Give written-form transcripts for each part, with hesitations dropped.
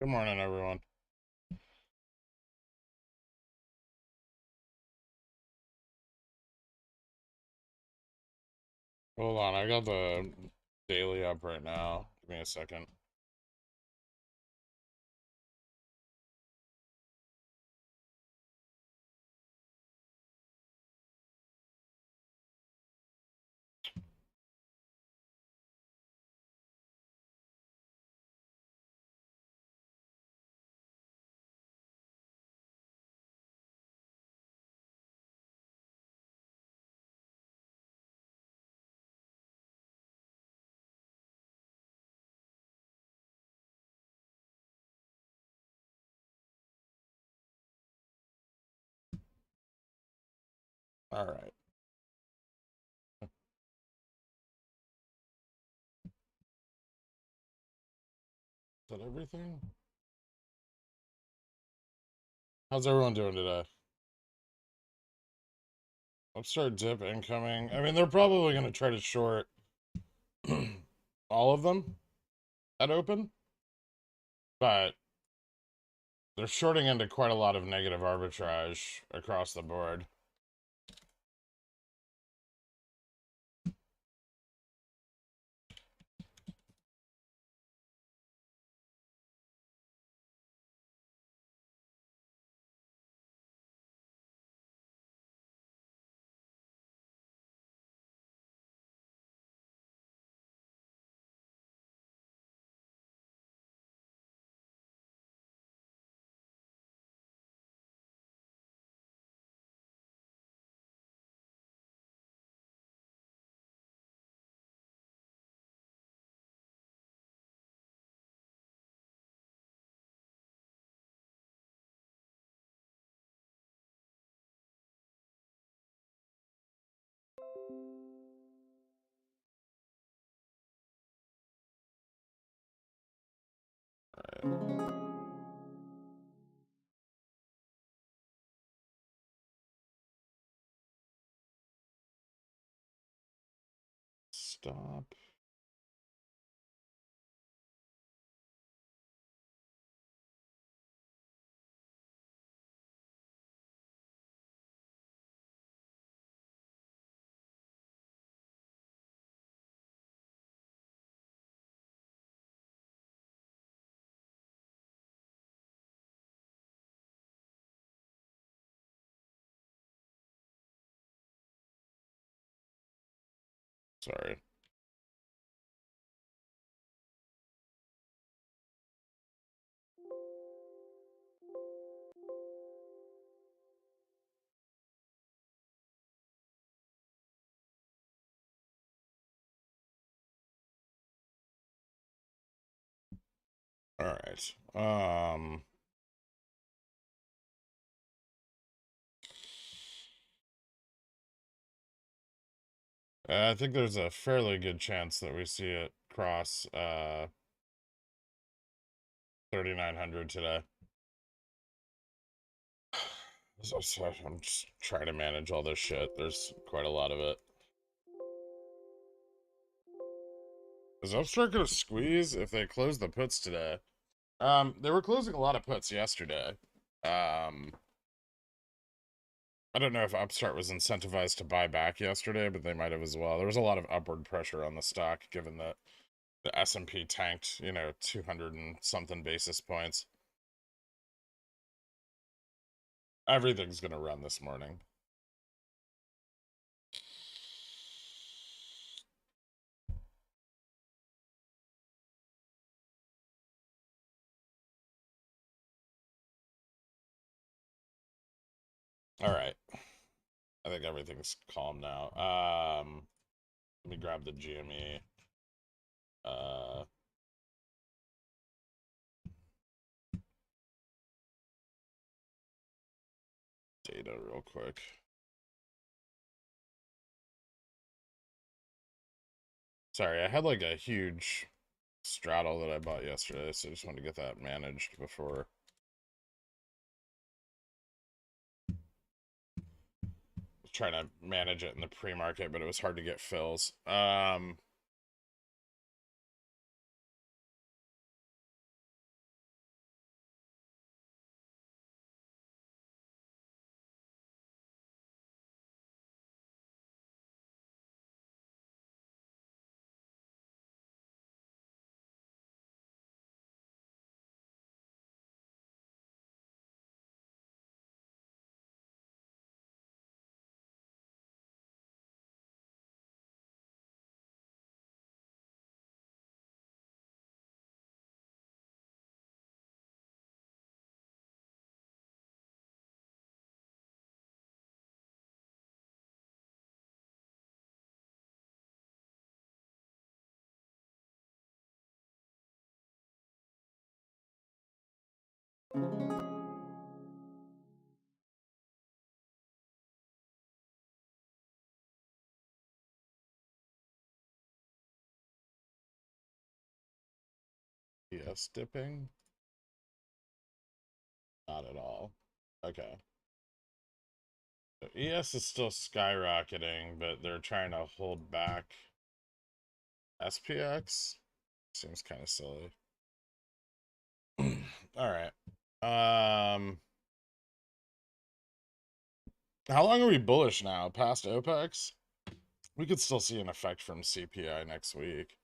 Good morning, everyone. Hold on, I got the daily up right now. Give me a second. All right. Is that everything? How's everyone doing today? Upstart dip incoming. I mean, they're probably going to try to short all of them at open, but they're shorting into quite a lot of negative arbitrage across the board. All right. Stop. Sorry. All right. I think there's a fairly good chance that we see it cross 3,900 today. So I'm just trying to manage all this shit. There's quite a lot of it. Is Upstart gonna squeeze if they close the puts today? They were closing a lot of puts yesterday. I don't know if Upstart was incentivized to buy back yesterday, but they might have as well. There was a lot of upward pressure on the stock given that the S&P tanked, 200 and something basis points. Everything's gonna run this morning. All right. I think everything's calm now. Let me grab the GME. Data real quick. Sorry, I had like a huge straddle that I bought yesterday, so I just wanted to get that managed before. Trying to manage it in the pre-market, but it was hard to get fills. Yes, dipping? Not at all. Okay. So ES is still skyrocketing, but they're trying to hold back SPX. Seems kind of silly. All right. How long are we bullish now? Past Opex? We could still see an effect from CPI next week.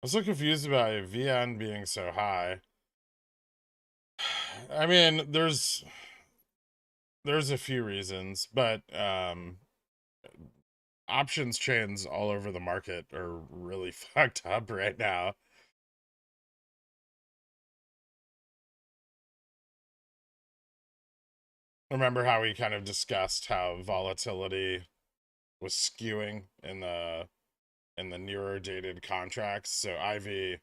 I was so confused about VN being so high. I mean, there's a few reasons, but options chains all over the market are really fucked up right now. Remember how we kind of discussed how volatility was skewing in the nearer dated contracts? So IV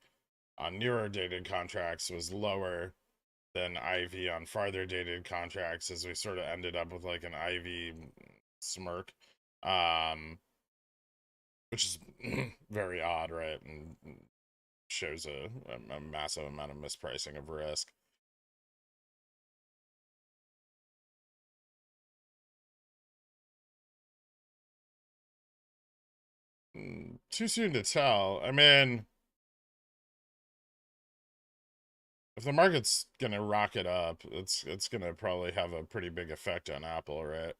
on nearer dated contracts was lower than IV on farther dated contracts, as we sort of ended up with like an IV smirk, which is very odd, right? And shows a massive amount of mispricing of risk. Too soon to tell. I mean, if the market's gonna rocket up, it's gonna probably have a pretty big effect on Apple, right?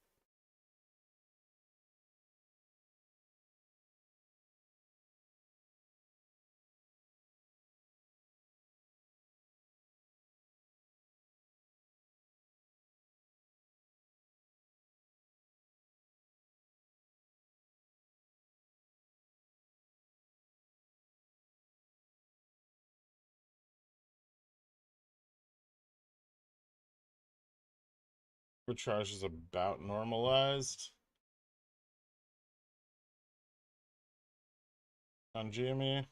Arbitrage is about normalized on GME.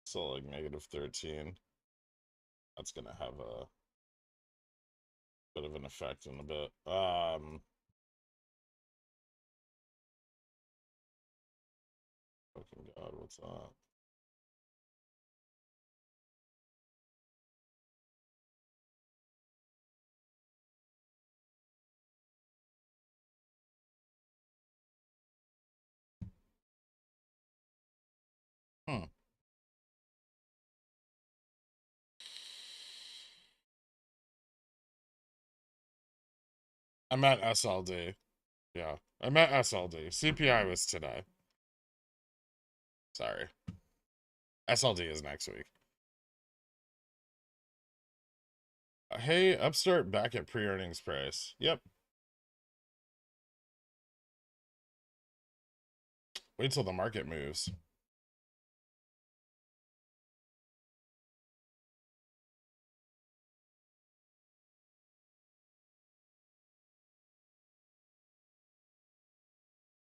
So like -13. That's gonna have a bit of an effect in a bit. Fucking God, what's that? Hmm. I meant SLD. Yeah, I meant SLD. CPI was today. Sorry. SLD is next week. Hey, Upstart back at pre-earnings price. Yep. Wait till the market moves.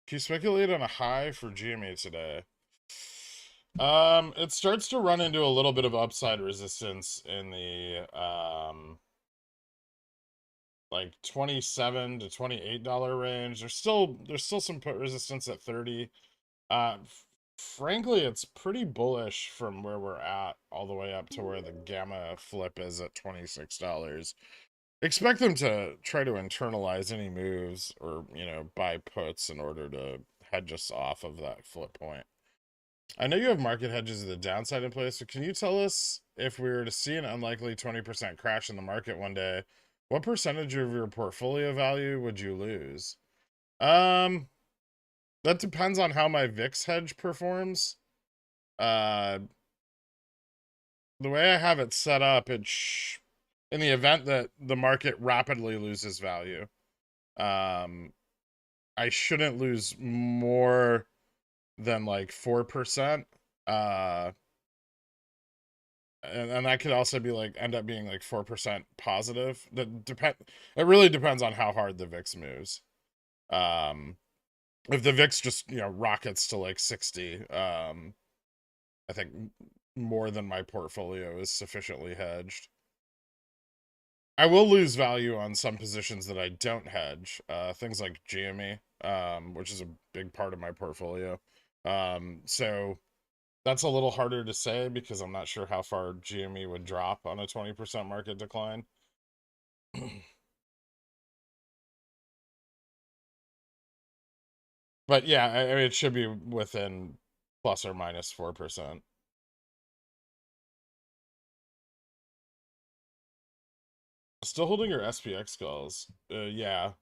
Can you speculate on a high for GME today? It starts to run into a little bit of upside resistance in the like 27 to $28 range. There's still some put resistance at 30. Frankly, it's pretty bullish from where we're at all the way up to where the gamma flip is at $26. Expect them to try to internalize any moves or, buy puts in order to hedge us off of that flip point. I know you have market hedges of the downside in place, so can you tell us if we were to see an unlikely 20% crash in the market one day, what percentage of your portfolio value would you lose? Um, that depends on how my VIX hedge performs. Uh, the way I have it set up, in the event that the market rapidly loses value, um, I shouldn't lose more than like 4%. Uh, and that could also be like end up being like 4% positive. It really depends on how hard the VIX moves. If the VIX just, rockets to like 60, I think more than my portfolio is sufficiently hedged. I will lose value on some positions that I don't hedge, things like GME, which is a big part of my portfolio. So that's a little harder to say because I'm not sure how far GME would drop on a 20% market decline. But yeah, I mean, it should be within plus or minus 4%. Still holding your SPX calls. Yeah.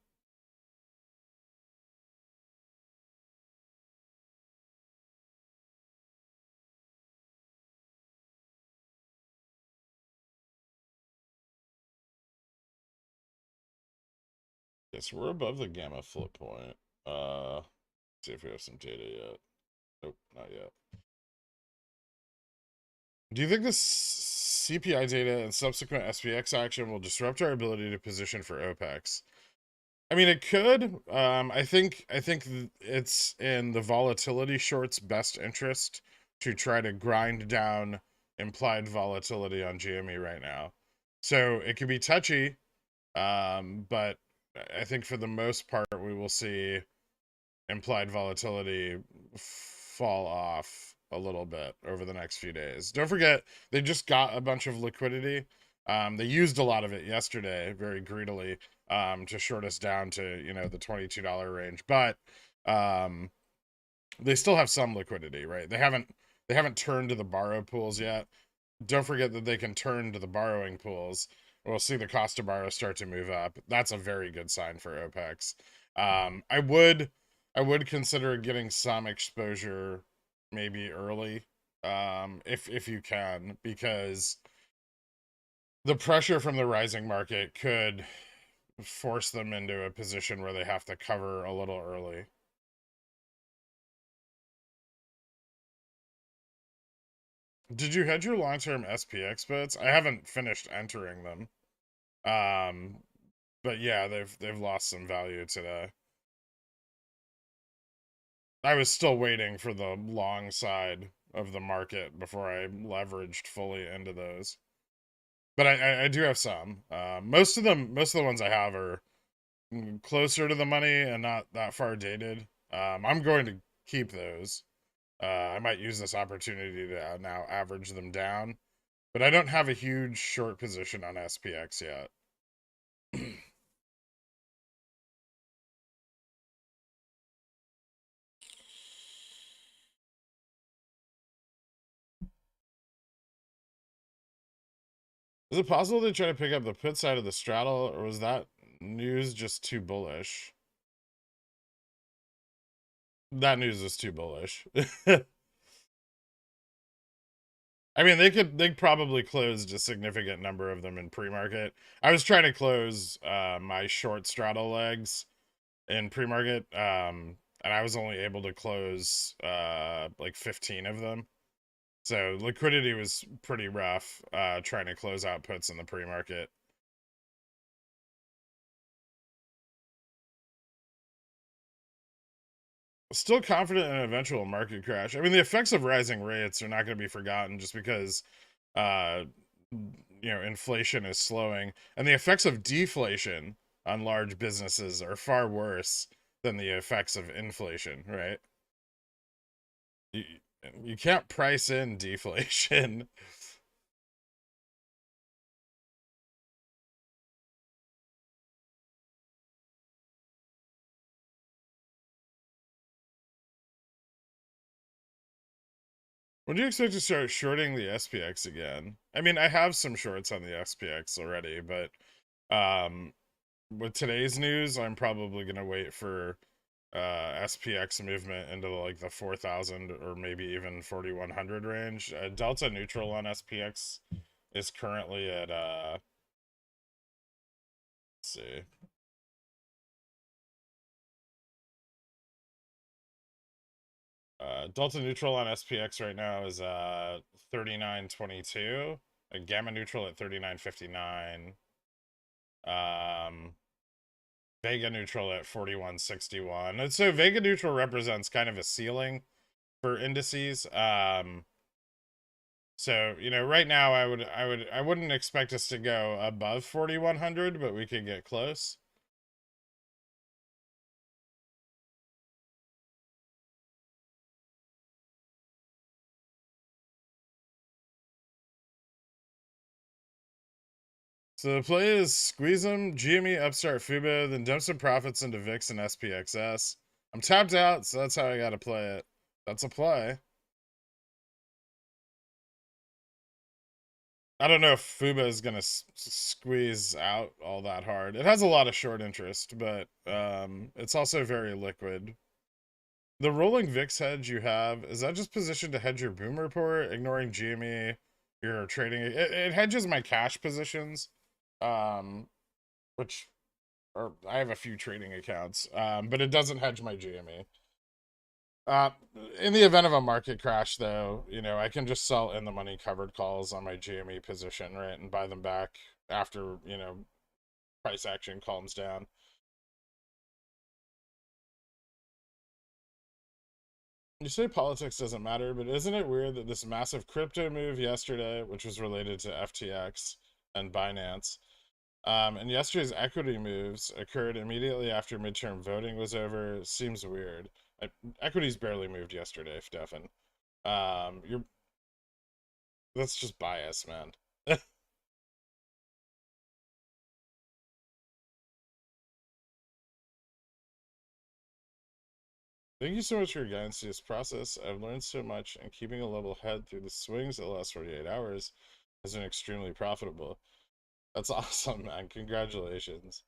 Yes, we're above the gamma flip point. See if we have some data yet. Nope, not yet. Do you think this CPI data and subsequent SPX action will disrupt our ability to position for Opex? I mean, it could. I think it's in the volatility short's best interest to try to grind down implied volatility on GME right now. So it could be touchy, but I think for the most part we will see implied volatility fall off a little bit over the next few days. Don't forget, they just got a bunch of liquidity. They used a lot of it yesterday very greedily to short us down to, the $22 range. But um, they still have some liquidity, right? They haven't turned to the borrow pools yet. Don't forget that they can turn to the borrowing pools. We'll see the cost to borrow start to move up. That's a very good sign for Opex. I would consider getting some exposure maybe early, if you can, because the pressure from the rising market could force them into a position where they have to cover a little early. Did you hedge your long-term SPX bets? I haven't finished entering them. Um, but yeah, they've lost some value today. I was still waiting for the long side of the market before I leveraged fully into those. But I do have some. Most of the ones I have are closer to the money and not that far dated. I'm going to keep those. I might use this opportunity to now average them down, but I don't have a huge short position on SPX yet. Is it possible they try to pick up the put side of the straddle, or was that news just too bullish? That news is too bullish. I mean, they probably closed a significant number of them in pre-market. I was trying to close my short straddle legs in pre-market, and I was only able to close like 15 of them. So liquidity was pretty rough trying to close out puts in the pre-market. Still confident in an eventual market crash. I mean, the effects of rising rates are not going to be forgotten just because, uh, inflation is slowing, and the effects of deflation on large businesses are far worse than the effects of inflation. Right? You, you can't price in deflation. When do you expect to start shorting the SPX again? I mean, I have some shorts on the SPX already, but um, with today's news, I'm probably gonna wait for SPX movement into like the 4,000 or maybe even 4,100 range. Delta neutral on SPX is currently at let's see. Delta neutral on SPX right now is 39.22. Gamma neutral at 39.59. Vega neutral at 41.61. And so Vega neutral represents kind of a ceiling for indices. So, you know, right now I wouldn't expect us to go above 4100, but we could get close. So the play is squeeze them, GME, Upstart, Fubo, then dump some profits into VIX and SPXS. I'm tapped out, so that's how I gotta play it. That's a play. I don't know if Fubo is gonna squeeze out all that hard. It has a lot of short interest, but it's also very liquid. The rolling VIX hedge you have, is that just positioned to hedge your boom report, ignoring GME? You're trading it hedges my cash positions, which or I have a few trading accounts, but it doesn't hedge my GME. Uh, in the event of a market crash, though, you know, I can just sell in the money covered calls on my GME position, right, and buy them back after, you know, price action calms down. You say politics doesn't matter, but isn't it weird that this massive crypto move yesterday, which was related to FTX and Binance, and yesterday's equity moves occurred immediately after midterm voting was over? Seems weird. Equities barely moved yesterday, Stefan. You're That's just bias, man. Thank you so much for your guidance to this process. I've learned so much, and keeping a level head through the swings of the last 48 hours has been extremely profitable. That's awesome, man. Congratulations.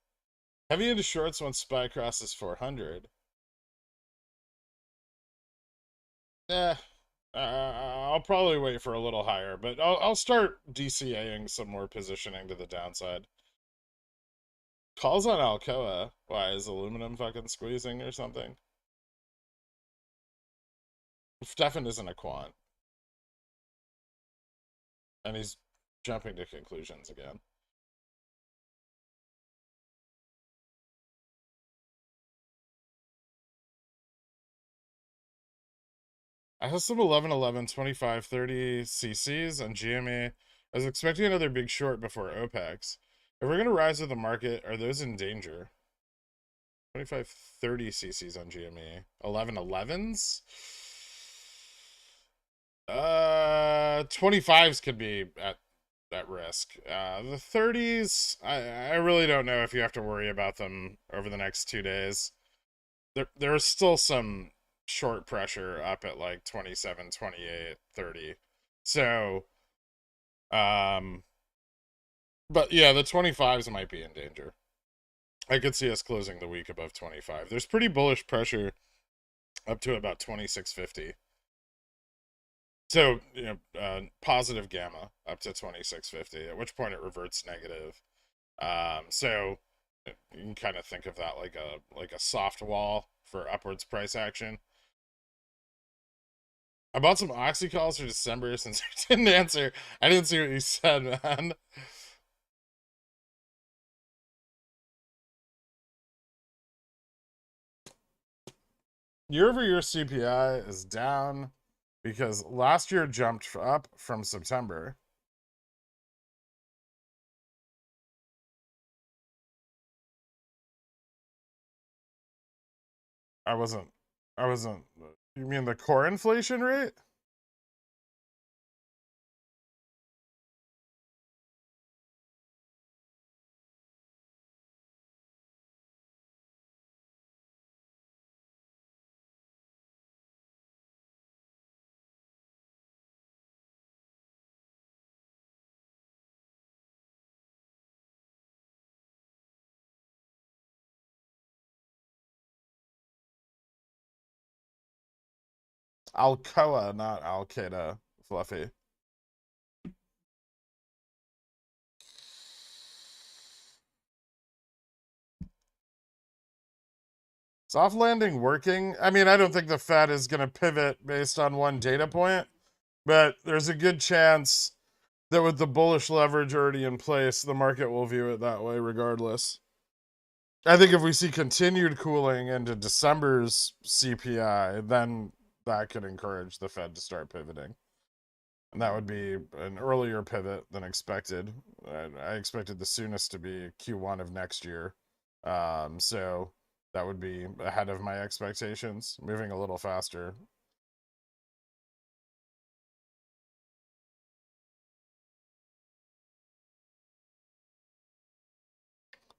Heavy into shorts once SPY crosses 400. Eh, I'll probably wait for a little higher, but I'll start DCAing some more positioning to the downside. Calls on Alcoa. Why, is aluminum fucking squeezing or something? Stefan isn't a quant, and he's jumping to conclusions again. I have some 11, 11, 25, 30 CCs on GME. I was expecting another big short before Opex. If we're going to rise with the market, are those in danger? 25, 30 CCs on GME. 11, 11s? 25s could be at risk. The 30s, I really don't know if you have to worry about them over the next 2 days. There's still some short pressure up at like 27, 28, 30. So, um, but yeah, the 25s might be in danger. I could see us closing the week above 25. There's pretty bullish pressure up to about 2650. So, you know, positive gamma up to 2650, at which point it reverts negative. So you can kind of think of that like a soft wall for upwards price action. I bought some oxy calls for December since you didn't answer. I didn't see what you said, man. Year over year CPI is down because last year jumped up from September. I wasn't, I wasn't, you mean the core inflation rate? Alcoa, not Al Qaeda, Fluffy. Soft landing working. I mean, I don't think the Fed is going to pivot based on one data point, but there's a good chance that with the bullish leverage already in place, the market will view it that way regardless. I think if we see continued cooling into December's CPI, then that could encourage the Fed to start pivoting. And that would be an earlier pivot than expected. I expected the soonest to be Q1 of next year. So that would be ahead of my expectations, moving a little faster.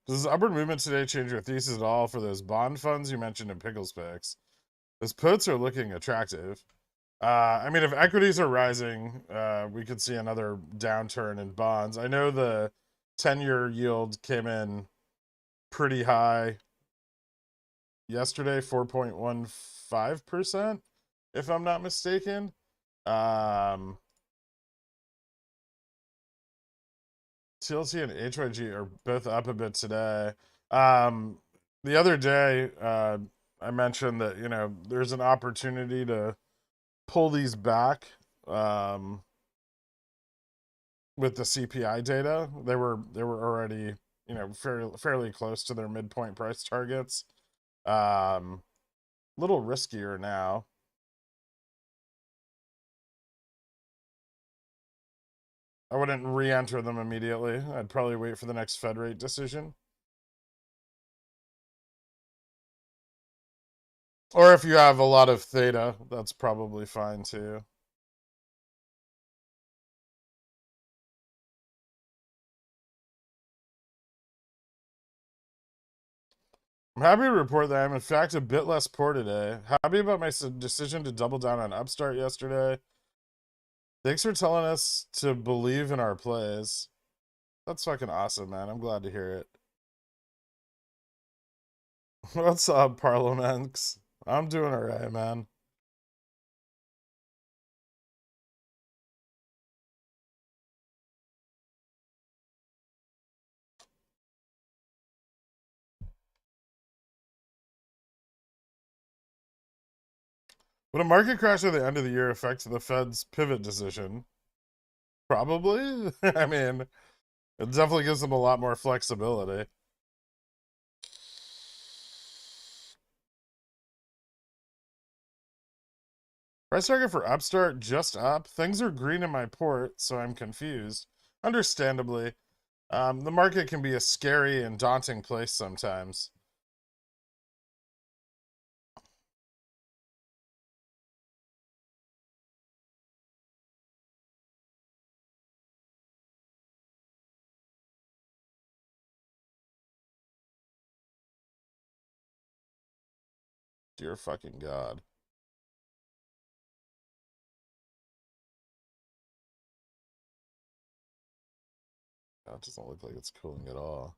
Does this upward movement today change your thesis at all for those bond funds you mentioned in Pickles Picks? Those puts are looking attractive. I mean, if equities are rising, we could see another downturn in bonds. I know the 10-year yield came in pretty high yesterday, 4.15%, if I'm not mistaken. TLT and HYG are both up a bit today. The other day, I mentioned that, there's an opportunity to pull these back with the CPI data. They were already, fairly close to their midpoint price targets. Little riskier now. I wouldn't re-enter them immediately. I'd probably wait for the next Fed rate decision. Or if you have a lot of theta, that's probably fine too. I'm happy to report that I'm in fact a bit less poor today. Happy about my decision to double down on Upstart yesterday. Thanks for telling us to believe in our plays. That's fucking awesome, man. I'm glad to hear it. What's up, Parliaments? I'm doing alright, man. Would a market crash at the end of the year affect the Fed's pivot decision? Probably. I mean, it definitely gives them a lot more flexibility. Price target for Upstart just up. Things are green in my port, so I'm confused. Understandably, the market can be a scary and daunting place sometimes. Dear fucking God. That doesn't look like it's cooling at all.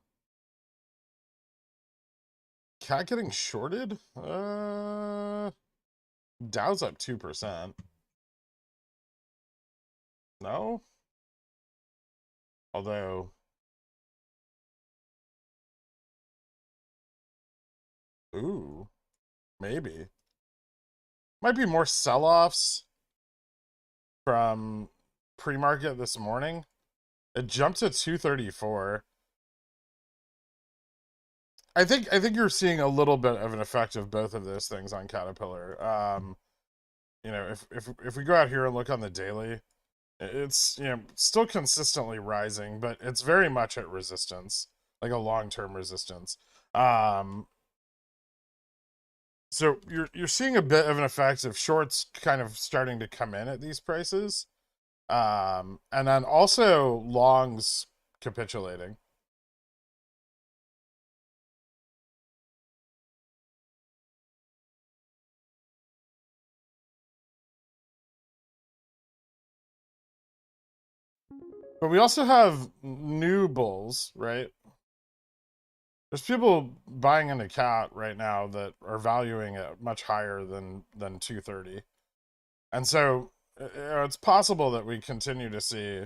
Cat getting shorted? Dow's up 2%. No? Although, ooh, maybe. Might be more sell-offs from pre-market this morning. It jumped to 234. I think you're seeing a little bit of an effect of both of those things on Caterpillar. If we go out here and look on the daily, it's still consistently rising, but it's very much at resistance, like a long-term resistance. So you're seeing a bit of an effect of shorts kind of starting to come in at these prices, and then also longs capitulating. But we also have new bulls, right? There's people buying into cat right now that are valuing it much higher than 230, and so it's possible that we continue to see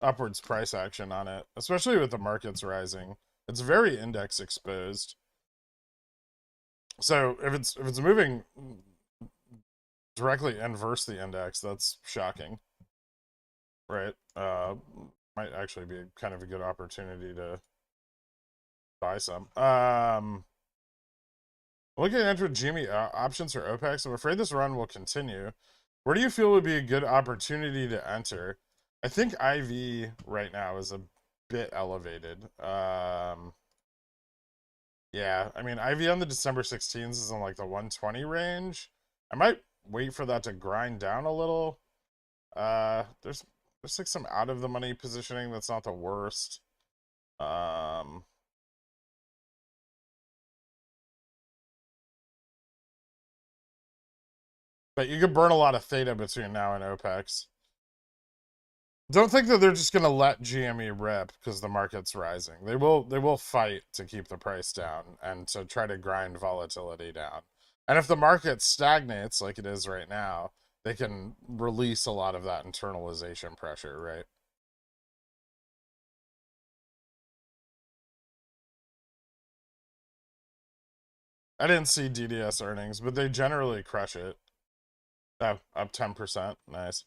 upwards price action on it, especially with the markets rising. It's very index exposed. So if it's moving directly inverse the index, that's shocking, right? Might actually be kind of a good opportunity to buy some. Looking at enter GME options for Opex. I'm afraid this run will continue. Where do you feel would be a good opportunity to enter? I think IV right now is a bit elevated. Yeah, I mean, IV on the December 16th is in like the 120 range. I might wait for that to grind down a little. There's like some out of the money positioning that's not the worst. But you could burn a lot of theta between now and Opex. Don't think that they're just gonna let GME rip because the market's rising. They will fight to keep the price down and to try to grind volatility down. And if the market stagnates like it is right now, they can release a lot of that internalization pressure, right? I didn't see DDS earnings, but they generally crush it. Oh, up 10%. Nice.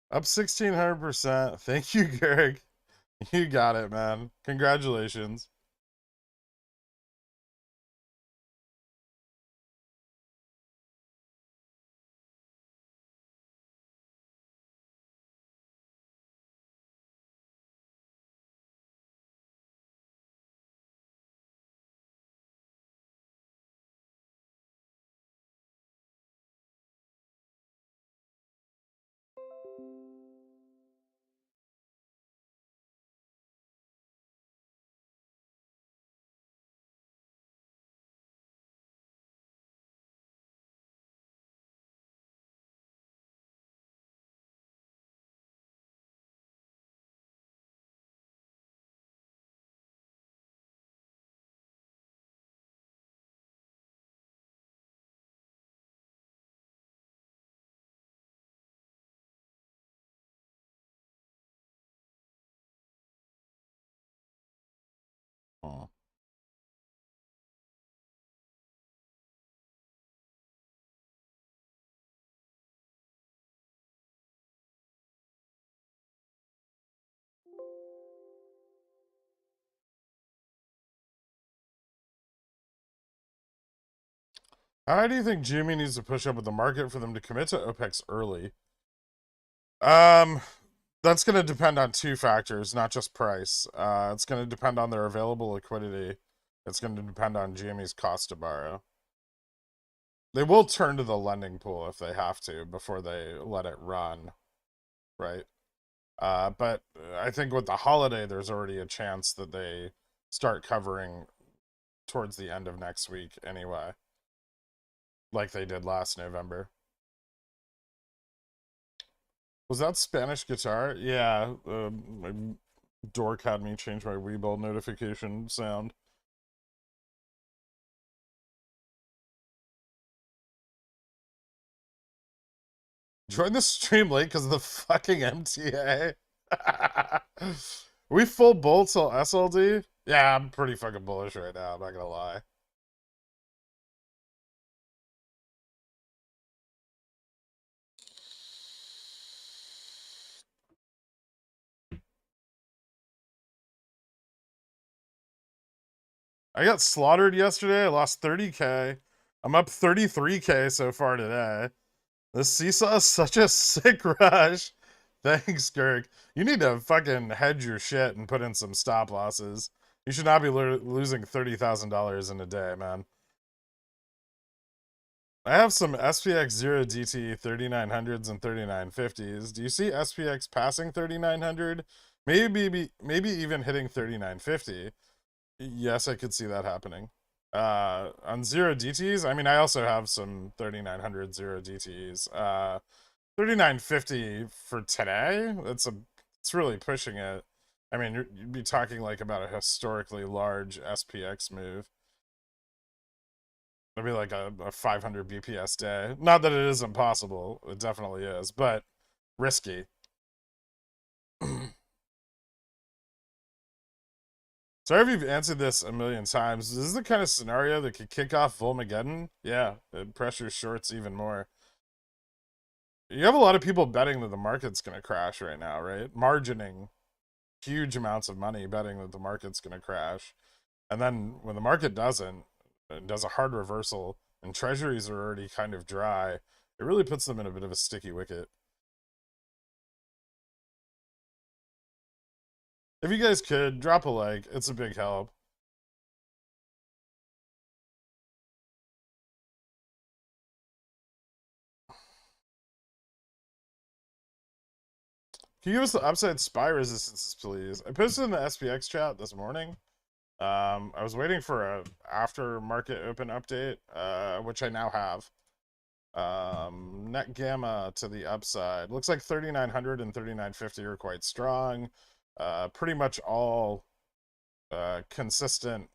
Up 1,600%. Thank you, Greg. You got it, man. Congratulations. Oh. How do you think Jimmy needs to push up with the market for them to commit to OPEX early? Um, that's going to depend on two factors, not just price. It's going to depend on their available liquidity. It's going to depend on GME's cost to borrow. They will turn to the lending pool if they have to before they let it run, right? But I think with the holiday, there's already a chance that they start covering towards the end of next week anyway, like they did last November. Was that Spanish guitar? Yeah, my dork had me change my WeBull notification sound. Join the stream late because of the fucking MTA. We full bull till SLD? Yeah, I'm pretty fucking bullish right now, I'm not gonna lie. I got slaughtered yesterday. I lost 30K. I'm up 33K so far today. This seesaw is such a sick rush. Thanks, Kirk. You need to fucking hedge your shit and put in some stop losses. You should not be losing $30,000 in a day, man. I have some SPX 0DT 3900s and 3950s. Do you see SPX passing 3900? Maybe even hitting 3950. Yes, I could see that happening. On 0DTs, I mean, I also have some 3900 0DTs. 39.50 for today. It's really pushing it. I mean, you'd be talking like about a historically large SPX move. It'd be like a 500 BPS day. Not that it isn't possible. It definitely is, but risky. Sorry if you've answered this a million times. This is the kind of scenario that could kick off Volmageddon. Yeah, it pressures shorts even more. You have a lot of people betting that the market's going to crash right now, right? Margining huge amounts of money betting that the market's going to crash. And then when the market doesn't, it does a hard reversal, and treasuries are already kind of dry, it really puts them in a bit of a sticky wicket. If you guys could, drop a like. It's a big help. Can you give us the upside SPY resistances, please? I posted in the SPX chat this morning. I was waiting for a after market open update, which I now have. Net gamma to the upside. Looks like 3,900 and 3,950 are quite strong. Pretty much all consistent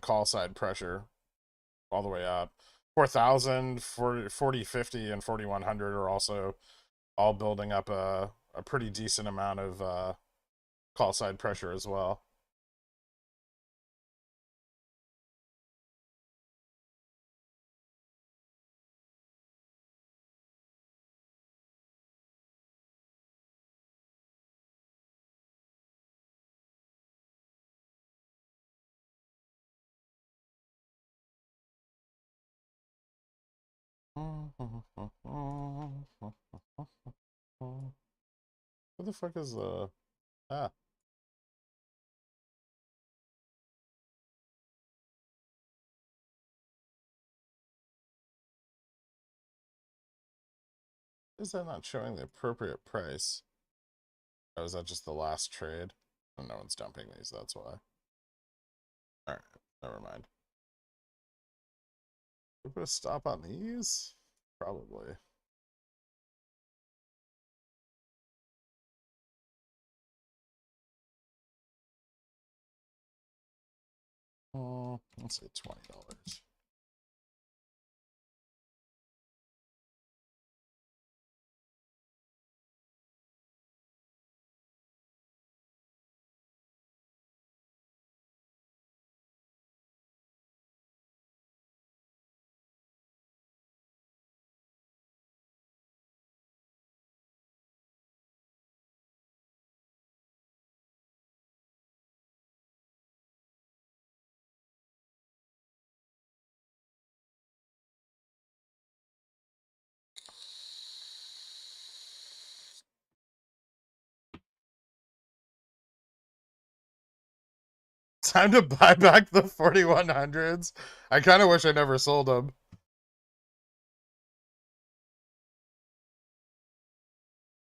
call side pressure all the way up. 4,000, 40, 50, and 4,100 are also all building up a pretty decent amount of call side pressure as well. What the fuck is the... Ah. Is that not showing the appropriate price? Or is that just the last trade? Oh, no one's dumping these, that's why. Alright, never mind. We put a stop on these? Probably. Let's say $20. Time to buy back the 4100s. I kind of wish I never sold them.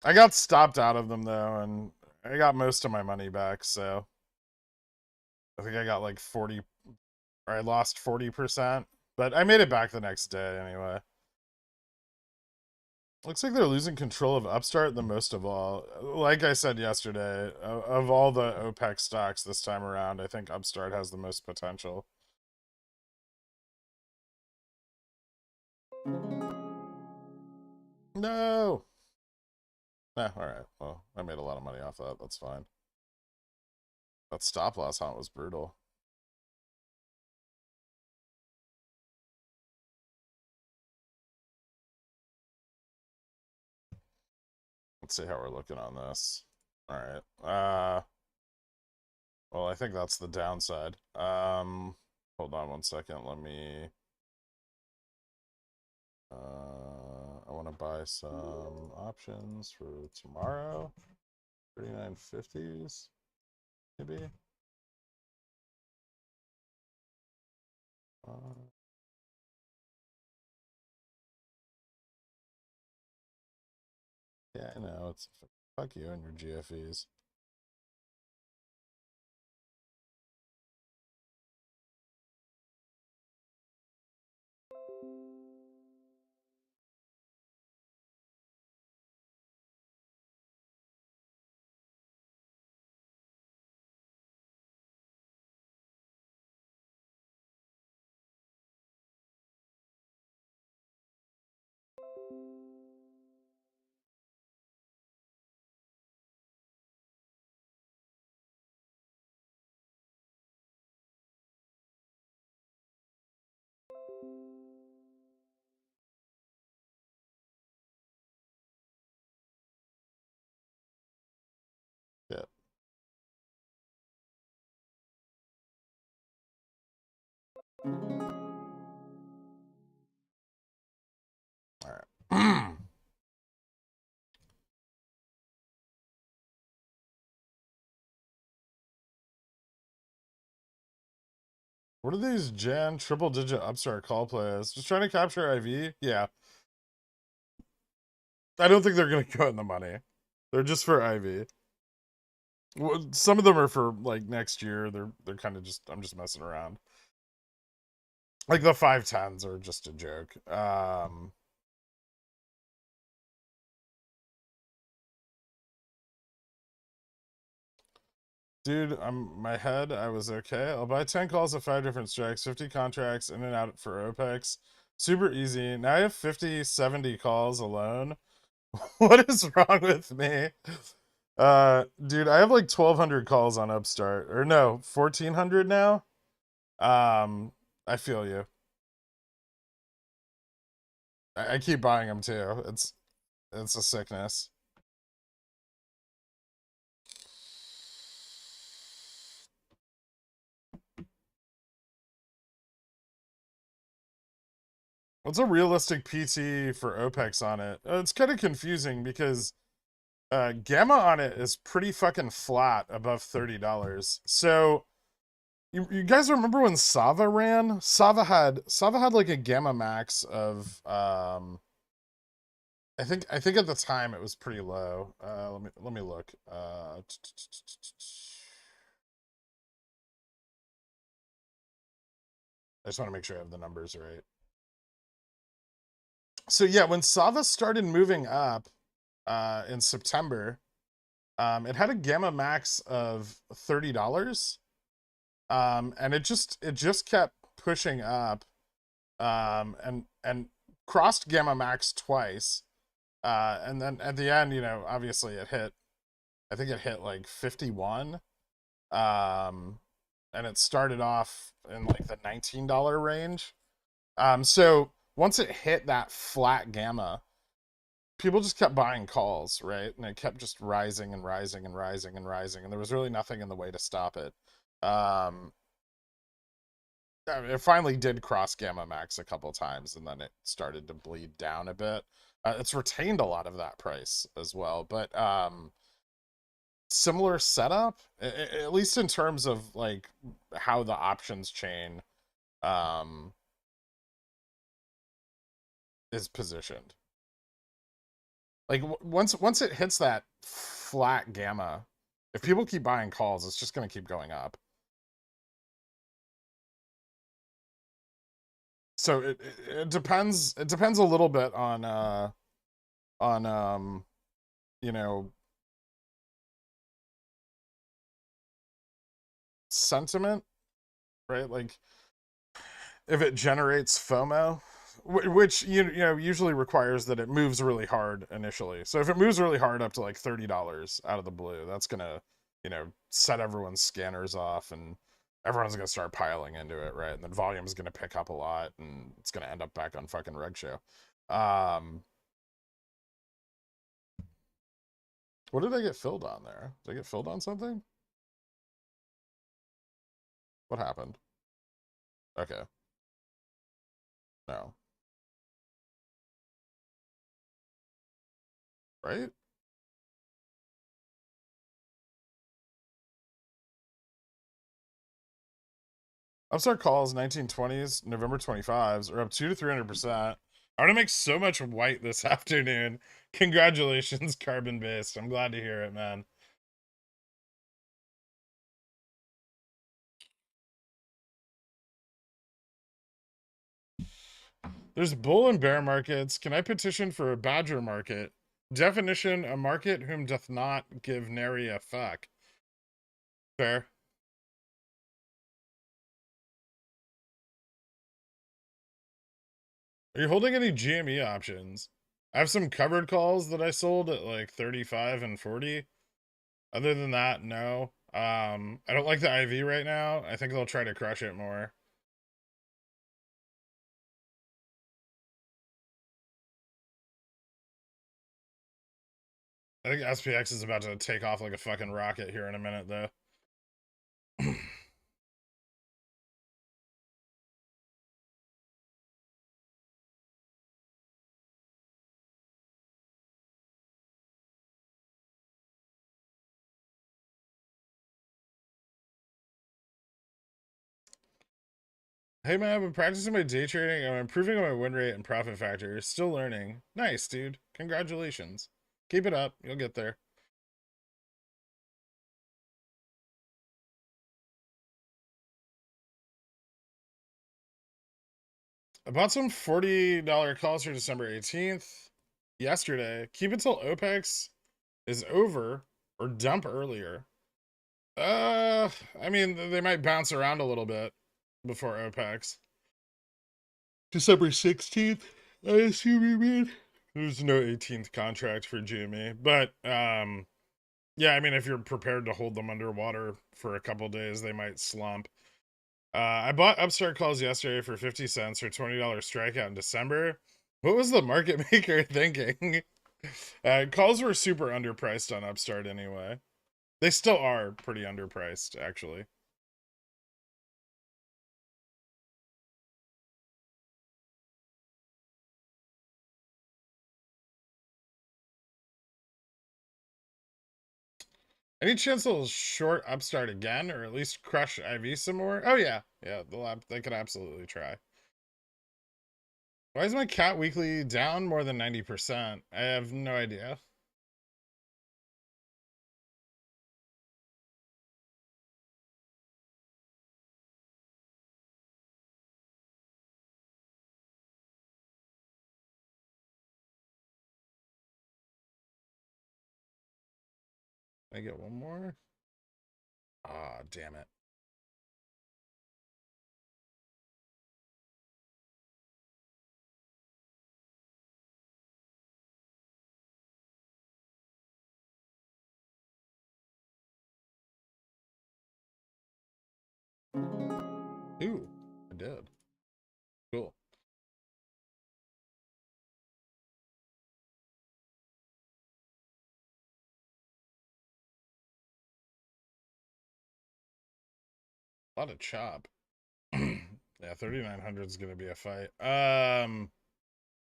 I got stopped out of them though, and I got most of my money back, so I think I got like 40, or I lost 40%, but I made it back the next day anyway. Looks like they're losing control of Upstart the most of all. Like I said yesterday, of all the Opex stocks this time around, I think Upstart has the most potential. No! Alright. Well, I made a lot of money off that. That's fine. That stop loss hunt was brutal. Let's see how we're looking on this. Alright. Well, I think that's the downside. Hold on one second. Let me... I want to buy some options for tomorrow. 39.50s, maybe. Yeah, I know. It's fuck you and your GFEs. All right. What are these Jan triple digit Upstart call plays? Just trying to capture IV? Yeah. I don't think they're going to go in the money. They're just for IV. Well, some of them are for like next year. They're kind of just, I'm just messing around. Like the 510s are just a joke. Dude, my head, I was okay. I'll buy 10 calls of 5 different strikes, 50 contracts in and out for Opex. Super easy. Now I have 50, 70 calls alone. What is wrong with me? Dude, I have like 1,200 calls on Upstart. Or no, 1,400 now. I feel you. I keep buying them too. It's a sickness. What's a realistic PT for OPEX on it? It's kind of confusing because gamma on it is pretty fucking flat above $30. So you guys remember when Sava ran? Sava had like a gamma max of I think at the time it was pretty low. Let me look. I just want to make sure I have the numbers right. So yeah, when Sava started moving up in September, it had a gamma max of $30. And it just kept pushing up, and crossed gamma max twice. And then at the end, obviously it hit, I think it hit like 51. Um, and it started off in like the $19 range. So once it hit that flat gamma, people just kept buying calls, right? And it kept just rising and rising and rising and rising, and there was really nothing in the way to stop it. Um, it finally did cross gamma max a couple times, and then it started to bleed down a bit. It's retained a lot of that price as well, but similar setup, at least in terms of like how the options chain um, is positioned. Like once it hits that flat gamma, if people keep buying calls, it's just going to keep going up. So it depends. It depends a little bit on you know sentiment, right? Like if it generates FOMO, which usually requires that it moves really hard initially. So if it moves really hard up to like $30 out of the blue, that's gonna set everyone's scanners off, and everyone's gonna start piling into it, right? And then volume is gonna pick up a lot, and it's gonna end up back on fucking reg show. What did I get filled on there? Did I get filled on something? What happened? Okay, no, right? Upstart calls 1920s, November 25s are up 2 to 300%. I'm gonna make so much white this afternoon. Congratulations, carbon based. I'm glad to hear it, man. There's bull and bear markets. Can I petition for a badger market? Definition: a market whom doth not give nary a fuck. Fair. Are you holding any GME options? I have some covered calls that I sold at like 35 and 40. Other than that, no. I don't like the IV right now. I think they'll try to crush it more. I think SPX is about to take off like a fucking rocket here in a minute, though. Hey man, I've been practicing my day trading. I'm improving on my win rate and profit factor. Still learning. Nice, dude. Congratulations. Keep it up. You'll get there. I bought some $40 calls for December 18th yesterday. Keep it till Opex is over or dump earlier. I mean, they might bounce around a little bit before Opex. December 16th, I assume you mean. There's no 18th contract for GME, but yeah, I mean, if you're prepared to hold them underwater for a couple days, they might slump. I bought Upstart calls yesterday for 50 cents for $20 strikeout in December. What was the market maker thinking? Calls were super underpriced on Upstart anyway. They still are pretty underpriced, actually. Any chance they'll short Upstart again, or at least crush IV some more? Oh yeah, yeah, they could absolutely try. Why is my cat weekly down more than 90%? I have no idea. Can I get one more? Ah, damn it. Ooh, I did. Cool. A lot of chop. Yeah, 3,900 is gonna be a fight.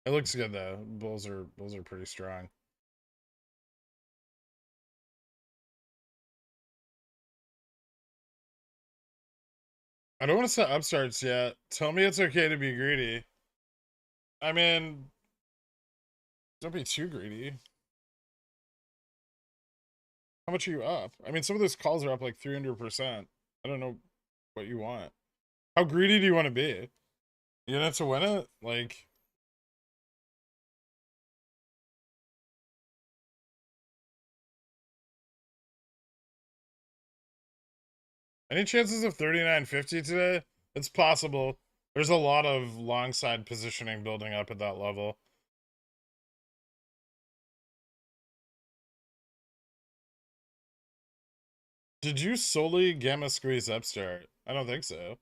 It looks good though. Bulls are pretty strong. I don't want to set upstarts yet. Tell me it's okay to be greedy. I mean, don't be too greedy. How much are you up? I mean, some of those calls are up like 300%. I don't know what you want. How greedy do you want to be? You have to win it? Like, any chances of 39.50 today? It's possible. There's a lot of long side positioning building up at that level. Did you solely gamma squeeze Upstart? I don't think so.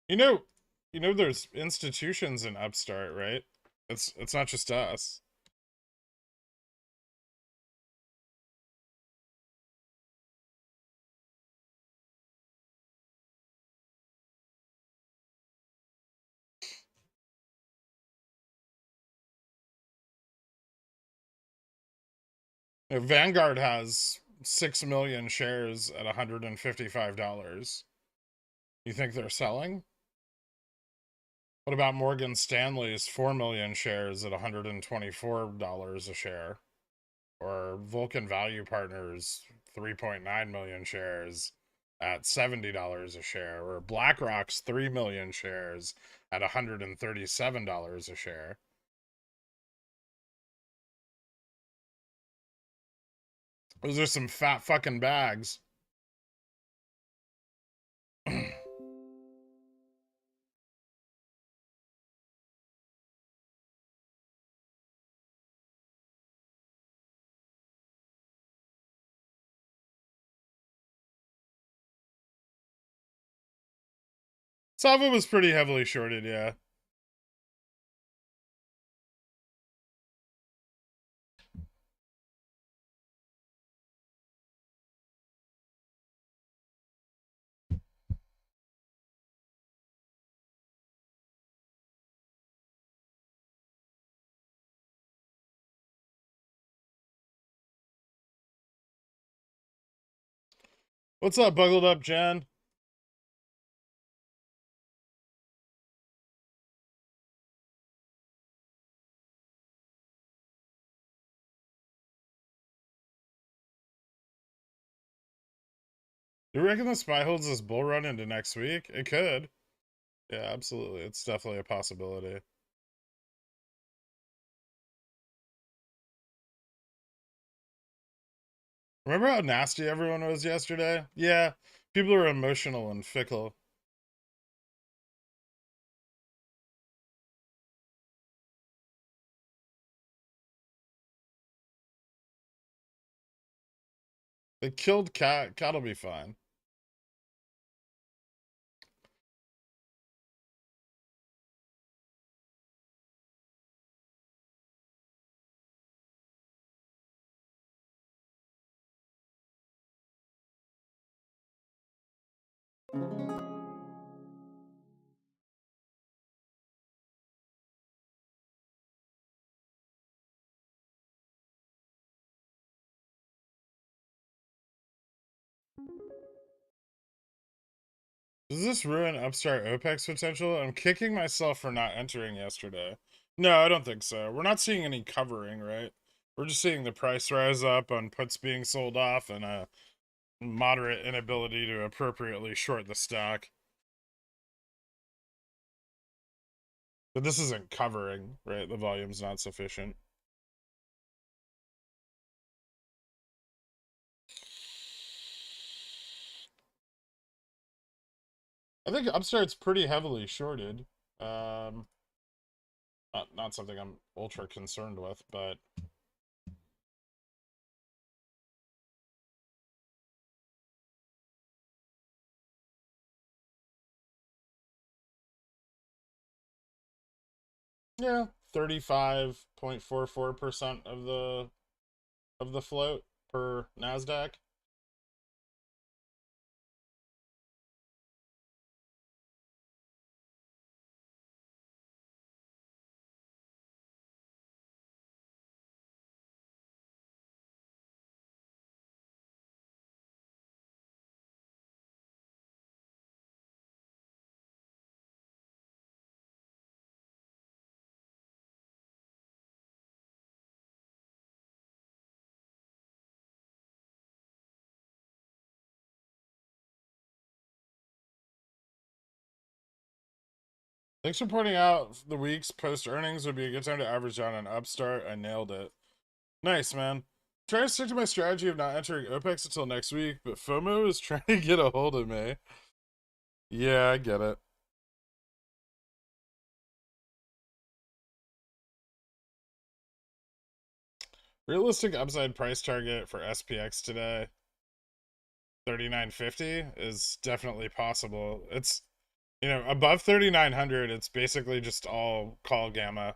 You know, there's institutions in Upstart, right? It's not just us. Vanguard has 6 million shares at $155. You think they're selling? What about Morgan Stanley's 4 million shares at $124 a share? Or Vulcan Value Partners 3.9 million shares at $70 a share? Or BlackRock's 3 million shares at $137 a share? Those are some fat fucking bags. Sava was pretty heavily shorted, yeah. What's up, buckled up, Jen? Do you reckon the SPY holds this bull run into next week? It could. Yeah, absolutely. It's definitely a possibility. Remember how nasty everyone was yesterday? Yeah, people are emotional and fickle. They killed Cat. Cat'll be fine. Does this ruin Upstart Opex potential? I'm kicking myself for not entering yesterday. No, I don't think so. We're not seeing any covering, right? We're just seeing the price rise up on puts being sold off and a moderate inability to appropriately short the stock. But this isn't covering, right? The volume's not sufficient. I think Upstart's pretty heavily shorted. Um, not something I'm ultra concerned with, but yeah, 35.44% of the float per Nasdaq. Thanks for pointing out the weeks post earnings would be a good time to average on an Upstart. I nailed it. Nice, man. Trying to stick to my strategy of not entering OPEX until next week, but FOMO is trying to get a hold of me. Yeah, I get it. Realistic upside price target for SPX today, 39.50 is definitely possible. It's, above 3900, it's basically just all call gamma,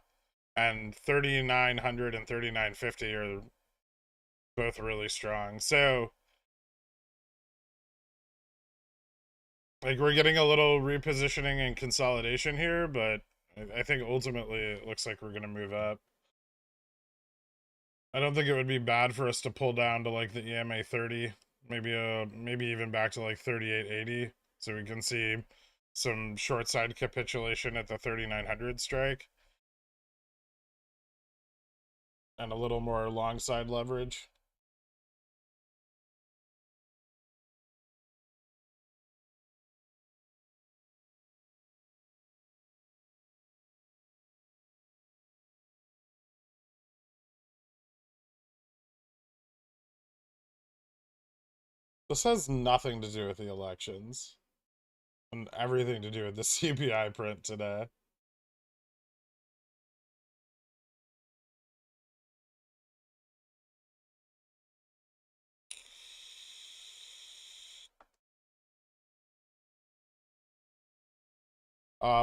and 3900 and 3950 are both really strong. So, like, we're getting a little repositioning and consolidation here, but I think ultimately it looks like we're going to move up. I don't think it would be bad for us to pull down to like the EMA 30, maybe even back to like 3880, so we can see some short side capitulation at the 3900 strike and a little more long side leverage. This has nothing to do with the elections and everything to do with the CPI print today.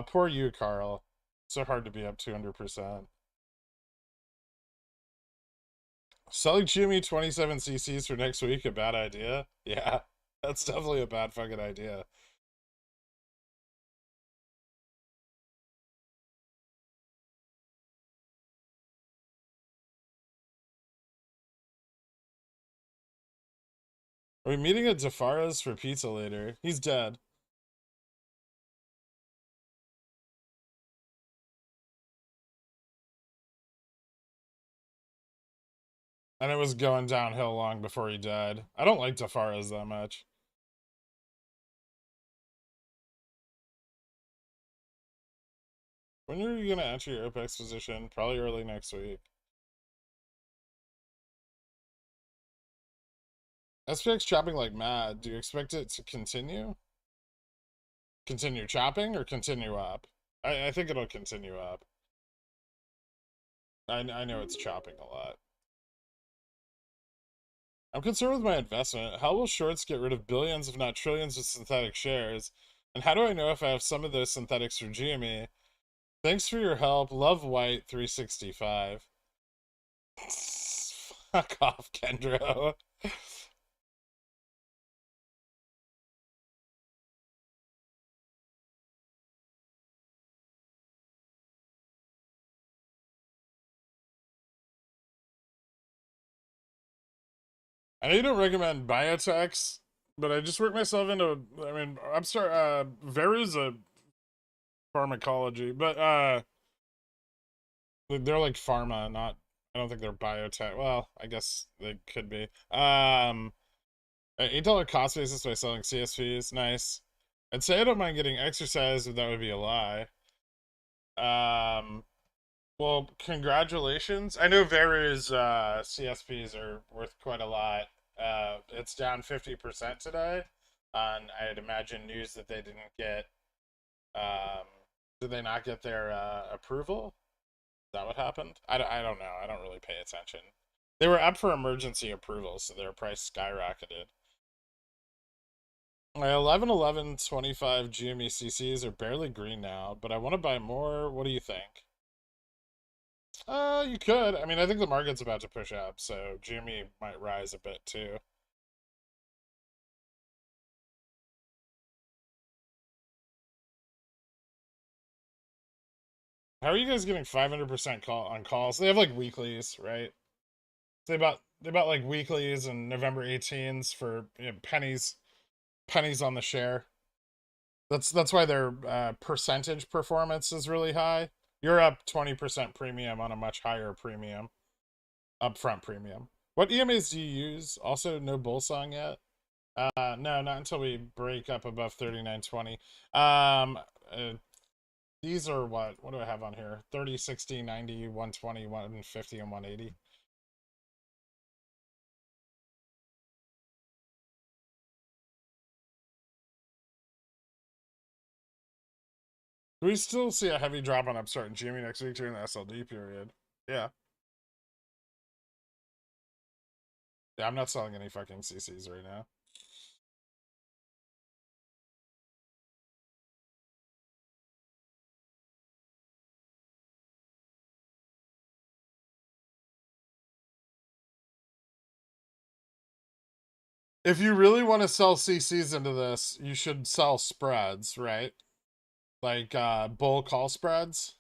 Poor you, Carl. So hard to be up 200%. Selling GME 27 CCs for next week, a bad idea? Yeah, that's definitely a bad fucking idea. Are we meeting at Jafara's for pizza later? He's dead. And it was going downhill long before he died. I don't like Jafara's that much. When are you gonna enter your Opex position? Probably early next week. SPX chopping like mad. Do you expect it to continue? Continue chopping or continue up? I think it'll continue up. I know it's chopping a lot. I'm concerned with my investment. How will shorts get rid of billions, if not trillions, of synthetic shares? And how do I know if I have some of those synthetics for GME? Thanks for your help. Love White 365. Fuck off, Kendro. I know you don't recommend biotechs, but I just worked myself into. I mean, Upstart. Veru's a pharmacology, but they're like pharma, not. I don't think they're biotech. Well, I guess they could be. $8 cost basis by selling CSVs. Nice. I'd say I don't mind getting exercise, but that would be a lie. Well, congratulations. I know Veru's CSPs are worth quite a lot. It's down 50% today on, I'd imagine, news that they didn't get. Did they not get their approval? Is that what happened? I don't know. I don't really pay attention. They were up for emergency approval, so their price skyrocketed. My 11.11.25 GME CCs are barely green now, but I want to buy more. What do you think? You could. I mean, I think the market's about to push up, so GME might rise a bit too. How are you guys getting 500% call on calls? They have like weeklies, right? They bought like weeklies and November 18s for, you know, pennies on the share. That's why their percentage performance is really high. You're up 20% premium on a much higher premium, upfront premium. What EMAs do you use? Also, no bull song yet. No, not until we break up above 39.20. These are what do I have on here? 30, 60, 90, 120, 150, and 180. Do we still see a heavy drop on Upstart and GME next week during the SLD period? Yeah. Yeah, I'm not selling any fucking CCs right now. If you really want to sell CCs into this, you should sell spreads, right? Like bull call spreads.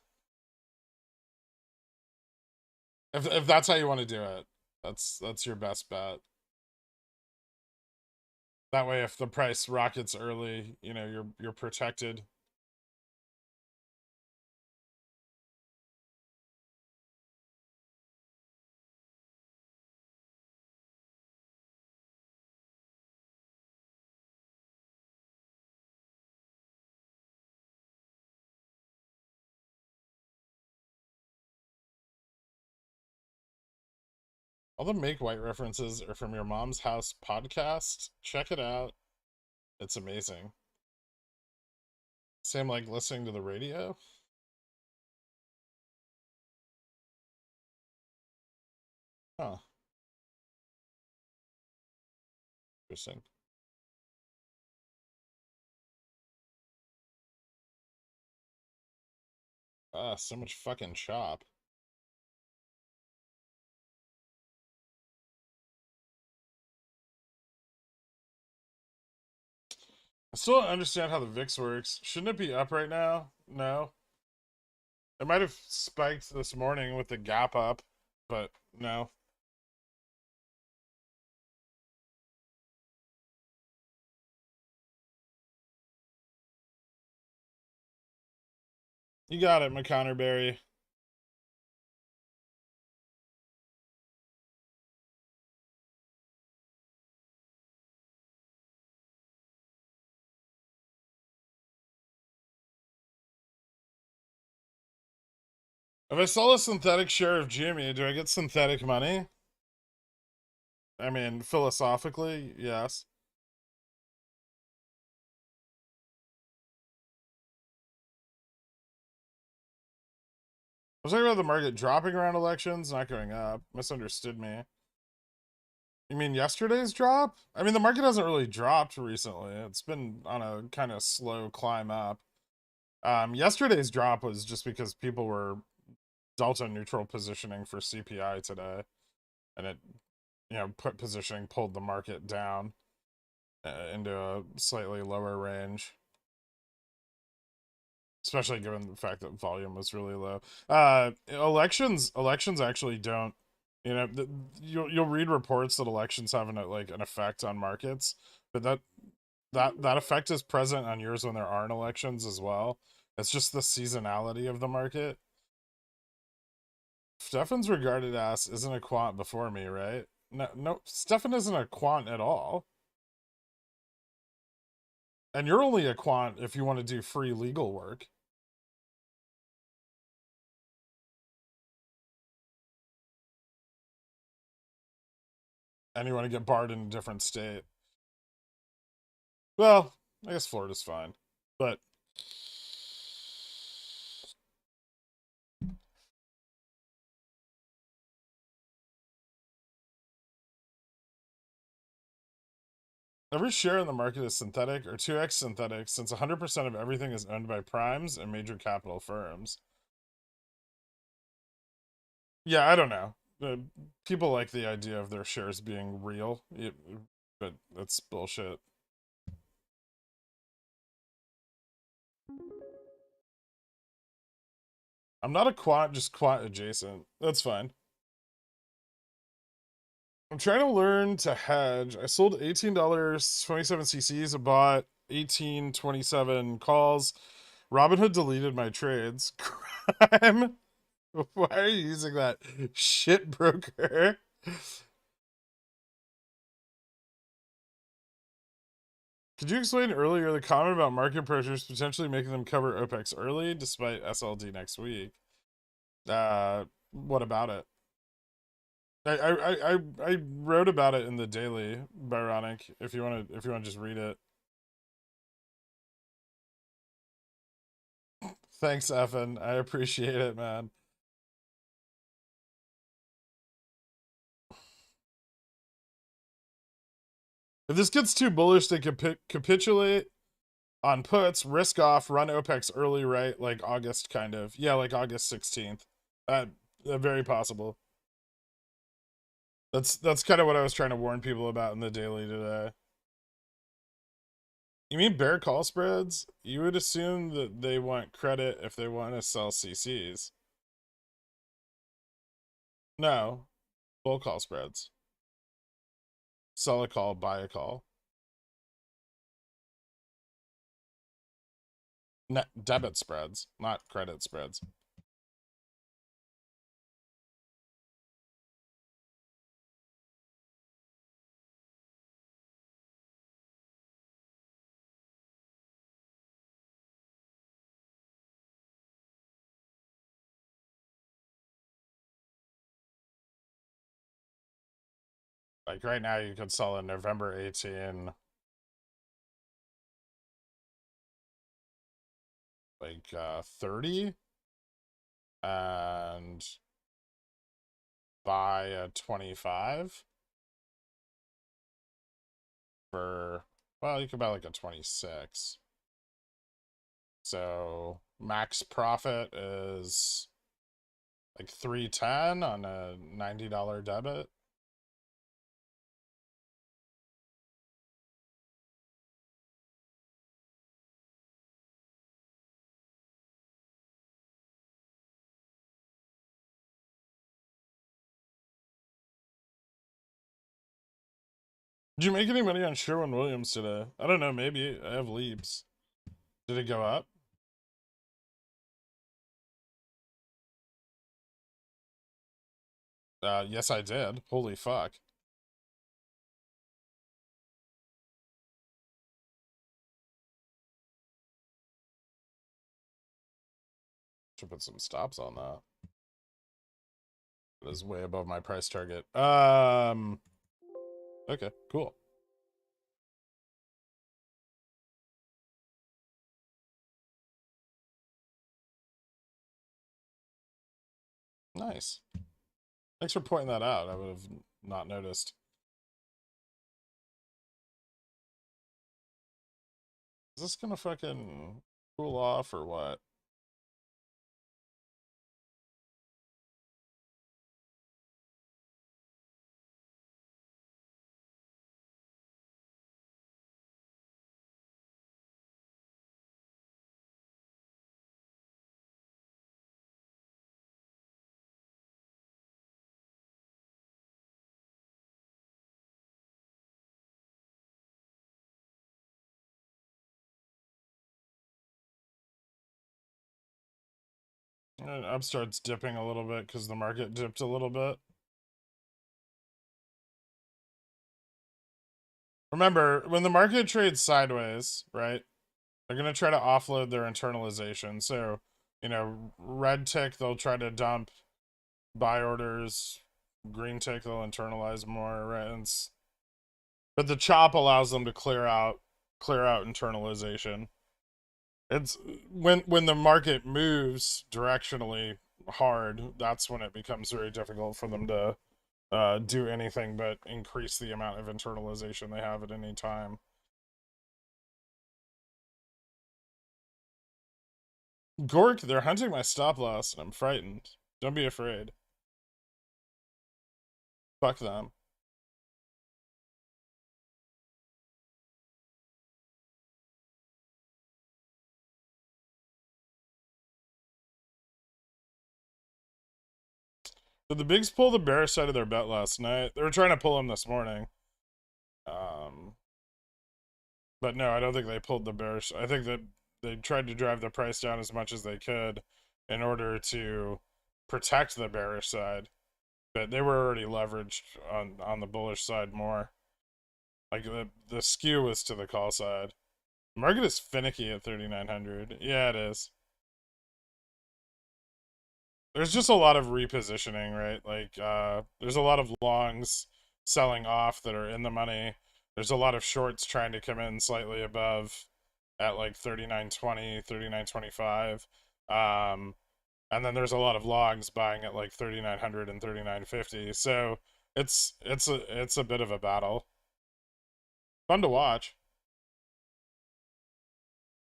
If that's how you want to do it, that's your best bet. That way, if the price rockets early, you know you're protected. All the Make White references are from your mom's house podcast. Check it out. It's amazing. Same like listening to the radio. Huh. Interesting. So much fucking chop. I still don't understand how the VIX works. Shouldn't it be up right now? No. It might have spiked this morning with the gap up, but no. You got it, McConnerberry. If I sell a synthetic share of GME, do I get synthetic money? I mean, philosophically, yes. I was talking about the market dropping around elections, not going up. Misunderstood me. You mean yesterday's drop? I mean, the market hasn't really dropped recently. It's been on a kind of slow climb up. Yesterday's drop was just because people were delta neutral positioning for CPI today, and it, put positioning pulled the market down into a slightly lower range, especially given the fact that volume was really low. Elections actually don't, you'll read reports that elections have an effect on markets, but that effect is present on years when there aren't elections as well. It's just the seasonality of the market. Stefan's regarded as isn't a quant before me, right? No, Stefan isn't a quant at all. And you're only a quant if you want to do free legal work. And you want to get barred in a different state. Well, I guess Florida's fine. But every share in the market is synthetic or 2x synthetic since 100% of everything is owned by primes and major capital firms. Yeah, I don't know. People like the idea of their shares being real, but that's bullshit. I'm not a quant, just quant adjacent. That's fine. I'm trying to learn to hedge. I sold $18, 27 cc's, I bought 18.27 calls. Robinhood deleted my trades. Crime. Why are you using that shit broker? Could you explain earlier the comment about market pressures potentially making them cover Opex early despite SLD next week? What about it? I wrote about it in the daily, Byronic. If you want to just read it. Thanks, Evan. I appreciate it, man. If this gets too bullish, they capitulate on puts, risk off, run OPEX early, right? Like August, kind of. Yeah, like August 16th. Very possible. That's kind of what I was trying to warn people about in the daily today. You mean bear call spreads? You would assume that they want credit if they want to sell CCs. No, bull call spreads. Sell a call, buy a call. Net debit spreads, not credit spreads. Like right now, you could sell a November 18, like 30, and buy a 25 for, well, you could buy like a 26. So max profit is like 310 on a $90 debit. Did you make any money on Sherwin-Williams today? I don't know, maybe. I have leaps. Did it go up? Yes, I did. Holy fuck. Should put some stops on that. It is way above my price target. Okay, cool. Nice. Thanks for pointing that out. I would have not noticed. Is this gonna fucking cool off or what? Upstart's dipping a little bit because the market dipped a little bit. Remember, when the market trades sideways, right? They're going to try to offload their internalization. So, you know, red tick, they'll try to dump buy orders. Green tick, they'll internalize more, right? But the chop allows them to clear out internalization. It's when the market moves directionally hard, that's when it becomes very difficult for them to do anything but increase the amount of internalization they have at any time. Gork, they're hunting my stop loss, and I'm frightened. Don't be afraid. Fuck them. Did the bigs pull the bearish side of their bet last night? They were trying to pull them this morning. But no, I don't think they pulled the bearish. I think that they tried to drive the price down as much as they could in order to protect the bearish side. But they were already leveraged on the bullish side more. Like the skew was to the call side. Market is finicky at 3,900. Yeah, it is. There's just a lot of repositioning, right? Like there's a lot of longs selling off that are in the money. There's a lot of shorts trying to come in slightly above at like 39.20, 39.25. And then there's a lot of longs buying at like 3,900 and 3,950. So it's a bit of a battle. Fun to watch.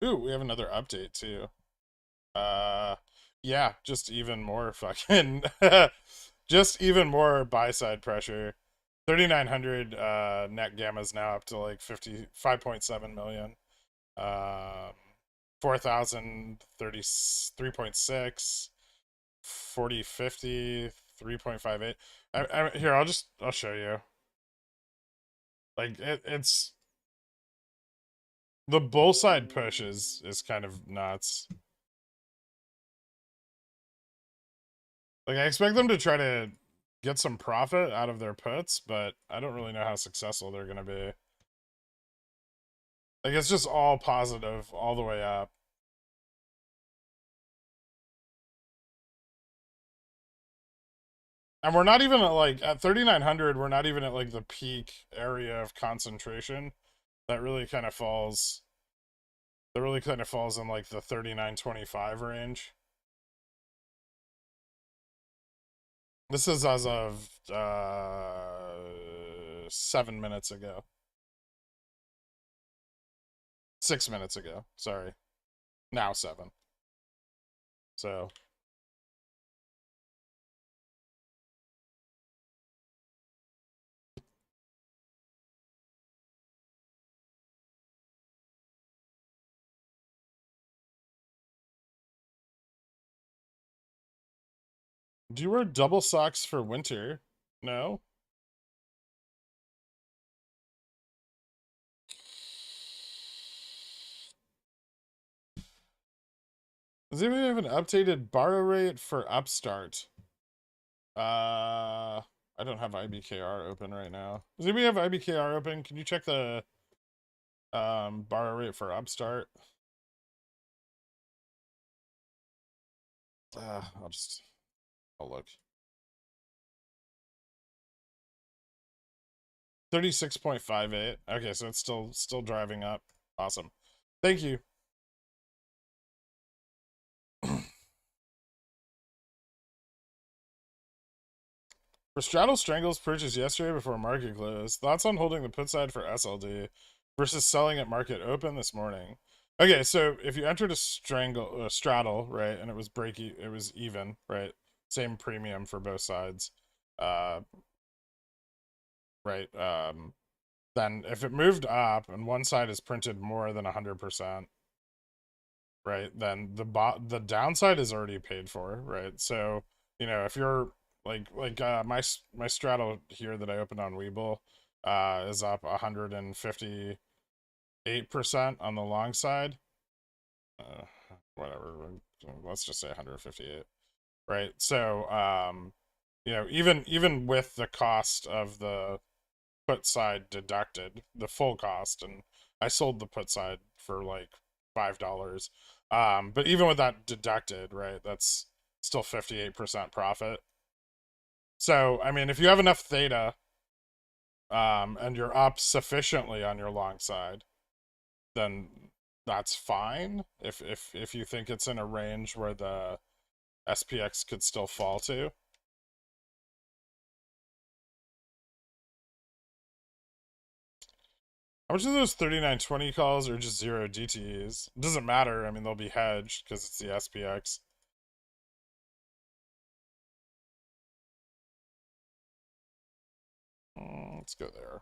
Ooh, we have another update too. Yeah, just even more fucking just even more buy side pressure. 3,900 net gamma's now up to like 55.7 million. 4,000 33.6, 40 50 3.58. Here, I'll show you. Like it's the bull side push is kind of nuts. Like I expect them to try to get some profit out of their puts, but I don't really know how successful they're gonna be. Like it's just all positive all the way up. And we're not even at like at 3,900, we're not even at like the peak area of concentration. That really kind of falls in like the 39.25 range. This is as of 7 minutes ago. 6 minutes ago. Sorry. Now 7. So do you wear double socks for winter? No? Does anybody have an updated borrow rate for Upstart? I don't have IBKR open right now. Does anybody have IBKR open? Can you check the borrow rate for Upstart? I'll look. 36.58. Okay, so it's still driving up. Awesome. Thank you. For straddle strangles purchased yesterday before market close, thoughts on holding the put side for SLD versus selling at market open this morning. Okay, so if you entered a straddle, right, and it was it was even, right, same premium for both sides, uh, right, then if it moved up and one side is printed more than 100%, right, then the downside is already paid for, right? So, you know, if you're my straddle here that I opened on WeBull is up 158% on the long side. Whatever, let's just say 158, right? So, you know, even with the cost of the put side deducted, the full cost, and I sold the put side for like $5. But even with that deducted, right, that's still 58% profit. So, I mean, if you have enough theta, and you're up sufficiently on your long side, then that's fine. If you think it's in a range where the SPX could still fall to. How much of those 3920 calls are just 0 DTEs? It doesn't matter. I mean, they'll be hedged because it's the SPX. Let's go there.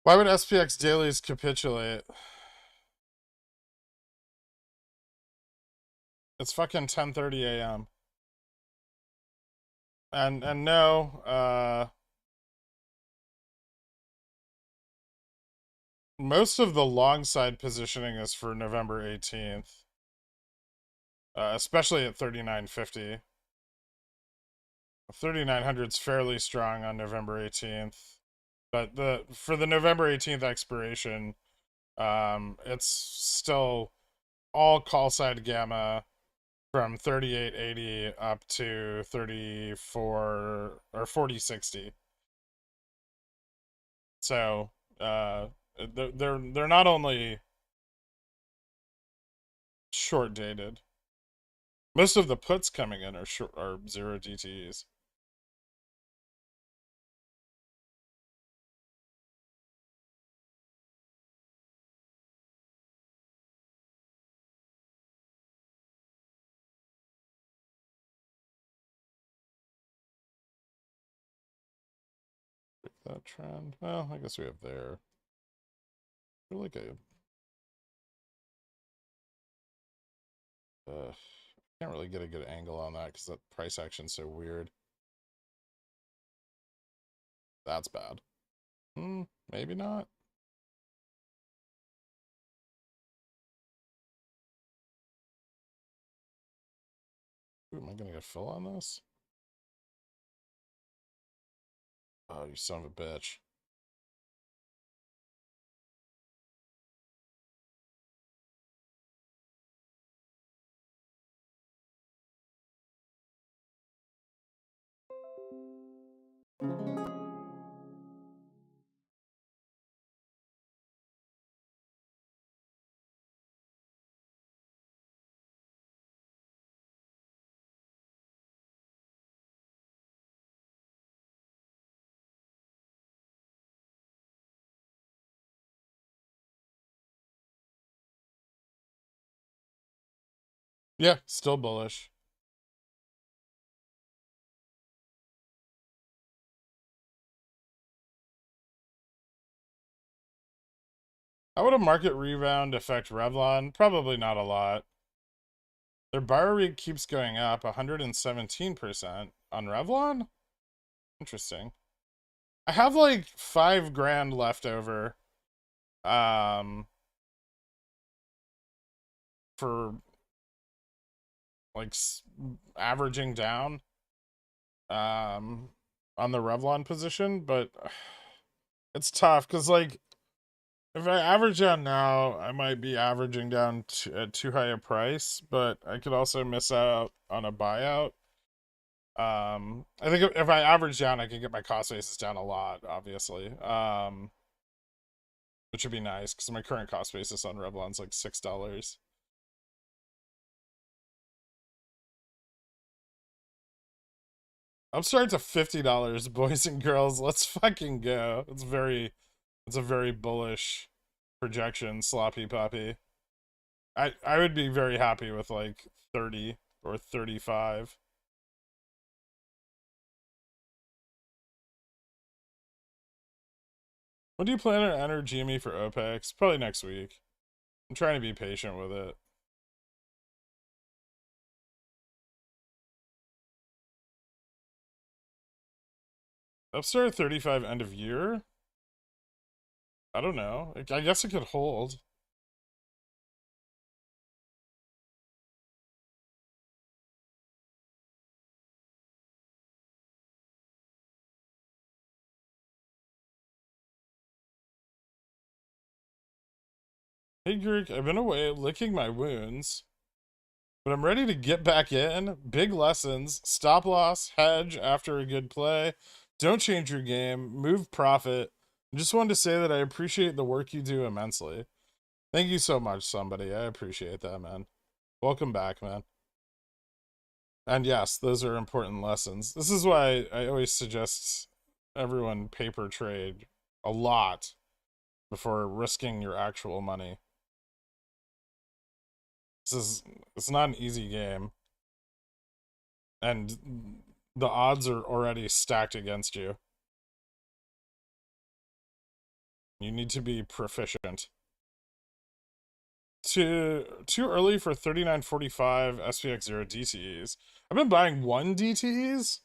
Why would SPX dailies capitulate? It's fucking 10:30 a.m. And no, most of the long side positioning is for November 18th, especially at 3950. 3900's fairly strong on November 18th, but for the November 18th expiration, it's still all call side gamma from 3880 up to 34 or 4060. So they're not only short dated. Most of the puts coming in are 0 DTEs. That trend. Well, I guess we have there. I feel like can't really get a good angle on that because that price action's so weird. That's bad. Maybe not. Ooh, am I gonna get fill on this? Oh, you son of a bitch. Yeah, still bullish. How would a market rebound affect Revlon? Probably not a lot. Their buyer rate keeps going up 117% on Revlon? Interesting. I have like $5,000 left over for like averaging down on the Revlon position, but it's tough because like if I average down now, I might be averaging down at too high a price, but I could also miss out on a buyout. I think if I average down, I can get my cost basis down a lot, obviously. Which would be nice because my current cost basis on Revlon's like $6. Upstart to $50, boys and girls. Let's fucking go. It's a very bullish projection, sloppy puppy. I would be very happy with like 30 or 35. When do you plan to enter GME for Opex? Probably next week. I'm trying to be patient with it. Upstart 35 end of year? I don't know. I guess it could hold. Hey Greek, I've been away licking my wounds, but I'm ready to get back in. Big lessons, stop loss, hedge after a good play. Don't change your game, move profit. I just wanted to say that I appreciate the work you do immensely. Thank you so much, somebody. I appreciate that, man. Welcome back, man. And yes, those are important lessons. This is why I always suggest everyone paper trade a lot before risking your actual money. It's not an easy game, and the odds are already stacked against you. You need to be proficient. Too early for 39.45 SPX 0 DTEs. I've been buying 1 DTEs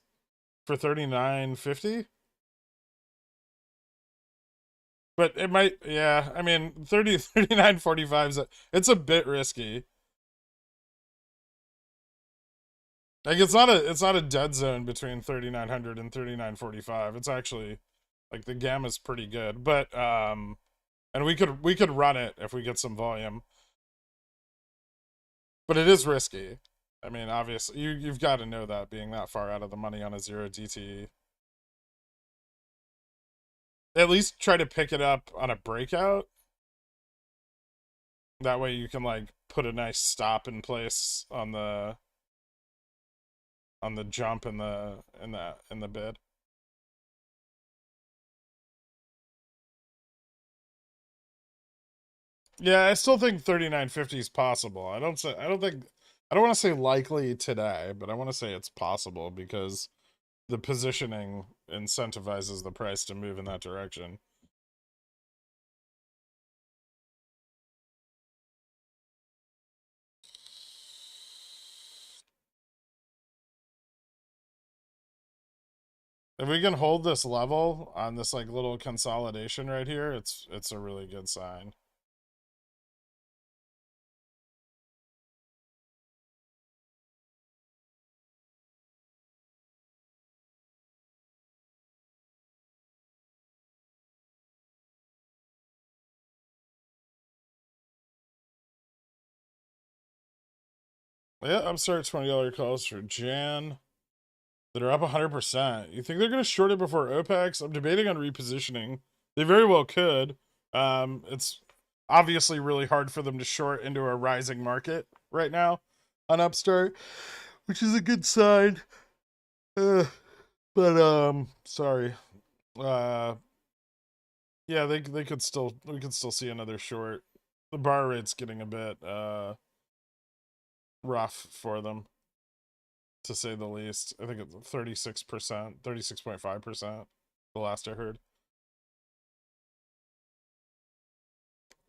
for 39.50. But it might, yeah, I mean 39.45 it's a bit risky. Like it's not a dead zone between 3900 and 39.45. It's actually like the gamma's pretty good. But and we could run it if we get some volume. But it is risky. I mean, obviously you've got to know that being that far out of the money on a 0 DTE. At least try to pick it up on a breakout. That way you can like put a nice stop in place on the jump in the bid. Yeah, I still think 39.50 is possible. I don't want to say likely today, but I want to say it's possible because the positioning incentivizes the price to move in that direction. If we can hold this level on this like little consolidation right here, it's a really good sign. Yeah, Upstart $20 calls for Jan that are up 100%. You think they're going to short it before Opex? I'm debating on repositioning. They very well could. It's obviously really hard for them to short into a rising market right now on Upstart, which is a good sign. But sorry. Uh, yeah, they could still we could still see another short. The bar rate's getting a bit rough for them, to say the least. I think it's 36%, 36.5%, the last I heard.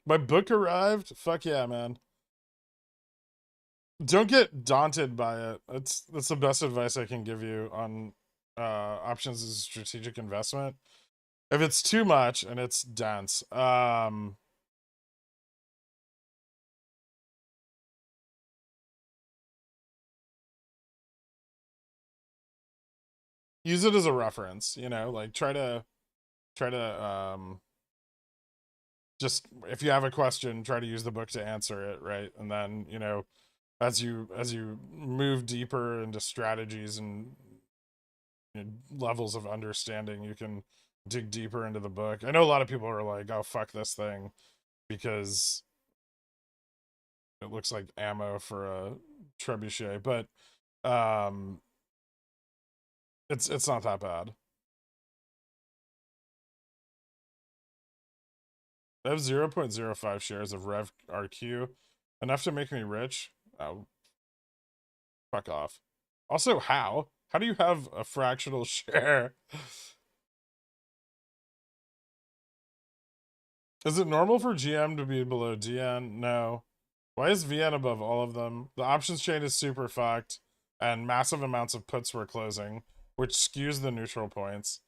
My book arrived? Fuck yeah, man. Don't get daunted by it. That's the best advice I can give you on options as a strategic investment. If it's too much and it's dense, use it as a reference, you know, like try to just, if you have a question, try to use the book to answer it, right? And then, you know, as you move deeper into strategies and, you know, levels of understanding, you can dig deeper into the book. I know a lot of people are like, oh, fuck this thing because it looks like ammo for a trebuchet, but it's not that bad. I have 0.05 shares of Rev RQ, enough to make me rich. Oh, fuck off. Also, how do you have a fractional share? Is it normal for GM to be below DN? No. Why is VN above all of them? The options chain is super fucked, and massive amounts of puts were closing, which skews the neutral points.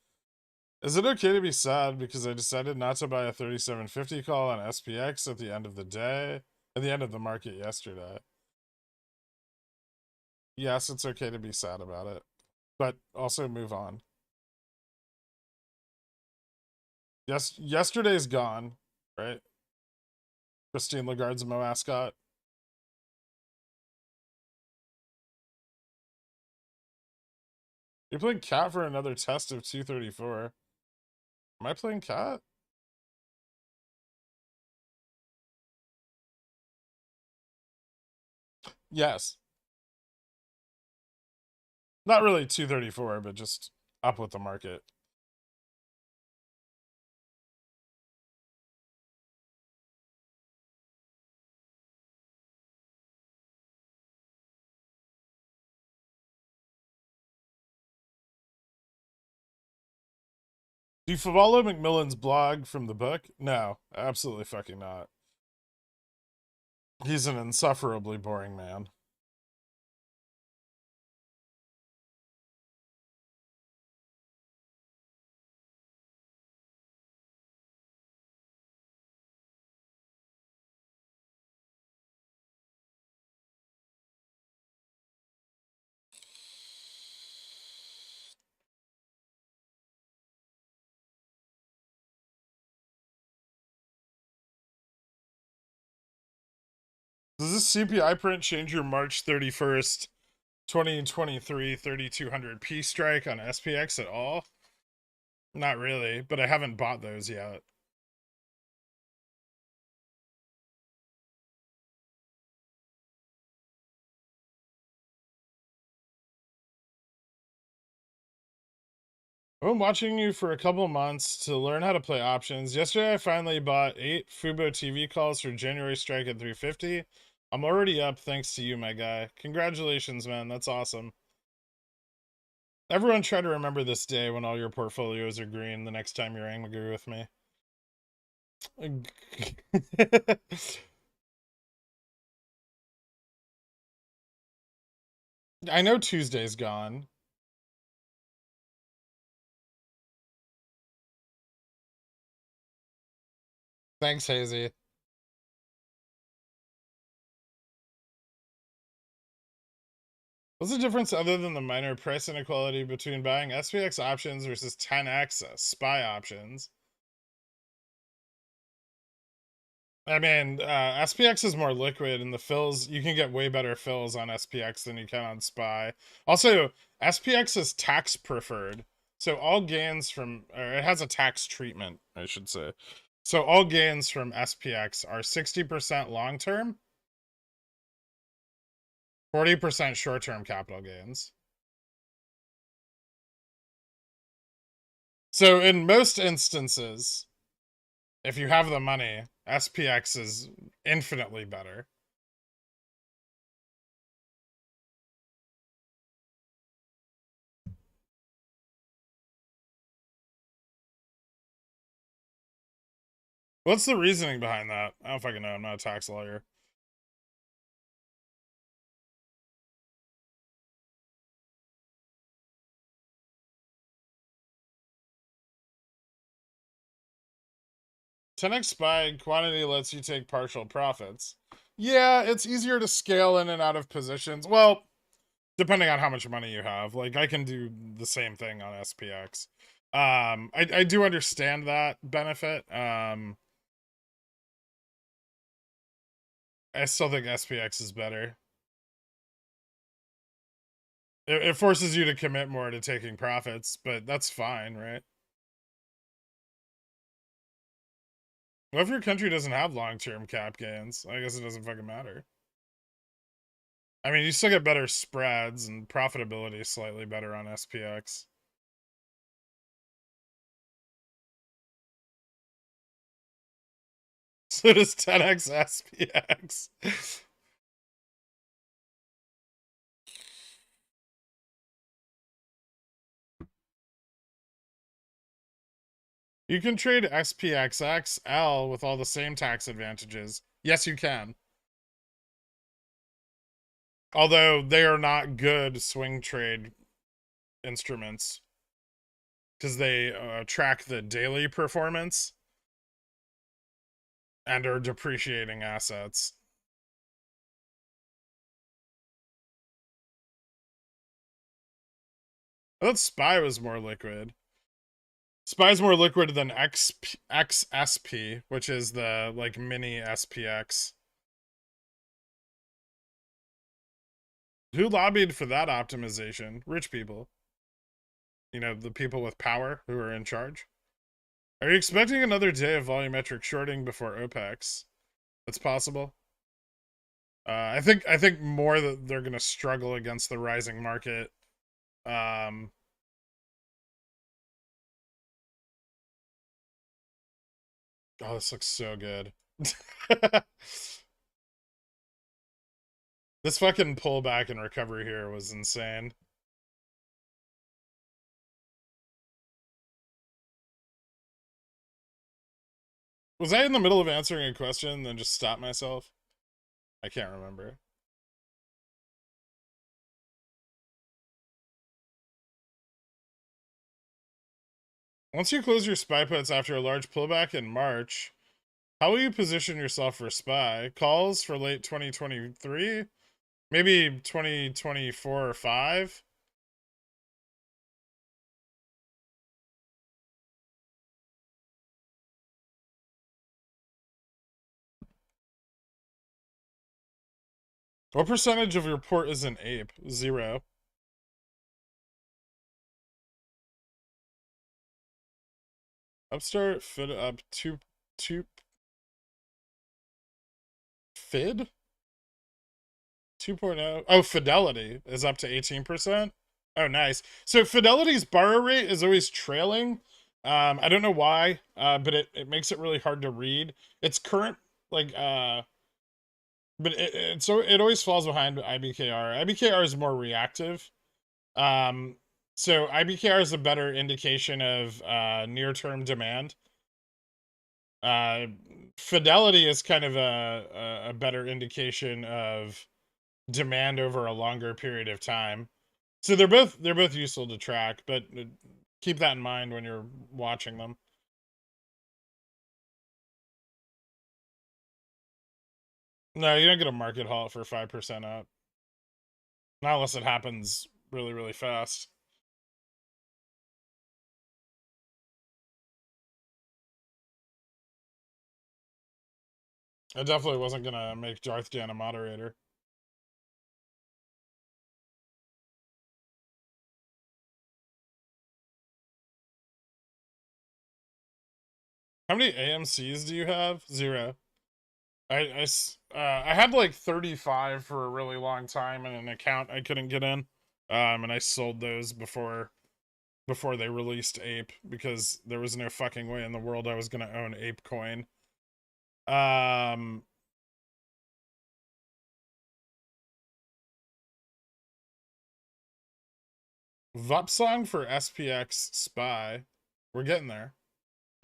Is it okay to be sad because I decided not to buy a 3750 call on SPX at the end of the day, at the end of the market yesterday? Yes, it's okay to be sad about it, but also move on. Yes, yesterday's gone, right? Christine Lagarde's MOASS got. You're playing cat for another test of 234. Am I playing cat? Yes. Not really 234, but just up with the market. Do you follow McMillan's blog from the book? No, absolutely fucking not. He's an insufferably boring man. Does this CPI print change your March 31st, 2023 3200p strike on SPX at all? Not really, but I haven't bought those yet. I've been watching you for a couple months to learn how to play options. Yesterday, I finally bought 8 Fubo TV calls for January strike at 350. I'm already up thanks to you, my guy. Congratulations, man. That's awesome. Everyone try to remember this day when all your portfolios are green the next time you're angry with me. I know Tuesday's gone. Thanks, Hazy. What's the difference other than the minor price inequality between buying SPX options versus 10x SPY options? I mean, SPX is more liquid, and the fills, you can get way better fills on SPX than you can on SPY. Also, SPX is tax preferred. So all gains from, or it has a tax treatment, I should say. So all gains from SPX are 60% long term, 40% short term capital gains. So in most instances, if you have the money, SPX is infinitely better. What's the reasoning behind that? I don't fucking know. I'm not a tax lawyer. Ten x SPY quantity lets you take partial profits. Yeah, it's easier to scale in and out of positions. Well, depending on how much money you have. Like, I can do the same thing on SPX. I do understand that benefit. I still think SPX is better. It forces you to commit more to taking profits, but that's fine, right? What if your country doesn't have long-term cap gains? I guess it doesn't fucking matter. I mean, you still get better spreads and profitability is slightly better on SPX. So does 10x SPX. You can trade SPXXL with all the same tax advantages. Yes, you can. Although they are not good swing trade instruments because they track the daily performance and are depreciating assets. I thought SPY was more liquid. SPY is more liquid than XSP, which is the like mini SPX. Who lobbied for that optimization? Rich people. You know, the people with power who are in charge. Are you expecting another day of volumetric shorting before Opex? That's possible. I think more that they're gonna struggle against the rising market. Oh, this looks so good. This fucking pullback and recovery here was insane. Was I in the middle of answering a question and then just stopped myself? I can't remember. Once you close your SPY puts after a large pullback in March, how will you position yourself for SPY? Calls for late 2023? Maybe 2024 or 5? What percentage of your port is an ape? 0. Upstart, Fid up 2 Fid? 2.0. Oh, Fidelity is up to 18%. Oh, nice. So Fidelity's borrow rate is always trailing. I don't know why, but it makes it really hard to read. Its current, like, but it always falls behind IBKR. IBKR is more reactive. So IBKR is a better indication of near-term demand. Fidelity is kind of a better indication of demand over a longer period of time. So they're both useful to track, but keep that in mind when you're watching them. No, you don't get a market halt for 5% up. Not unless it happens really, really fast. I definitely wasn't gonna make Darth Dan a moderator. How many AMCs do you have? 0. I had like 35 for a really long time in an account I couldn't get in. And I sold those before they released Ape because there was no fucking way in the world I was gonna own Ape coin. Vupsong for SPX SPY. We're getting there.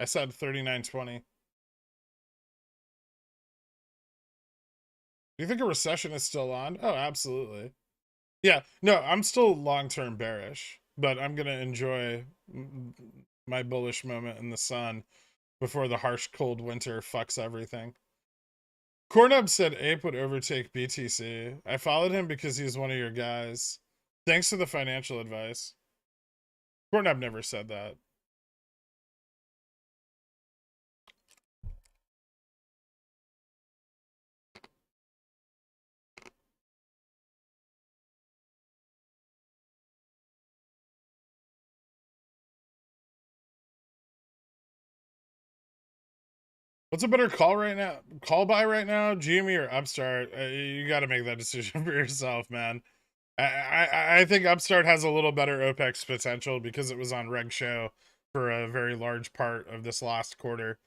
I said 39.20. Do you think a recession is still on? Oh, absolutely. Yeah, no, I'm still long-term bearish, but I'm gonna enjoy my bullish moment in the sun before the harsh cold winter fucks everything. Cornub said Ape would overtake BTC. I followed him because he's one of your guys. Thanks for the financial advice. Cornub never said that. What's a better call right now? Call buy right now, GME or Upstart? You got to make that decision for yourself, man. I think Upstart has a little better Opex potential because it was on Reg Show for a very large part of this last quarter.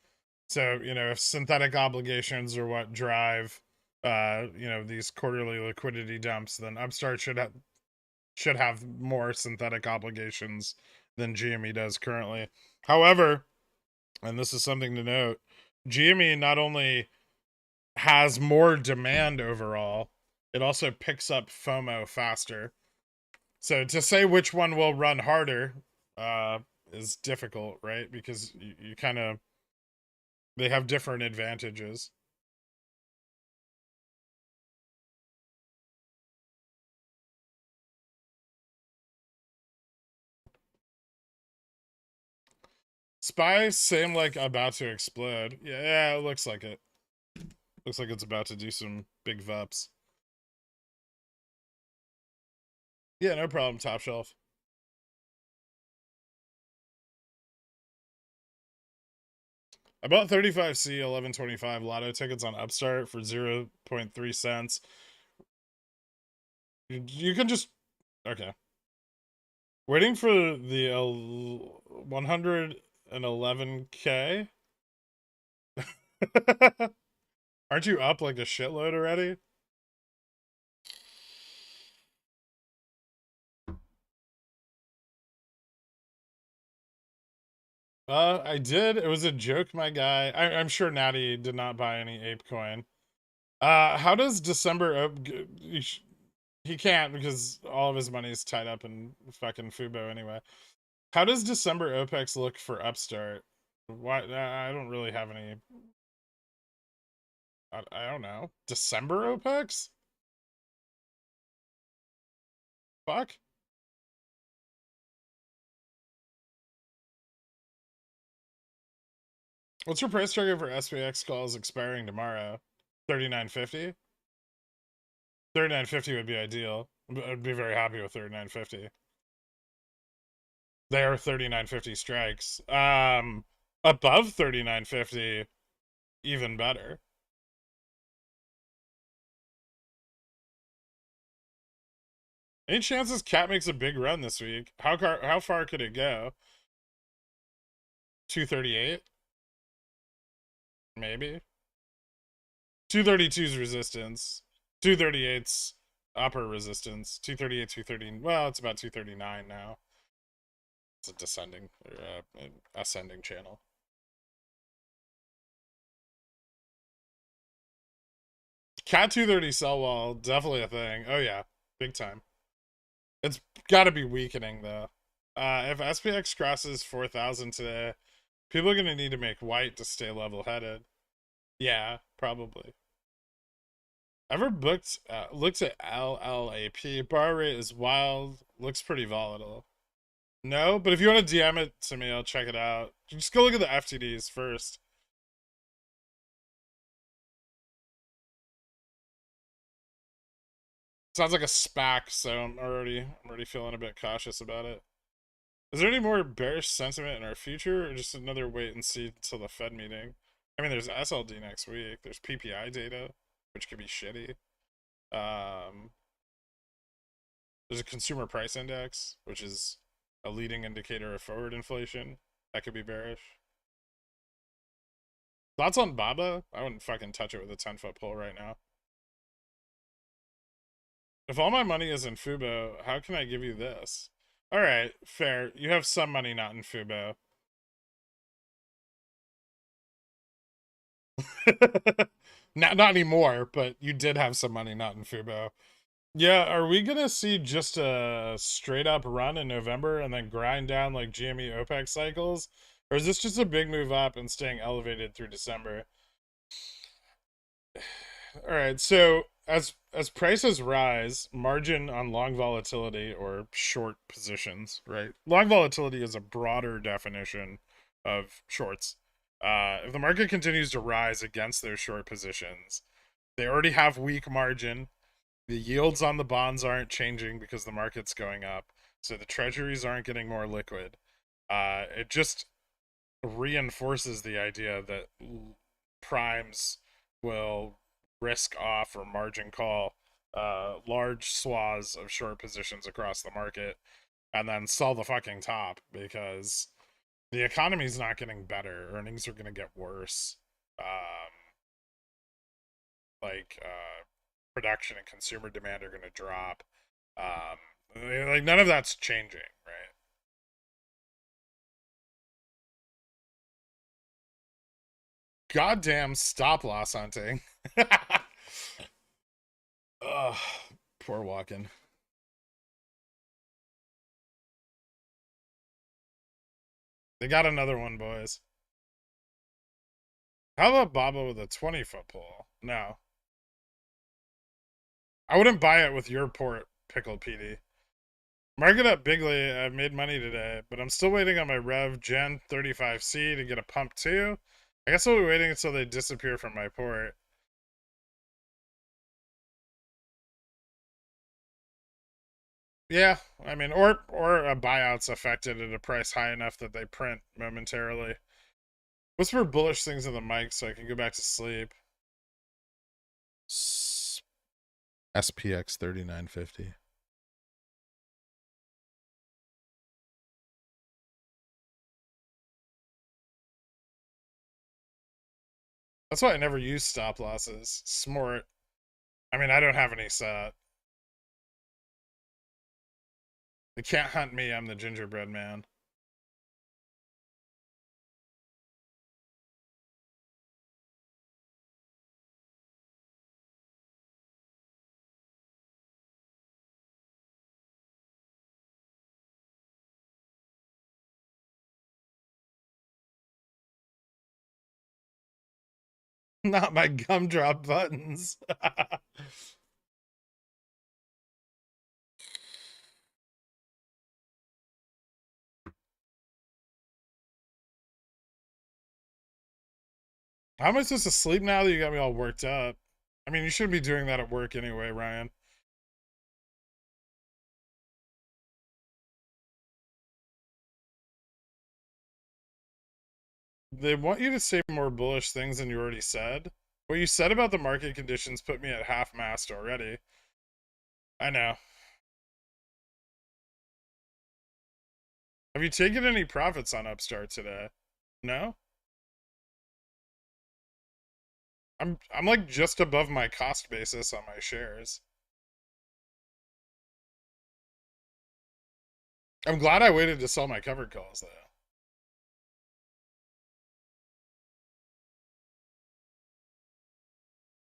So, you know, if synthetic obligations are what drive, these quarterly liquidity dumps, then Upstart should have more synthetic obligations than GME does currently. However, and this is something to note, GME not only has more demand overall, it also picks up FOMO faster. So to say which one will run harder is difficult, right? Because you kind of, they have different advantages. SPY seem like about to explode. Yeah, it looks like it. Looks like it's about to do some big VUPs. Yeah, no problem, top shelf. I bought 35C 1125 lotto tickets on Upstart for 0.3 cents. You can just, okay. Waiting for the 111K. Aren't you up like a shitload already? I did. It was a joke, my guy. I'm sure Natty did not buy any ape coin. How does December he can't because all of his money is tied up in fucking Fubo anyway. How does December Opex look for Upstart? Why I don't really have any. I don't know. December Opex? Fuck. What's your price target for SPX calls expiring tomorrow? 39.50. 39.50 would be ideal. I'd be very happy with 39.50. They are 39.50 strikes. Above 39.50, even better. Any chances Cat makes a big run this week? How far could it go? 238? Maybe. 232's resistance. 238's upper resistance. 238, 230. Well, it's about 239 now. It's a descending, ascending channel. Cat 230 sell wall, definitely a thing. Oh yeah, big time. It's got to be weakening though. If SPX crosses 4,000 today, people are gonna need to make white to stay level-headed. Yeah, probably. Ever looked at LLAP? Bar rate is wild. Looks pretty volatile. No, but if you want to DM it to me, I'll check it out. Just go look at the FTDs first. Sounds like a SPAC, so I'm already feeling a bit cautious about it. Is there any more bearish sentiment in our future, or just another wait and see until the Fed meeting? I mean, there's SLD next week. There's PPI data, which could be shitty. There's a consumer price index, which is a leading indicator of forward inflation. That could be bearish. Thoughts on Baba? I wouldn't fucking touch it with a 10-foot pole right now. If all my money is in Fubo, how can I give you this? All right, fair. You have some money not in Fubo. Not anymore, but you did have some money not in Fubo. Yeah, are we gonna see just a straight up run in November and then grind down like GME Opex cycles? Or is this just a big move up and staying elevated through December? All right, so as prices rise, margin on long volatility or short positions, right? Long volatility is a broader definition of shorts. If the market continues to rise against those short positions, they already have weak margin. The yields on the bonds aren't changing because the market's going up, so the treasuries aren't getting more liquid. It just reinforces the idea that primes will risk off or margin call large swaths of short positions across the market and then sell the fucking top because the economy's not getting better. Earnings are going to get worse. Um, Production and consumer demand are going to drop. Like none of that's changing, right? Goddamn stop loss hunting. Ugh, poor walking. They got another one, boys. How about Baba with a 20-foot pole? No. I wouldn't buy it with your port, Pickled PD. Market up bigly. I've made money today, but I'm still waiting on my Rev Gen 35C to get a pump too. I guess I'll be waiting until they disappear from my port. Yeah, I mean, or a buyout's affected at a price high enough that they print momentarily. Whisper bullish things in the mic so I can go back to sleep. SPX 3950. That's why I never use stop losses. Smart. I mean, I don't have any set. They can't hunt me. I'm the gingerbread man. Not my gumdrop buttons. How am I supposed to sleep now that you got me all worked up? I mean, you shouldn't be doing that at work anyway, Ryan. They want you to say more bullish things than you already said. What you said about the market conditions put me at half mast already. I know. Have you taken any profits on Upstart today? No? I'm like just above my cost basis on my shares. I'm glad I waited to sell my covered calls though.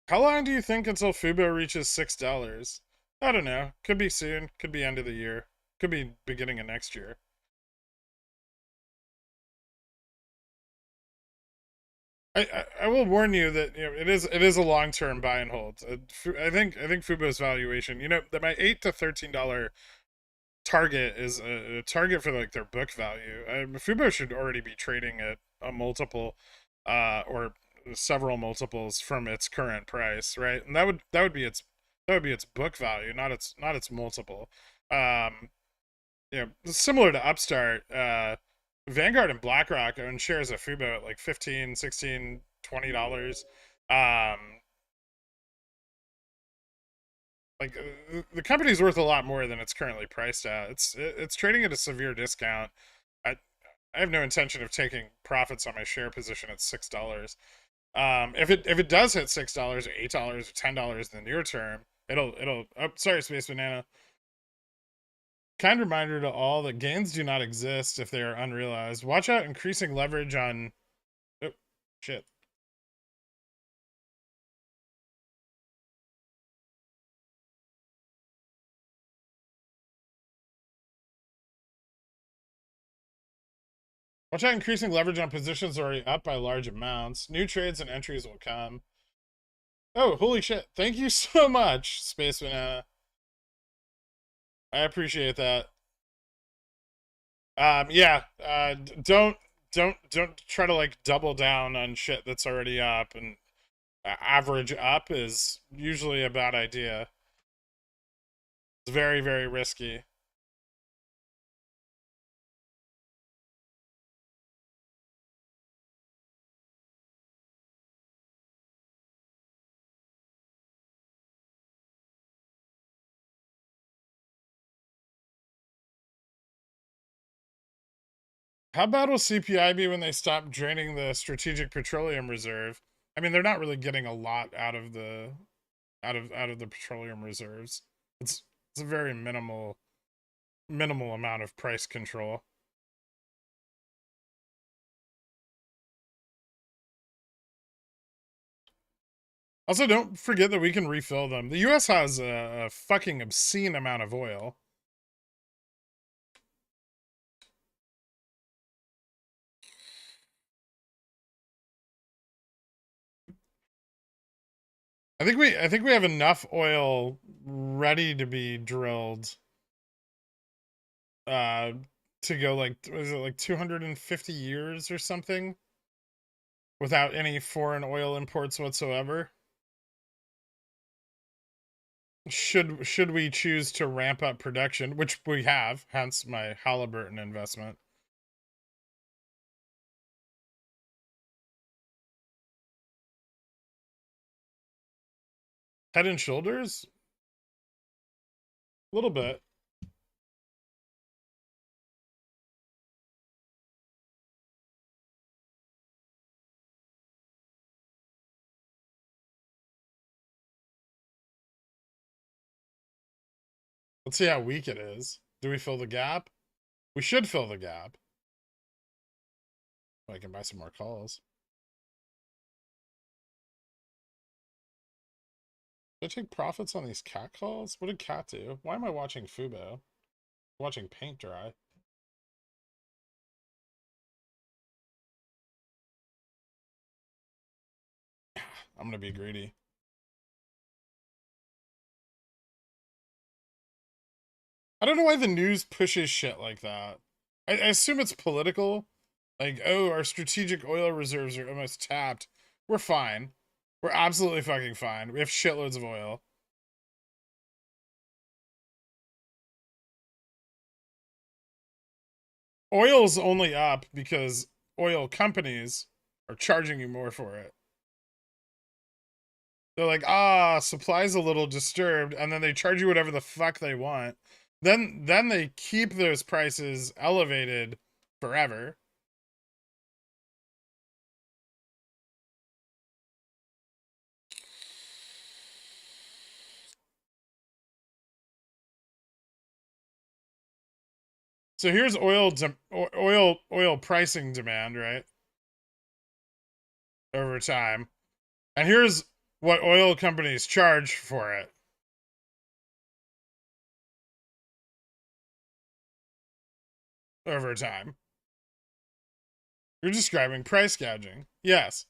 How long do you think until Fubo reaches $6? I don't know. Could be soon. Could be end of the year. Could be beginning of next year. I will warn you that it is a long term buy and hold. I think Fubo's valuation. That my $8 to $13 target is a target for like their book value. Fubo should already be trading at a multiple, or several multiples from its current price, right? And that would be its book value, not its multiple. Um, Similar to Upstart, Vanguard and BlackRock own shares of Fubo at like 15, 16, $20. Um, the company's worth a lot more than it's currently priced at. It's trading at a severe discount. I I have no intention of taking profits on my share position at $6. If it does hit $6 or $8 or $10 in the near term, it'll. Oh, sorry, Space Banana. Kind reminder to all that gains do not exist if they are unrealized. Watch out increasing leverage on. Oh, shit. Watch out, increasing leverage on positions already up by large amounts. New trades and entries will come. Oh, holy shit. Thank you so much, Space Banana. I appreciate that. Yeah, don't try to like double down on shit that's already up, and average up is usually a bad idea. It's very, very risky. How bad will CPI be when they stop draining the strategic petroleum reserve? I mean, they're not really getting a lot out of the petroleum reserves. It's a very minimal amount of price control. Also, don't forget that we can refill them. The US has a fucking obscene amount of oil. I think we have enough oil ready to be drilled to go like, was it like 250 years or something without any foreign oil imports whatsoever? Should we choose to ramp up production, which we have, hence my Halliburton investment. Head and Shoulders? A little bit. Let's see how weak it is. Do we fill the gap? We should fill the gap. I can buy some more calls. Did I take profits on these cat calls? What did cat do? Why am I watching Fubo? I'm watching paint dry. I'm gonna be greedy. I don't know why the news pushes shit like that. I assume it's political. Like, oh, our strategic oil reserves are almost tapped. We're fine. We're absolutely fucking fine. We have shitloads of oil. Oil's only up because oil companies are charging you more for it. They're like, supply's a little disturbed, and then they charge you whatever the fuck they want. Then they keep those prices elevated forever. So here's oil pricing demand, right? Over time. And here's what oil companies charge for it over time. You're describing price gouging. Yes.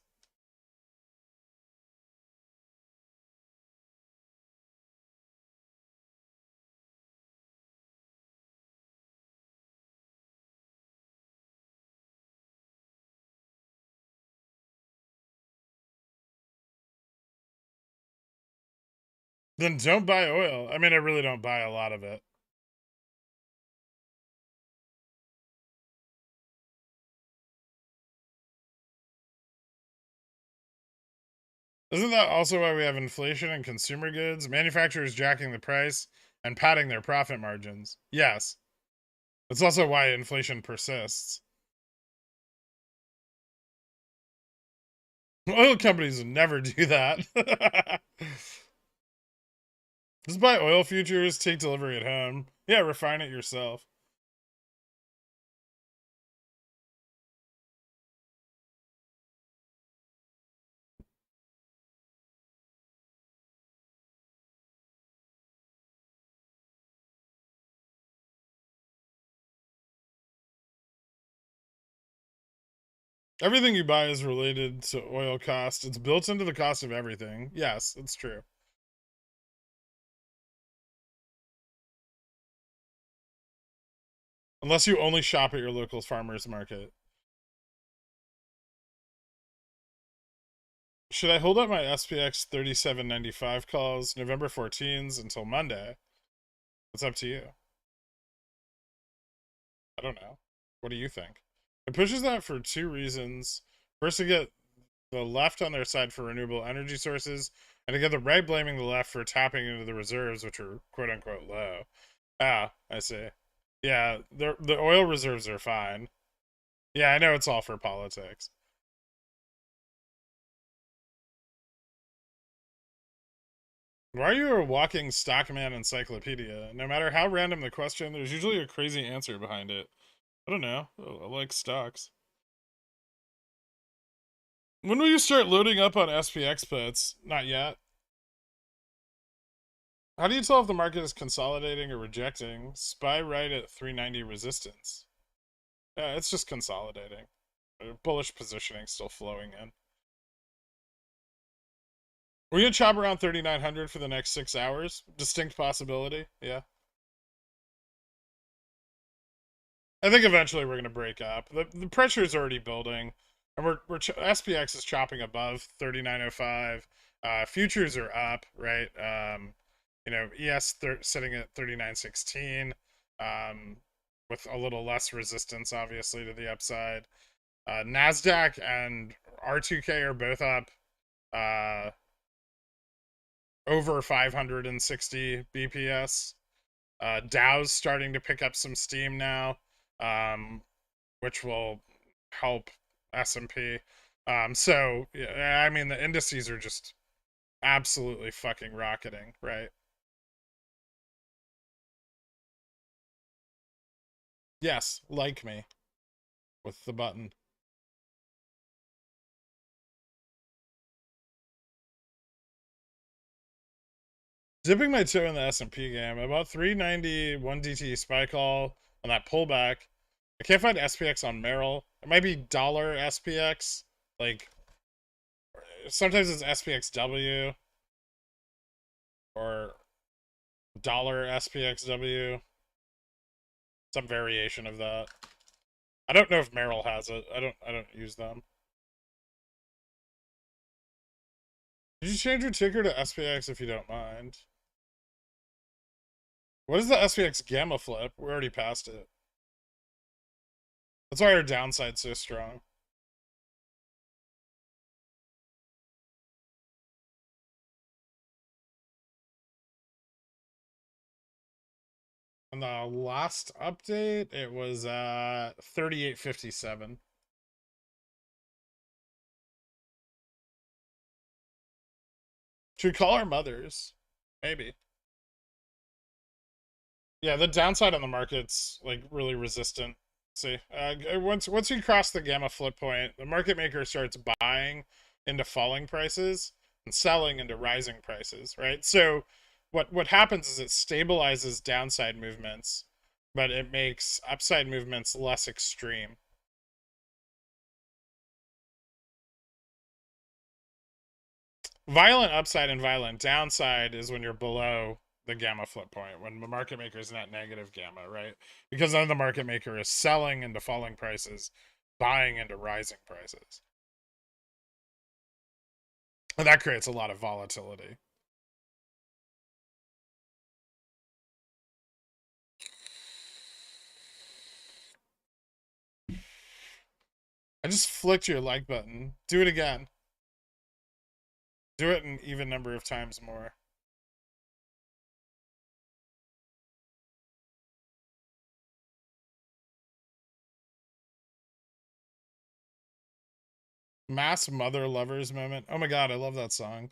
Then don't buy oil. I mean, I really don't buy a lot of it. Isn't that also why we have inflation in consumer goods? Manufacturers jacking the price and padding their profit margins. Yes. It's also why inflation persists. Oil companies never do that. Just buy oil futures, take delivery at home. Yeah, refine it yourself. Everything you buy is related to oil cost. It's built into the cost of everything. Yes, it's true. Unless you only shop at your local farmer's market. Should I hold up my SPX 37.95 calls November 14s until Monday? It's up to you. I don't know. What do you think? It pushes that for two reasons. First, to get the left on their side for renewable energy sources, and to get the right blaming the left for tapping into the reserves, which are quote unquote low. Ah, I see. Yeah, the oil reserves are fine. Yeah, I know it's all for politics. Why are you a walking stockman encyclopedia? No matter how random the question, there's usually a crazy answer behind it. I don't know. I like stocks. When will you start loading up on SPX puts? Not yet. How do you tell if the market is consolidating or rejecting? SPY right at 390 resistance. Yeah, it's just consolidating. Bullish positioning still flowing in. We're gonna chop around 3,900 for the next 6 hours. Distinct possibility. Yeah. I think eventually we're gonna break up. The pressure is already building, and SPX is chopping above 3905. Futures are up, right? ES sitting at 3916, with a little less resistance, obviously, to the upside. Nasdaq and R2K are both up. Over 560 BPS. Dow's starting to pick up some steam now, which will help S&P. So, yeah, I mean, the indices are just absolutely fucking rocketing, right? Yes, like me with the button. Dipping my toe in the S&P game. About 390 1DT SPY call on that pullback. I can't find SPX on Merrill. It might be dollar SPX. Like, sometimes it's SPXW or dollar SPXW. Some variation of that. I don't know if Merrill has it. I don't use them. Did you change your ticker to SPX if you don't mind? What is the SPX gamma flip? We're already past it. That's why our downside's so strong. On the last update, it was 3857. Should we call our mothers? Maybe. Yeah, the downside on the market's like really resistant. See, once you cross the gamma flip point, the market maker starts buying into falling prices and selling into rising prices, right? So what happens is it stabilizes downside movements, but it makes upside movements less extreme. Violent upside and violent downside is when you're below the gamma flip point, when the market maker is net negative gamma, right? Because then the market maker is selling into falling prices, buying into rising prices. And that creates a lot of volatility. I just flicked your like button. Do it again. Do it an even number of times more. Mass mother lovers moment. Oh my god, I love that song.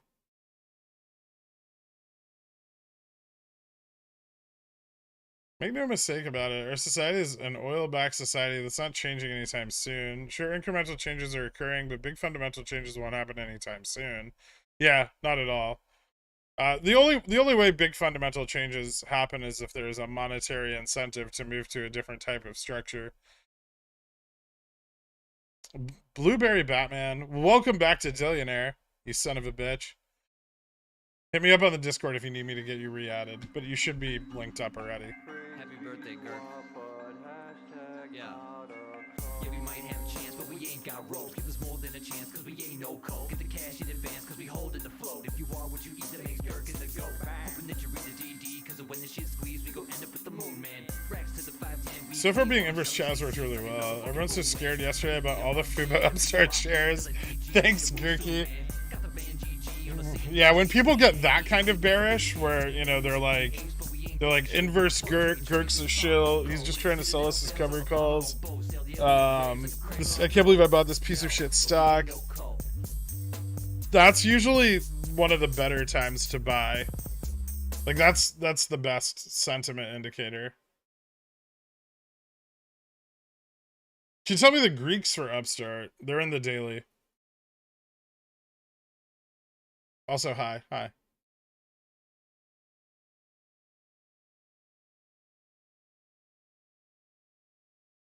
Make no mistake about it, our society is an oil-backed society that's not changing anytime soon. Sure, incremental changes are occurring, but big fundamental changes won't happen anytime soon. Yeah, not at all. The only way big fundamental changes happen is if there's a monetary incentive to move to a different type of structure. Blueberry Batman, welcome back to Dillionaire, you son of a bitch. Hit me up on the Discord if you need me to get you re-added, but you should be linked up already. Happy birthday, Gurk. Yeah. Yeah, we might have a chance, but we ain't got ropes. Give us more than a chance, cause we ain't no coke. Get the cash in advance, cause we hold it afloat. If you are what you eat, that makes Gherkin the goat. Hoping that you read the DD, cause when the shit squeeze, we go end up with the moon, man. Racks to the 510. So far being inverse Chaz worked really well. Everyone's so scared yesterday about all the FUBO Upstart shares. Thanks, Gurky. Yeah, when people get that kind of bearish, where, you know, they're like inverse Gurk's a shill, he's just trying to sell us his cover calls. I can't believe I bought this piece of shit stock. That's usually one of the better times to buy. Like, that's the best sentiment indicator. Can you tell me the Greeks for Upstart? They're in the daily. Also, hi.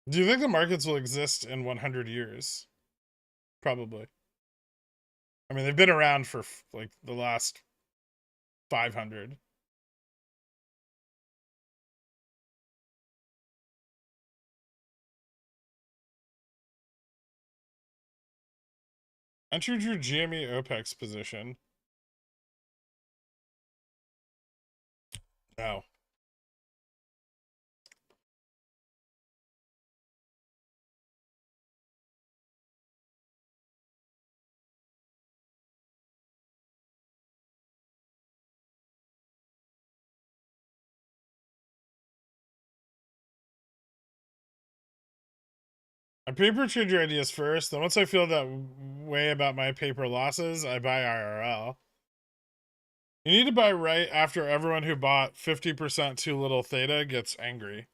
Do you think the markets will exist in 100 years? Probably. I mean, they've been around for like the last 500. Enter your GME Opex position. No. I paper trade your ideas first, then once I feel that way about my paper losses, I buy IRL. You need to buy right after everyone who bought 50% too little theta gets angry.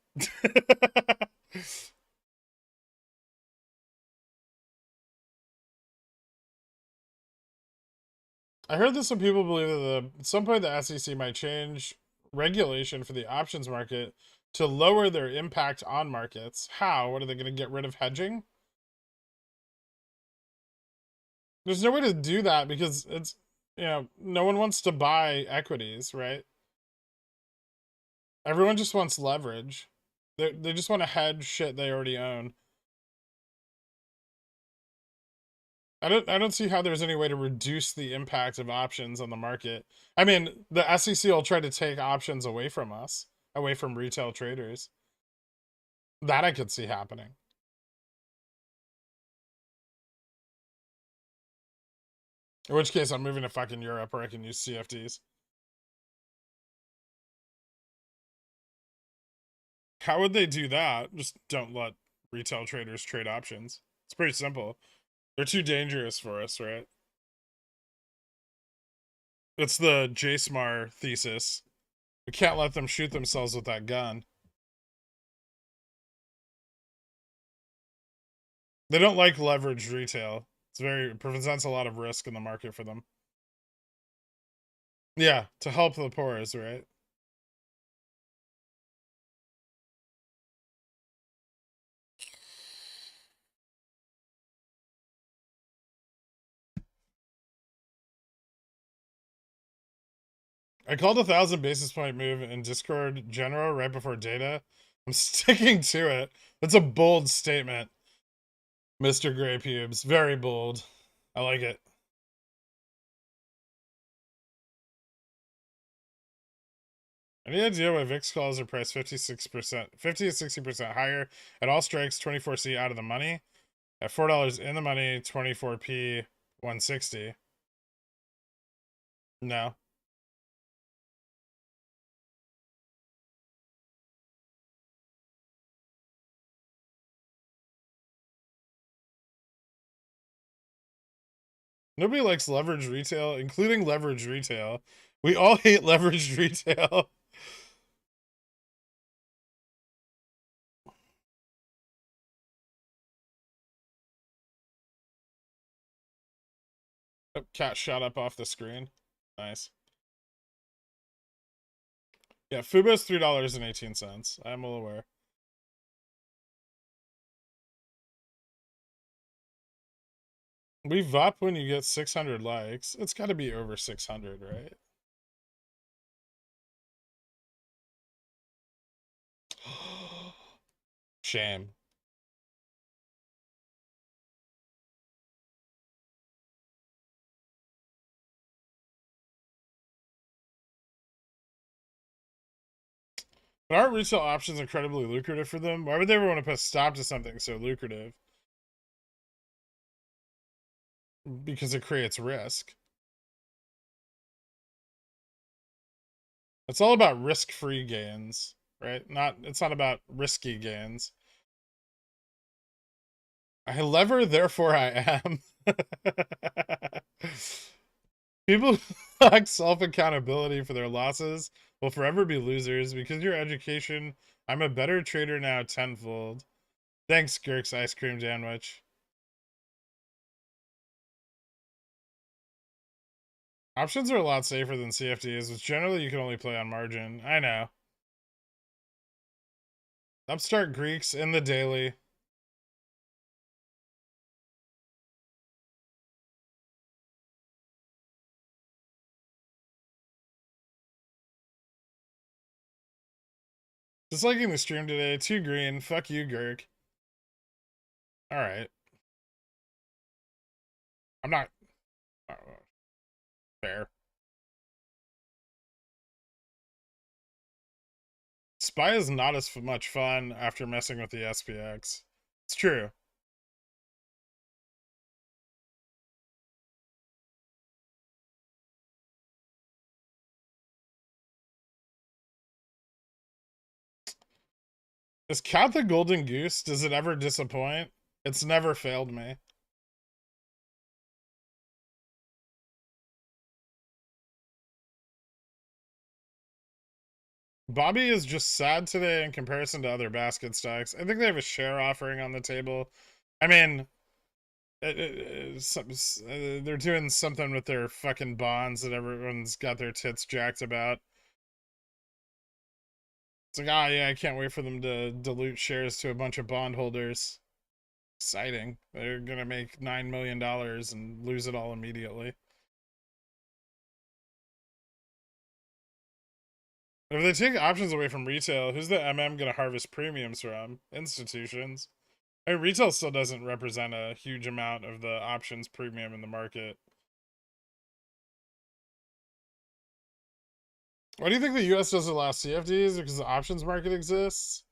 I heard that some people believe that at some point the SEC might change regulation for the options market to lower their impact on markets. How? What are they going to get rid of hedging? There's no way to do that because it's, you know, no one wants to buy equities, right? Everyone just wants leverage. They just want to hedge shit they already own. I don't see how there's any way to reduce the impact of options on the market. I mean, the SEC will try to take options away from us, away from retail traders. That I could see happening. In which case, I'm moving to fucking Europe where I can use CFDs. How would they do that? Just don't let retail traders trade options. It's pretty simple. They're too dangerous for us, right? It's the JSMAR thesis. We can't let them shoot themselves with that gun. They don't like leveraged retail. It presents a lot of risk in the market for them. Yeah, to help the poor's, right? I called 1,000 basis point move in Discord general right before data. I'm sticking to it. That's a bold statement, Mr. Gray Pubes. Very bold. I like it. Any idea why VIX calls are priced 56%, 50 to 60% higher at all strikes, 24C out of the money? At $4 in the money, 24P, 160. No. Nobody likes leveraged retail, including leveraged retail. We all hate leveraged retail. Oh, cat shot up off the screen. Nice. Yeah, Fubo's $3.18. I'm well aware. We VUP when you get 600 likes. It's got to be over 600, right? Shame. But aren't retail options incredibly lucrative for them? Why would they ever want to put a stop to something so lucrative? Because it creates risk. It's all about risk-free gains, right? It's not about risky gains. I lever, therefore I am. People who lack self-accountability for their losses will forever be losers. Because of your education, I'm a better trader now tenfold. Thanks, Girk's ice cream sandwich. Options are a lot safer than CFDs, which generally you can only play on margin. I know. Upstart Greeks in the daily. Disliking the stream today. Too green. Fuck you, Girk. Alright. I'm not... fair. Spy is not as much fun after messing with the SPX. It's true. Is Cat the Golden Goose? Does it ever disappoint? It's never failed me. Bobby is just sad today in comparison to other basket stocks. I think they have a share offering on the table. I mean, they're doing something with their fucking bonds that everyone's got their tits jacked about. It's like, oh yeah, I can't wait for them to dilute shares to a bunch of bondholders. Exciting. They're gonna make $9 million and lose it all immediately. If they take options away from retail, who's the MM gonna harvest premiums from? Institutions. I mean, retail still doesn't represent a huge amount of the options premium in the market. Why do you think the US doesn't allow CFDs? Because the options market exists?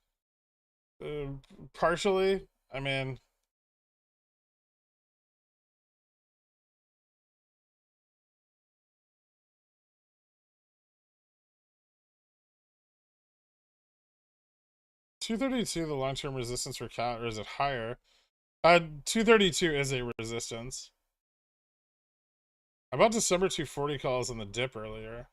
Partially. I mean, $232, the long-term resistance for cat, or is it higher? 232 is a resistance. I bought December 240 calls in the dip earlier.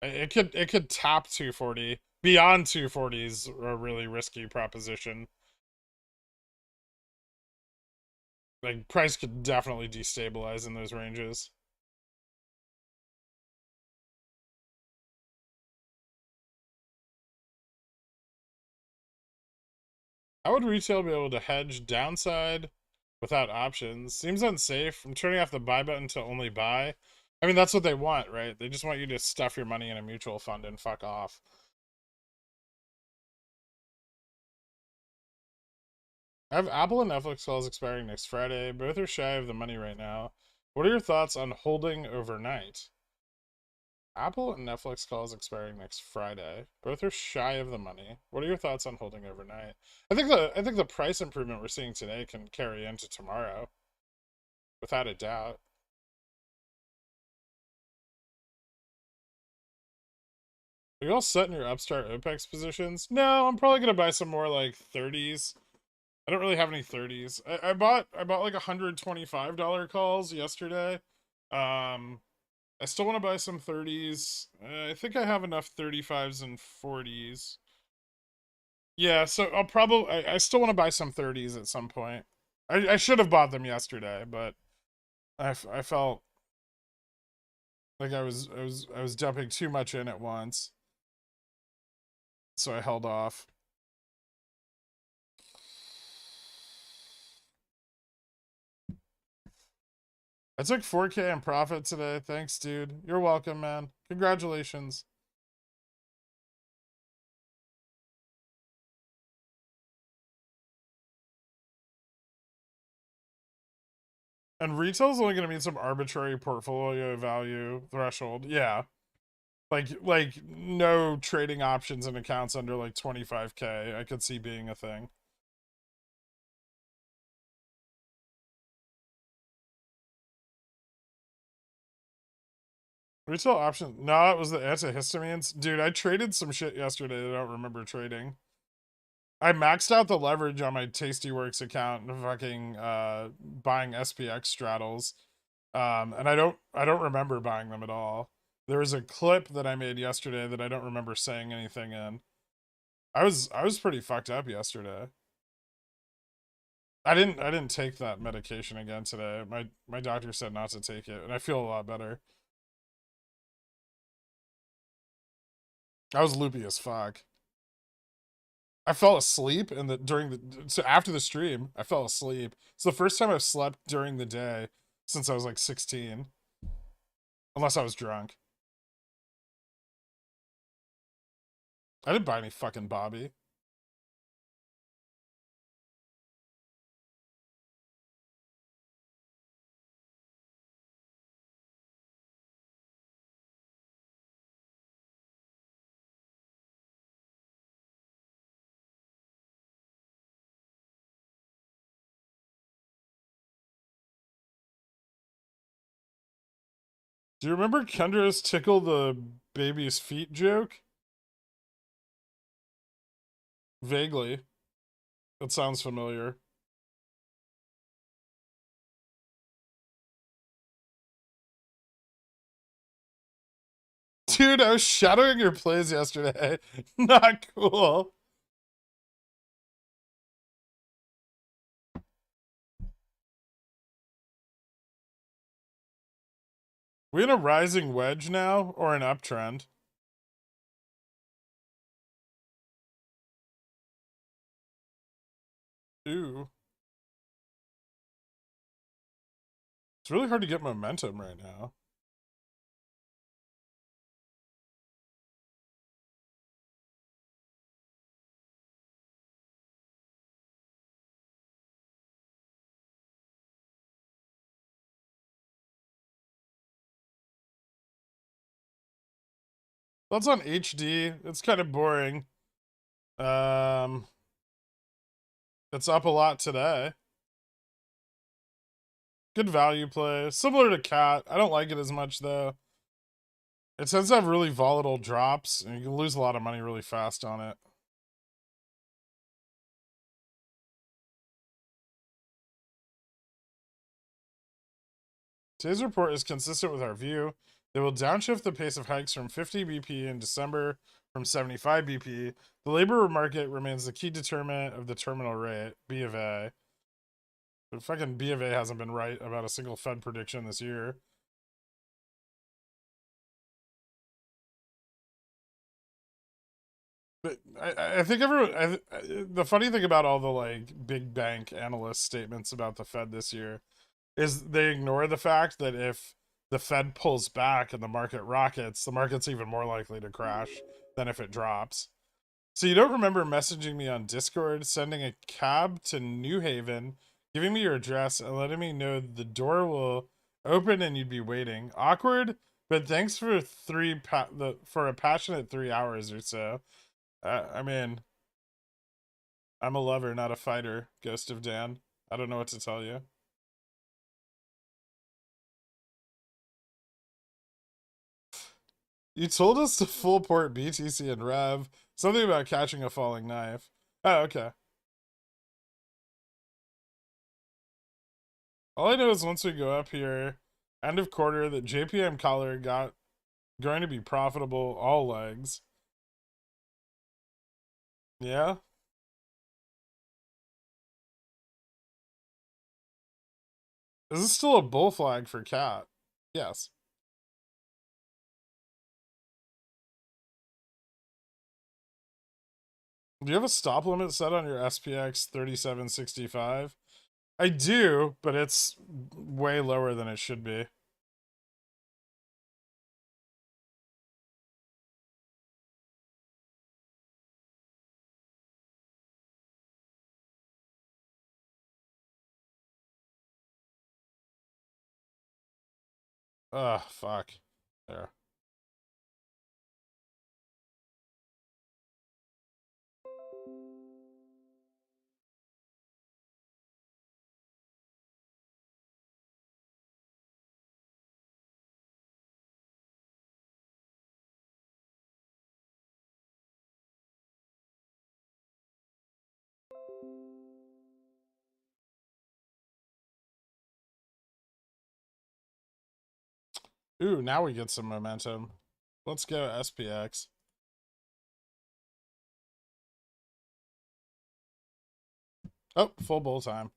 It could tap 240. Beyond 240 is a really risky proposition. Like, price could definitely destabilize in those ranges. How would retail be able to hedge downside without options? Seems unsafe. I'm turning off the buy button to only buy. I mean, that's what they want, right? They just want you to stuff your money in a mutual fund and fuck off. I have Apple and Netflix calls expiring next Friday. Both are shy of the money right now. What are your thoughts on holding overnight? Apple and Netflix calls expiring next Friday. Both are shy of the money. What are your thoughts on holding overnight? I think the price improvement we're seeing today can carry into tomorrow, without a doubt. Are you all set in your Upstart Opex positions? No, I'm probably gonna buy some more like 30s. I don't really have any 30s. I bought like $125 calls yesterday. I still want to buy some 30s. I think I have enough 35s and 40s. Yeah, so I'll probably I still want to buy some 30s at some point. I should have bought them yesterday, but I felt like I was dumping too much in at once. So I held off. I took 4K in profit today. Thanks, dude. You're welcome, man. Congratulations. And retail's only going to mean some arbitrary portfolio value threshold. Yeah. Like no trading options and accounts under like 25K. I could see being a thing. Retail option. No, it was the antihistamines. Dude, I traded some shit yesterday that I don't remember trading. I maxed out the leverage on my Tastyworks account and fucking buying SPX straddles. And I don't remember buying them at all. There was a clip that I made yesterday that I don't remember saying anything in. I was pretty fucked up yesterday. I didn't take that medication again today. My doctor said not to take it, and I feel a lot better. I was loopy as fuck. I fell asleep so after the stream, I fell asleep. It's the first time I've slept during the day since I was like 16. Unless I was drunk. I didn't buy any fucking Bobby. Do you remember Kendra's tickle the baby's feet joke? Vaguely. That sounds familiar. Dude, I was shadowing your plays yesterday. Not cool. We in a rising wedge now or an uptrend? Ooh. It's really hard to get momentum right now. That's on HD. It's kind of boring. Um, it's up a lot today. Good value play. Similar to Cat. I don't like it as much though. It tends to have really volatile drops, and you can lose a lot of money really fast on it. Today's report is consistent with our view. They will downshift the pace of hikes from 50 BP in December from 75 BP. The labor market remains the key determinant of the terminal rate, B of A. But fucking B of A hasn't been right about a single Fed prediction this year. But I think everyone. The funny thing about all the like big bank analyst statements about the Fed this year is they ignore the fact that if the Fed pulls back and the market rockets, the market's even more likely to crash than if it drops. So you don't remember messaging me on Discord, sending a cab to New Haven, giving me your address, and letting me know the door will open and you'd be waiting. Awkward, but thanks for for a passionate 3 hours or so. I mean, I'm a lover, not a fighter, Ghost of Dan. I don't know what to tell you. You told us to full port BTC and Rev. Something about catching a falling knife. Oh, okay. All I know is once we go up here, end of quarter, that JPM collar got going to be profitable all legs. Yeah? Is this still a bull flag for Cat? Yes. Do you have a stop limit set on your SPX 3765? I do, but it's way lower than it should be. Ugh, fuck. There. Ooh, now we get some momentum. Let's go SPX. Oh, full bull time.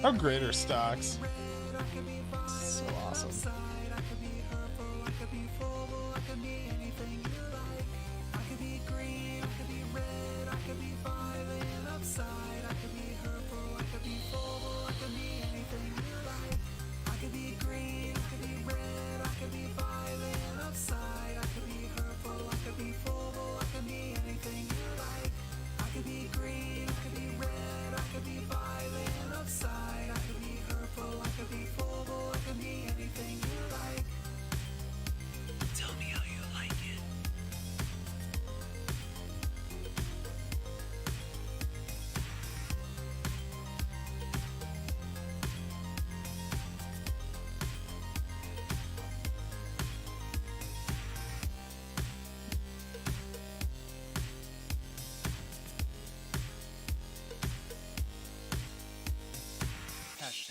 How great are stocks? So awesome.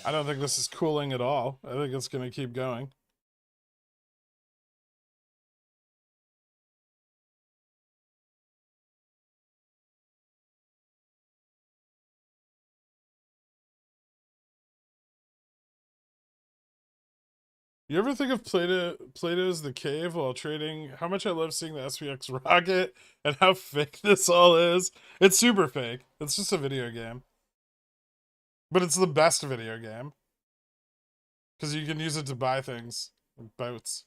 I don't think this is cooling at all. I think it's going to keep going. You ever think of Plato's The Cave while trading? How much I love seeing the SPX rocket and how fake this all is. It's super fake. It's just a video game. But it's the best video game. Because you can use it to buy things. Like boats.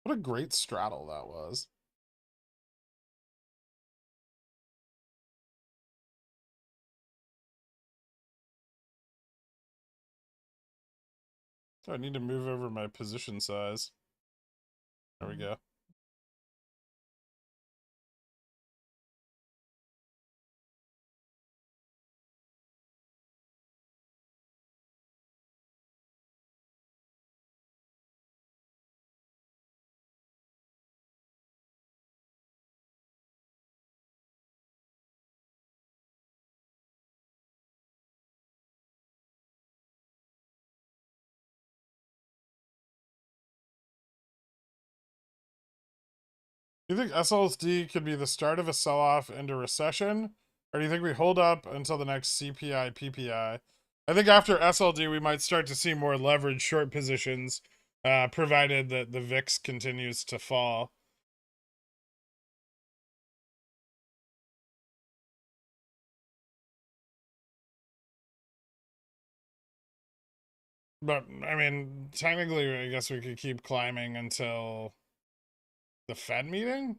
What a great straddle that was. Oh, I need to move over my position size. There we go. Do you think SLSD could be the start of a sell-off into recession? Or do you think we hold up until the next CPI, PPI? I think after SLD, we might start to see more leveraged short positions, provided that the VIX continues to fall. But, I mean, technically, I guess we could keep climbing until the Fed meeting?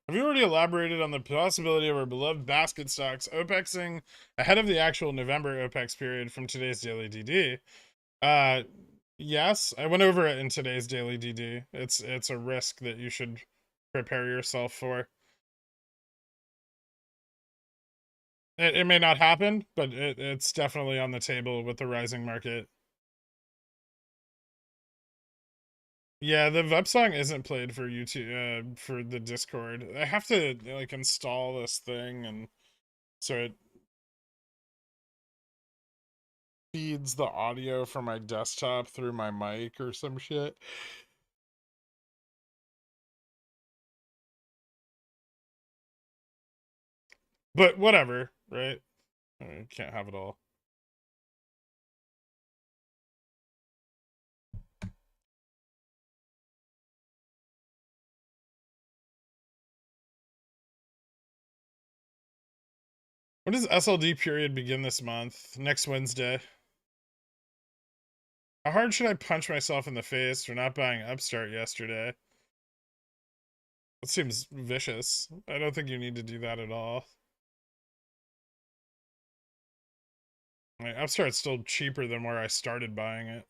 Have you already elaborated on the possibility of our beloved basket stocks OPEXing ahead of the actual November OPEX period from today's daily DD? Yes, I went over it in today's daily DD. It's a risk that you should prepare yourself for. It may not happen, but it's definitely on the table with the rising market. Yeah, the VEP song isn't played for YouTube, for the Discord. I have to like install this thing, and so it feeds the audio from my desktop through my mic or some shit. But whatever, right? I can't have it all. When does SLD period begin this month? Next Wednesday. How hard should I punch myself in the face for not buying Upstart yesterday? That seems vicious. I don't think you need to do that at all. I mean, Upstart's still cheaper than where I started buying it.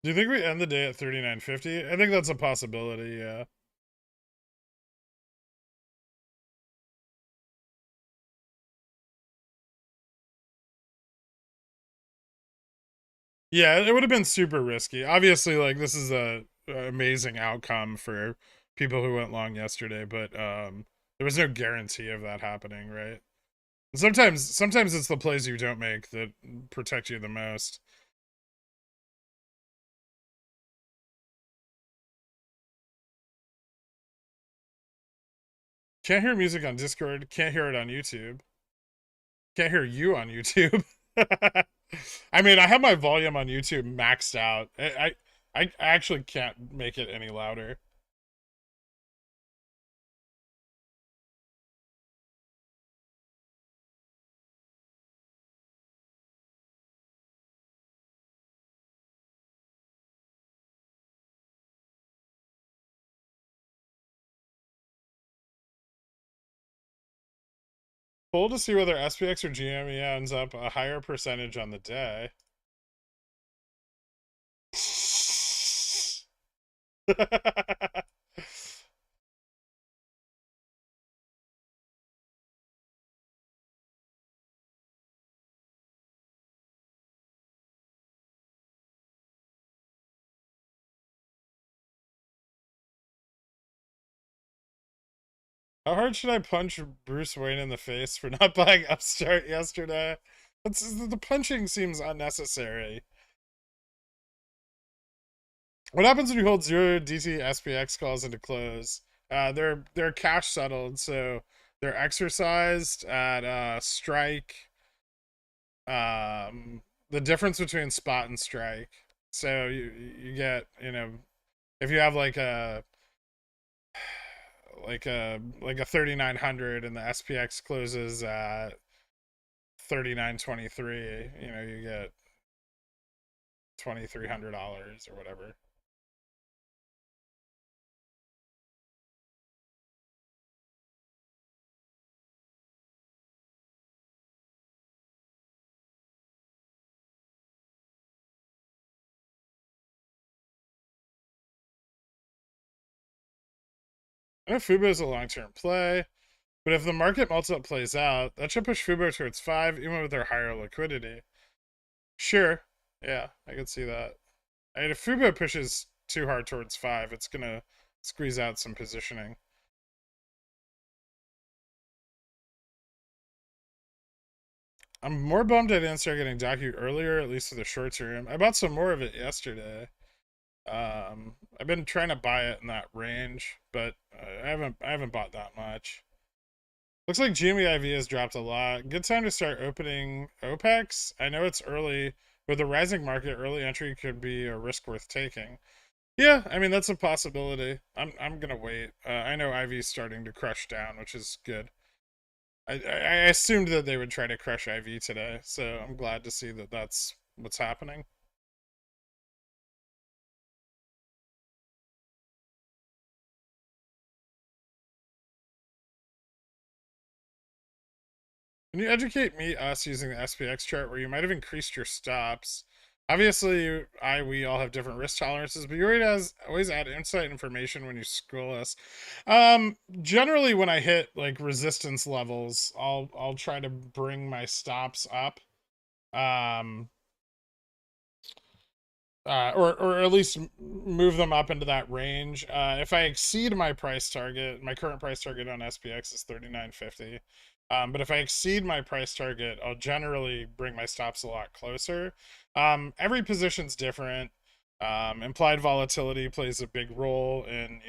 Do you think we end the day at 39.50? I think that's a possibility, yeah. Yeah, it would have been super risky. Obviously, like this is a amazing outcome for people who went long yesterday, but there was no guarantee of that happening, right? Sometimes it's the plays you don't make that protect you the most. Can't hear music on Discord. Can't hear it on YouTube. Can't hear you on YouTube. I mean, I have my volume on YouTube maxed out. I actually can't make it any louder. Cool to see whether SPX or GME ends up a higher percentage on the day. How hard should I punch Bruce Wayne in the face for not buying Upstart yesterday? The punching seems unnecessary. What happens when you hold 0 DT SPX calls into close? They're cash settled, so they're exercised at strike. The difference between spot and strike. So you get, if you have like a 3900 and the SPX closes at 39.23, you get $2,300 or whatever. I know Fubo is a long-term play, but if the market multiple plays out, that should push Fubo towards 5, even with their higher liquidity. Sure, yeah, I can see that. I mean, if Fubo pushes too hard towards 5, it's gonna squeeze out some positioning. I'm more bummed I didn't start getting Docu earlier, at least for the short term. I bought some more of it yesterday. I've been trying to buy it in that range, but I haven't bought that much. Looks like GME has dropped a lot. Good time to start opening Opex. I know it's early. With a rising market, early entry could be a risk worth taking. Yeah, I mean that's a possibility. I'm gonna wait. I know IV's starting to crush down, which is good. I assumed that they would try to crush IV today, so I'm glad to see that that's what's happening. Can you educate us using the SPX chart where you might have increased your stops? Obviously, we all have different risk tolerances, but you always add insight information when you scroll us. Generally, when I hit like resistance levels, I'll try to bring my stops up, um, or at least move them up into that range. If I exceed my price target, my current price target on SPX is 39.50. But if I exceed my price target, I'll generally bring my stops a lot closer. Every position's different. Implied volatility plays a big role in,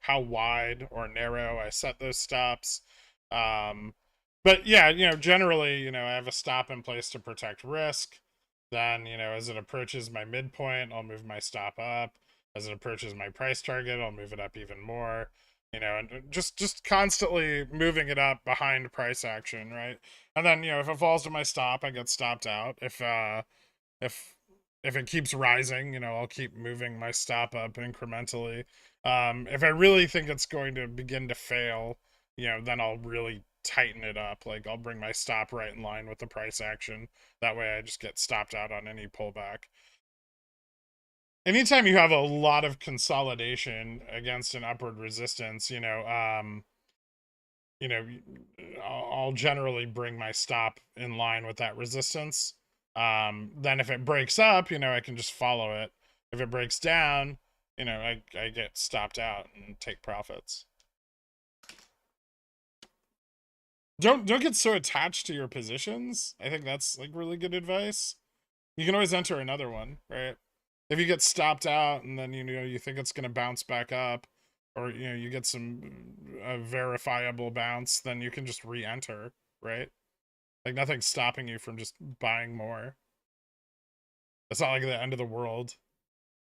how wide or narrow I set those stops. But yeah, generally, I have a stop in place to protect risk. Then, as it approaches my midpoint, I'll move my stop up. As it approaches my price target, I'll move it up even more. And just constantly moving it up behind price action, right? And then, if it falls to my stop, I get stopped out. If if it keeps rising, I'll keep moving my stop up incrementally. If I really think it's going to begin to fail, then I'll really tighten it up. Like I'll bring my stop right in line with the price action. That way I just get stopped out on any pullback. Anytime you have a lot of consolidation against an upward resistance, you know, I'll generally bring my stop in line with that resistance. Then if it breaks up, I can just follow it. If it breaks down, I get stopped out and take profits. Don't get so attached to your positions. I think that's like really good advice. You can always enter another one, right? If you get stopped out and then you think it's going to bounce back up, or you get some verifiable bounce, then you can just re-enter, right? Like nothing's stopping you from just buying more. It's not like the end of the world,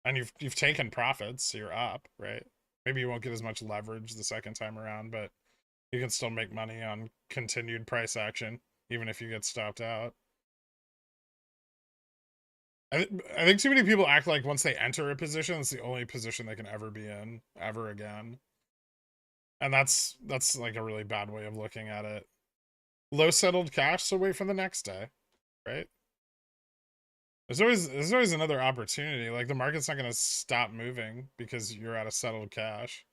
and you've taken profits, so you're up, right? Maybe you won't get as much leverage the second time around, but you can still make money on continued price action, even if you get stopped out. I think too many people act like once they enter a position, it's the only position they can ever be in ever again. And that's like a really bad way of looking at it. Low settled cash, so wait for the next day, right? There's always another opportunity. Like the market's not gonna stop moving because you're out of settled cash.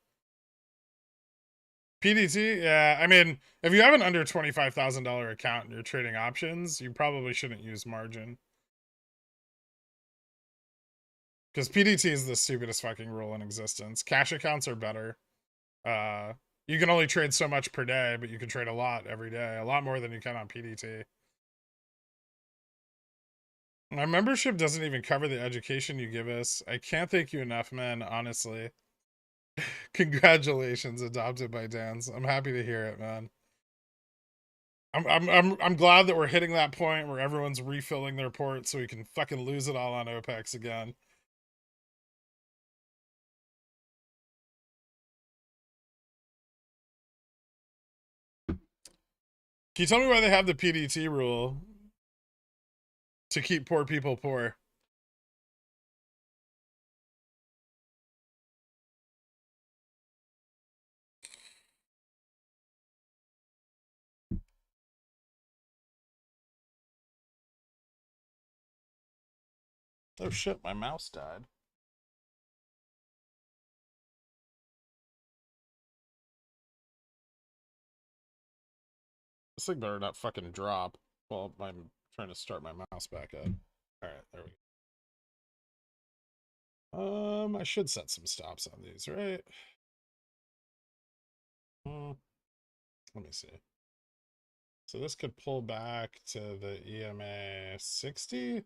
PDT, yeah. I mean, if you have an under $25,000 account and you're trading options, you probably shouldn't use margin. Because PDT is the stupidest fucking rule in existence. Cash accounts are better. Uh, you can only trade so much per day, but you can trade a lot every day. A lot more than you can on PDT. My membership doesn't even cover the education you give us. I can't thank you enough, man, honestly. Congratulations, adopted by Dan's. I'm happy to hear it, man. I'm glad that we're hitting that point where everyone's refilling their port so we can fucking lose it all on Opex again. Can you tell me why they have the PDT rule to keep poor people poor? Oh shit, my mouse died. This thing better not fucking drop while I'm trying to start my mouse back up. Alright, there we go. I should set some stops on these, right? Let me see. So this could pull back to the EMA 60.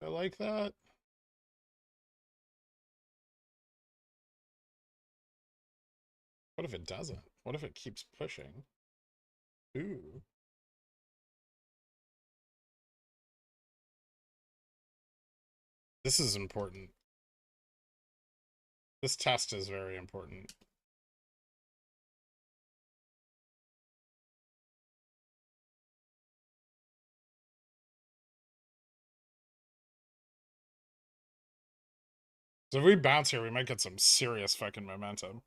I like that. What if it doesn't? What if it keeps pushing? Ooh. This is important. This test is very important. So if we bounce here, we might get some serious fucking momentum.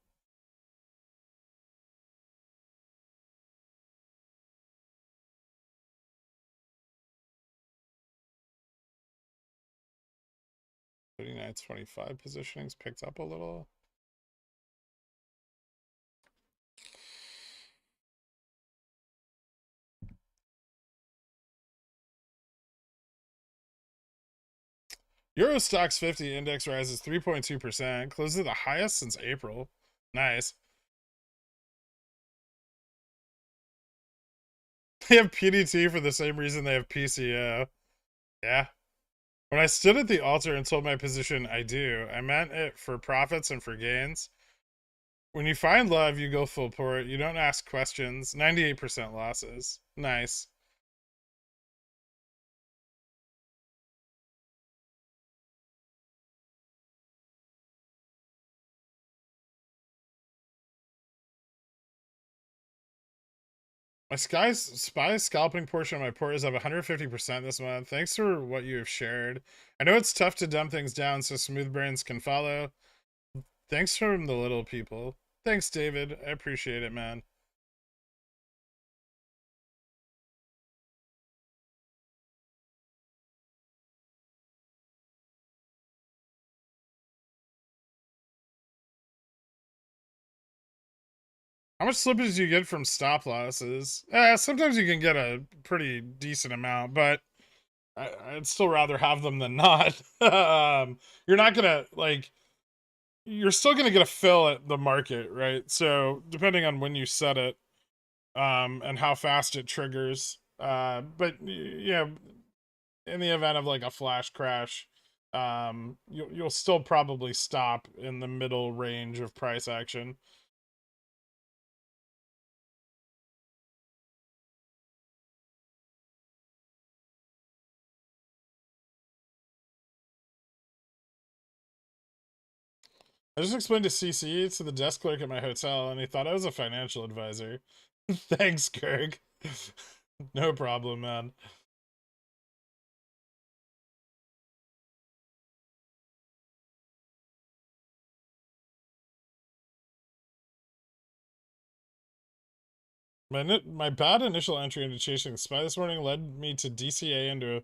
39.25 positionings picked up a little. Euro Stocks 50 index rises 3.2%, closes the highest since April. Nice. They have PDT for the same reason they have PCO. Yeah. When I stood at the altar and told my position, I do, I meant it for profits and for gains. When you find love, you go full port. You don't ask questions. 98% losses. Nice. My spy scalping portion of my port is up 150% this month. Thanks for what you have shared. I know it's tough to dumb things down so smooth brains can follow. Thanks from the little people. Thanks, David. I appreciate it, man. How much slippage do you get from stop losses? Sometimes you can get a pretty decent amount, but I'd still rather have them than not. You're not gonna like. You're still gonna get a fill at the market, right? So depending on when you set it, and how fast it triggers. But yeah, in the event of like a flash crash, you'll still probably stop in the middle range of price action. I just explained to CC to the desk clerk at my hotel, and he thought I was a financial advisor. Thanks, Kirk. No problem, man. My bad initial entry into chasing SPY this morning led me to DCA into a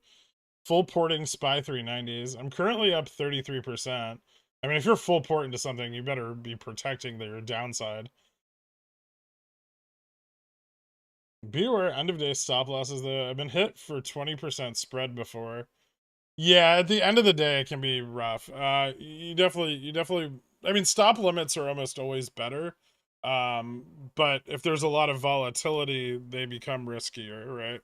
full porting SPY 390s. I'm currently up 33%. I mean, if you're full port into something, you better be protecting your downside. Be aware end of day stop losses though. I've been hit for 20% spread before. Yeah, at the end of the day, it can be rough. You definitely. I mean, stop limits are almost always better. But if there's a lot of volatility, they become riskier, right?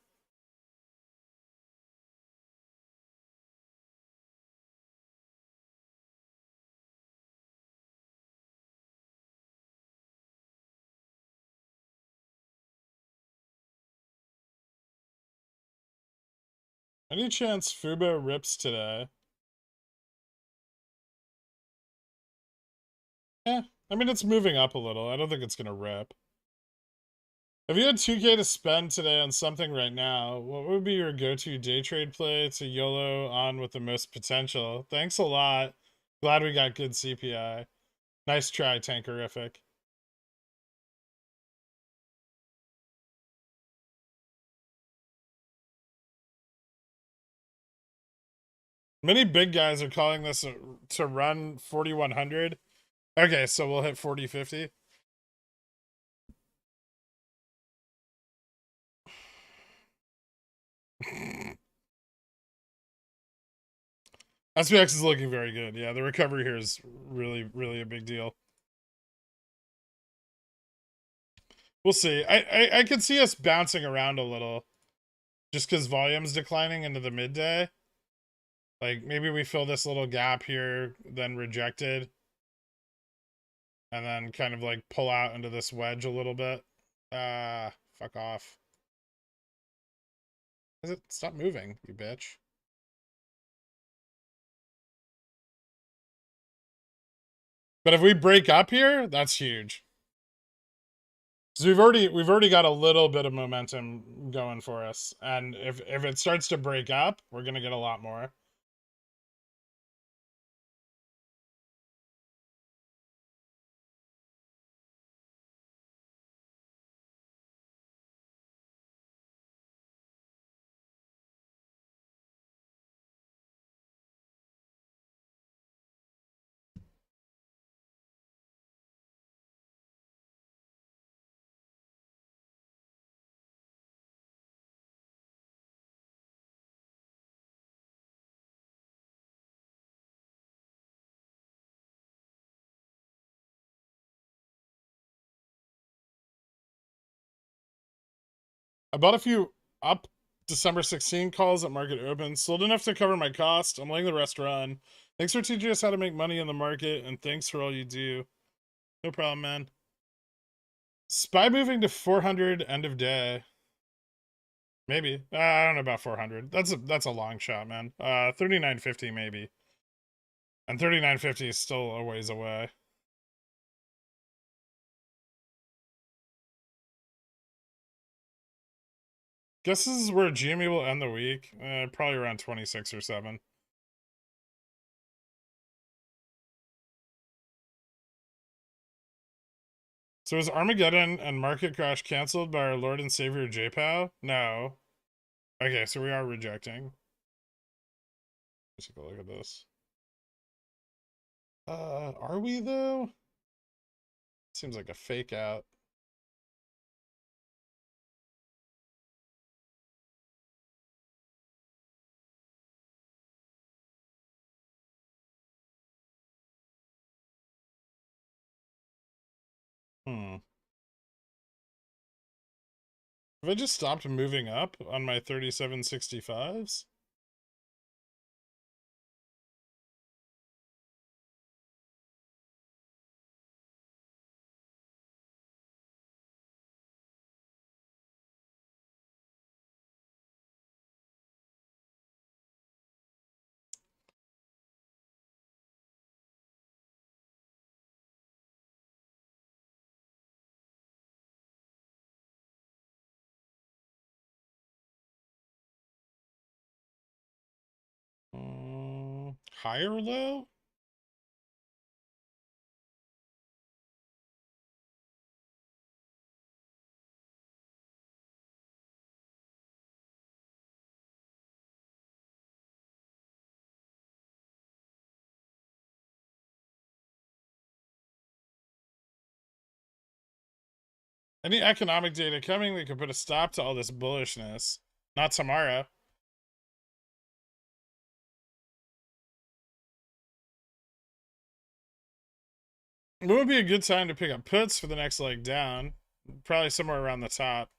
Any chance Fubo rips today? Eh, I mean, it's moving up a little. I don't think it's gonna rip. If you had 2K to spend today on something right now, what would be your go-to day trade play to YOLO on with the most potential? Thanks a lot. Glad we got good CPI. Nice try, Tankerific. Many big guys are calling this to run 4100. Okay, so we'll hit 4050. SPX is looking very good. Yeah, the recovery here is really a big deal. We'll see. I could see us bouncing around a little just because volume's declining into the midday. Like maybe we fill this little gap here, then rejected, and then kind of like pull out into this wedge a little bit. Fuck off. Stop moving, you bitch. But if we break up here, that's huge. So we've already got a little bit of momentum going for us. And if it starts to break up, we're gonna get a lot more. I bought a few up December 16 calls at market open. Sold enough to cover my cost. I'm letting the rest run. Thanks for teaching us how to make money in the market, and thanks for all you do. No problem, man. SPY moving to 400 end of day. Maybe. I don't know about 400. That's a long shot, man. 39.50 maybe. And 39.50 is still a ways away. Guess this is where GME will end the week. Probably around 26 or 7. So is Armageddon and Market Crash canceled by our Lord and Savior JPOW? No. Okay, so we are rejecting. Let's take a look at this. Are we though? Seems like a fake out. Hmm. Have I just stopped moving up on my 3765s? High or low? Any economic data coming that could put a stop to all this bullishness? Not tomorrow. What would be a good time to pick up puts for the next leg down? Probably somewhere around the top.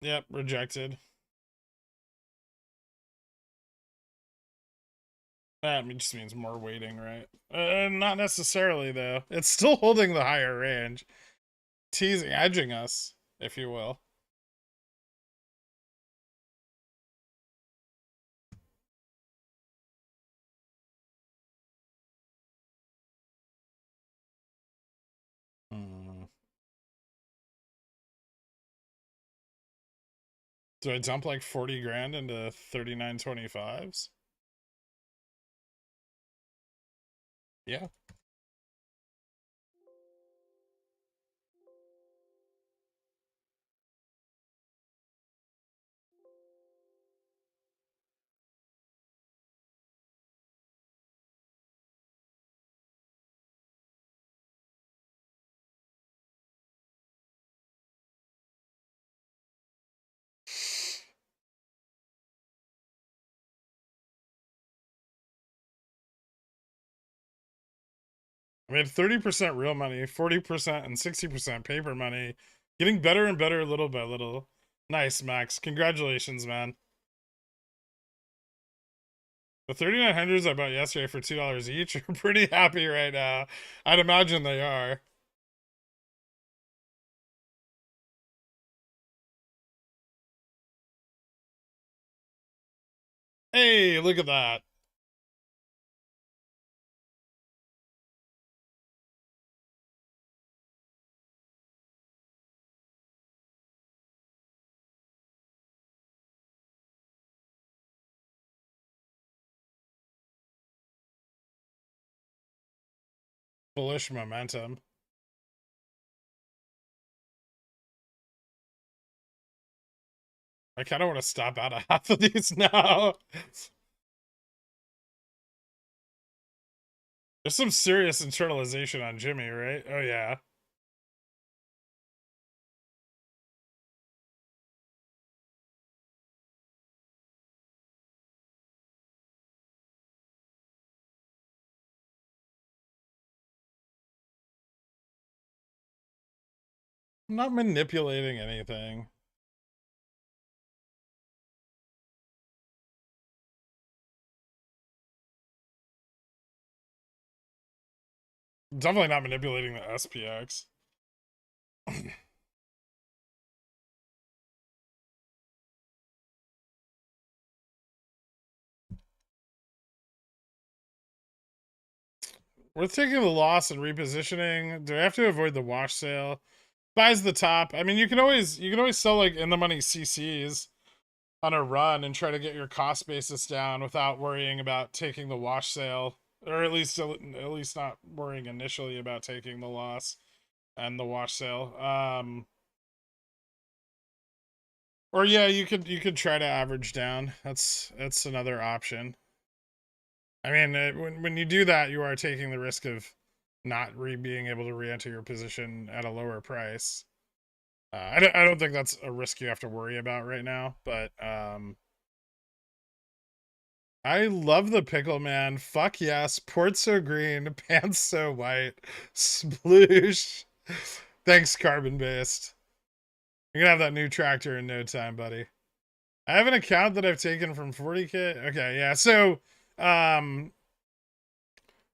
Yep, rejected. That just means more waiting, right? Not necessarily, though. It's still holding the higher range. Teasing, edging us, if you will. Hmm. Do I dump like 40 grand into 39.25s? Yeah. I made 30% real money, 40% and 60% paper money. Getting better and better little by little. Nice, Max. Congratulations, man. The 3900s I bought yesterday for $2 each are pretty happy right now. I'd imagine they are. Hey, look at that. Bullish momentum. I kind of want to stop out of half of these now. There's some serious internalization on Jimmy, right? Oh, yeah. I'm not manipulating anything. Definitely not manipulating the SPX. We're taking the loss and repositioning. Do I have to avoid the wash sale? Buys the top. I mean, you can always sell like in the money CCs on a run and try to get your cost basis down without worrying about taking the wash sale, or at least not worrying initially about taking the loss and the wash sale. Or yeah, you could try to average down. That's another option. I mean, when you do that, you are taking the risk of not being able to re-enter your position at a lower price. I don't think that's a risk you have to worry about right now, but I love the pickle, man. Fuck yes. Port so green, pants so white. Sploosh. Thanks, carbon based. You're gonna have that new tractor in no time, buddy. I have an account that I've taken from 40K. Okay, yeah. So,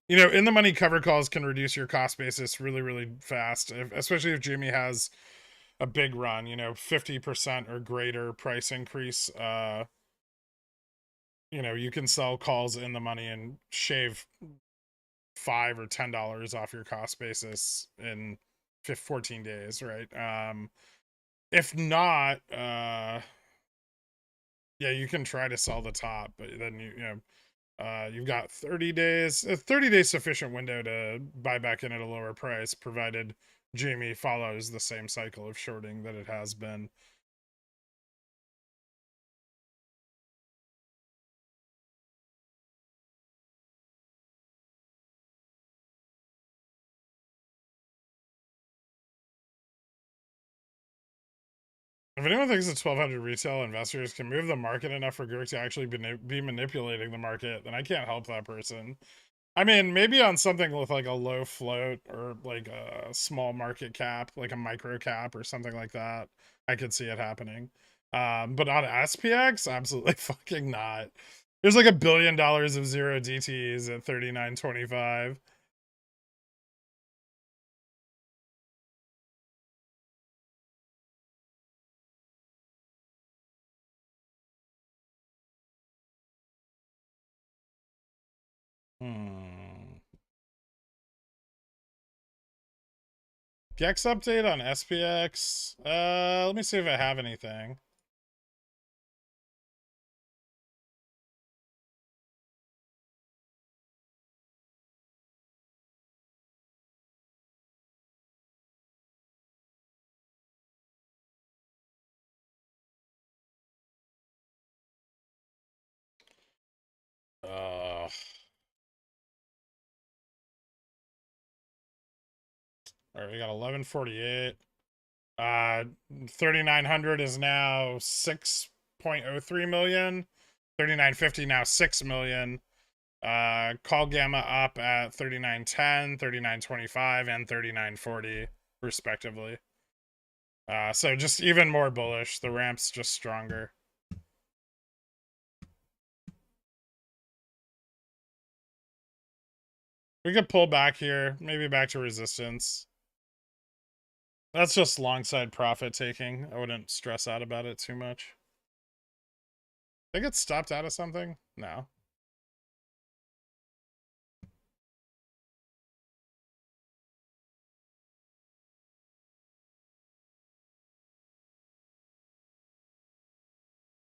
in the money cover calls can reduce your cost basis really, really fast, especially if GME has a big run, 50% or greater price increase. You can sell calls in the money and shave $5 or $10 off your cost basis in 14 days, right? If not, yeah, you can try to sell the top, but then you've got 30 days, a 30-day sufficient window to buy back in at a lower price, provided GME follows the same cycle of shorting that it has been. If anyone thinks that 1,200 retail investors can move the market enough for Gurk to actually be manipulating the market, then I can't help that person. I mean, maybe on something with like a low float or like a small market cap, like a micro cap or something like that, I could see it happening. But on SPX, absolutely fucking not. There's like $1 billion of zero DTs at 39.25. Gex update on SPX. Let me see if I have anything. All right, we got 1148. 3,900 is now 6.03 million. 3,950 now 6 million. Call gamma up at 3910, 3925, and 3940 respectively. So just even more bullish. The ramp's just stronger. We could pull back here, maybe back to resistance. That's just long side profit taking. I wouldn't stress out about it too much. I think it stopped out of something? No.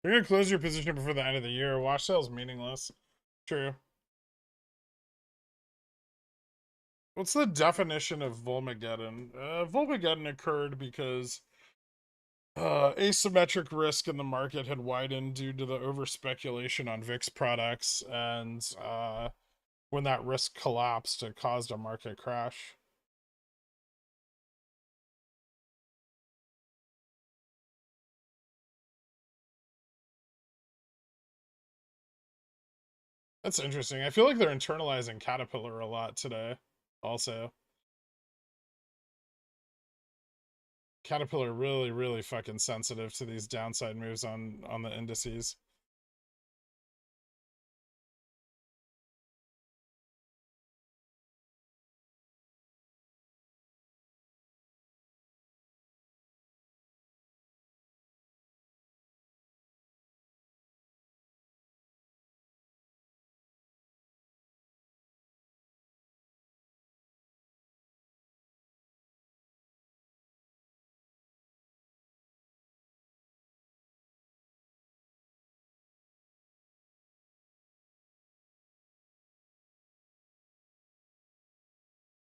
You're gonna close your position before the end of the year. Wash sale's meaningless. True. What's the definition of Volmageddon? Volmageddon occurred because asymmetric risk in the market had widened due to the over speculation on VIX products, and when that risk collapsed, it caused a market crash. That's interesting. I feel like they're internalizing Caterpillar a lot today, also. Caterpillar really, really fucking sensitive to these downside moves on the indices.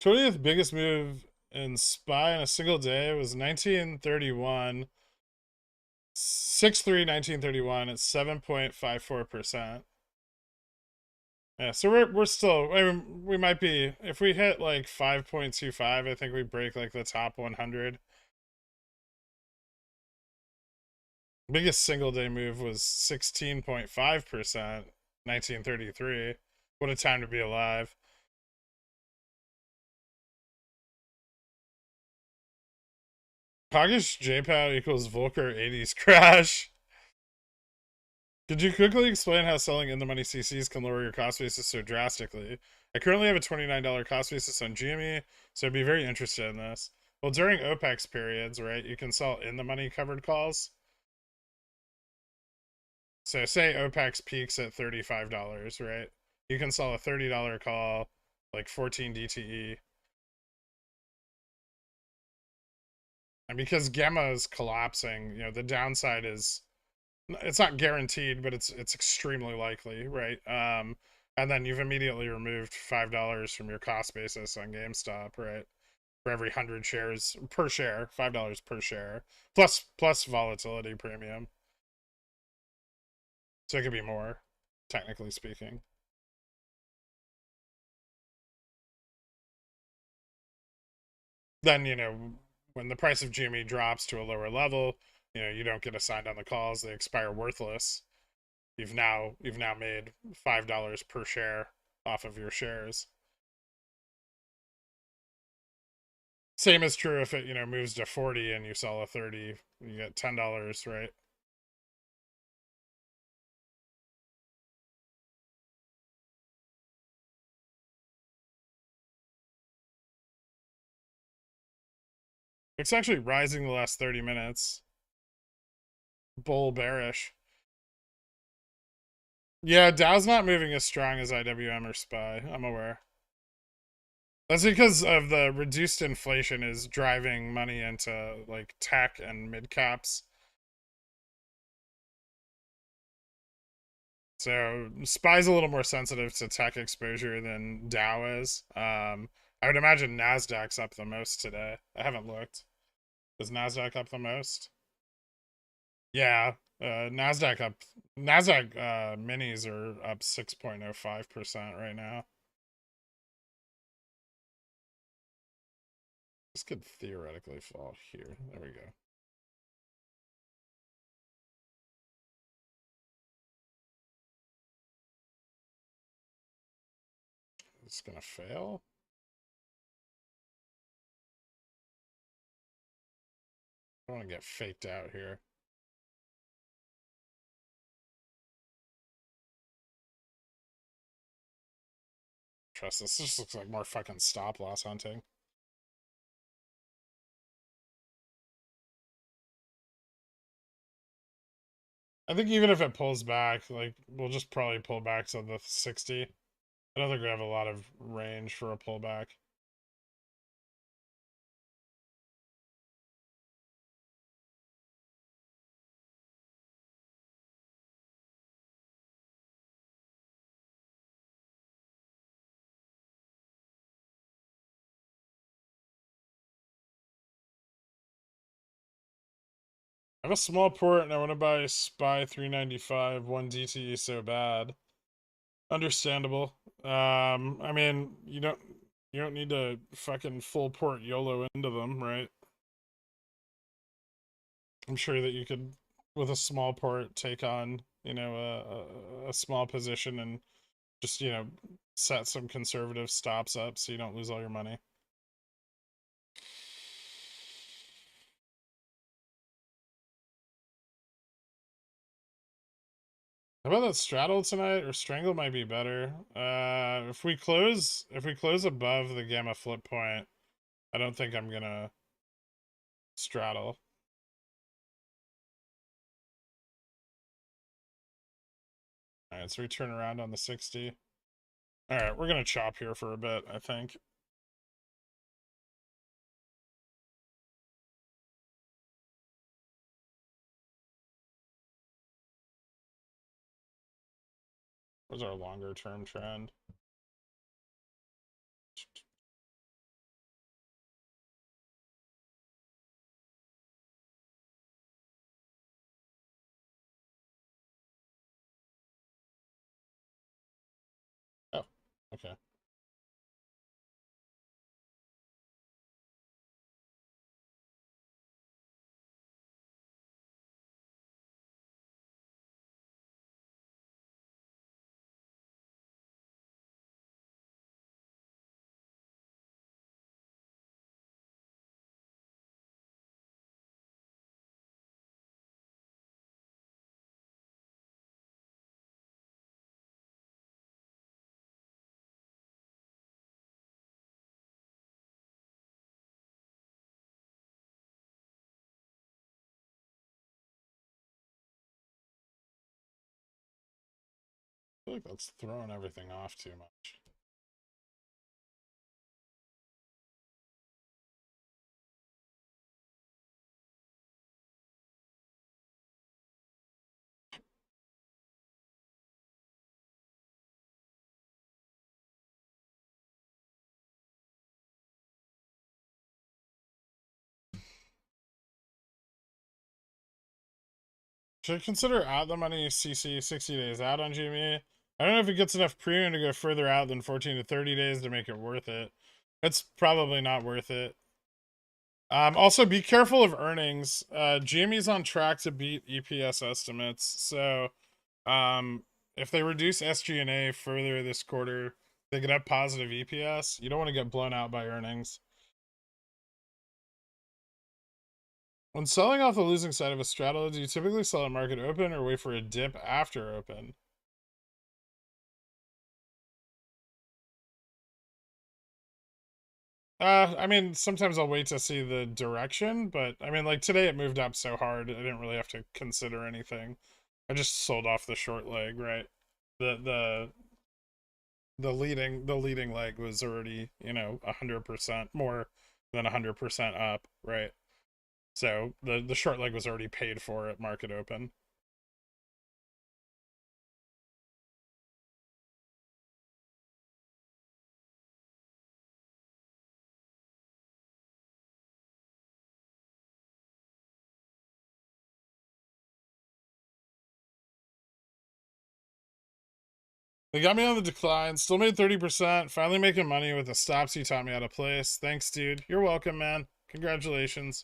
'20th biggest move in SPY in a single day was 1931. 6/3 1931 at 7.54%. Yeah, so we're still, I mean, we might be, if we hit like 5.25, I think we break like the top 100. Biggest single day move was 16.5%, 1933. What a time to be alive. Hoggish JPOW equals Volcker 80s crash. Could you quickly explain how selling in the money CCs can lower your cost basis so drastically? I currently have a $29 cost basis on GME, so I'd be very interested in this. Well, during Opex periods, right, you can sell in the money covered calls. So say Opex peaks at $35, right? You can sell a $30 call, like 14 DTE. And because Gemma is collapsing, you know, the downside is, it's not guaranteed, but it's extremely likely, right? And then you've immediately removed $5 from your cost basis on GameStop, right? For every 100 shares per share, $5 per share, plus volatility premium. So it could be more, technically speaking. Then, you know, when the price of GME drops to a lower level, you know, you don't get assigned on the calls, they expire worthless. You've now made $5 per share off of your shares. Same is true if it, you know, moves to 40 and you sell a 30, you get $10, right? It's actually rising the last 30 minutes. Bull bearish. Yeah, Dow's not moving as strong as IWM or SPY, I'm aware. That's because of the reduced inflation is driving money into like tech and mid caps. So SPY's a little more sensitive to tech exposure than Dow is. I would imagine Nasdaq's up the most today. I haven't looked. Is Nasdaq up the most? Yeah, Nasdaq up. Nasdaq minis are up 6.05% right now. This could theoretically fall here. There we go. It's gonna fail. I don't want to get faked out here. Trust this. This just looks like more fucking stop loss hunting. I think even if it pulls back, like, we'll just probably pull back to the 60. I don't think we have a lot of range for a pullback. I have a small port and I want to buy SPY 395, 1 DTE so bad. Understandable. I mean, you don't need to fucking full port YOLO into them, right? I'm sure that you could, with a small port, take on, you know, a small position and just, you know, set some conservative stops up so you don't lose all your money. How about that straddle tonight, or strangle might be better. If we close above the gamma flip point, I don't think I'm gonna straddle. All right, so we turn around on the 60. All right, we're gonna chop here for a bit, I think. What's our longer term trend? Oh, okay. I feel like that's throwing everything off too much. Should I consider out the money CC 60 days out on GME? I don't know if it gets enough premium to go further out than 14 to 30 days to make it worth it. It's probably not worth it. Also, be careful of earnings. GME's on track to beat EPS estimates. So, if they reduce SG&A further this quarter, they could have positive EPS. You don't want to get blown out by earnings. When selling off the losing side of a straddle, do you typically sell at market open or wait for a dip after open? I mean, sometimes I'll wait to see the direction, but I mean, like today it moved up so hard, I didn't really have to consider anything. I just sold off the short leg, right? The leading leg was already, 100% more than 100% up, right? So the short leg was already paid for at market open. They got me on the decline, still made 30%, finally making money with the stops you taught me how to place. Thanks, dude. You're welcome, man. Congratulations.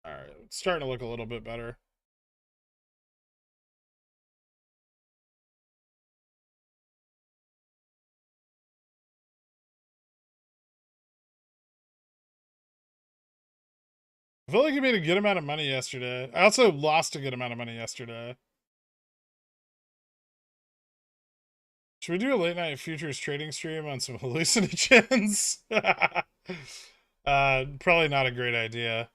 All right, it's starting to look a little bit better. I feel like you made a good amount of money yesterday. I also lost a good amount of money yesterday. Should we do a late night futures trading stream on some hallucinogens? Probably not a great idea.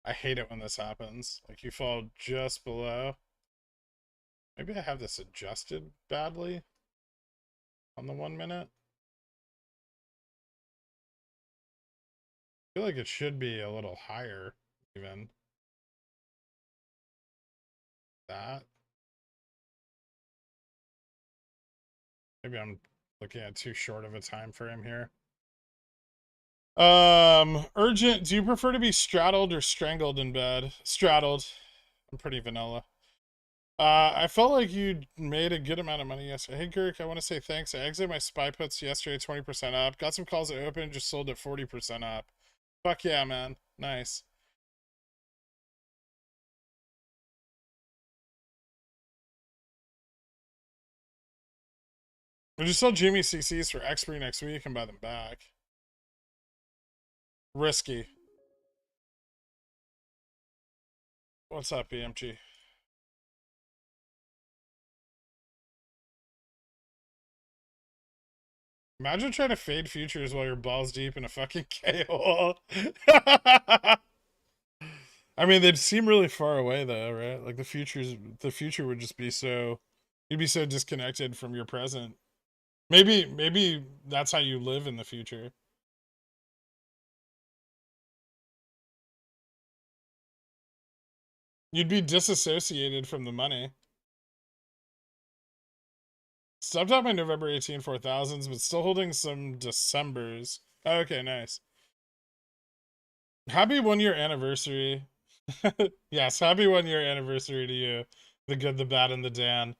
I hate it when this happens. Like you fall just below. Maybe I have this adjusted badly on the 1 minute. I feel like it should be a little higher, even. That. Maybe I'm looking at too short of a time frame here. Urgent. Do you prefer to be straddled or strangled in bed? Straddled. I'm pretty vanilla. I felt like you made a good amount of money yesterday. Hey, Girk, I want to say thanks. I exited my SPY puts yesterday 20% up. Got some calls at open, just sold at 40% up. Fuck yeah, man. Nice. We just sell GME CCs for expiry next week and buy them back. Risky. What's up, BMG? Imagine trying to fade futures while you're balls deep in a fucking K-hole. I mean, they'd seem really far away though, right? Like the future would just be so, you'd be so disconnected from your present. Maybe that's how you live in the future. You'd be disassociated from the money. Stopped out my November 18 4000s, but still holding some Decembers. Oh, okay, nice. Happy 1 year anniversary. Yes, happy 1 year anniversary to you. The good, the bad, and the Dan.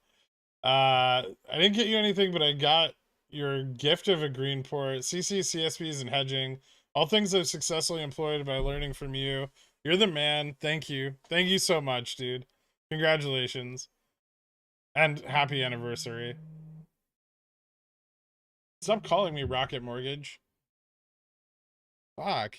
I didn't get you anything, but I got your gift of a green port, CC, CSPs, and hedging. All things I've successfully employed by learning from you. You're the man. Thank you. Thank you so much, dude. Congratulations. And happy anniversary. Stop calling me Rocket Mortgage. Fuck.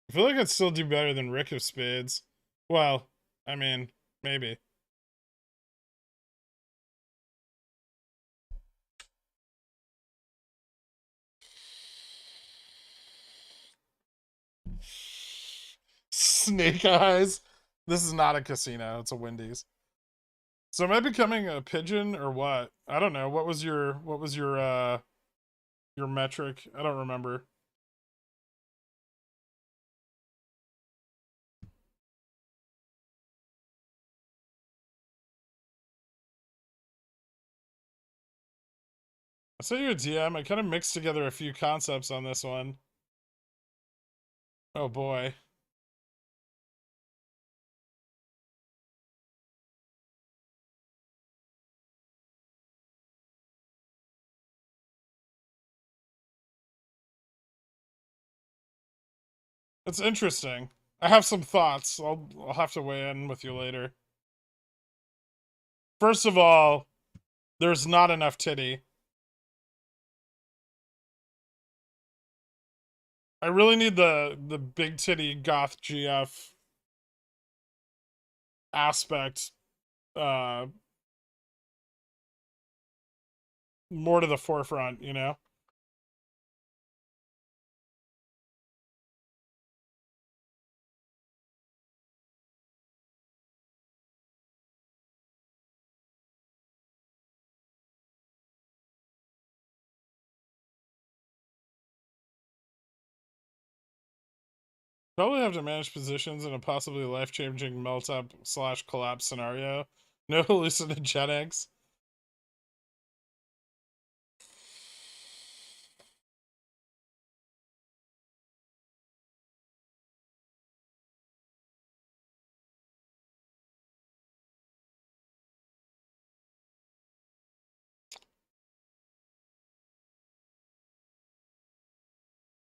I feel like I'd still do better than Rick of Spades. Well, I mean, maybe. Snake eyes. This is not a casino. It's a Wendy's. So am I becoming a pigeon or what? I don't know. What was your metric? I don't remember. I sent you a DM. I kind of mixed together a few concepts on this one. Oh boy. It's interesting. I have some thoughts. I'll have to weigh in with you later. First of all, there's not enough titty. I really need the big titty goth GF aspect more to the forefront, you know? Probably have to manage positions in a possibly life-changing melt-up slash collapse scenario. No hallucinogenics.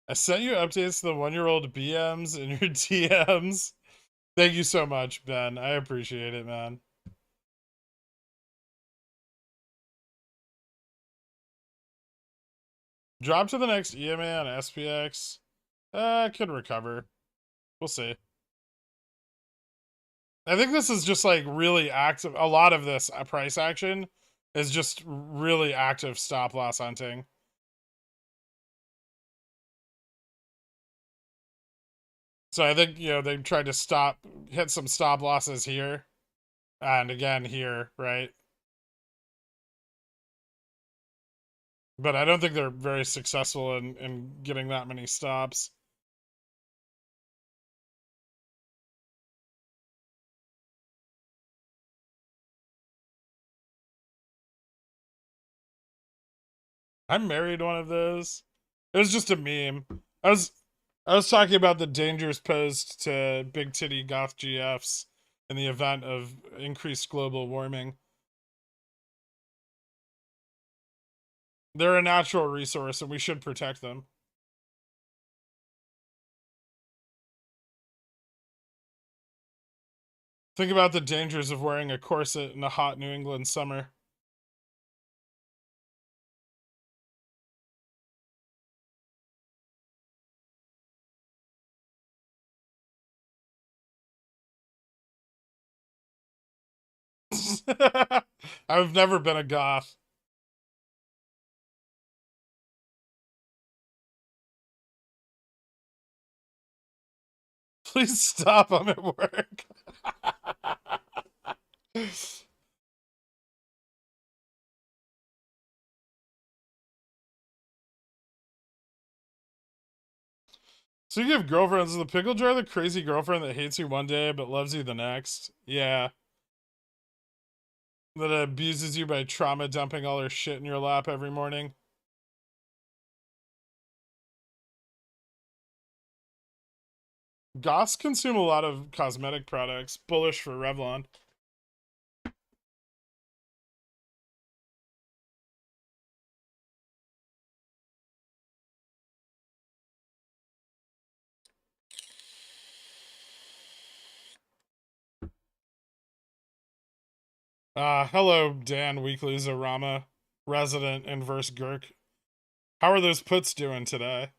I sent you updates to the 1-year-old BMs in your DMs. Thank you so much, Ben. I appreciate it, man. Drop to the next EMA on SPX. Could recover. We'll see. I think this is just like really active. A lot of this price action is just really active stop loss hunting. So I think, they tried to hit some stop losses here and again here, right? But I don't think they're very successful in getting that many stops. I married one of those. It was just a meme. I was talking about the dangers posed to big titty goth GFs in the event of increased global warming. They're a natural resource and we should protect them. Think about the dangers of wearing a corset in a hot New England summer. I've never been a goth. Please stop, I'm at work. Speaking of girlfriends, is the pickle jar the crazy girlfriend that hates you one day but loves you the next? Yeah. That abuses you by trauma dumping all her shit in your lap every morning? Goths consume a lot of cosmetic products. Bullish for Revlon. Hello, Dan Weekly Zarama, resident inverse Gherk. How are those puts doing today?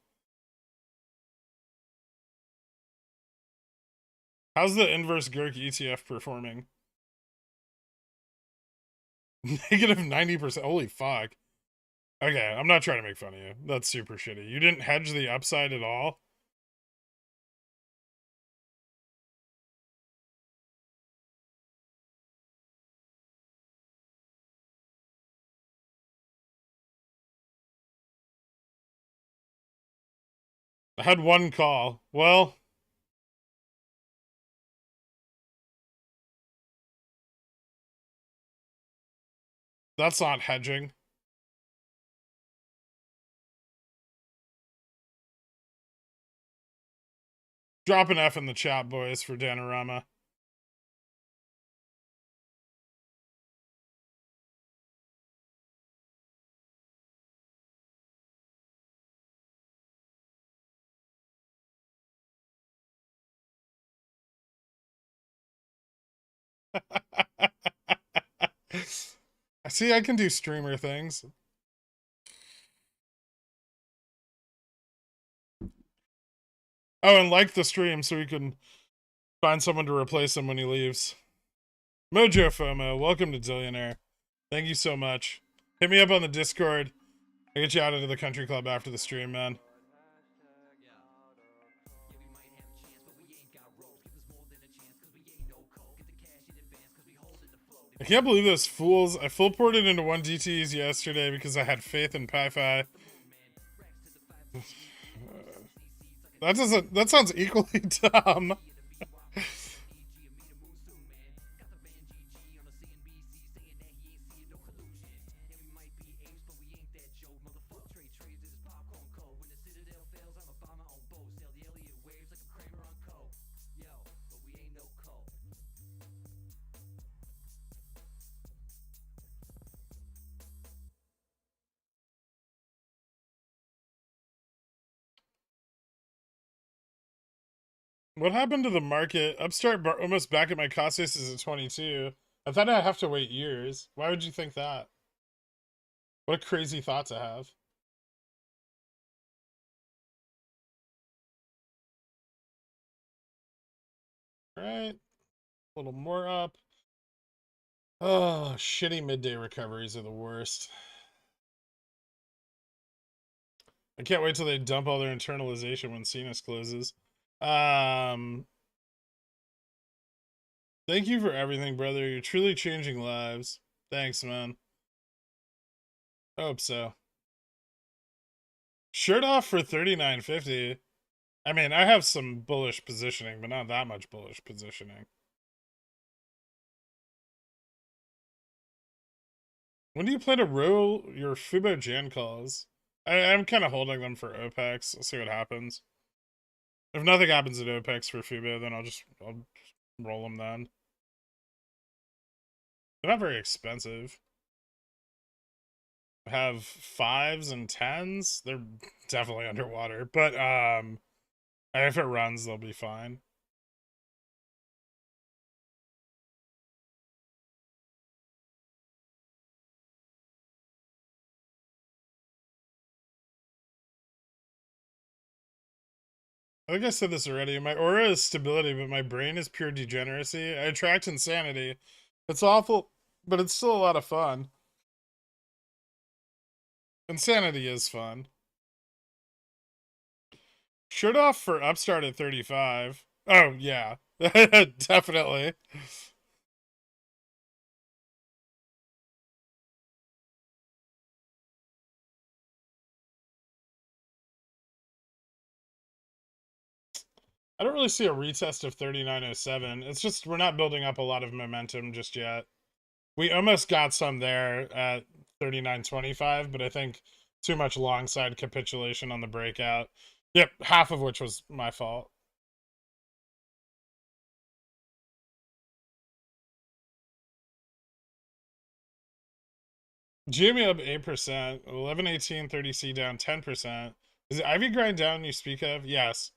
How's the inverse Gherk ETF performing? Negative 90%. Holy fuck. Okay, I'm not trying to make fun of you. That's super shitty. You didn't hedge the upside at all? I had one call. Well, that's not hedging. Drop an F in the chat, boys, for Danorama. See, I can do streamer things. Oh, and like the stream so we can find someone to replace him when he leaves. Mojo FOMO, welcome to Zillionaire. Thank you so much. Hit me up on the Discord. I'll get you out into the country club after the stream, man. I can't believe those fools. I full ported into 1DTs yesterday because I had faith in Pi-Fi. That sounds equally dumb. What happened to the market? Upstart almost back at my cost basis at 22. I thought I'd have to wait years. Why would you think that? What a crazy thought to have. Right. A little more up. Oh, shitty midday recoveries are the worst. I can't wait till they dump all their internalization when Sinus closes. Thank you for everything, brother. You're truly changing lives. Thanks, man. I hope so. Shirt off for $39.50. I mean, I have some bullish positioning, but not that much bullish positioning. When do you plan to roll your Fubo Jan calls? I'm kind of holding them for Opex. We'll see what happens. If nothing happens at Opex for Fubo, then I'll just roll them then. They're not very expensive. Have 5s and 10s. They're definitely underwater, but if it runs, they'll be fine. I think I said this already. My aura is stability, but my brain is pure degeneracy. I attract insanity. It's awful, but it's still a lot of fun. Insanity is fun. Shirt off for Upstart at 35. Oh, yeah. Definitely. I don't really see a retest of 3907. It's just we're not building up a lot of momentum just yet. We almost got some there at 3925, but I think too much long side capitulation on the breakout. Yep, half of which was my fault. GME up 8%, 1118 30C down 10%. Is it Ivy grind down you speak of? Yes.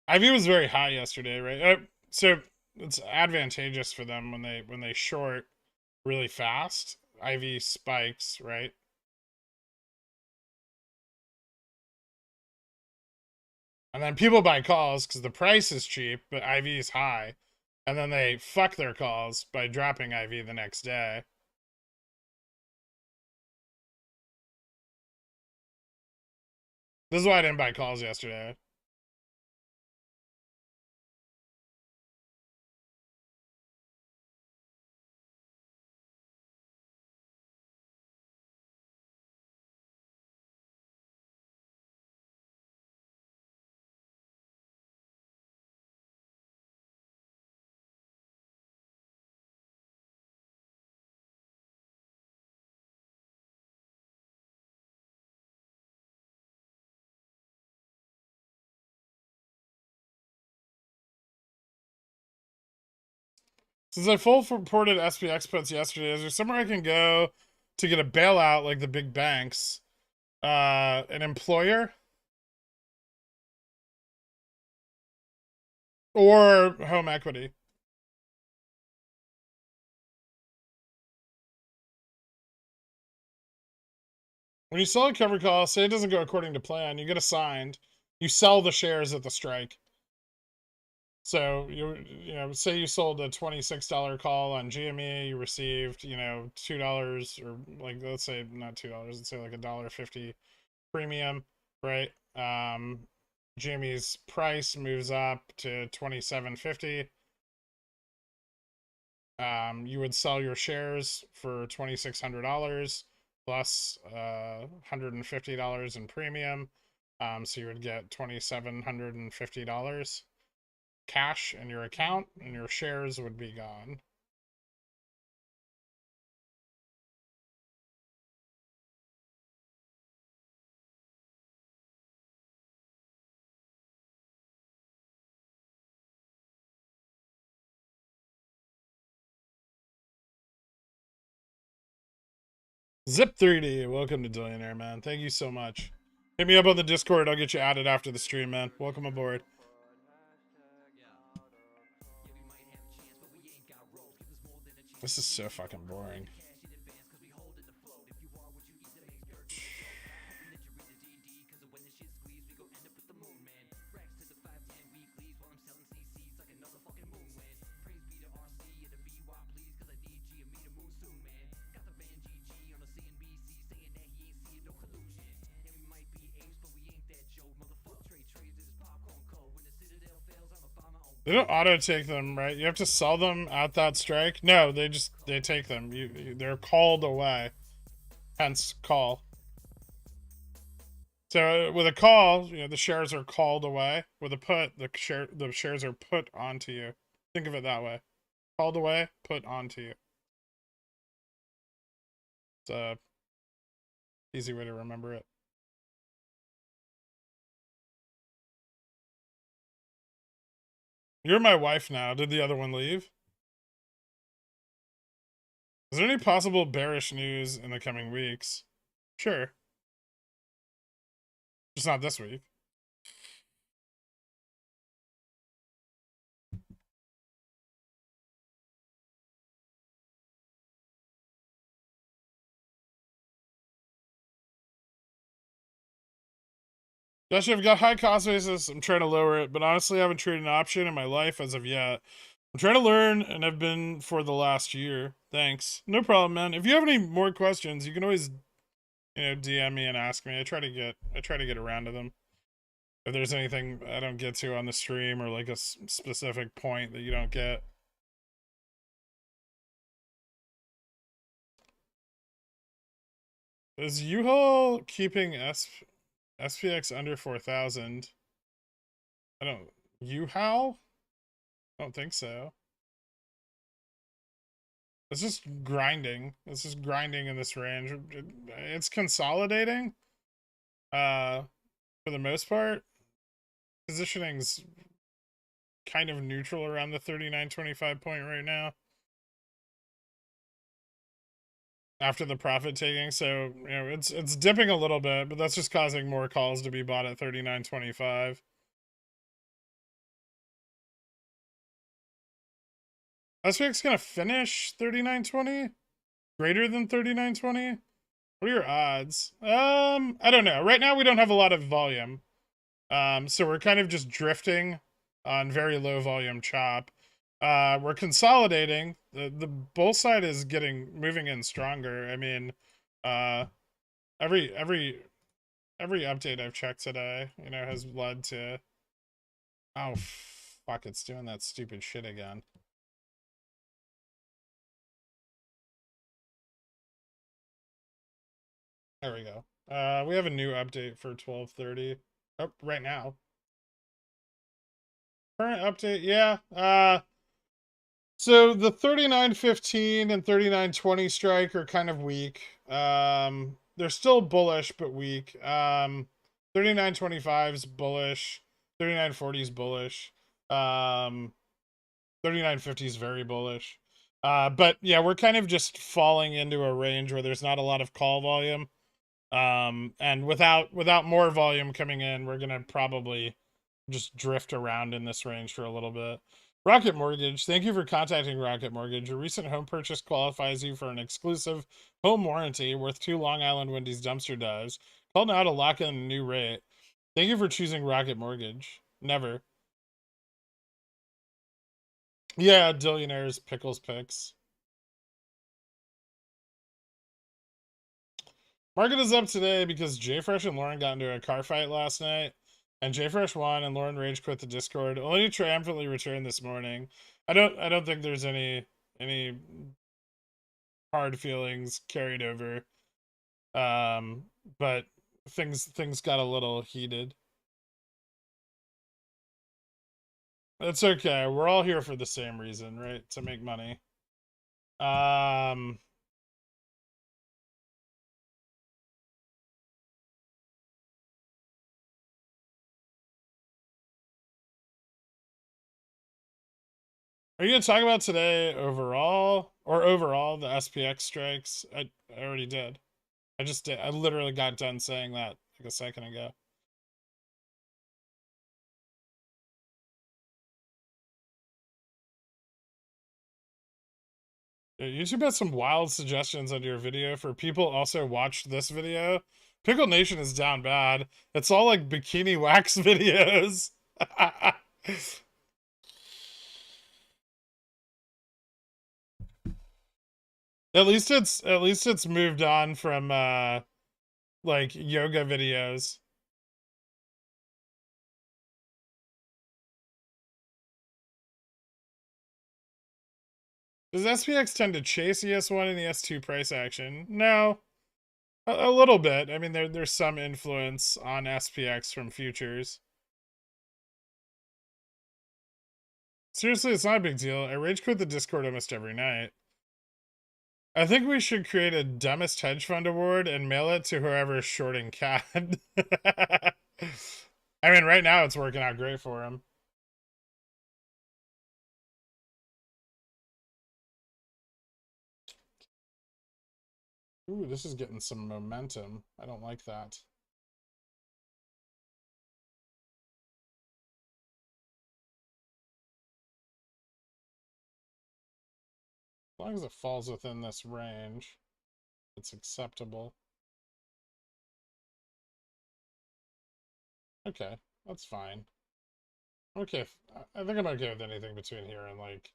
Ivy was very high yesterday, right? So it's advantageous for them when they short really fast. Ivy spikes, right? And then people buy calls because the price is cheap, but IV is high. And then they fuck their calls by dropping IV the next day. This is why I didn't buy calls yesterday. Since I full reported SPX puts yesterday, is there somewhere I can go to get a bailout like the big banks? An employer? Or home equity? When you sell a cover call, say it doesn't go according to plan, you get assigned. You sell the shares at the strike. So you know, say you sold a $26 call on GME, you received, you know, $2 or like let's say not $2, let's say like $1.50 premium, right? GME's price moves up to $27.50. You would sell your shares for $2,600 plus $150 in premium. So you would get $2,750 cash in your account, and your shares would be gone. Zip3D, welcome to Billionaire, man. Thank you so much. Hit me up on the Discord. I'll get you added after the stream, man. Welcome aboard. This is so fucking boring. They don't auto take them, right? You have to sell them at that strike. No, they take them. They're called away. Hence call. So with a call, you know, the shares are called away. With a put, the shares are put onto you. Think of it that way. Called away, put onto you. It's Easy way to remember it. You're my wife now. Did the other one leave? Is there any possible bearish news in the coming weeks? Sure. Just not this week. Josh, I've got high cost basis. I'm trying to lower it, but honestly, I haven't traded an option in my life as of yet. I'm trying to learn, and I've been for the last year. Thanks. No problem, man. If you have any more questions, you can always, DM me and ask me. I try to get around to them. If there's anything I don't get to on the stream or like a specific point that you don't get. Is U-Haul keeping SPX under 4,000? U-Haul? I don't think so. It's just grinding. It's just grinding in this range. It's consolidating. For the most part. Positioning's kind of neutral around the 39.25 point right now. After the profit taking, so it's dipping a little bit, but that's just causing more calls to be bought at 39.25. SPX gonna finish 39.20? Greater than 39.20? What are your odds? I don't know. Right now we don't have a lot of volume. So we're kind of just drifting on very low volume chop. We're consolidating. The bull side is moving in stronger. I mean, every update I've checked today, has led to. Oh fuck! It's doing that stupid shit again. There we go. We have a new update for 12:30. Oh, right now. Current update, yeah. So the 39.15 and 39.20 strike are kind of weak. They're still bullish but weak. 39.25 is bullish. 39.40 is bullish. 39.50 is very bullish. But yeah, we're kind of just falling into a range where there's not a lot of call volume. And without more volume coming in, we're gonna probably just drift around in this range for a little bit. Rocket Mortgage, thank you for contacting Rocket Mortgage. Your recent home purchase qualifies you for an exclusive home warranty worth 2 Long Island Wendy's dumpster dives. Call now to lock in a new rate. Thank you for choosing Rocket Mortgage. Never. Yeah, Dillionaires, Pickles Picks. Market is up today because JFresh and Lauren got into a car fight last night. And JFresh won, and Lauren rage quit the Discord. Only to triumphantly return this morning. I don't think there's any hard feelings carried over. But things got a little heated. That's okay. We're all here for the same reason, right? To make money. Are you gonna talk about today overall the SPX strikes? I already did. I just did. I literally got done saying that like a second ago. YouTube has some wild suggestions under your video for people also watched this video. Pickle Nation is down bad. It's all like bikini wax videos. At least it's moved on from like yoga videos. Does SPX tend to chase ES1 and ES2 price action? No. A little bit. I mean, there's some influence on SPX from futures. Seriously, it's not a big deal. I rage quit the Discord almost every night. I think we should create a dumbest hedge fund award and mail it to whoever's shorting CAD. I mean, right now it's working out great for him. Ooh, this is getting some momentum. I don't like that. As long as it falls within this range, it's acceptable. Okay, that's fine. Okay, I think I'm okay with anything between here and like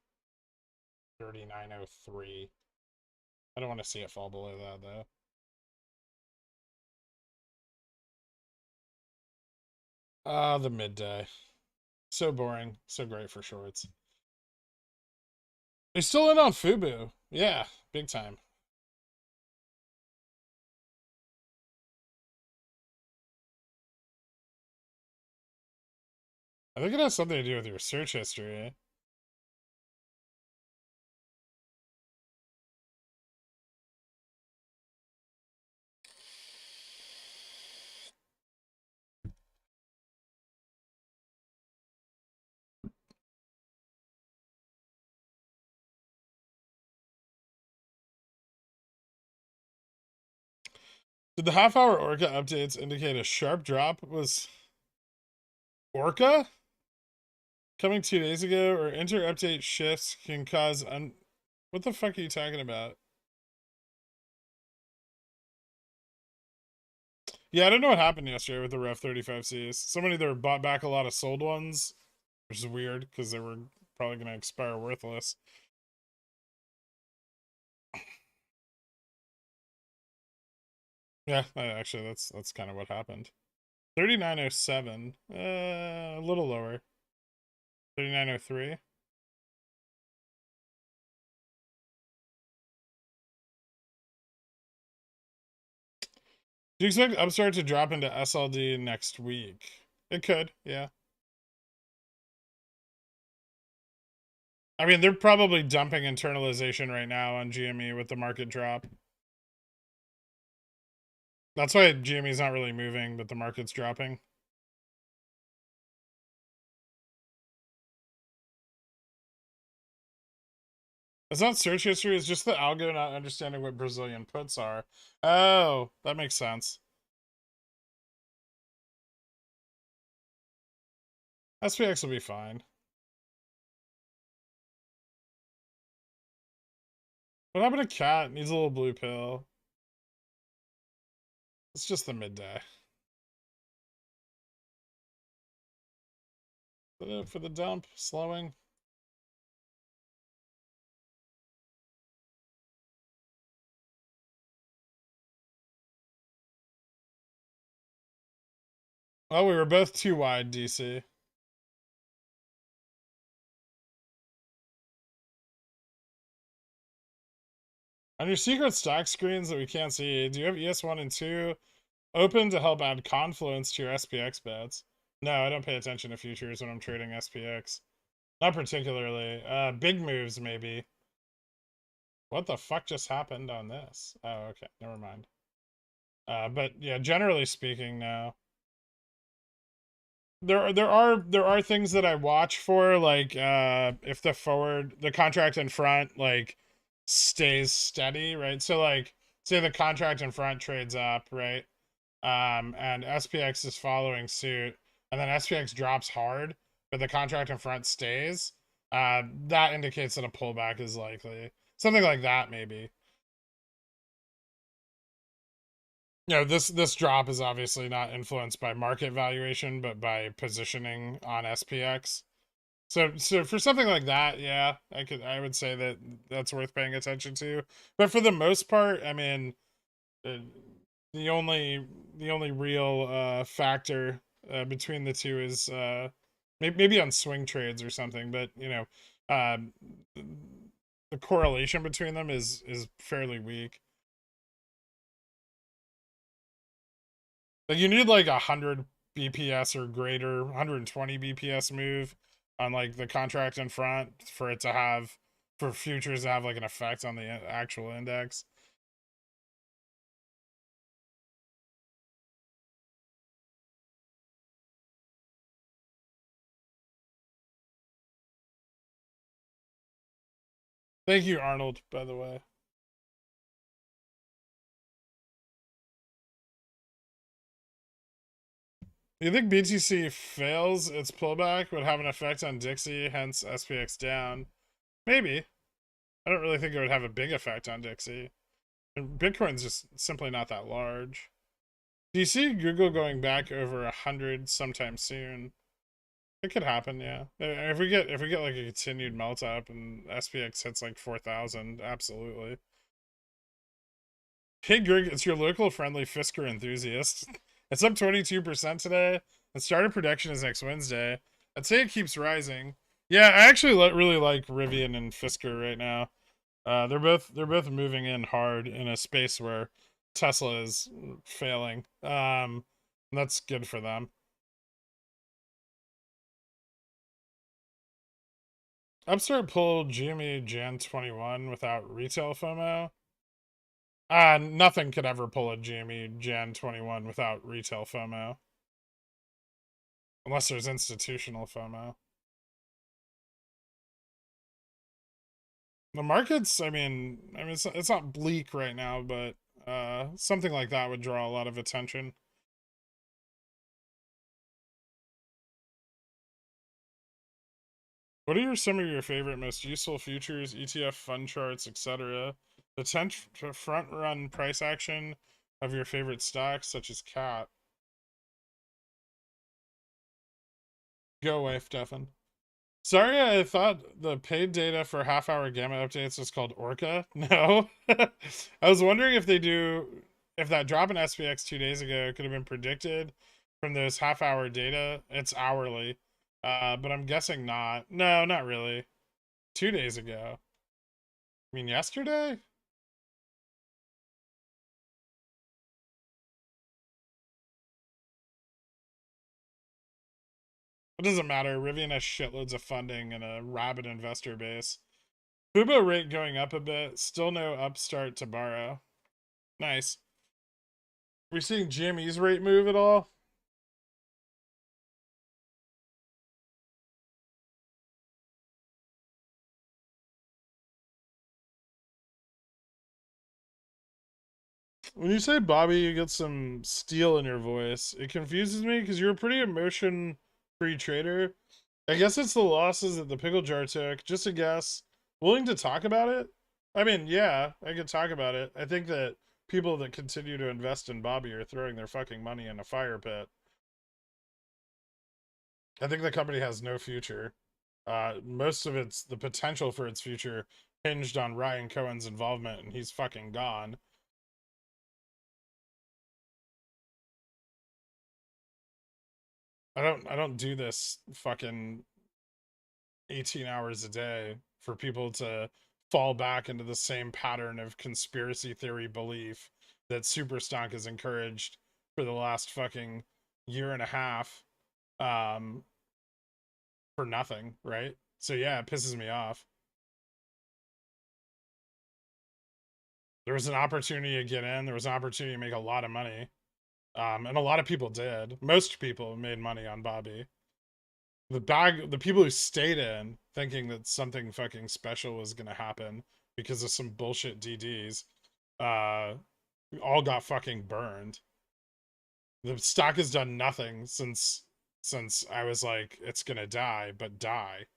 39.03. I don't want to see it fall below that though. The midday. So boring. So great for shorts. He's still in on Fubu. Yeah, big time. I think it has something to do with your search history. Did the half-hour Orca updates indicate a sharp drop? Was Orca coming 2 days ago, or inter-update shifts can cause What the fuck are you talking about? Yeah, I don't know what happened yesterday with the Ref 35Cs. Somebody either bought back a lot of sold ones, which is weird because they were probably going to expire worthless. Yeah, actually, that's kind of what happened. 39.07, a little lower. 39.03. Do you expect Upstart to drop into SLD next week? It could, yeah. I mean, they're probably dumping internalization right now on GME with the market drop. That's why GME's not really moving, but the market's dropping. It's not search history, it's just the algo not understanding what Brazilian puts are. Oh, that makes sense. SPX will be fine. What happened to Cat? Needs a little blue pill. It's just the midday. For the dump, slowing. Well, we were both too wide, DC. On your secret stock screens that we can't see, do you have ES1 and 2 open to help add confluence to your SPX bets? No, I don't pay attention to futures when I'm trading SPX. Not particularly. Big moves, maybe. What the fuck just happened on this? Oh, okay. Never mind. But yeah, generally speaking, no. There are things that I watch for, like if the contract in front like stays steady, right? So like say the contract in front trades up, right? And SPX is following suit, and then SPX drops hard, but the contract in front stays. That indicates that a pullback is likely. Something like that, maybe. This drop is obviously not influenced by market valuation, but by positioning on SPX. So for something like that, yeah, I would say that that's worth paying attention to. But for the most part, I mean, uh, the only real factor between the two is maybe on swing trades or something. But um, the correlation between them is fairly weak. Like you need like 100 BPS or greater, 120 BPS move on like the contract in front for it to have for futures to have like an effect on the actual index. Thank you, Arnold, by the way. You think BTC fails its pullback would have an effect on Dixie, hence SPX down? Maybe. I don't really think it would have a big effect on Dixie. And Bitcoin's just simply not that large. Do you see Google going back over 100 sometime soon? It could happen, yeah. If we get like a continued melt up and SPX hits like 4,000, absolutely. Hey Greg, it's your local friendly Fisker enthusiast. It's up 22% today, and starter production is next Wednesday. I'd say it keeps rising. Yeah, I actually really like Rivian and Fisker right now. They're both moving in hard in a space where Tesla is failing. That's good for them. Upstart pulled GME Jan 21 without retail FOMO. Nothing could ever pull a GME Jan 21 without retail FOMO. Unless there's institutional FOMO. The markets, I mean, it's not bleak right now, but something like that would draw a lot of attention. What are some of your favorite, most useful futures, ETF fund charts, etc.? The 10 front run price action of your favorite stocks, such as CAT. Go away, Stefan. Sorry, I thought the paid data for half-hour gamma updates was called Orca. No. I was wondering if that drop in SPX 2 days ago could have been predicted from those half-hour data. It's hourly. But I'm guessing not. No, not really. 2 days ago. I mean, yesterday? It doesn't matter. Rivian has shitloads of funding and a rabid investor base. Fubo rate going up a bit. Still no Upstart to borrow. Nice. We seeing GME's rate move at all? When you say Bobby, you get some steel in your voice. It confuses me because you're a pretty emotion-free trader. I guess it's the losses that the pickle jar took. Just a guess. Willing to talk about it? I mean, yeah, I could talk about it. I think that people that continue to invest in Bobby are throwing their fucking money in a fire pit. I think the company has no future. Most of the potential for its future hinged on Ryan Cohen's involvement, and he's fucking gone. I don't do this fucking 18 hours a day for people to fall back into the same pattern of conspiracy theory belief that Superstock has encouraged for the last fucking year and a half for nothing, right? So yeah, it pisses me off. There was an opportunity to get in, there was an opportunity to make a lot of money. And a lot of people did. Most people made money on Bobby. The people who stayed in thinking that something fucking special was gonna happen because of some bullshit DDs, all got fucking burned. The stock has done nothing since I was like, it's gonna die, but die.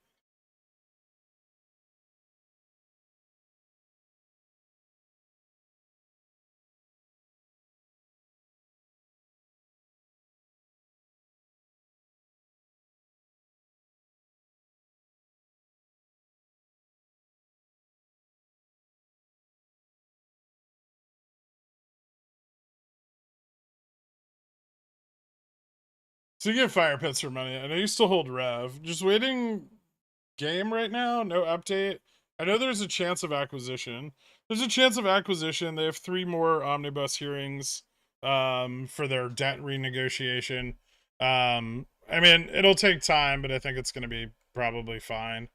So you get fire pits for money. I know you still hold Rev. Just waiting game right now. No update. I know there's a chance of acquisition. There's a chance of acquisition. They have 3 more omnibus hearings for their debt renegotiation. I mean, it'll take time, but I think it's going to be probably fine.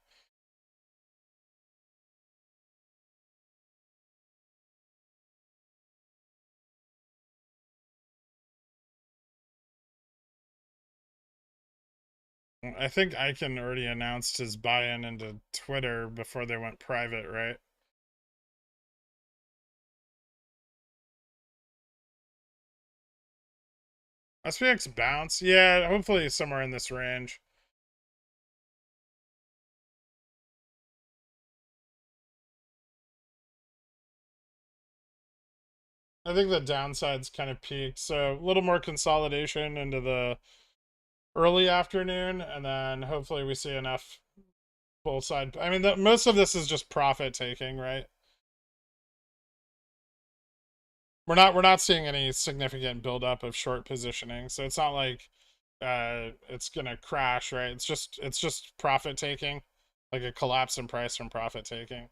I think Icahn already announced his buy-in into Twitter before they went private, right? SPX bounce? Yeah, hopefully somewhere in this range. I think the downside's kind of peaked, so a little more consolidation into the early afternoon, and then hopefully we see enough bull side. I mean, most of this is just profit taking, right? We're not seeing any significant buildup of short positioning, so it's not like it's gonna crash, right? It's just profit taking, like a collapse in price from profit taking.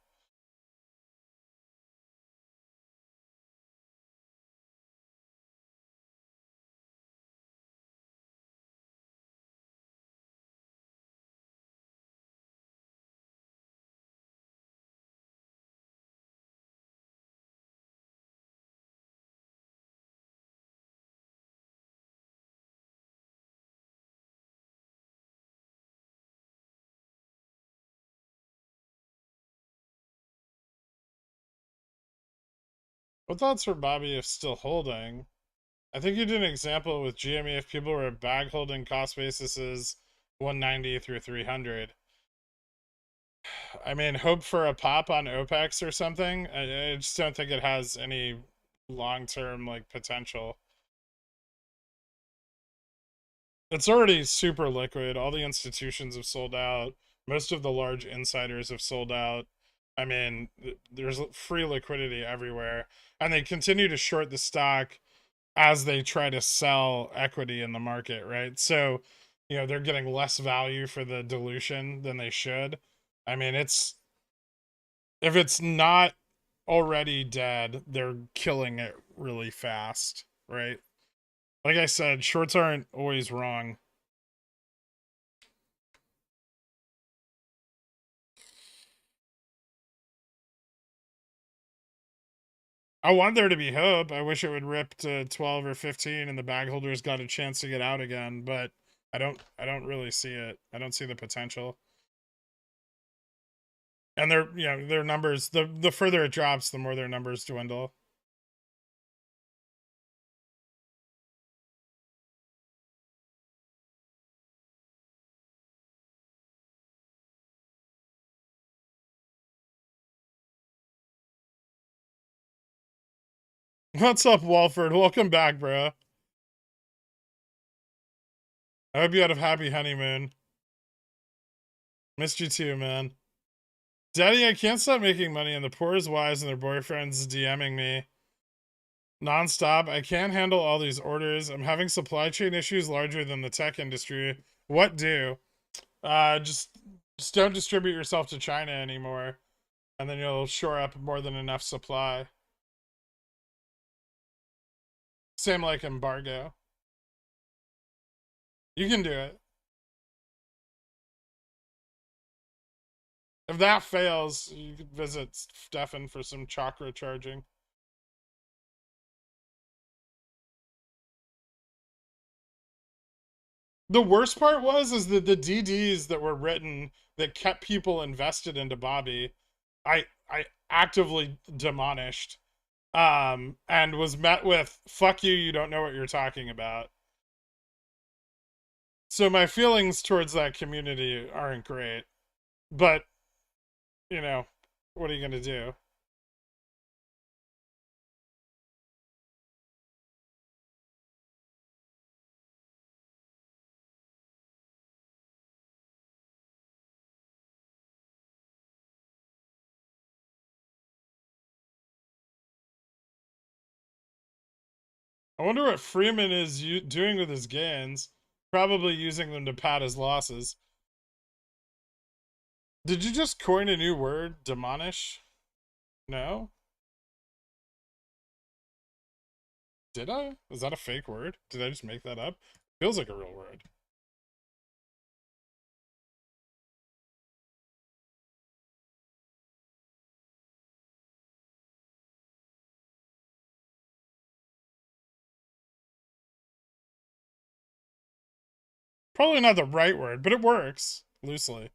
What thoughts for Bobby if still holding? I think you did an example with GME if people were bag holding cost basis is 190 through 300. I mean, hope for a pop on Opex or something. I just don't think it has any long-term like potential. It's already super liquid. All the institutions have sold out. Most of the large insiders have sold out. I mean, there's free liquidity everywhere, and they continue to short the stock as they try to sell equity in the market, right? So, they're getting less value for the dilution than they should. I mean, if it's not already dead, they're killing it really fast, right? Like I said, shorts aren't always wrong. I want there to be hope. I wish it would rip to 12 or 15 and the bag holders got a chance to get out again, but I don't really see it. I don't see the potential. And their numbers, the further it drops, the more their numbers dwindle. What's up, Walford? Welcome back, bro. I hope you had a happy honeymoon. Missed you too, man. Daddy, I can't stop making money, and the poor is wise, and their boyfriend's DMing me nonstop. I can't handle all these orders. I'm having supply chain issues larger than the tech industry. What do? Just don't distribute yourself to China anymore, and then you'll shore up more than enough supply. Same like embargo. You can do it. If that fails, you could visit Stefan for some chakra charging. The worst part is that the DDs that were written that kept people invested into Bobby, I actively demolished, and was met with "fuck you, you don't know what you're talking about." So my feelings towards that community aren't great, but you know, what are you gonna do? I wonder what Freeman is doing with his gains. Probably using them to pad his losses. Did you just coin a new word, demonish? No? Did I? Is that a fake word? Did I just make that up? Feels like a real word. Probably not the right word, but it works loosely.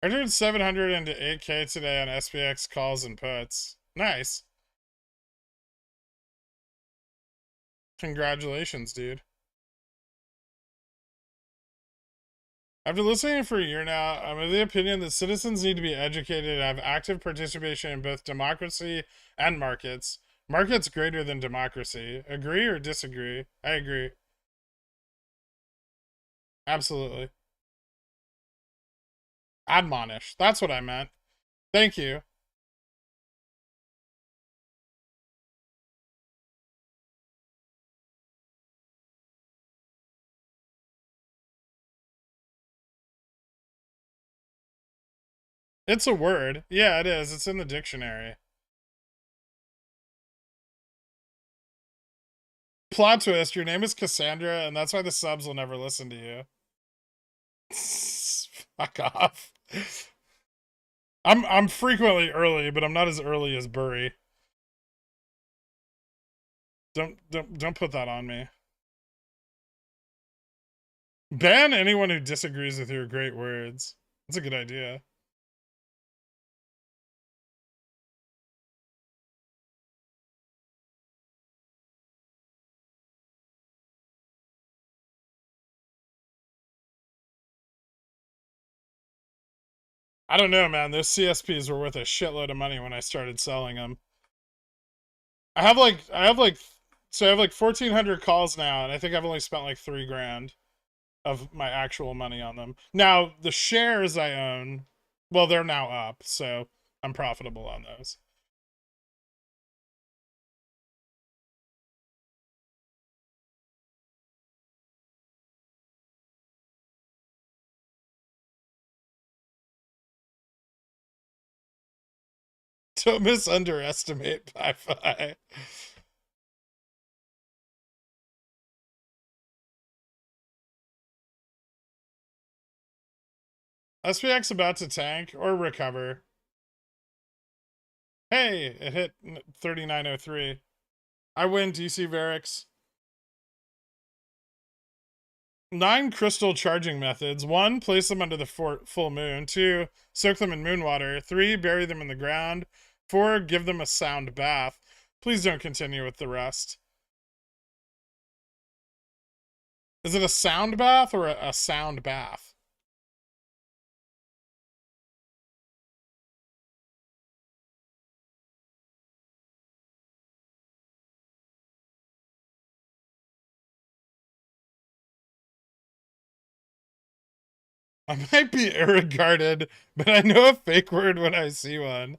I turned 700 into 8K today on SPX calls and puts. Nice. Congratulations, dude. After listening for a year now, I'm of the opinion that citizens need to be educated and have active participation in both democracy and markets. Markets greater than democracy. Agree or disagree? I agree. Absolutely. Admonish. That's what I meant. Thank you. It's a word. Yeah, it is. It's in the dictionary. Plot twist, your name is Cassandra, and that's why the subs will never listen to you. Fuck off. I'm frequently early, but I'm not as early as Burry. Don't put that on me. Ban anyone who disagrees with your great words. That's a good idea. I don't know, man. Those CSPs were worth a shitload of money when I started selling them. I have like 1,400 calls now, and I think I've only spent like $3,000 of my actual money on them. Now the shares I own, well, they're now up, so I'm profitable on those. Don't misunderestimate Pi-Fi. SPX about to tank or recover. Hey, it hit 3903. I win DC Varix. 9 crystal charging methods. 1, place them under the full moon. 2, soak them in moon water. 3, bury them in the ground. 4, give them a sound bath. Please don't continue with the rest. Is it a sound bath or a sound bath? I might be irregarded, but I know a fake word when I see one.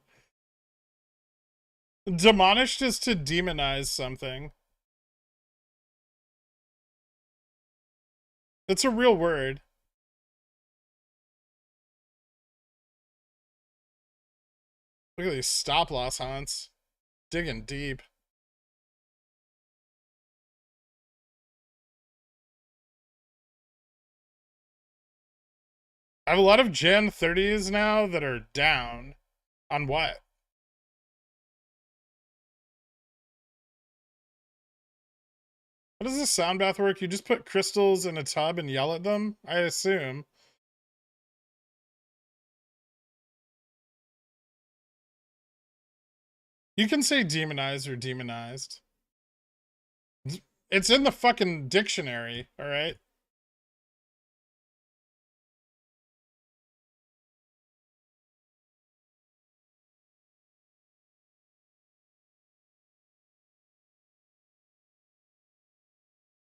Demonished is to demonize something. It's a real word. Look at these stop loss hunts. Digging deep. I have a lot of Gen 30s now that are down. On what? How does this sound bath work? You just put crystals in a tub and yell at them? I assume. You can say demonized or demonized. It's in the fucking dictionary, alright?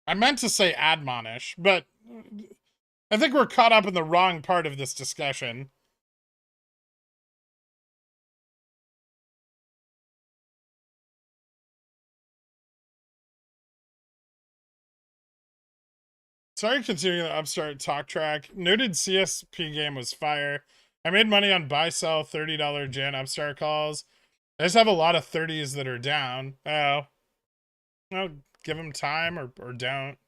I meant to say admonish, but I think we're caught up in the wrong part of this discussion. Sorry, continuing the Upstart talk track. Noted CSP game was fire. I made money on buy sell $30 Jan Upstart calls. I just have a lot of 30s that are down. Oh, well, give them time or don't.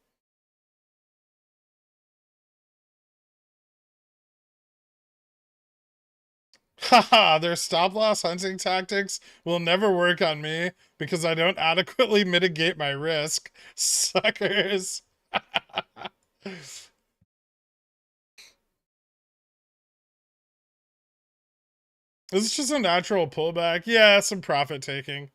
Haha, their stop loss hunting tactics will never work on me because I don't adequately mitigate my risk. Suckers. This is just a natural pullback. Yeah, some profit taking.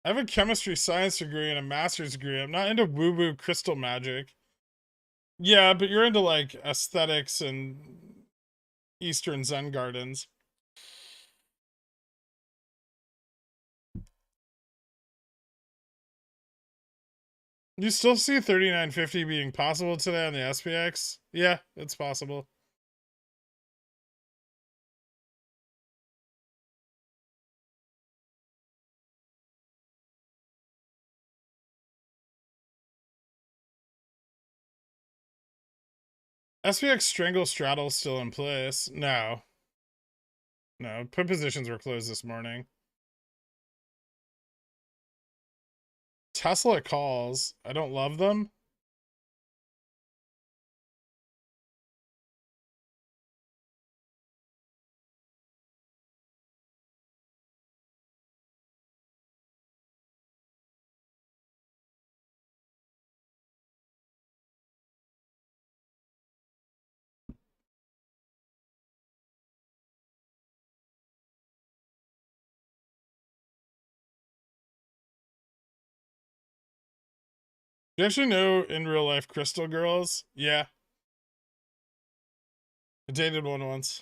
I have a chemistry science degree and a master's degree. I'm not into woo-woo crystal magic. Yeah, but you're into like aesthetics and Eastern Zen gardens. You still see 3950 being possible today on the SPX? Yeah, it's possible. SPX strangle straddle still in place. No. No, put positions were closed this morning. Tesla calls. I don't love them. Do you actually know in real life crystal girls? Yeah. I dated one once.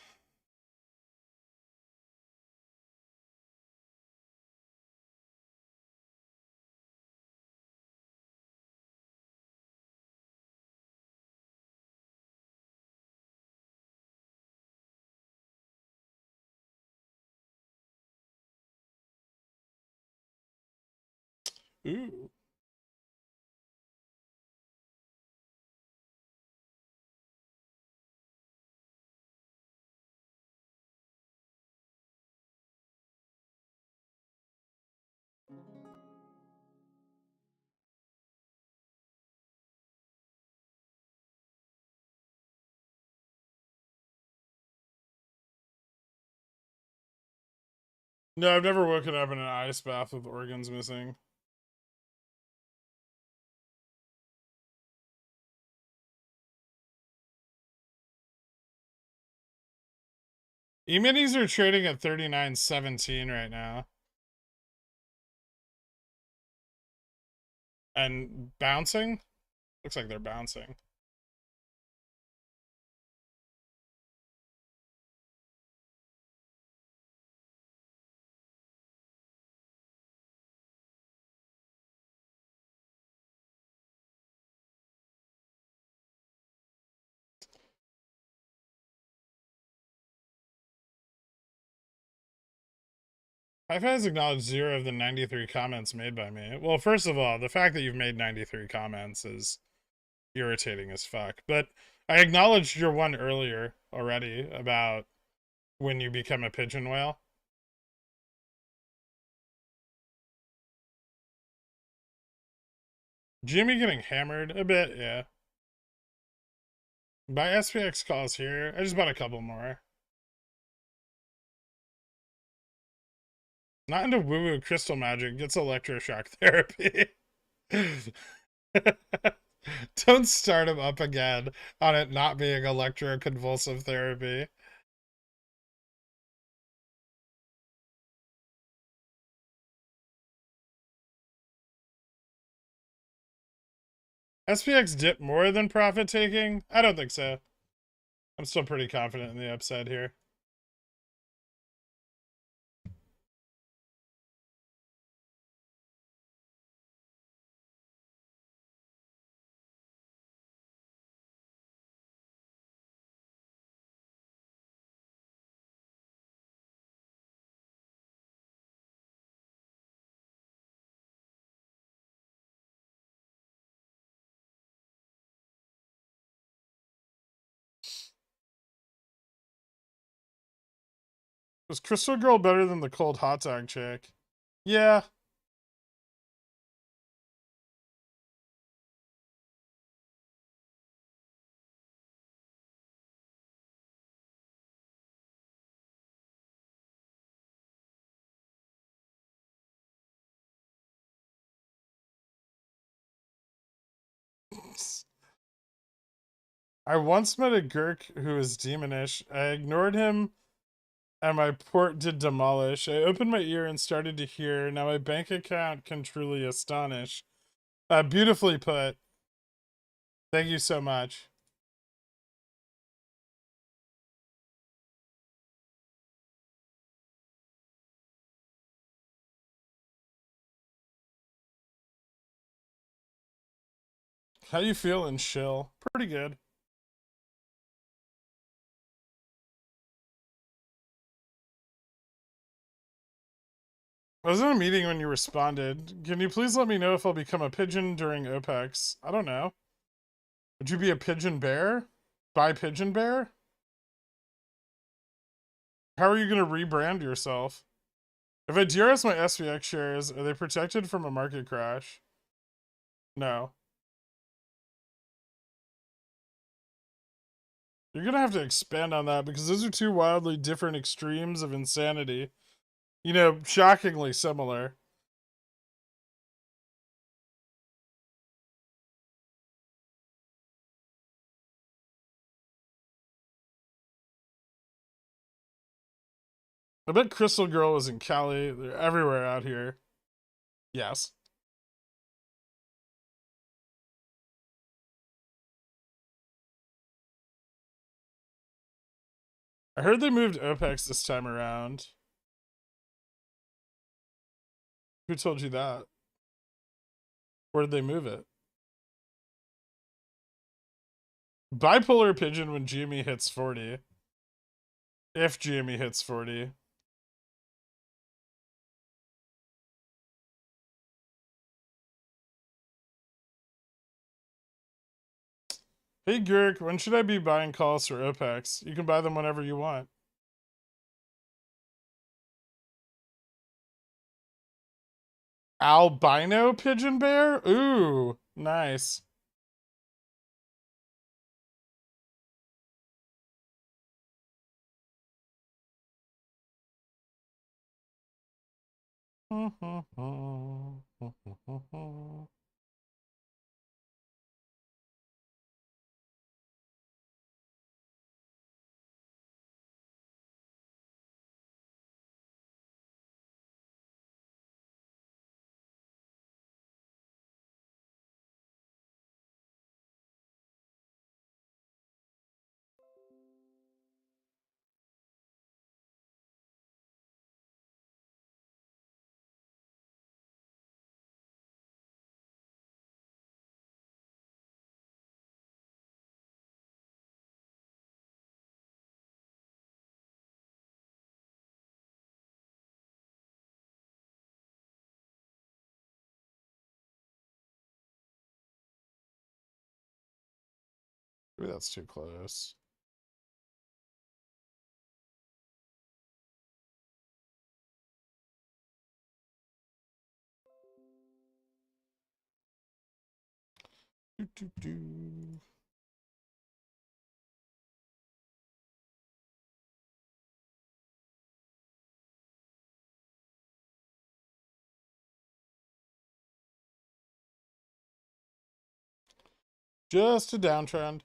Ooh. No, I've never woken up in an ice bath with organs missing. E-minis are trading at 39.17 right now. And bouncing? Looks like they're bouncing. I've has acknowledged 0 of the 93 comments made by me. Well, first of all, the fact that you've made 93 comments is irritating as fuck. But I acknowledged your one earlier already about when you become a pigeon whale. Jimmy getting hammered a bit, yeah. Buy SPX calls here. I just bought a couple more. Not into woo-woo crystal magic. Gets electroshock therapy. Don't start him up again on it not being electroconvulsive therapy. SPX dip more than profit taking? I don't think so. I'm still pretty confident in the upside here. Was Crystal Girl better than the cold hot dog chick? Yeah. I once met a Gurk who was demonish. I ignored him and my port did demolish. I opened my ear and started to hear. Now my bank account can truly astonish. Beautifully put. Thank you so much. How you feeling, Shill? Pretty good. I was in a meeting when you responded. Can you please let me know if I'll become a pigeon during Opex? I don't know. Would you be a pigeon bear? Buy pigeon bear? How are you going to rebrand yourself? If I DRS my SPX shares, are they protected from a market crash? No. You're going to have to expand on that because those are two wildly different extremes of insanity. You know, shockingly similar. I bet Crystal Girl was in Cali. They're everywhere out here. Yes. I heard they moved Opex this time around. Who told you that? Where did they move it? Bipolar pigeon when GME hits 40. If GME hits 40. Hey Gurk, when should I be buying calls for Opex? You can buy them whenever you want. Albino pigeon bear? Ooh, nice. Maybe that's too close. Do, do, do. Just a downtrend.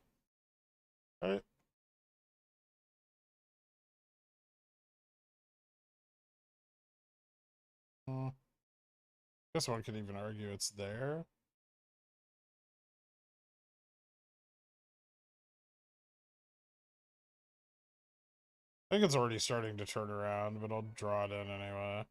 All right. Guess one could even argue it's there. I think it's already starting to turn around, but I'll draw it in anyway.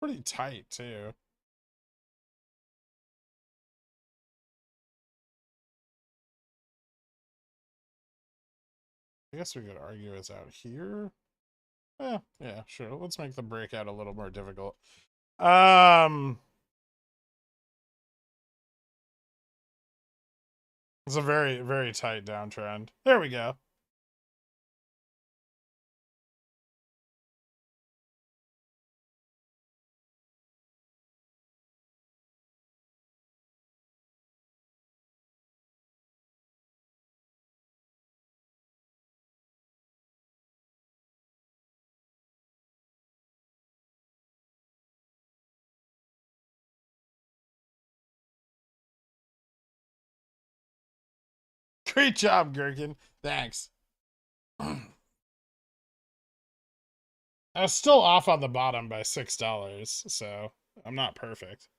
Pretty tight, too. I guess we could argue it's out here. Yeah, sure. Let's make the breakout a little more difficult. It's a very, very tight downtrend. There we go. Great job, Gherkin. Thanks. I was still off on the bottom by $6, so I'm not perfect.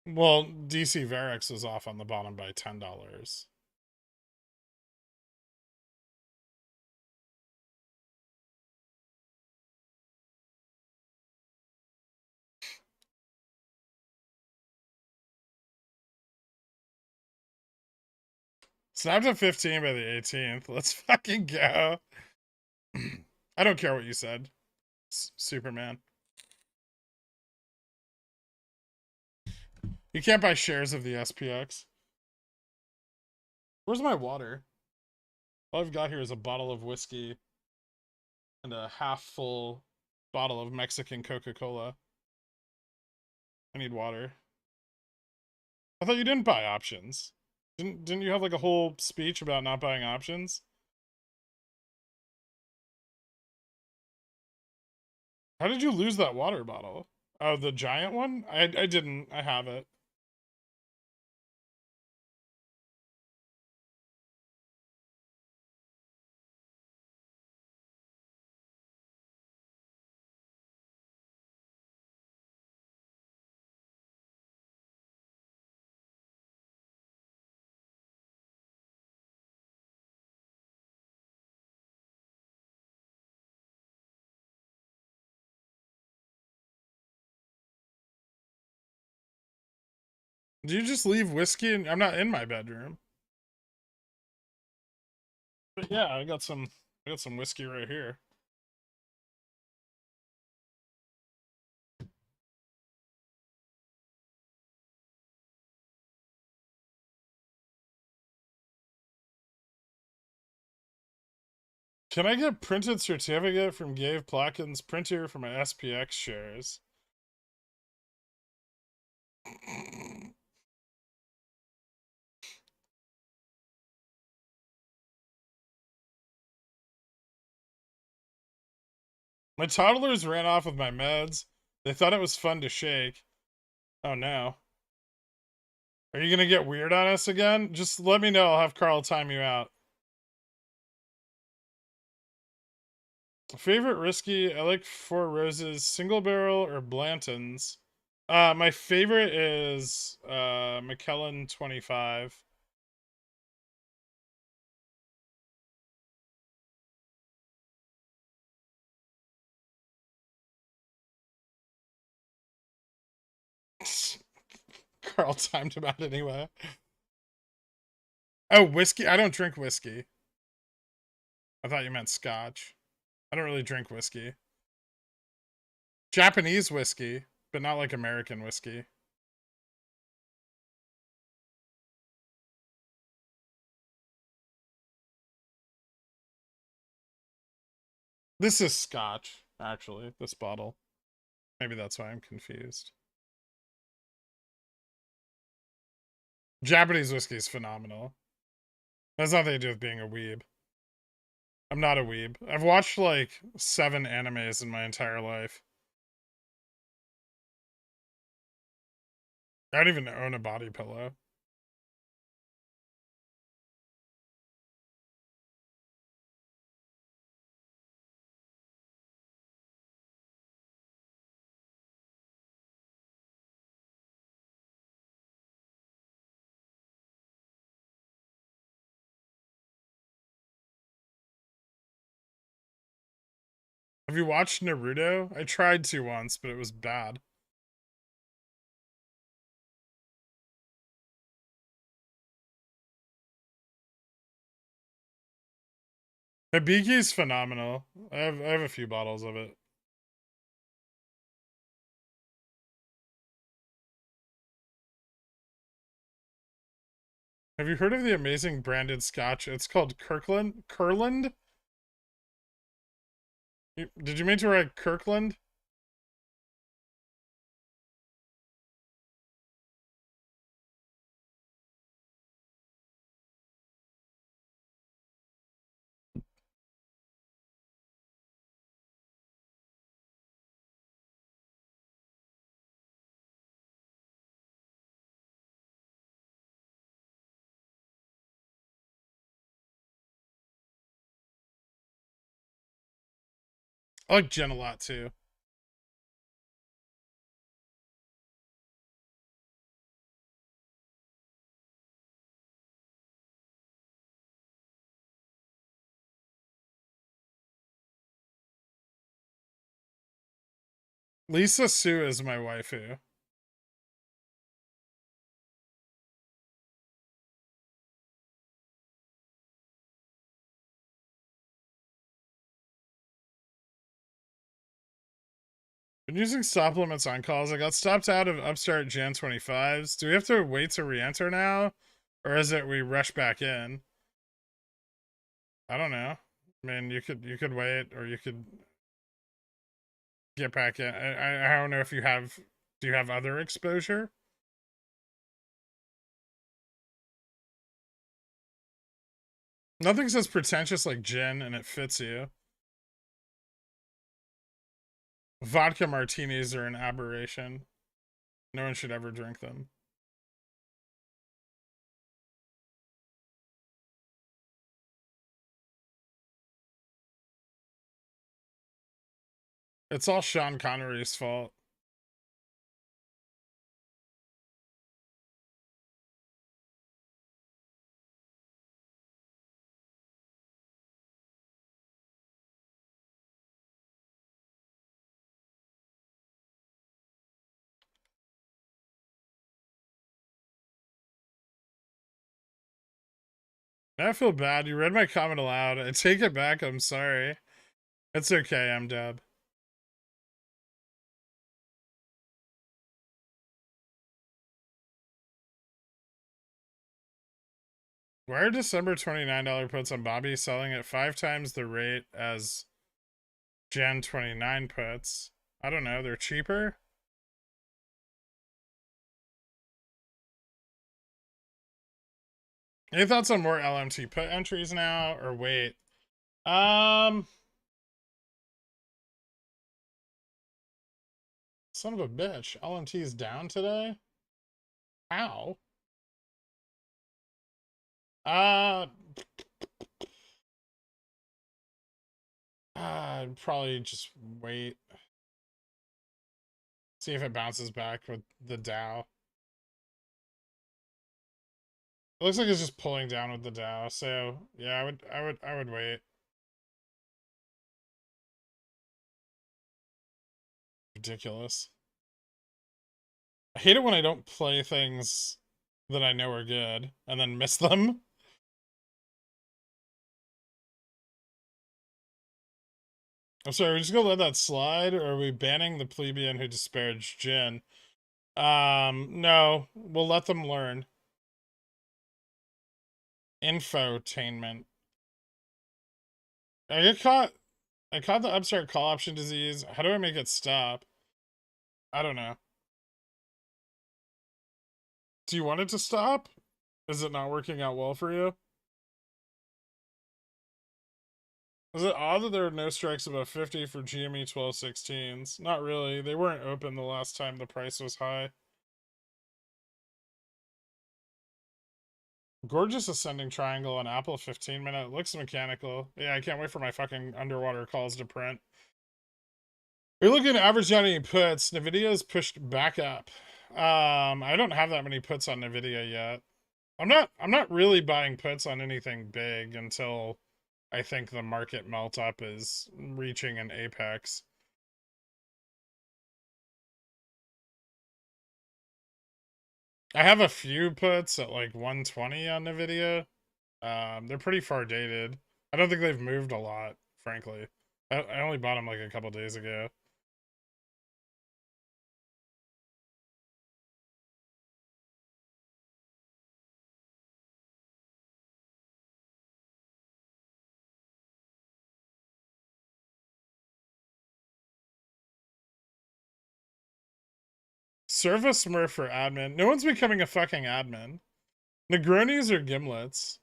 Well, DC Varix was off on the bottom by $10. Snapped at 15 by the 18th. Let's fucking go. I don't care what you said, Superman. You can't buy shares of the SPX. Where's my water? All I've got here is a bottle of whiskey and a half full bottle of Mexican Coca-Cola. I need water. I thought you didn't buy options. Didn't you have like a whole speech about not buying options? How did you lose that water bottle? Oh, the giant one? I didn't. I have it. Do you just leave whiskey? I'm not in my bedroom. But yeah, I got some whiskey right here. Can I get printed certificate from Gabe Plotkin's printer for my SPX shares? My toddlers ran off with my meds. They thought it was fun to shake. Oh no. Are you gonna get weird on us again? Just let me know. I'll have Carl time you out. Favorite risky? I like Four Roses, Single Barrel, or Blanton's. My favorite is McKellen 25. Carl timed him out anyway. Oh, whiskey? I don't drink whiskey. I thought you meant scotch. I don't really drink whiskey. Japanese whiskey, but not like American whiskey. This is scotch, actually, this bottle. Maybe that's why I'm confused. Japanese whiskey is phenomenal. That's nothing to do with being a weeb. I'm not a weeb. I've watched like 7 animes in my entire life. I don't even own a body pillow. Have you watched Naruto? I tried to once, but it was bad. Hibiki's phenomenal. I have a few bottles of it. Have you heard of the amazing branded scotch? It's called Kirkland. Kirkland? Did you mean to write Kirkland? I like gin a lot too. Lisa Sue is my waifu. Been using supplements on calls. I got stopped out of Upstart Jan 25s. Do we have to wait to re-enter now? Or is it we rush back in? I don't know. I mean, you could wait, or you could get back in. I don't know if you have. Do you have other exposure? Nothing says pretentious like gin, and it fits you. Vodka martinis are an aberration. No one should ever drink them. It's all Sean Connery's fault. I feel bad. You read my comment aloud. I take it back. I'm sorry. It's okay. I'm Deb. Why are December $29 puts on Bobby selling at 5 times the rate as Jan 29 puts? I don't know. They're cheaper? Any thoughts on more LMT put entries now, or wait? Son of a bitch. LMT is down today? How? I'd probably just wait. See if it bounces back with the Dow. It looks like it's just pulling down with the Dow. So yeah, I would wait. Ridiculous. I hate it when I don't play things that I know are good and then miss them. I'm sorry, are we just gonna let that slide, or are we banning the plebeian who disparaged Jin? No, we'll let them learn. Infotainment. I caught the Upstart call option disease. How do I make it stop? I don't know. Do you want it to stop? Is it not working out well for you? Is it odd that there are no strikes above 50 for GME 1216s? Not really. They weren't open the last time the price was high. Gorgeous ascending triangle on Apple 15-minute. Looks mechanical. Yeah, I can't wait for my fucking underwater calls to print. You're looking at average Johnny puts. Nvidia's pushed back up. I don't have that many puts on Nvidia yet. I'm not really buying puts on anything big until I think the market melt up is reaching an apex. I have a few puts at like 120 on Nvidia. They're pretty far dated. I don't think they've moved a lot, frankly. I only bought them like a couple days ago. Service Smurf for admin. No one's becoming a fucking admin. Negronis or gimlets?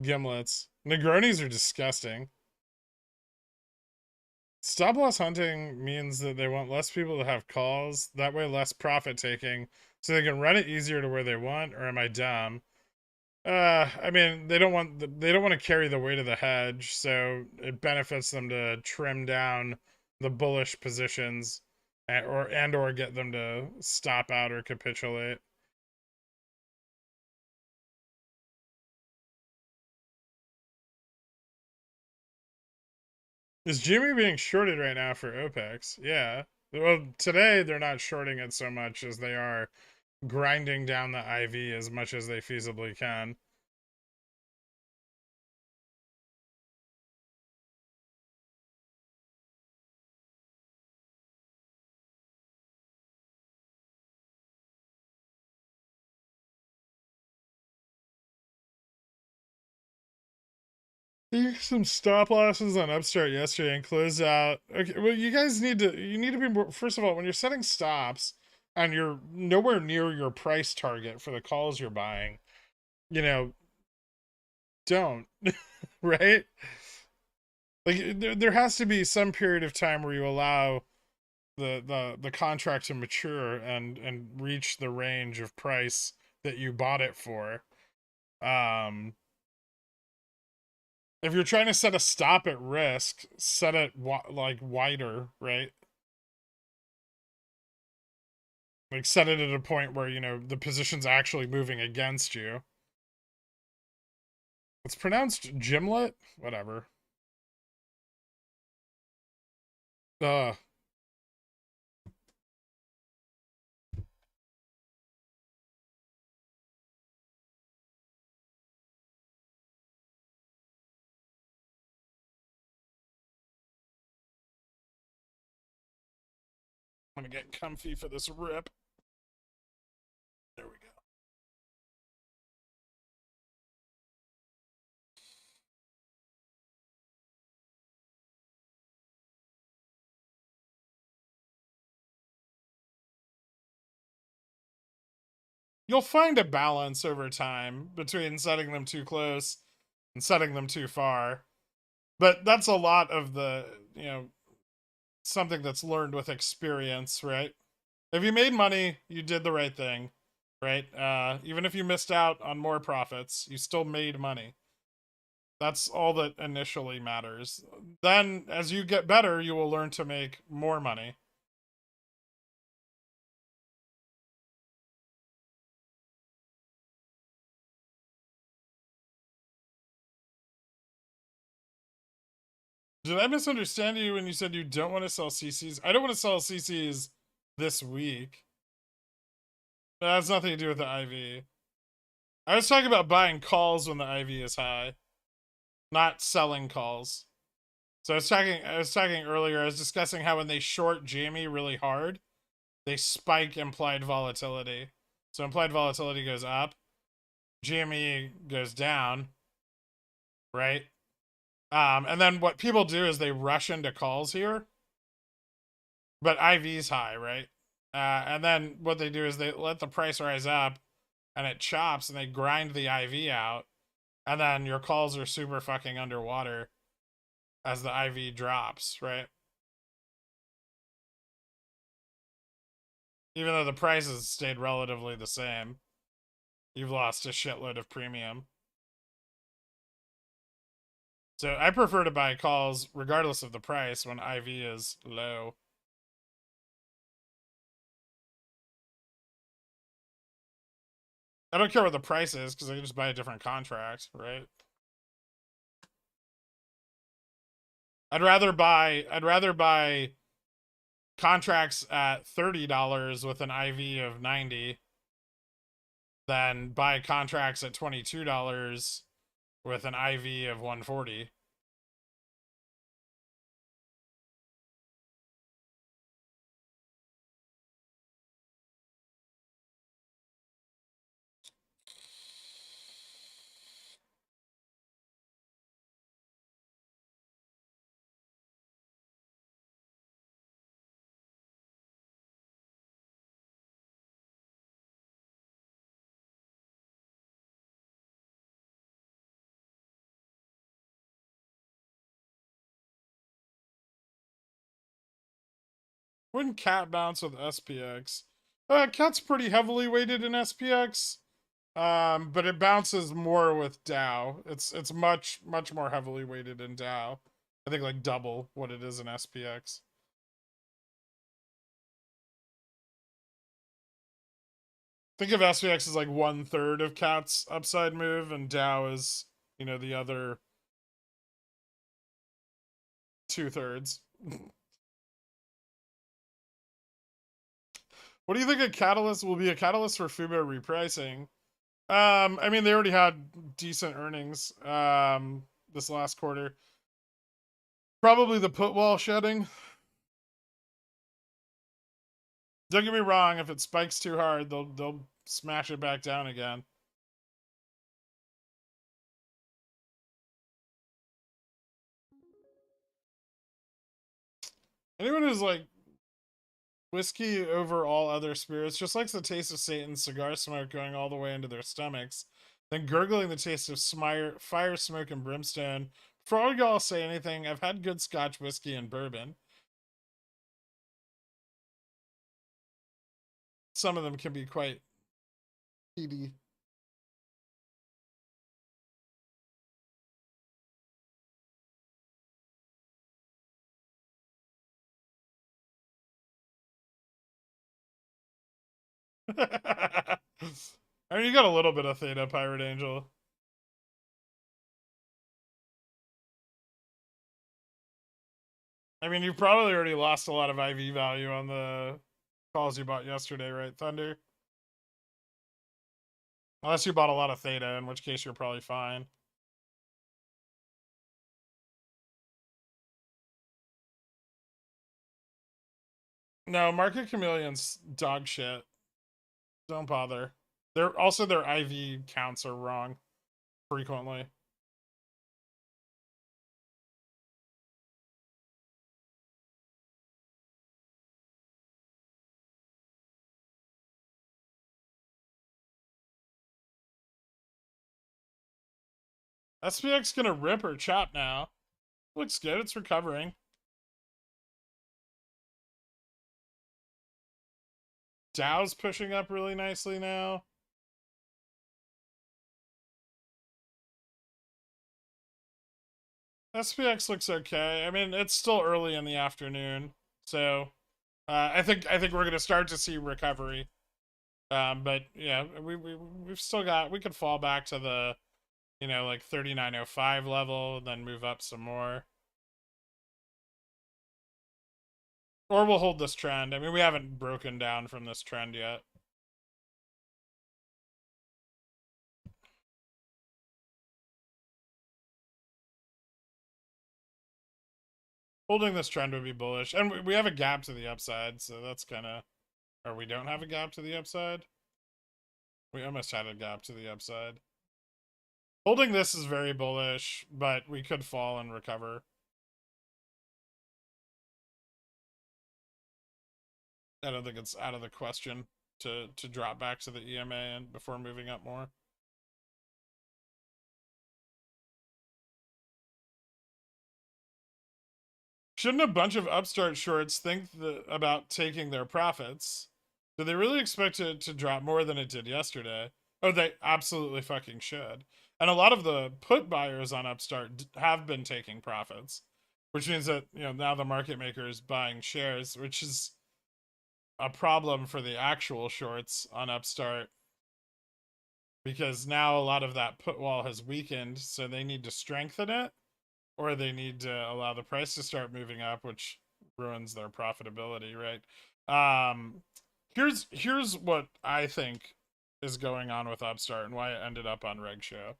Gimlets. Negronis are disgusting. Stop loss hunting means that they want less people to have calls, that way less profit taking, so they can run it easier to where they want, or am I dumb? I mean, they don't want to carry the weight of the hedge, so it benefits them to trim down the bullish positions or get them to stop out or capitulate. Is GME being shorted right now for Opex? Yeah. Well, today they're not shorting it so much as they are grinding down the IV as much as they feasibly can. There's some stop losses on Upstart yesterday and closed out. Okay, well, you guys need to be more. First of all, when you're setting stops and you're nowhere near your price target for the calls you're buying, you know, don't right. Like there has to be some period of time where you allow the contract to mature and reach the range of price that you bought it for. Um, if you're trying to set a stop at risk, set it like wider, right? Like set it at a point where, you know, the position's actually moving against you. It's pronounced gimlet? Whatever. Ugh. I'm gonna get comfy for this rip. There we go. You'll find a balance over time between setting them too close and setting them too far. But that's a lot of the, you know, something that's learned with experience, right? If you made money, you did the right thing, right? Even if you missed out on more profits, you still made money. That's all that initially matters. Then, as you get better, you will learn to make more money. Did I misunderstand you when you said you don't want to sell CCs? I don't want to sell CCs this week. That has nothing to do with the IV. I was talking about buying calls when the IV is high, not selling calls. So I was talking earlier, I was discussing how when they short GME really hard, they spike implied volatility. So implied volatility goes up, GME goes down, right? And then what people do is they rush into calls here, but IV's high, right? And then what they do is they let the price rise up and it chops and they grind the IV out. And then your calls are super fucking underwater as the IV drops, right? Even though the prices stayed relatively the same, you've lost a shitload of premium. So I prefer to buy calls regardless of the price when IV is low. I don't care what the price is because I can just buy a different contract, right? I'd rather buy contracts at $30 with an IV of 90 than buy contracts at $22 with an IV of 140. Wouldn't cat bounce with SPX? Cat's pretty heavily weighted in SPX, but it bounces more with Dow. It's much more heavily weighted in Dow. I think like double what it is in SPX. Think of SPX as like 1/3 of cat's upside move, and Dow is, you know, the other 2/3. What do you think a catalyst will be? A catalyst for Fubo repricing? I mean, they already had decent earnings this last quarter. Probably the put wall shedding. Don't get me wrong, if it spikes too hard, they'll smash it back down again. Anyone who's like whiskey over all other spirits just likes the taste of Satan's cigar smoke going all the way into their stomachs, then gurgling the taste of fire, smoke, and brimstone. Before all y'all say anything, I've had good Scotch whiskey and bourbon. Some of them can be quite peaty. I mean, you got a little bit of Theta, Pirate Angel. I mean, you probably already lost a lot of IV value on the calls you bought yesterday, right, Thunder? Unless you bought a lot of Theta, in which case you're probably fine. No, Market Chameleon's dog shit. Don't bother. They're also their IV counts are wrong frequently. SPX gonna rip or chop now. Looks good, it's recovering. Dow's pushing up really nicely now. SPX looks okay. I mean, it's still early in the afternoon, so I think we're gonna start to see recovery. But yeah, we've still got, we could fall back to the, you know, like 39.05 level, and then move up some more. Or we'll hold this trend. I mean, we haven't broken down from this trend yet. Holding this trend would be bullish. And we have a gap to the upside, so that's kind of... Or we don't have a gap to the upside? We almost had a gap to the upside. Holding this is very bullish, but we could fall and recover. I don't think it's out of the question to drop back to the EMA and before moving up more. Shouldn't a bunch of Upstart shorts think about taking their profits? Do they really expect it to drop more than it did yesterday? Oh, they absolutely fucking should. And a lot of the put buyers on Upstart have been taking profits, which means that, you know, now the market maker is buying shares, which is a problem for the actual shorts on Upstart, because now a lot of that put wall has weakened, so they need to strengthen it. or they need to allow the price to start moving up, which ruins their profitability, right? Here's what I think is going on with Upstart and why it ended up on Reg Show.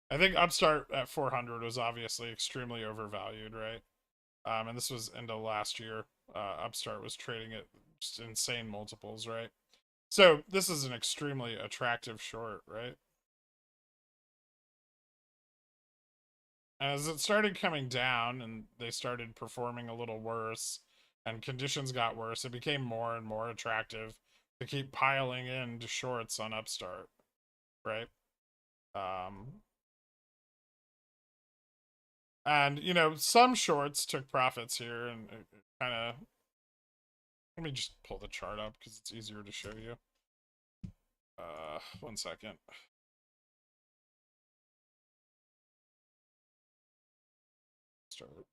I think Upstart at 400 was obviously extremely overvalued, right? And this was into last year. Upstart was trading at just insane multiples, right? So this is an extremely attractive short, right? As it started coming down and they started performing a little worse and conditions got worse, it became more and more attractive to keep piling into shorts on Upstart, right? And you know, some shorts took profits here, and it kind of. Let me just pull the chart up because it's easier to show you. 1 second. Start.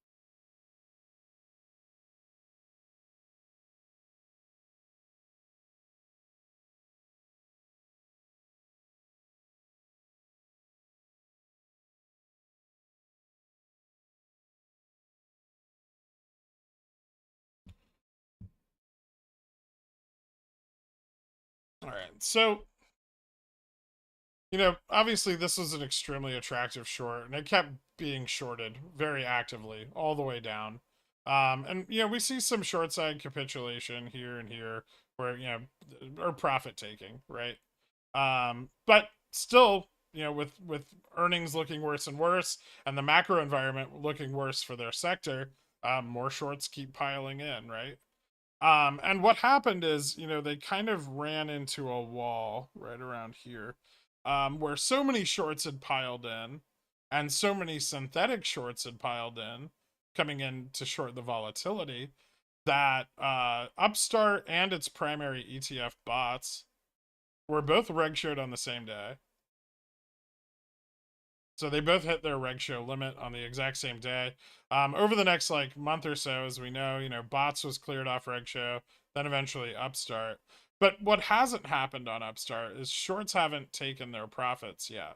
All right, so you know, obviously this was an extremely attractive short, and it kept being shorted very actively all the way down. And you know, we see some short side capitulation here and here, where you know, or profit taking, right? But still, you know, with earnings looking worse and worse, and the macro environment looking worse for their sector, more shorts keep piling in, right? And what happened is, you know, they kind of ran into a wall right around here, where so many shorts had piled in, and so many synthetic shorts had piled in, coming in to short the volatility, that Upstart and its primary ETF bots were both reg showed on the same day. So they both hit their reg show limit on the exact same day. Over the next like month or so, as we know, you know, bots was cleared off reg show, then eventually Upstart. But what hasn't happened on Upstart is shorts haven't taken their profits yet.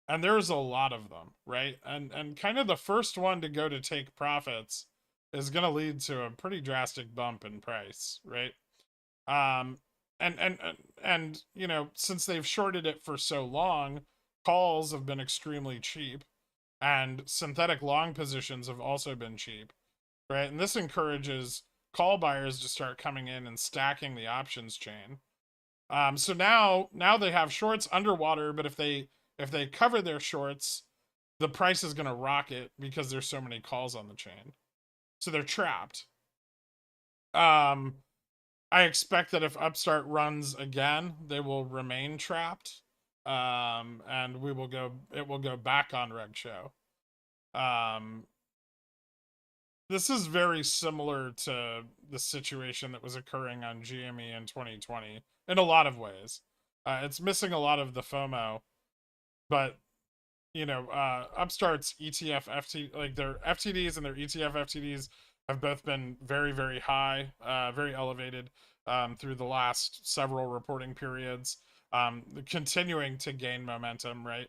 And there's a lot of them, right? And kind of the first one to go to take profits is going to lead to a pretty drastic bump in price, right? Um, and you know, since they've shorted it for so long, calls have been extremely cheap, and synthetic long positions have also been cheap, right? And this encourages call buyers to start coming in and stacking the options chain. So now they have shorts underwater, but if they cover their shorts, the price is going to rocket because there's so many calls on the chain. So they're trapped. I expect that if Upstart runs again, they will remain trapped. And it will go back on reg show. This is very similar to the situation that was occurring on GME in 2020 in a lot of ways. It's missing a lot of the FOMO, but you know, Upstart's ETF FT, like their FTDs and their ETF FTDs have both been very, very high, very elevated through the last several reporting periods, continuing to gain momentum, right?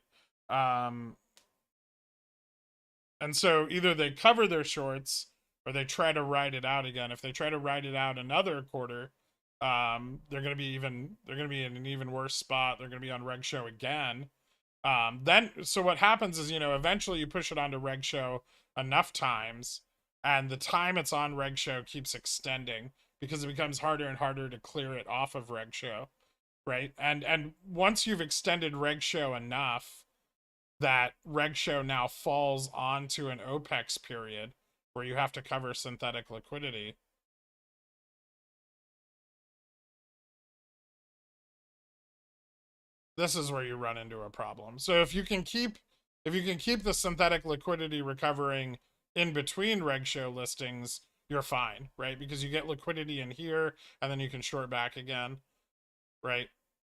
And so either they cover their shorts or they try to ride it out again. If they try to ride it out another quarter, they're going to be in an even worse spot. They're going to be on reg show again. Then so what happens is, you know, eventually you push it onto reg show enough times, and the time it's on reg show keeps extending because it becomes harder and harder to clear it off of reg show, right? And once you've extended reg show enough, that reg show now falls onto an Opex period where you have to cover synthetic liquidity. This is where you run into a problem. So if you can keep the synthetic liquidity recovering in between reg show listings, you're fine, right? Because you get liquidity in here and then you can short back again, right?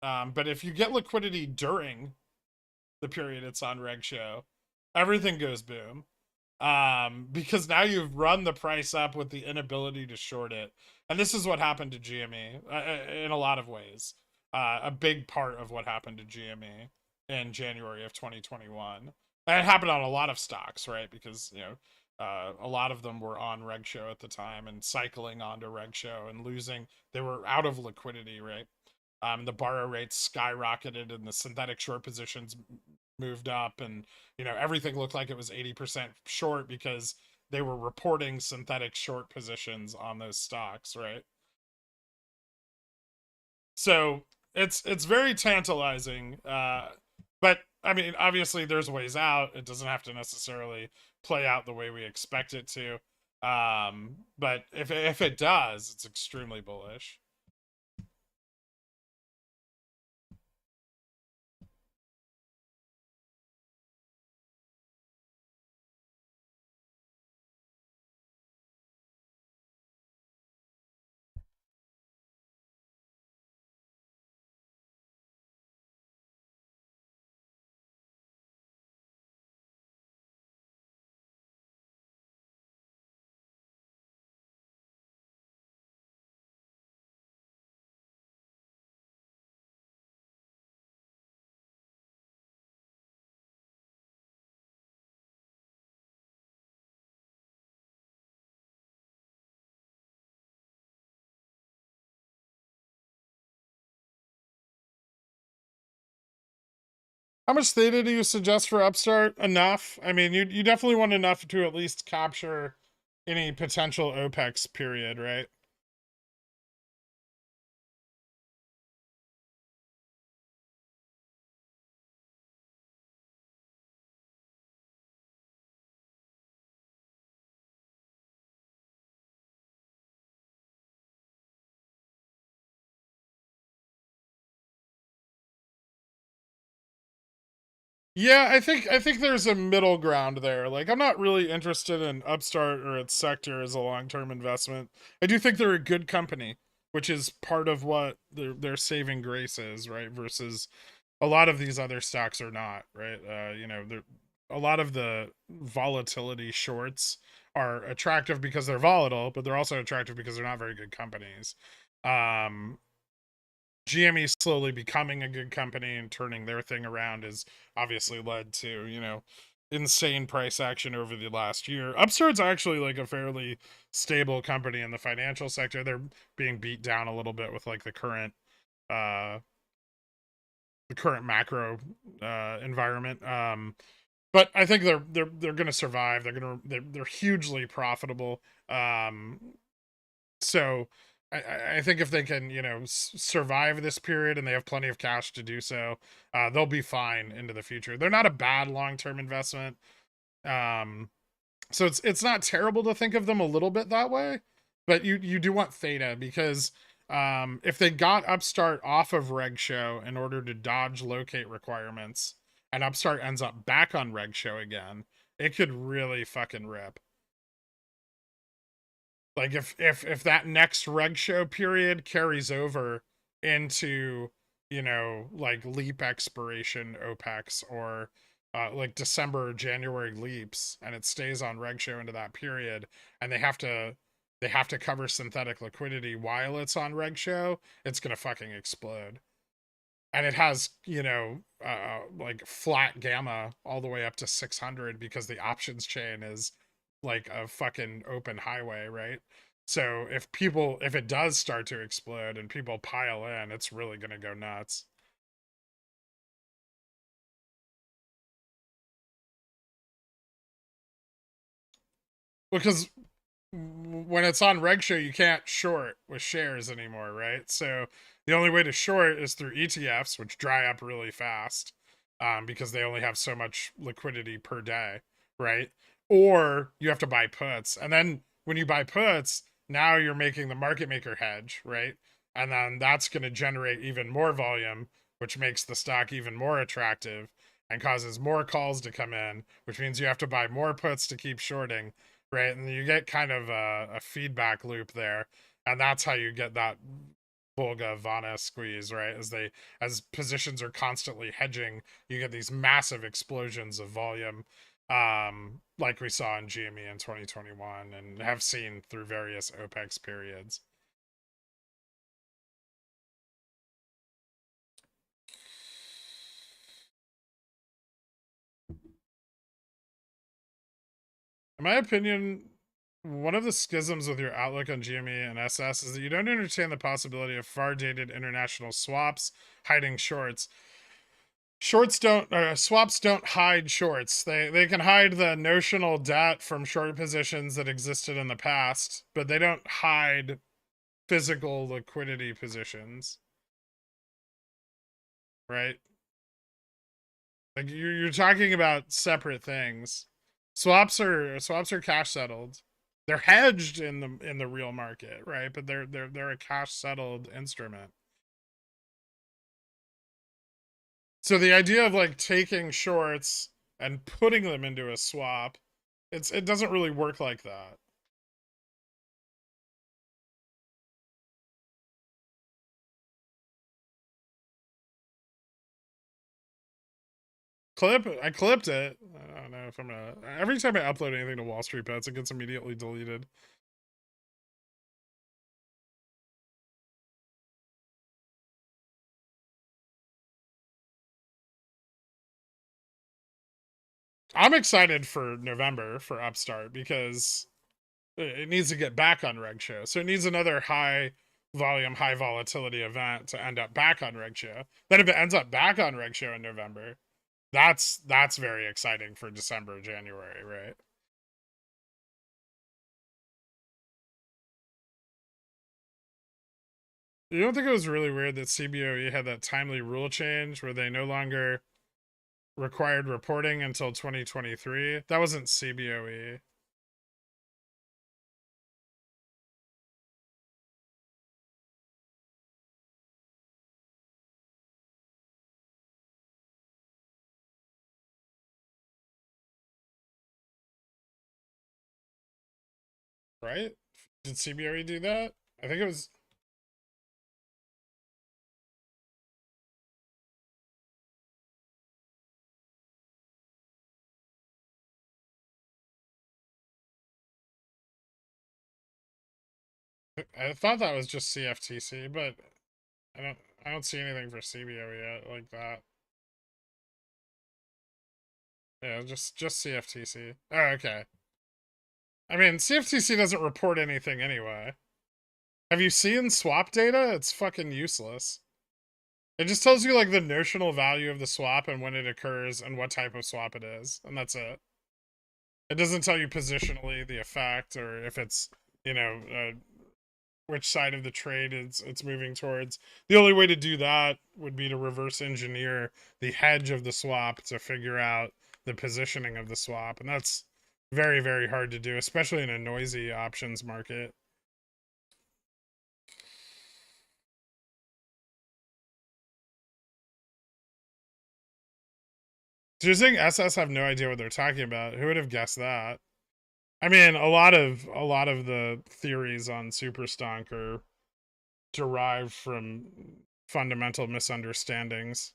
But if you get liquidity during the period it's on reg show, everything goes boom. Because now you've run the price up with the inability to short it. And this is what happened to GME in a lot of ways. A big part of what happened to GME in January of 2021. And it happened on a lot of stocks, right? Because, a lot of them were on reg show at the time and cycling onto reg show and losing. They were out of liquidity, right? The borrow rates skyrocketed and the synthetic short positions moved up, and everything looked like it was 80% short because they were reporting synthetic short positions on those stocks, right? So it's very tantalizing, but I mean, obviously there's ways out. It doesn't have to necessarily play out the way we expect it to, but if it does, it's extremely bullish. How much theta do you suggest for Upstart? Enough? I mean, you definitely want enough to at least capture any potential Opex period, right? Yeah, I think there's a middle ground there. Like, I'm not really interested in Upstart or its sector as a long-term investment. I do think they're a good company, which is part of what their saving grace is, right? Versus a lot of these other stocks are not, right? A lot of the volatility shorts are attractive because they're volatile, but they're also attractive because they're not very good companies. Um, GME slowly becoming a good company and turning their thing around has obviously led to, insane price action over the last year. Upstart's actually like a fairly stable company in the financial sector. They're being beat down a little bit with like uh the current macro environment. But I think they're going to survive. They're hugely profitable. So I think if they can, survive this period and they have plenty of cash to do so, they'll be fine into the future. They're not a bad long term investment. Um, so it's not terrible to think of them a little bit that way, but you do want theta because if they got Upstart off of Reg Show in order to dodge locate requirements, and Upstart ends up back on Reg Show again, it could really fucking rip. Like if that next reg show period carries over into like leap expiration Opex or like December or January leaps, and it stays on reg show into that period, and they have to cover synthetic liquidity while it's on reg show, it's gonna fucking explode. And it has like flat gamma all the way up to 600 because the options chain is like a fucking open highway, right? So if it does start to explode and people pile in, it's really going to go nuts. Because when it's on reg show, you can't short with shares anymore, right? So the only way to short is through ETFs, which dry up really fast, because they only have so much liquidity per day, right? Or you have to buy puts, and then when you buy puts, now you're making the market maker hedge, right? And then that's going to generate even more volume, which makes the stock even more attractive and causes more calls to come in, which means you have to buy more puts to keep shorting, right? And you get kind of a feedback loop there, and that's how you get that Volga Vana squeeze, right? As positions are constantly hedging, you get these massive explosions of volume, like we saw in GME in 2021 and have seen through various OPEX periods. In my opinion, one of the schisms with your outlook on GME and SS is that you don't entertain the possibility of far-dated international swaps hiding shorts. Swaps don't hide shorts. They can hide the notional debt from short positions that existed in the past, but they don't hide physical liquidity positions. Right? Like you're talking about separate things. Swaps are cash settled. They're hedged in the real market, right? But they're a cash settled instrument. So the idea of like taking shorts and putting them into a swap, it doesn't really work like that. I clipped it. I don't know if I'm gonna. Every time I upload anything to Wall Street Bets, it gets immediately deleted. I'm excited for November for Upstart because it needs to get back on Reg Show. So it needs another high volume, high volatility event to end up back on Reg Show. Then if it ends up back on Reg Show in November, that's very exciting for December, January, right? You don't think it was really weird that CBOE had that timely rule change where they no longer required reporting until 2023? That wasn't CBOE. Right? Did CBOE do that? I think it was. I thought that was just CFTC, but I don't. I don't see anything for CBOE yet like that. Yeah, just CFTC. Oh, okay. I mean, CFTC doesn't report anything anyway. Have you seen swap data? It's fucking useless. It just tells you like the notional value of the swap and when it occurs and what type of swap it is, and that's it. It doesn't tell you positionally the effect or if it's, you know, which side of the trade it's moving towards. The only way to do that would be to reverse engineer the hedge of the swap to figure out the positioning of the swap, and that's very very hard to do, especially in a noisy options market. So you're saying SS have no idea what they're talking about? Who would have guessed that? I mean, a lot of the theories on superstonk are derived from fundamental misunderstandings.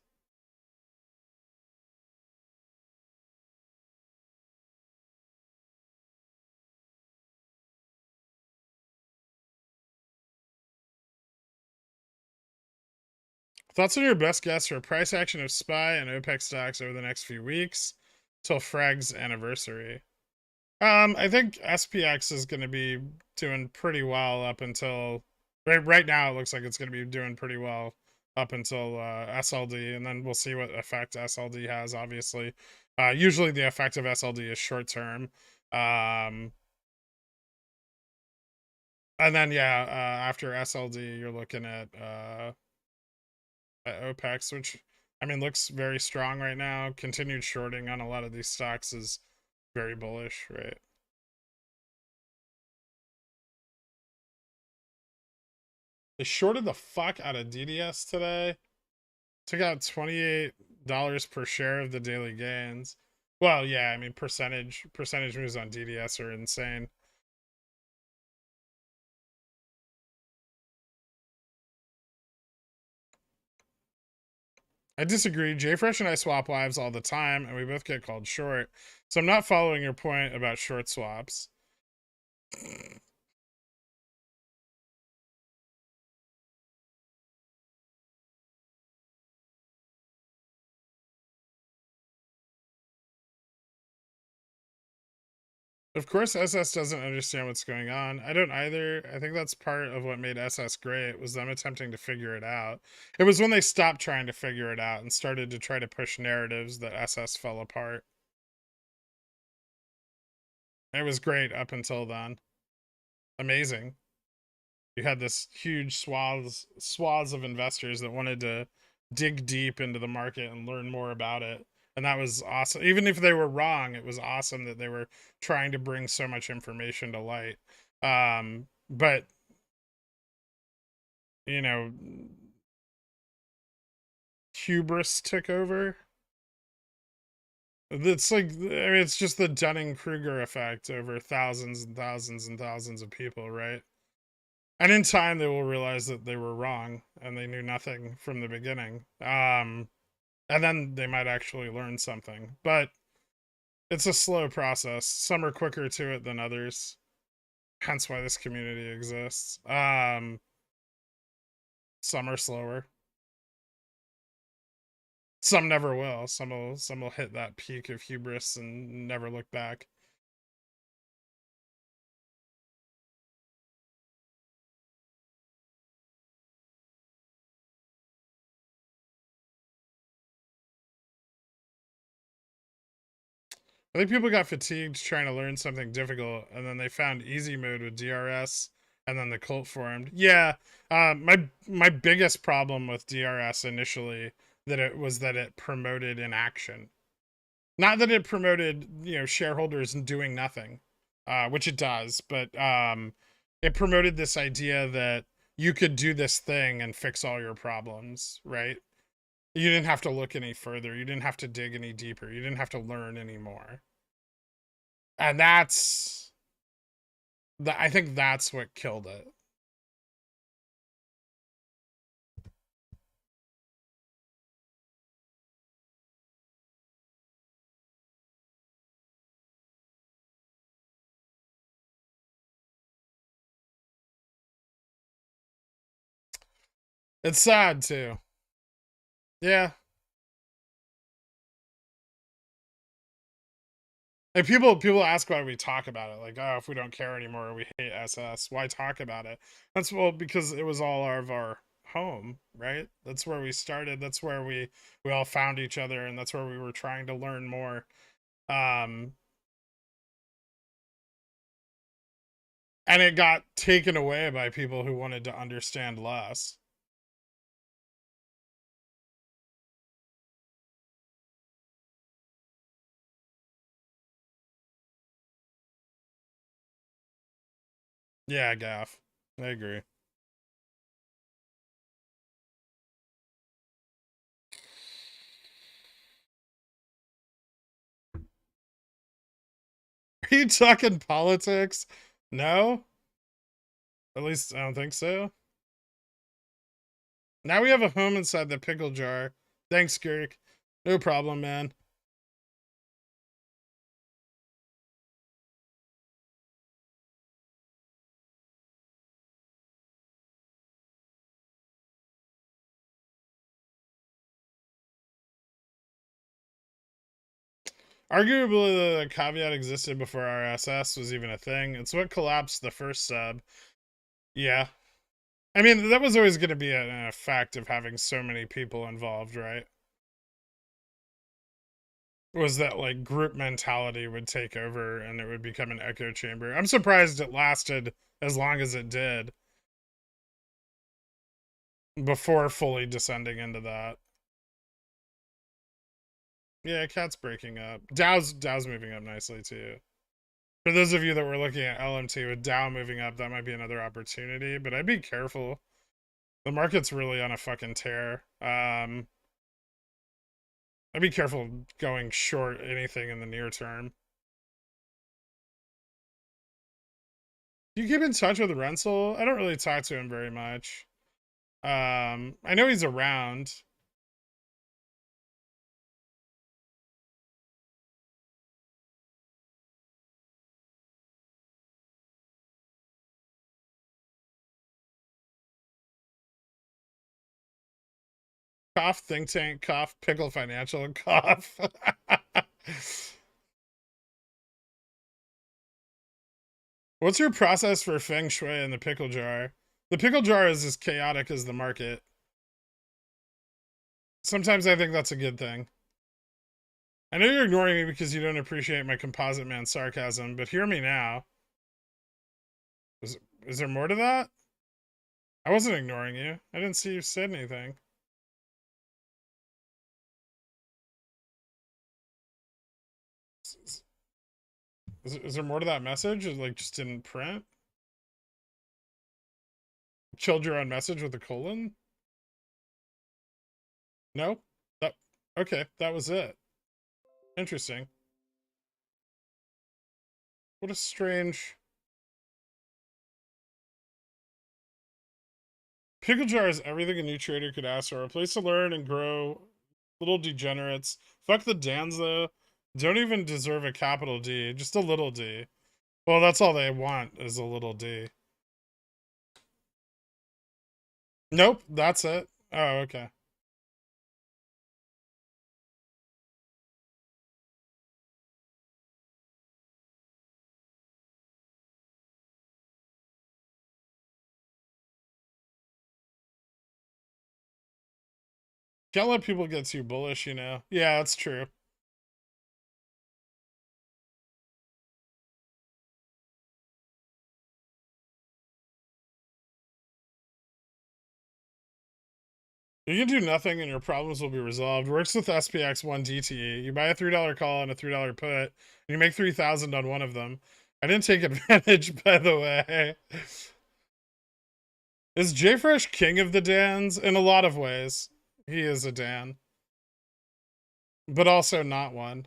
Thoughts on your best guess for price action of SPY and Opex stocks over the next few weeks till Frag's anniversary? I think SPX is going to be doing pretty well up until right now. It looks like it's going to be doing pretty well up until SLD, and then we'll see what effect SLD has. Obviously, usually the effect of SLD is short term, and then yeah, after SLD, you're looking at Opex, which I mean looks very strong right now. Continued shorting on a lot of these stocks is very bullish, right? They shorted the fuck out of DDS today. Took out $28 per share of the daily gains. Well, yeah, I mean percentage moves on DDS are insane. I disagree. JFresh and I swap lives all the time, and we both get called short. So I'm not following your point about short swaps. Of course, SS doesn't understand what's going on. I don't either. I think that's part of what made SS great, was them attempting to figure it out. It was when they stopped trying to figure it out and started to try to push narratives that SS fell apart. It was great up until then. Amazing. You had this huge swaths of investors that wanted to dig deep into the market and learn more about it. And that was awesome. Even if they were wrong, it was awesome that they were trying to bring so much information to light. But you know, hubris took over. It's like, I mean, it's just the Dunning-Kruger effect over thousands and thousands and thousands of people, right? And in time, they will realize that they were wrong and they knew nothing from the beginning. And then they might actually learn something. But it's a slow process. Some are quicker to it than others. Hence why this community exists. Some are slower. Some never will. Some will hit that peak of hubris and never look back. I think people got fatigued trying to learn something difficult, and then they found easy mode with DRS, and then the cult formed. Yeah, my biggest problem with DRS initially that it promoted inaction, not that it promoted shareholders doing nothing, which it does, but it promoted this idea that you could do this thing and fix all your problems, right? You didn't have to look any further. You didn't have to dig any deeper. You didn't have to learn anymore. And I think that's what killed it. It's sad too. Yeah. And people ask why we talk about it. Like, oh, if we don't care anymore, we hate SS. Why talk about it? Because it was all of our home, right? That's where we started. That's where we all found each other, and that's where we were trying to learn more. And it got taken away by people who wanted to understand less. Yeah, Gaff. I agree. Are you talking politics? No? At least I don't think so. Now we have a home inside the pickle jar. Thanks, Girk. No problem, man. Arguably, the caveat existed before RSS was even a thing. It's what collapsed the first sub. Yeah. I mean, that was always going to be an effect of having so many people involved, right? Was that like group mentality would take over and it would become an echo chamber. I'm surprised it lasted as long as it did before fully descending into that. Yeah, Cat's breaking up. Dow's moving up nicely too. For those of you that were looking at LMT with Dow moving up, that might be another opportunity, but I'd be careful. The market's really on a fucking tear. I'd be careful going short anything in the near term. Do you keep in touch with Renzel? I don't really talk to him very much. I know he's around. Cough think tank, cough pickle financial, cough. What's your process for feng shui in the pickle jar? The pickle jar is as chaotic as the market. Sometimes I think that's a good thing. I know you're ignoring me because you don't appreciate my composite man sarcasm, but hear me now. Is there more to that? I wasn't ignoring you. I didn't see you said anything. Is there more to that message? It like just didn't print? Killed your own message with a colon? No? That okay, that was it. Interesting. What a strange... Pickle jar is everything a new trader could ask for. A place to learn and grow. Little degenerates. Fuck the Dans, though. Don't even deserve a capital D. Just a little d. Well, that's all they want, is a little d. Nope, that's it. Oh, okay. Can't let people get too bullish, you know? Yeah, that's true. You can do nothing and your problems will be resolved. Works with SPX 1 DTE. You buy a $3 call and a $3 put, and you make 3,000 on one of them. I didn't take advantage, by the way. Is JFresh king of the Dans? In a lot of ways. He is a Dan. But also not one.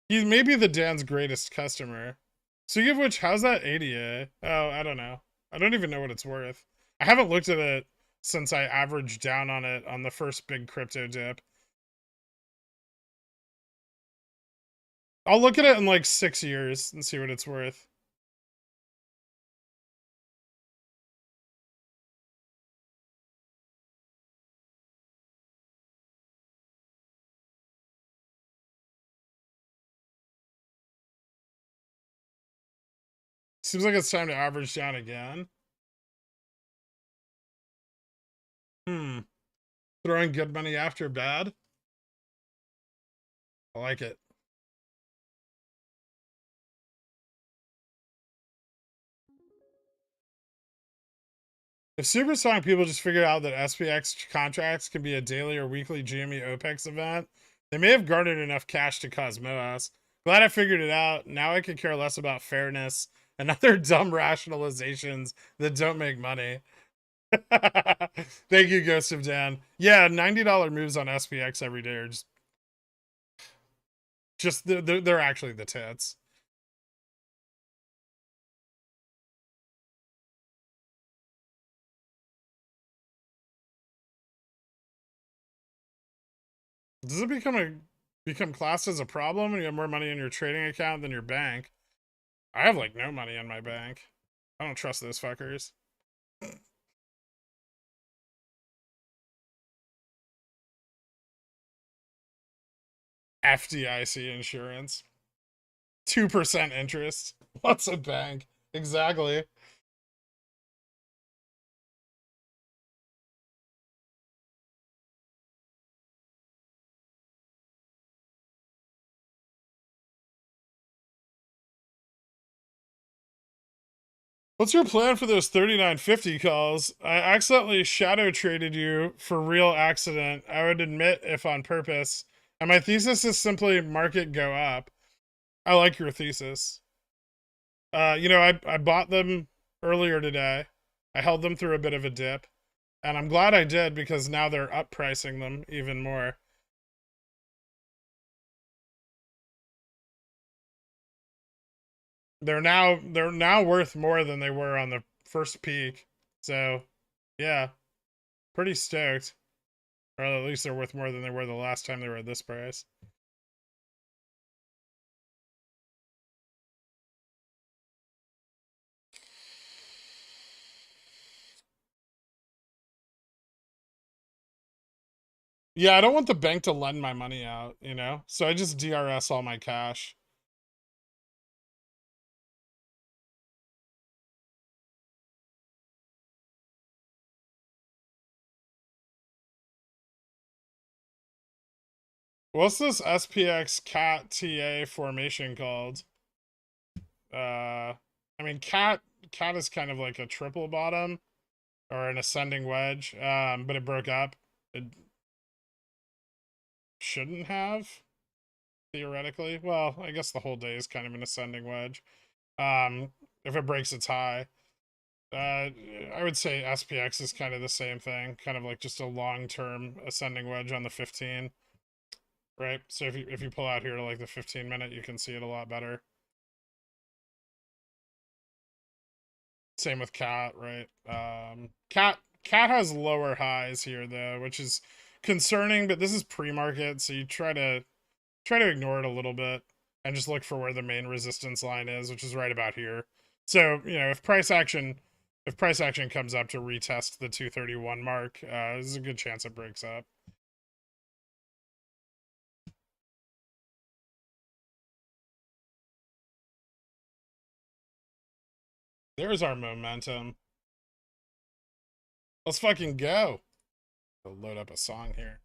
He's maybe the Dan's greatest customer. Speaking of which, how's that ADA? Oh, I don't know. I don't even know what it's worth. I haven't looked at it since I averaged down on it on the first big crypto dip. I'll look at it in like 6 years and see what it's worth. Seems like it's time to average down again. Throwing good money after bad? I like it. If supersonic people just figured out that SPX contracts can be a daily or weekly GME Opex event, they may have garnered enough cash to cause MOASS. Glad I figured it out. Now I could care less about fairness and other dumb rationalizations that don't make money. Thank you, Ghost of Dan. Yeah, $90 moves on SPX every day are just they're actually the tits. Does it become classed as a problem when you have more money in your trading account than your bank? I have like no money in my bank. I don't trust those fuckers. FDIC insurance. 2% interest. What's a bank? Exactly. What's your plan for those 3950 calls? I accidentally shadow traded you for real accident. I would admit if on purpose. And my thesis is simply market go up. I like your thesis. You know, I bought them earlier today. I held them through a bit of a dip. And I'm glad I did because now they're up pricing them even more. They're now worth more than they were on the first peak. So, yeah, pretty stoked. Or at least they're worth more than they were the last time they were at this price. Yeah, I don't want the bank to lend my money out, you know? So I just DRS all my cash. What's this SPX cat TA formation called? I mean, cat is kind of like a triple bottom or an ascending wedge, but it broke up. It shouldn't have, theoretically. Well, I guess the whole day is kind of an ascending wedge. If it breaks its high. I would say SPX is kind of the same thing, kind of like just a long-term ascending wedge on the 15, right? So if you pull out here to like the 15-minute, you can see it a lot better. Same with cat, right? Cat has lower highs here though, which is concerning, but this is pre-market, so you try to ignore it a little bit and just look for where the main resistance line is, which is right about here. So, you know, if price action comes up to retest the 231 mark, there's a good chance it breaks up. There's our momentum. Let's fucking go. I'll load up a song here.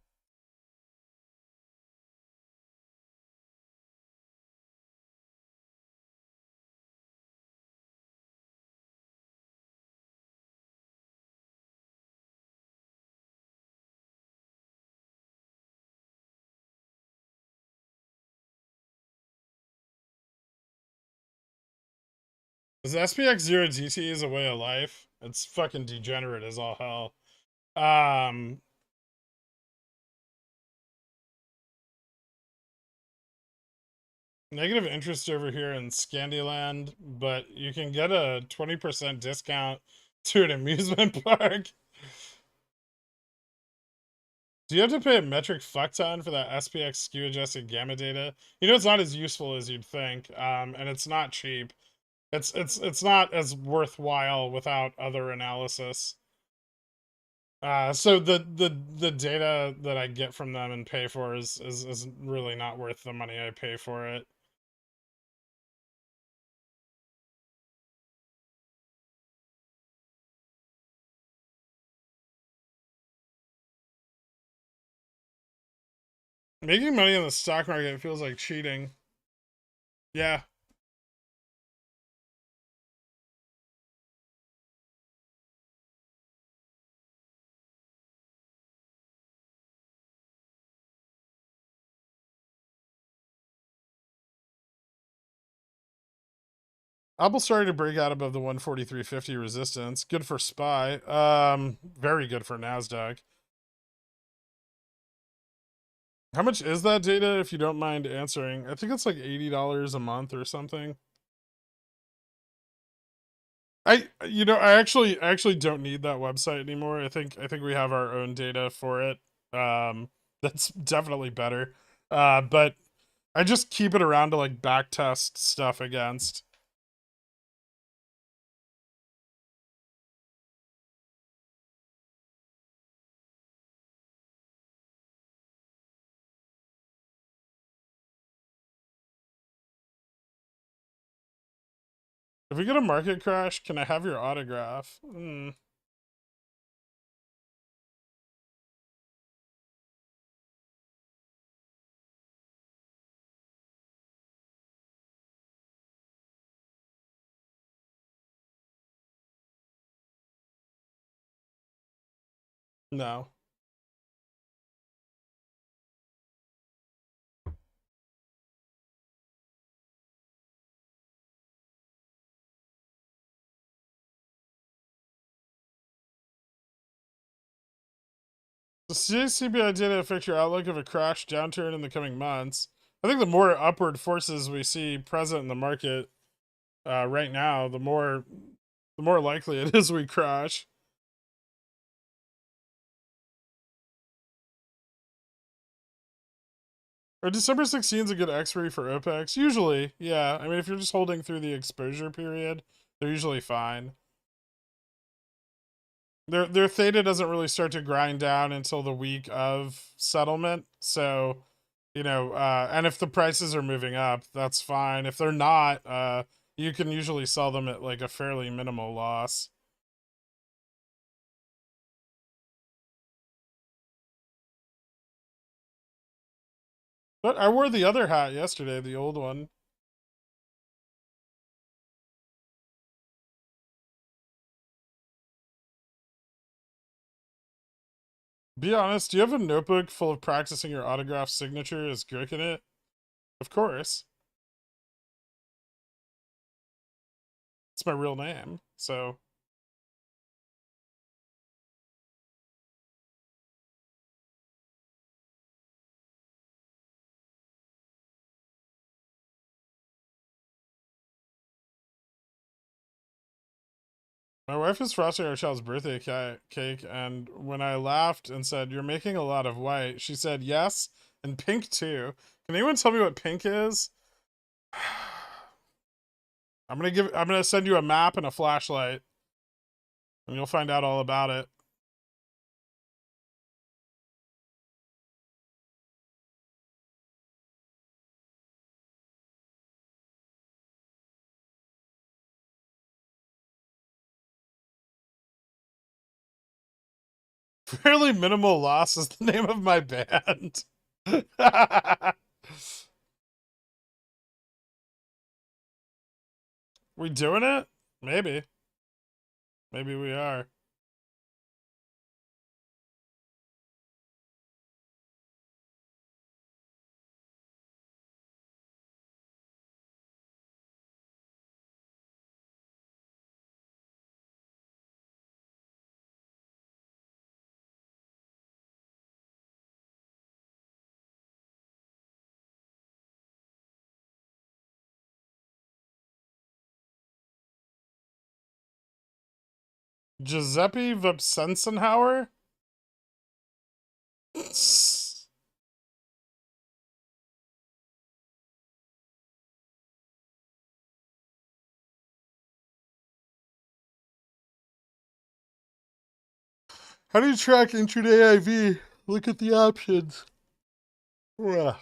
Is SPX 0 GT is a way of life? It's fucking degenerate as all hell. Negative interest over here in Scandyland, but you can get a 20% discount to an amusement park. Do you have to pay a metric fuck ton for that SPX skew adjusted gamma data? You know, it's not as useful as you'd think, and it's not cheap. It's not as worthwhile without other analysis. So the data that I get from them and pay for is really not worth the money I pay for it. Making money in the stock market feels like cheating. Yeah. Apple started to break out above the 143.50 resistance. Good for SPY. Very good for NASDAQ. How much is that data, if you don't mind answering? I think it's like $80 a month or something. I actually don't need that website anymore. I think we have our own data for it. That's definitely better. But I just keep it around to like backtest stuff against. If we get a market crash, can I have your autograph? No. Does CPI data affect your outlook of a crash downturn in the coming months? I think the more upward forces we see present in the market right now, the more likely it is we crash. Or December 16th is a good expiry for Opex? Usually, yeah. I mean, if you're just holding through the exposure period, they're usually fine. Their theta doesn't really start to grind down until the week of settlement. So, you know, and if the prices are moving up, that's fine. If they're not, you can usually sell them at like a fairly minimal loss. But I wore the other hat yesterday, the old one. Be honest, do you have a notebook full of practicing your autograph signature as gherkin it? Of course. It's my real name, so. My wife is frosting our child's birthday cake, and when I laughed and said, "You're making a lot of white," she said, "Yes, and pink too." Can anyone tell me what pink is? I'm gonna send you a map and a flashlight, and you'll find out all about it. Fairly Minimal Loss is the name of my band. We doing it? Maybe. Maybe we are. Giuseppe Vipsensenhauer? How do you track intraday IV? Look at the options. Ugh.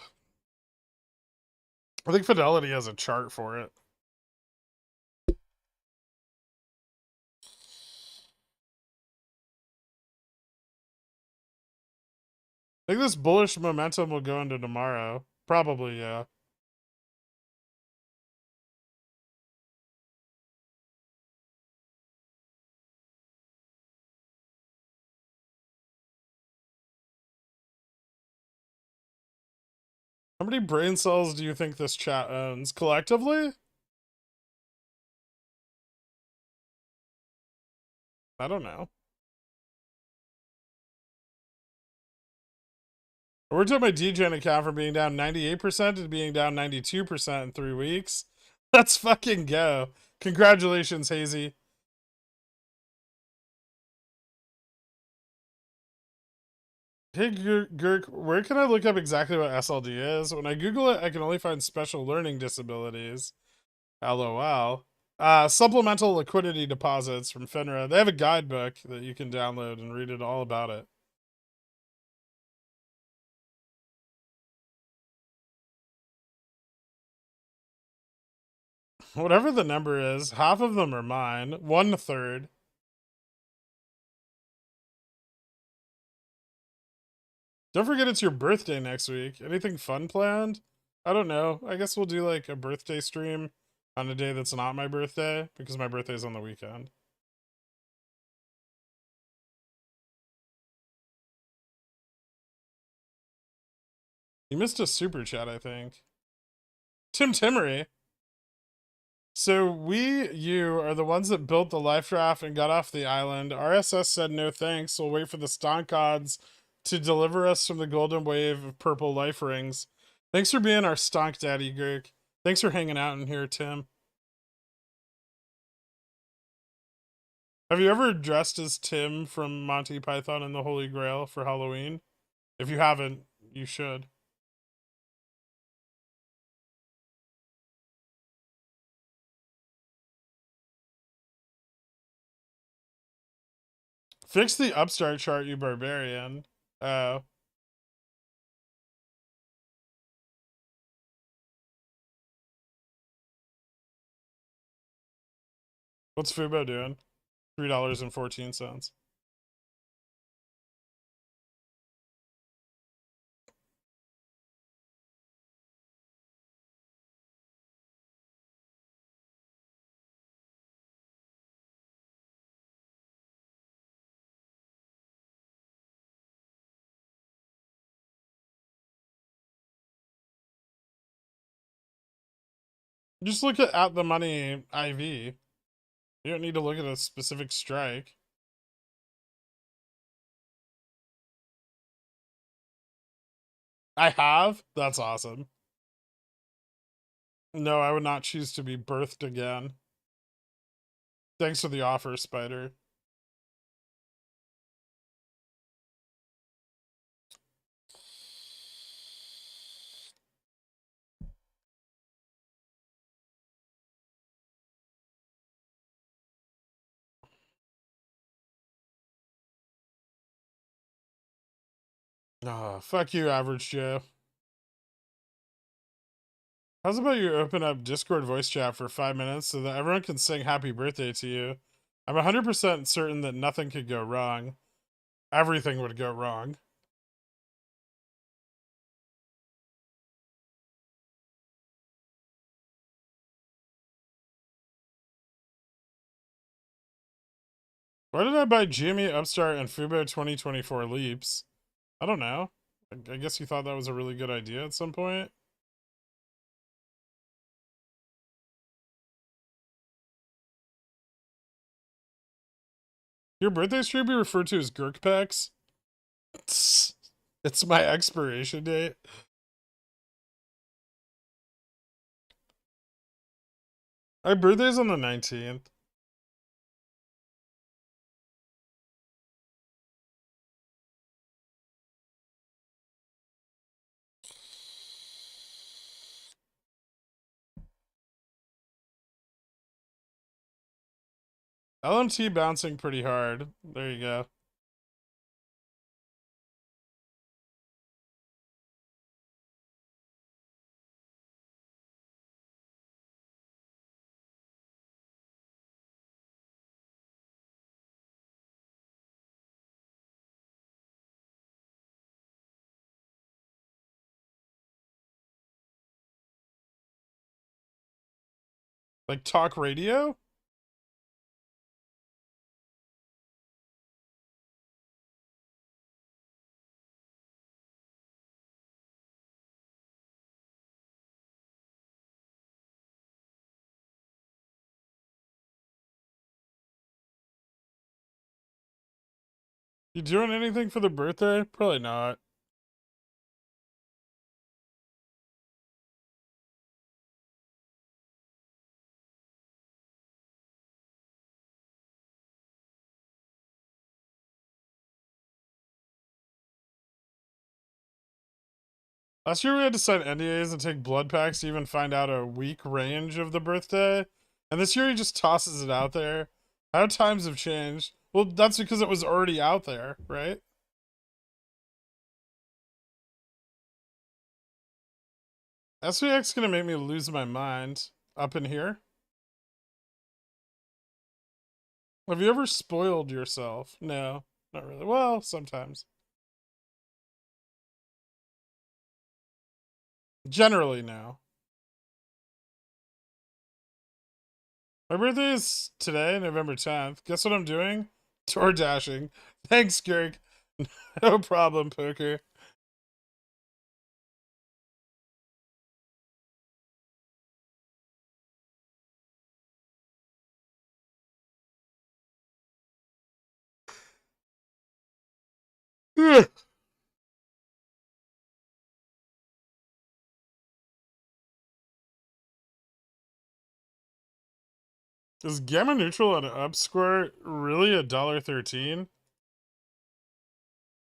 I think Fidelity has a chart for it. I think this bullish momentum will go into tomorrow. Probably, yeah. How many brain cells do you think this chat owns collectively? I don't know. I worked out my DGen account from being down 98% to being down 92% in 3 weeks. Let's fucking go. Congratulations, Hazy. Hey, Gurk, where can I look up exactly what SLD is? When I Google it, I can only find special learning disabilities. LOL. Supplemental liquidity deposits from FINRA. They have a guidebook that you can download and read it all about it. Whatever the number is, half of them are mine. 1/3. Don't forget it's your birthday next week. Anything fun planned? I don't know. I guess we'll do like a birthday stream on a day that's not my birthday because my birthday's on the weekend. You missed a super chat, I think. Tim Timmery. So you are the ones that built the life raft and got off the island. RSS said no thanks. We'll wait for the stonk gods to deliver us from the golden wave of purple life rings. Thanks for being our stonk daddy, Greg. Thanks for hanging out in here, Tim. Have you ever dressed as Tim from Monty Python and the Holy Grail for Halloween? If you haven't, you should. Fix the Upstart chart, you barbarian. Oh. What's Fubo doing? $3.14. Just look at the money IV. You don't need to look at a specific strike. I have? That's awesome. No, I would not choose to be birthed again. Thanks for the offer, Spider. Oh, fuck you, Average Joe. How's about you open up Discord voice chat for 5 minutes so that everyone can sing happy birthday to you? I'm 100% certain that nothing could go wrong. Everything would go wrong. Why did I buy GME, Upstart, and Fubo 2024 Leaps? I don't know. I guess you thought that was a really good idea at some point. Your birthday should be referred to as Gherk Packs. It's my expiration date. My birthday's on the 19th. LMT bouncing pretty hard. There you go. Like talk radio? You doing anything for the birthday? Probably not. Last year we had to sign NDAs and take blood packs to even find out a week range of the birthday. And this year he just tosses it out there. How times have changed. Well, that's because it was already out there, right? SPX gonna make me lose my mind up in here. Have you ever spoiled yourself? No, not really. Well, sometimes. Generally, no. My birthday is today, November 10th. Guess what I'm doing? Door dashing. Thanks, Gerg. No problem, Poker. Is gamma neutral on Upstart really $1.13?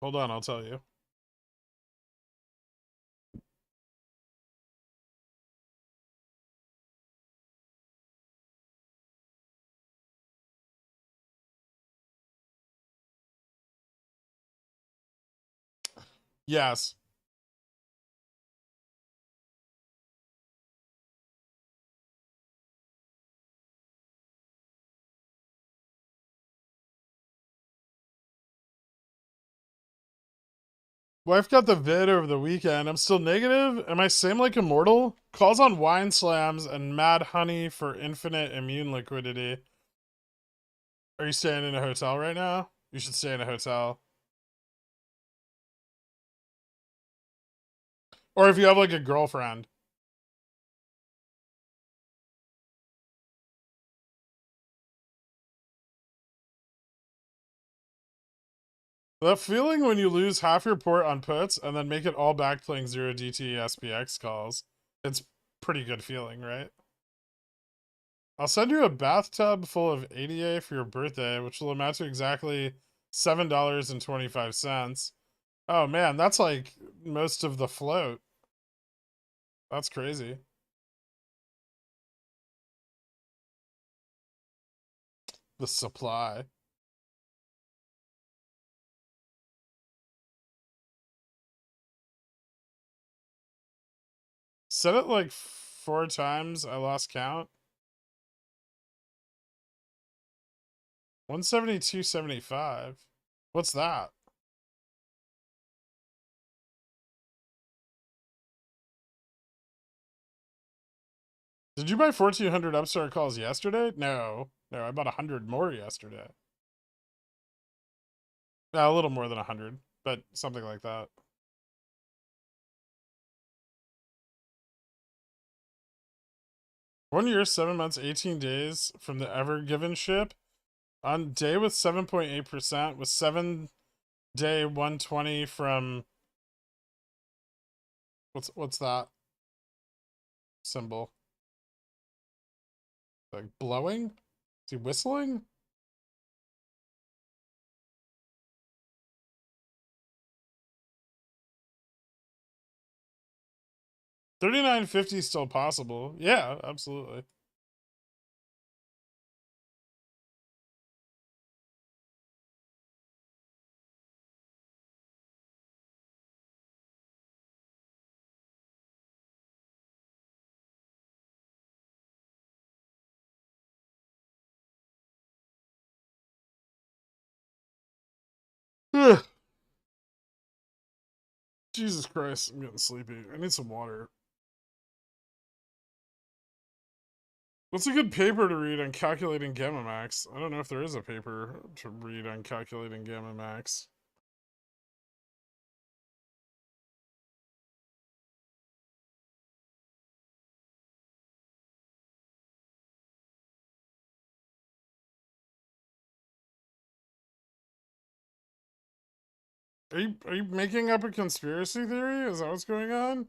Hold on, I'll tell you. Yes. Wife got the vid over the weekend. I'm still negative. Am I same like immortal? Calls on wine slams and mad honey for infinite immune liquidity. Are you staying in a hotel right now? You should stay in a hotel. Or if you have like a girlfriend. That feeling when you lose half your port on puts and then make it all back playing 0 DT SPX calls. It's pretty good feeling, right? I'll send you a bathtub full of ADA for your birthday, which will amount to exactly $7.25. Oh man, that's like most of the float. That's crazy. The supply. Said it like 4 times. I lost count. 172.75. What's that? Did you buy 1,400 Upstart calls yesterday? No. No, I bought 100 more yesterday. A little more than 100, but something like that. One year, 7 months, 18 days from the Ever Given ship. On day with 7.8%, with 7 day 120 from... What's that symbol? Like blowing? Is he whistling? $39.50 is still possible. Yeah, absolutely. Ugh. Jesus Christ, I'm getting sleepy. I need some water. What's a good paper to read on calculating gamma max? I don't know if there is a paper to read on calculating gamma max. Are you making up a conspiracy theory? Is that what's going on?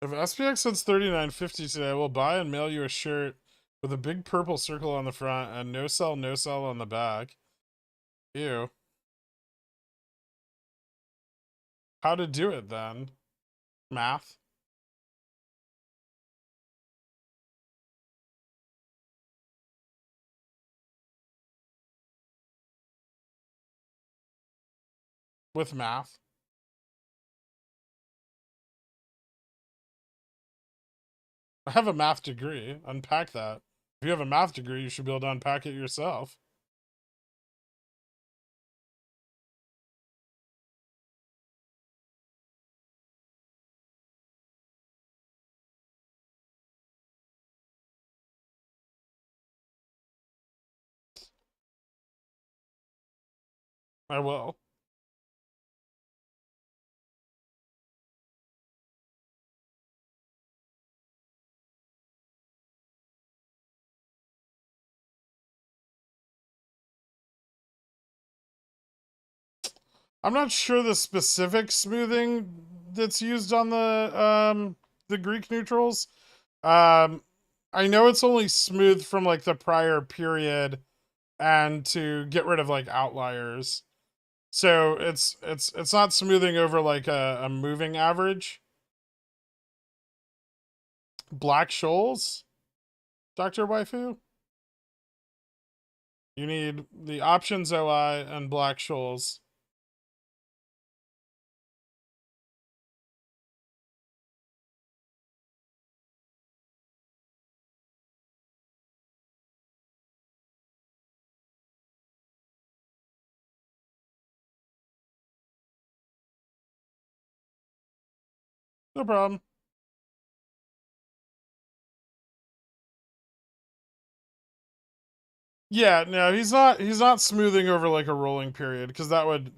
If SPX hits 39.50 today, we'll buy and mail you a shirt with a big purple circle on the front and no sell on the back. Ew. How to do it then? Math? With math? I have a math degree. Unpack that. If you have a math degree, you should be able to unpack it yourself. I will. I'm not sure the specific smoothing that's used on the Greek neutrals. I know it's only smooth from like the prior period and to get rid of like outliers. So it's not smoothing over like a moving average. Black Shoals, Dr. Waifu? You need the options OI and Black Shoals. No problem. Yeah, no, he's not smoothing over like a rolling period because that would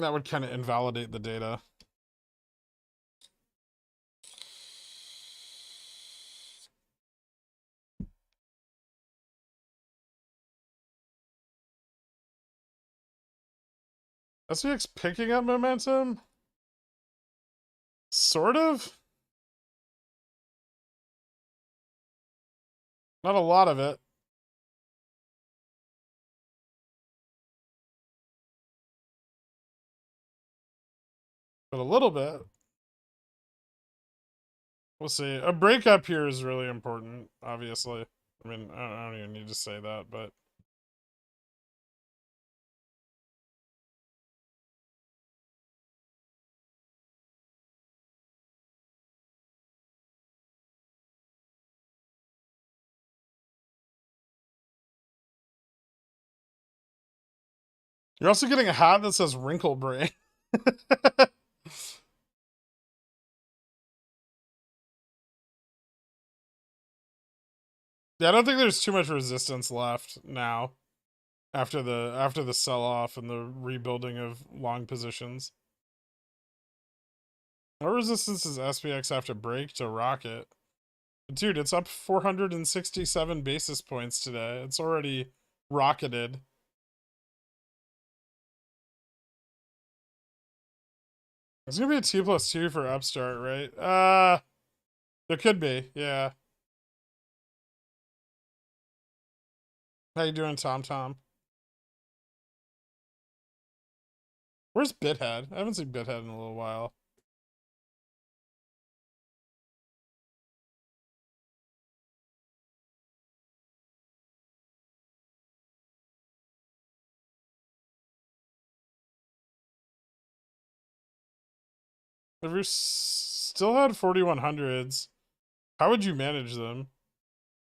That would kind of invalidate the data. SPX picking up momentum? Sort of? Not a lot of it. But a little bit. We'll see. A breakup here is really important, obviously. I mean, I don't even need to say that, but... You're also getting a hat that says Wrinkle Brain. Yeah, I don't think there's too much resistance left now after the sell-off and the rebuilding of long positions. What resistance does SPX have to break to rocket? Dude, it's up 467 basis points today. It's already rocketed. There's gonna be a 2+2 for Upstart, right? There could be, yeah. How you doing, Tom? Where's Bithead? I haven't seen Bithead in a little while. If you still had 4100s, how would you manage them?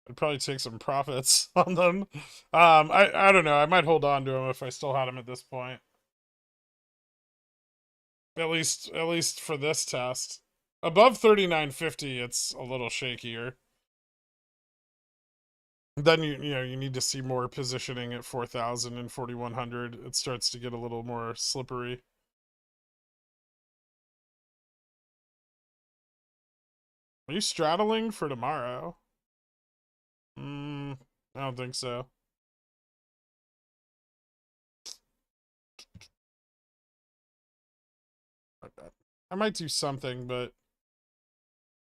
I'd probably take some profits on them. I don't know. I might hold on to them if I still had them at this point. At least for this test. Above 3950, it's a little shakier. Then you need to see more positioning at 4000 and 4100. It starts to get a little more slippery. Are you straddling for tomorrow? I don't think so. I might do something, but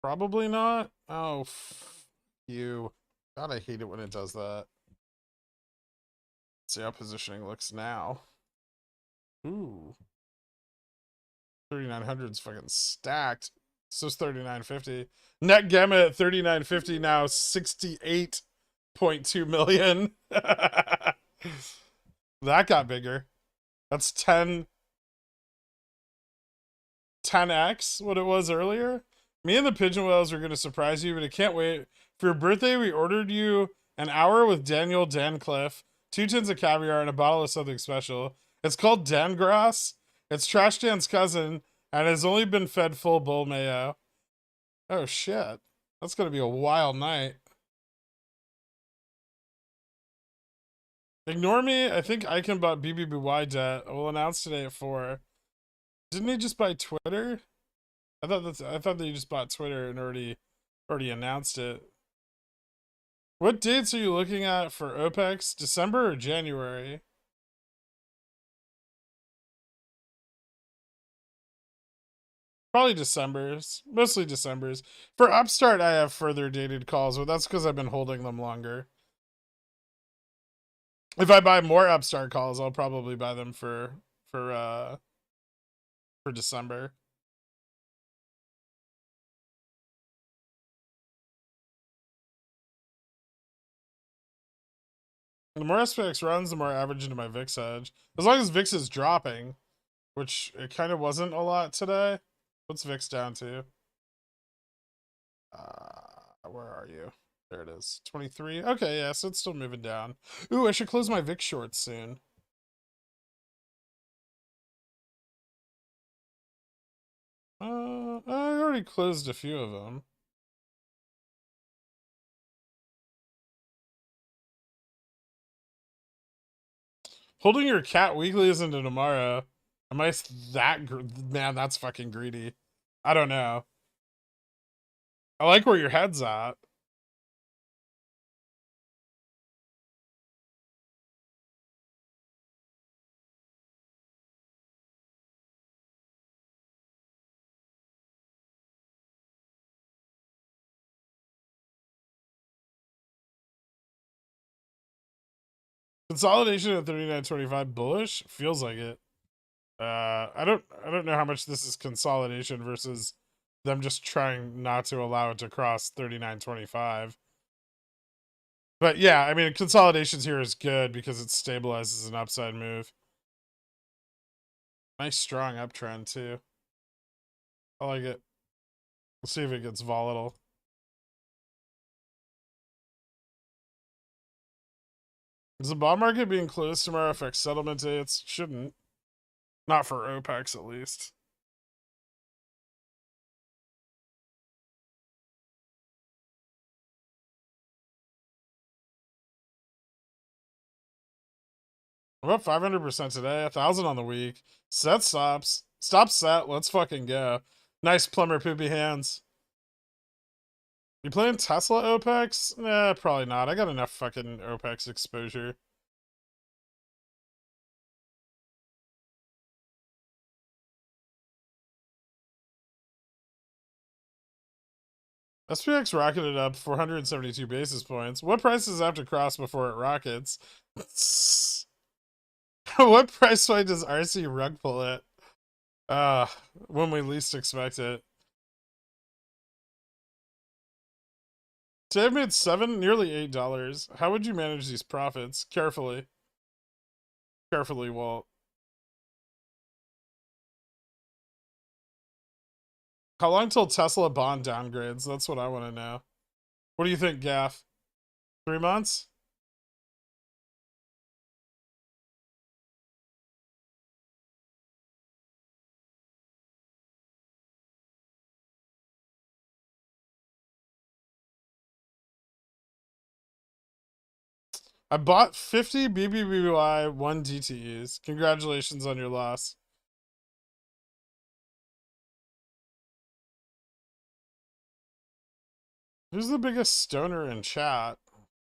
probably not. Oh, you. God, I hate it when it does that. Let's see how positioning looks now. Ooh. 3900's fucking stacked. So's 3950. Net gamma at 3950 now 68.2 million. That got bigger. That's 10x what it was earlier. Me and the Pigeon Whales are gonna surprise you, but I can't wait. For your birthday, we ordered you an hour with Daniel Dancliffe, 2 tins of caviar, and a bottle of something special. It's called Dangrass. It's Trash Dan's cousin, and has only been fed full bull mayo. Oh shit. That's gonna be a wild night. Ignore me. I think Icon bought BBBY debt. We'll announce today at 4. Didn't he just buy Twitter? I thought that you just bought Twitter and already announced it. What dates are you looking at for Opex? December or January? Probably December's. Mostly December's. For Upstart, I have further dated calls, but that's because I've been holding them longer. If I buy more Upstart calls, I'll probably buy them for December. The more SPX runs, the more average into my VIX hedge. As long as VIX is dropping, which it kind of wasn't a lot today. What's VIX down to? Where are you? There it is. 23. Okay, yeah, so it's still moving down. Ooh, I should close my VIX shorts soon. I already closed a few of them. Holding your cat weekly isn't tomorrow. Am I that man? That's fucking greedy. I don't know. I like where your head's at. Consolidation at 39.25 bullish feels like it. I don't know how much this is consolidation versus them just trying not to allow it to cross 39.25. But yeah, I mean, consolidations here is good because it stabilizes an upside move. Nice strong uptrend too. I like it. Let's see if it gets volatile. Is the bond market being closed tomorrow affect settlement dates? Shouldn't. Not for Opex, at least. I'm up 500% today, 1,000 on the week. Set stops. Stop set. Let's fucking go. Nice plumber poopy hands. You playing Tesla Opex? Nah, probably not. I got enough fucking Opex exposure. SPX rocketed up 472 basis points. What price does it have to cross before it rockets? What price point does RC rug pull it? When we least expect it. Today I've made nearly $8. How would you manage these profits? Carefully. Carefully, Walt. How long till Tesla bond downgrades? That's what I want to know. What do you think, Gaff? 3 months? I bought 50 BBBY 1 DTEs. Congratulations on your loss. Who's the biggest stoner in chat?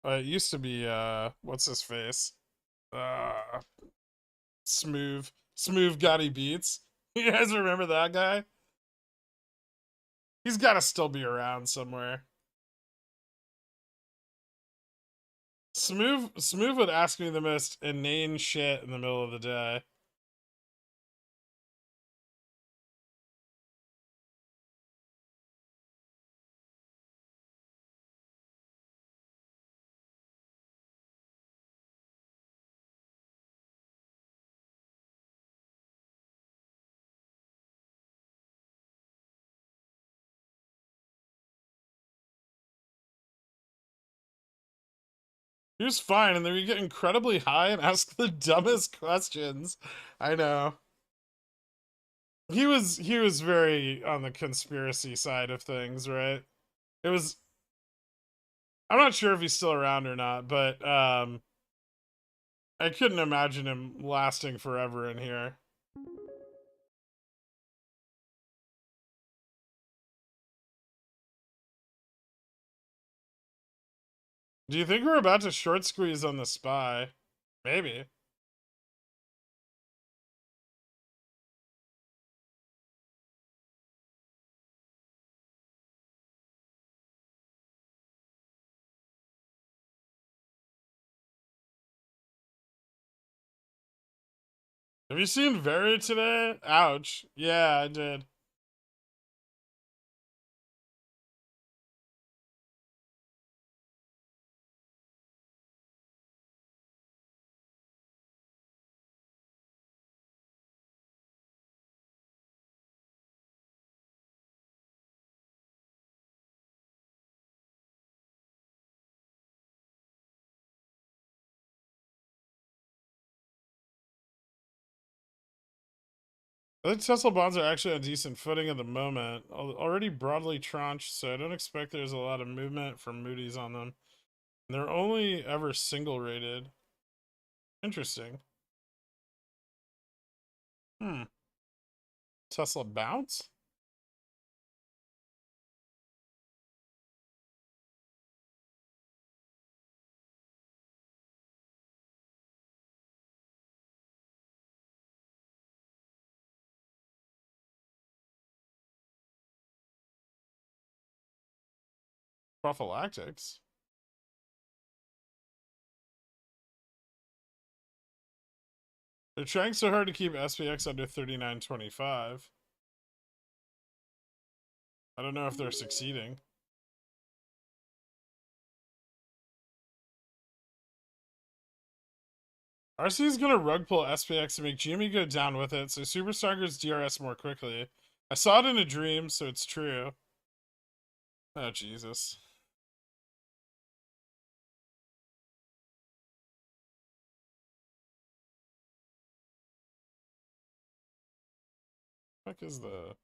It used to be, what's his face? Uh, Smooth Gotti Beats. You guys remember that guy? He's got to still be around somewhere. Smooth would ask me the most inane shit in the middle of the day. He was fine, and then we get incredibly high and ask the dumbest questions. I know. He was very on the conspiracy side of things, right? It was I'm not sure if he's still around or not, but I couldn't imagine him lasting forever in here. Do you think we're about to short squeeze on the SPY? Maybe. Have you seen Very today? Ouch. Yeah, I did. I think Tesla bonds are actually on decent footing at the moment. Already broadly tranched, so I don't expect there's a lot of movement from Moody's on them. And they're only ever single rated. Interesting. Tesla bounce? Prophylactics? They're trying so hard to keep SPX under 39.25. I don't know if they're succeeding. RC is going to rug pull SPX to make GME go down with it, so Superstar goes DRS more quickly. I saw it in a dream, so it's true. Oh, Jesus. What the fuck is the...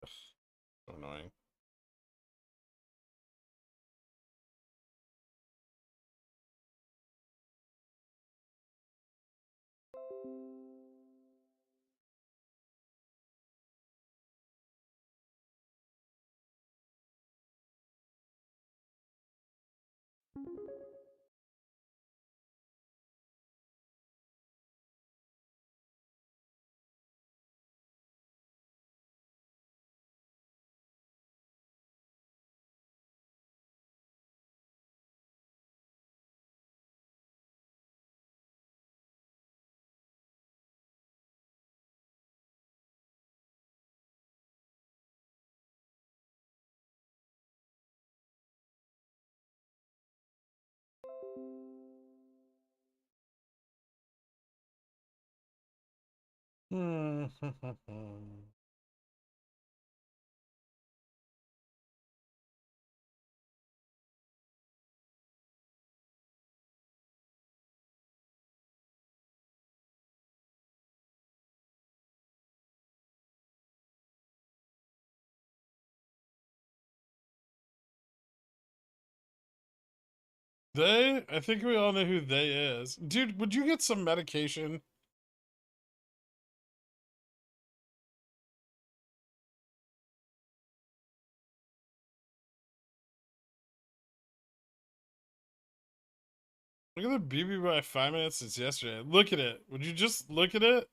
Ugh, so annoying. They? I think we all know who they is. Dude, would you get some medication? Look at the BB by 5 minutes since yesterday. Look at it. Would you just look at it?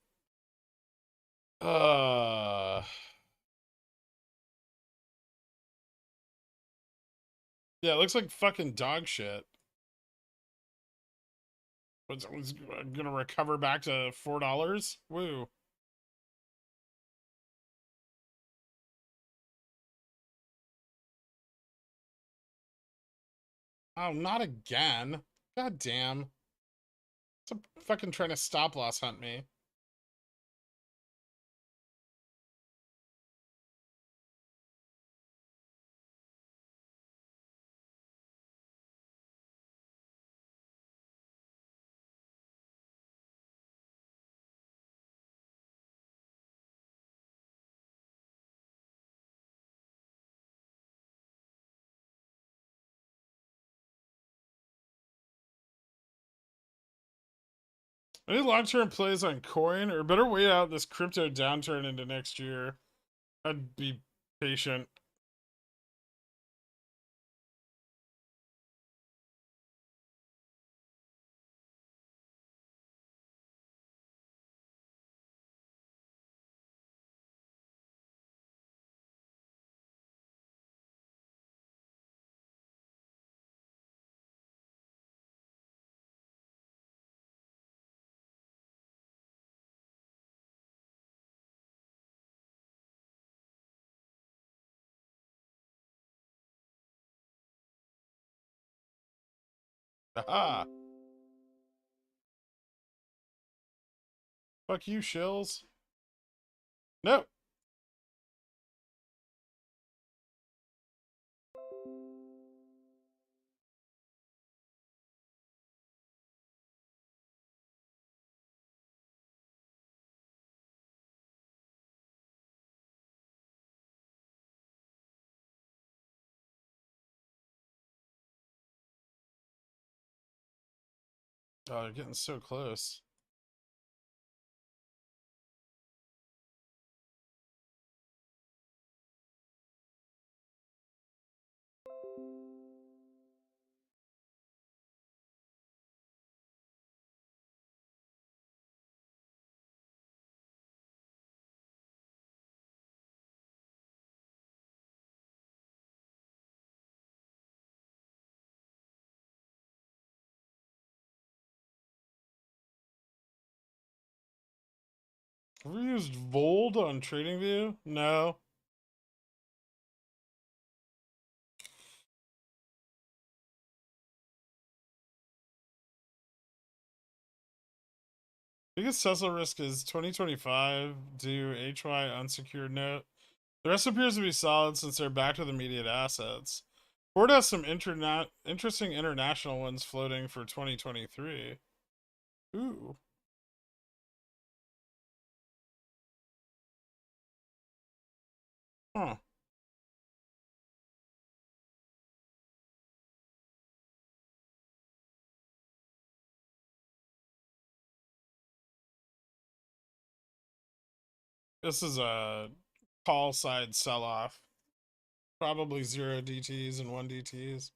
Yeah, it looks like fucking dog shit. Was gonna recover back to $4? Woo. Oh, not again. God damn. It's a fucking trying to stop loss hunt me. Any long-term plays on coin or better wait out this crypto downturn into next year? I'd be patient. Aha! Fuck you, shills. No! Oh, they're getting so close. Have we used Vold on TradingView? No. Biggest Tesla risk is 2025 due HY unsecured note. The rest appears to be solid since they're back to the immediate assets. Ford has some interesting international ones floating for 2023. Ooh. Huh. This is a call side sell off. Probably 0 DTs and 1 DTs.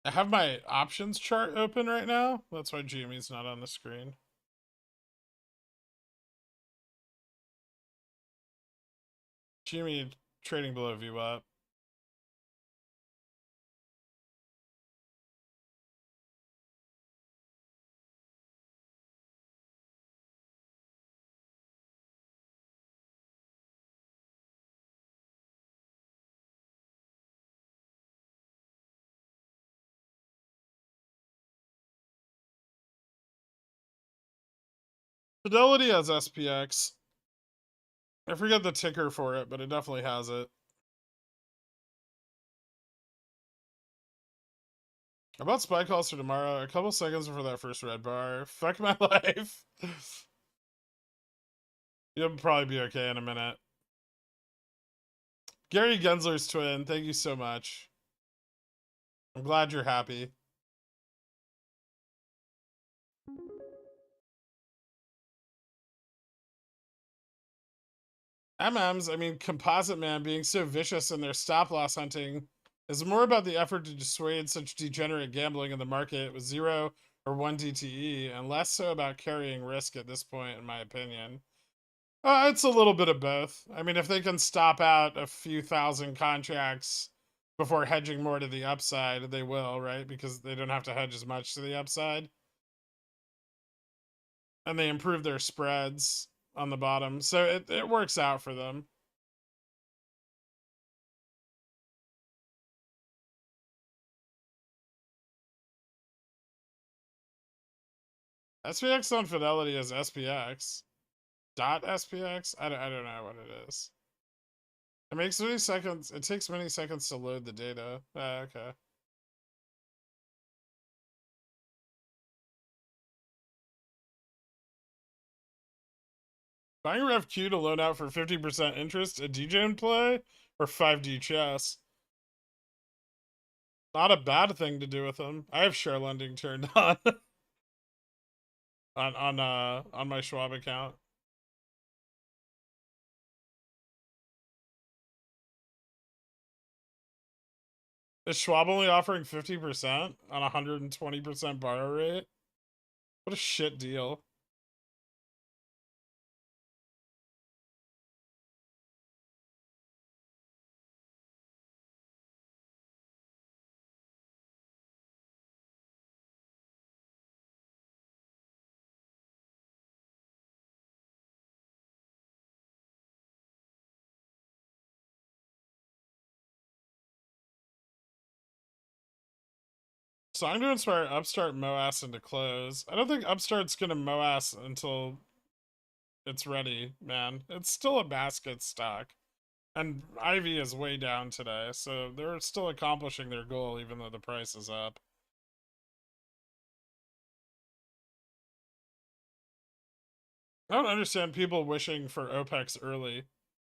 I have my options chart open right now. That's why GME's not on the screen. GME trading below VWAP. Fidelity has SPX. I forget the ticker for it, but it definitely has it. About spy calls for tomorrow. A couple seconds before that first red bar. Fuck my life. You'll probably be okay in a minute. Gary Gensler's twin, thank you so much. I'm glad you're happy. MMs, I mean, Composite Man being so vicious in their stop loss hunting is more about the effort to dissuade such degenerate gambling in the market with 0 or 1 DTE, and less so about carrying risk at this point, in my opinion. It's a little bit of both. I mean, if they can stop out a few thousand contracts before hedging more to the upside, they will, right? Because they don't have to hedge as much to the upside. And they improve their spreads on the bottom. So it works out for them. SPX on Fidelity is SPX. Dot SPX? I don't know what it is. It makes many seconds. It takes many seconds to load the data. Okay. Buying RevQ to loan out for 50% interest, a DJ play, or 5D chess. Not a bad thing to do with them. I have share lending turned on on my Schwab account. Is Schwab only offering 50% on 120% borrow rate? What a shit deal. So I'm going to inspire Upstart MOASS into close. I don't think Upstart's going to MOASS until it's ready, man. It's still a basket stock. And Ivy is way down today, so they're still accomplishing their goal even though the price is up. I don't understand people wishing for Opex early.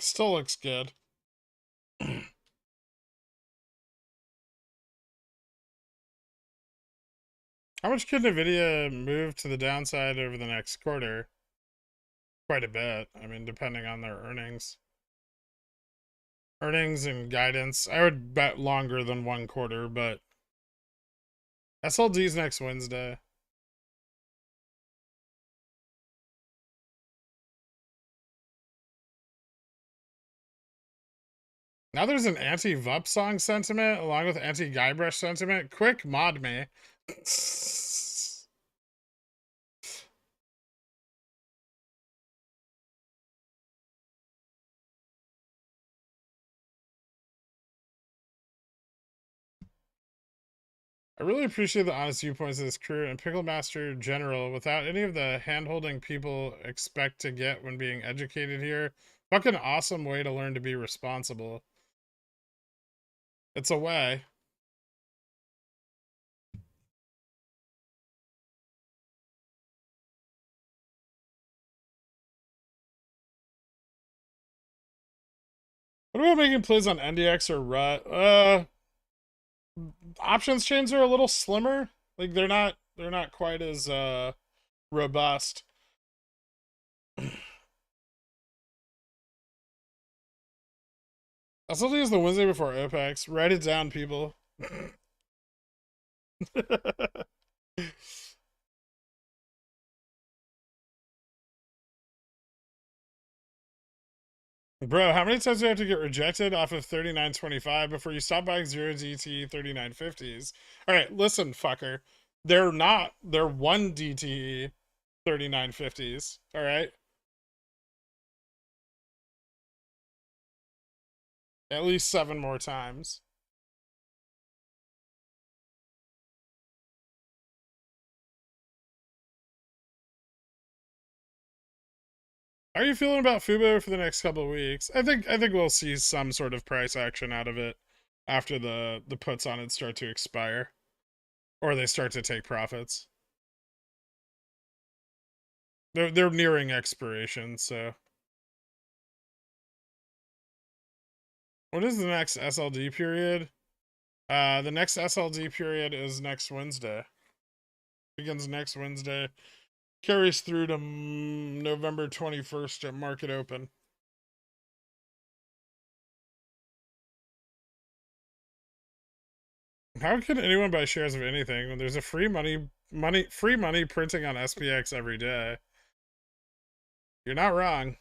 Still looks good. How much could Nvidia move to the downside over the next quarter? Quite a bit. I mean, depending on their earnings. Earnings and guidance. I would bet longer than 1 quarter, but SLD's next Wednesday. Now there's an anti-Vup song sentiment along with anti-Guybrush sentiment. Quick, mod me. I really appreciate the honest viewpoints of this crew and Pickle Master General without any of the hand-holding people expect to get when being educated here. Fucking awesome way to learn to be responsible. It's a way. What about making plays on NDX or RUT? Options chains are a little slimmer. Like they're not quite as robust. SLD is the Wednesday before Opex. Write it down, people. Bro, how many times do you have to get rejected off of 39.25 before you stop buying 0DT 39.50s? Alright, listen, fucker. They're 1 DTE 39.50s. Alright? At least 7 more times. How are you feeling about Fubo for the next couple of weeks? I think we'll see some sort of price action out of it after the puts on it start to expire. Or they start to take profits. They're nearing expiration, so. What is the next SLD period? The next SLD period is next Wednesday. Begins next Wednesday. Carries through to November 21st at market open. How can anyone buy shares of anything when there's a free money printing on SPX every day? You're not wrong.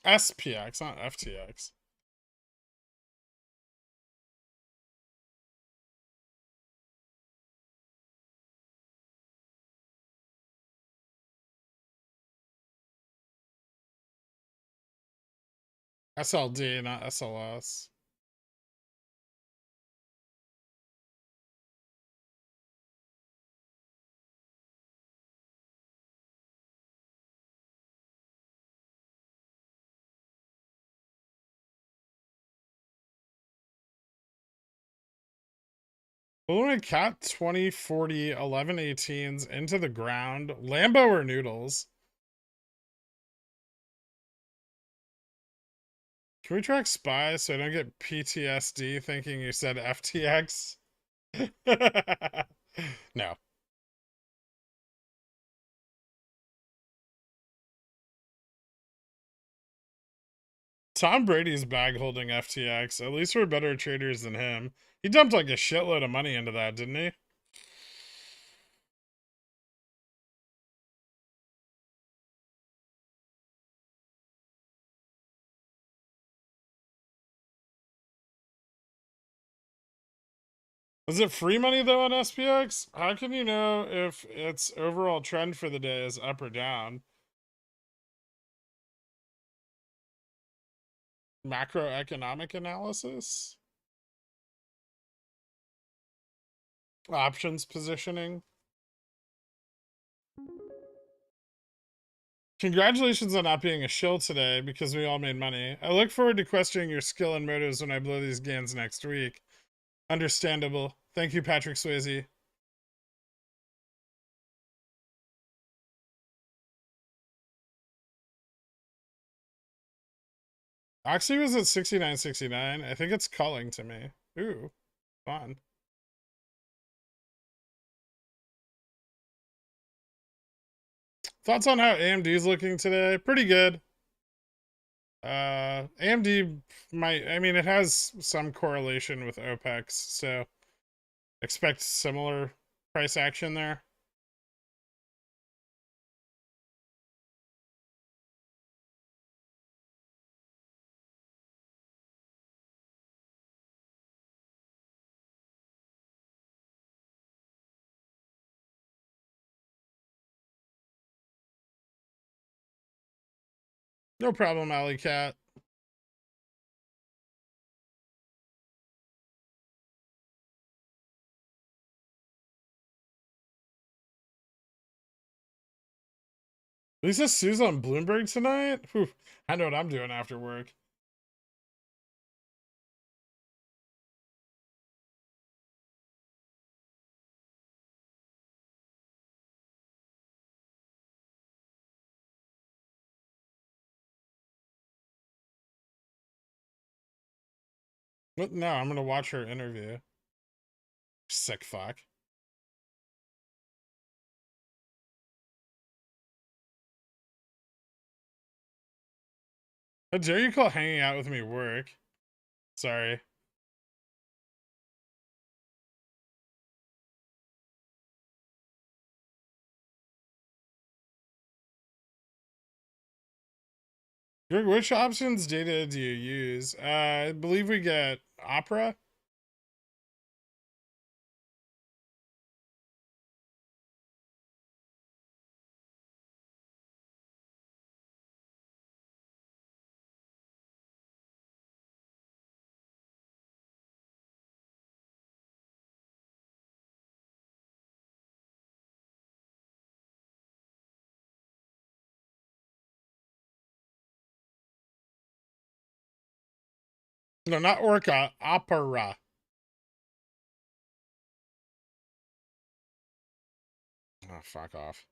SPX, not FTX. SLD, not SLS. Balloon Cat 2040 1118s into the ground. Lambo or noodles? Can we track SPY so I don't get PTSD thinking you said FTX? No. Tom Brady's bag holding FTX. At least we're better traders than him. He dumped like a shitload of money into that, didn't he? Is it free money though on SPX? How can you know if its overall trend for the day is up or down? Macroeconomic analysis? Options positioning? Congratulations on not being a shill today because we all made money. I look forward to questioning your skill and motives when I blow these gains next week. Understandable. Thank you, Patrick Swayze. Oxy was at 69.69. I think it's calling to me. Ooh, fun. Thoughts on how AMD's looking today? Pretty good. AMD might, I mean, it has some correlation with Opex, so expect similar price action there. No problem, Alley Cat. Lisa Sue's on Bloomberg tonight? Whew, I know what I'm doing after work. What? No, I'm gonna watch her interview. Sick fuck. How dare you call hanging out with me work? Sorry. Greg, which options data do you use? I believe we get Opera. No, not Orca. Opera. Oh, fuck off.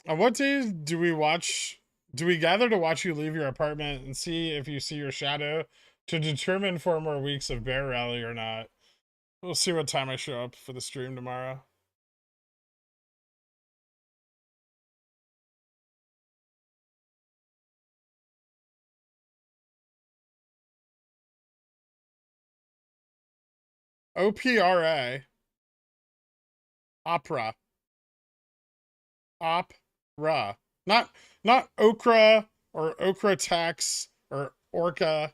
On what days do we watch? Do we gather to watch you leave your apartment and see if you see your shadow to determine 4 more weeks of bear rally or not? We'll see what time I show up for the stream tomorrow. OPRA. Opera. Opera. Not okra or okra tax or orca.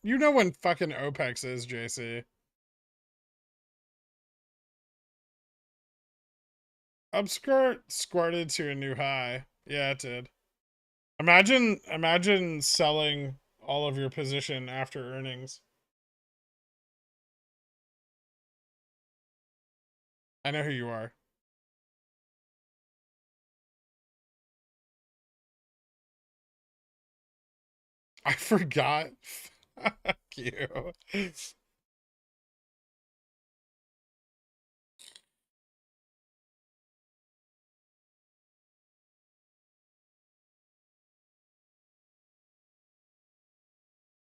You know when fucking Opex is, JC. Upstart squirted to a new high. Yeah, it did. Imagine selling all of your position after earnings. I know who you are. I forgot. Fuck you.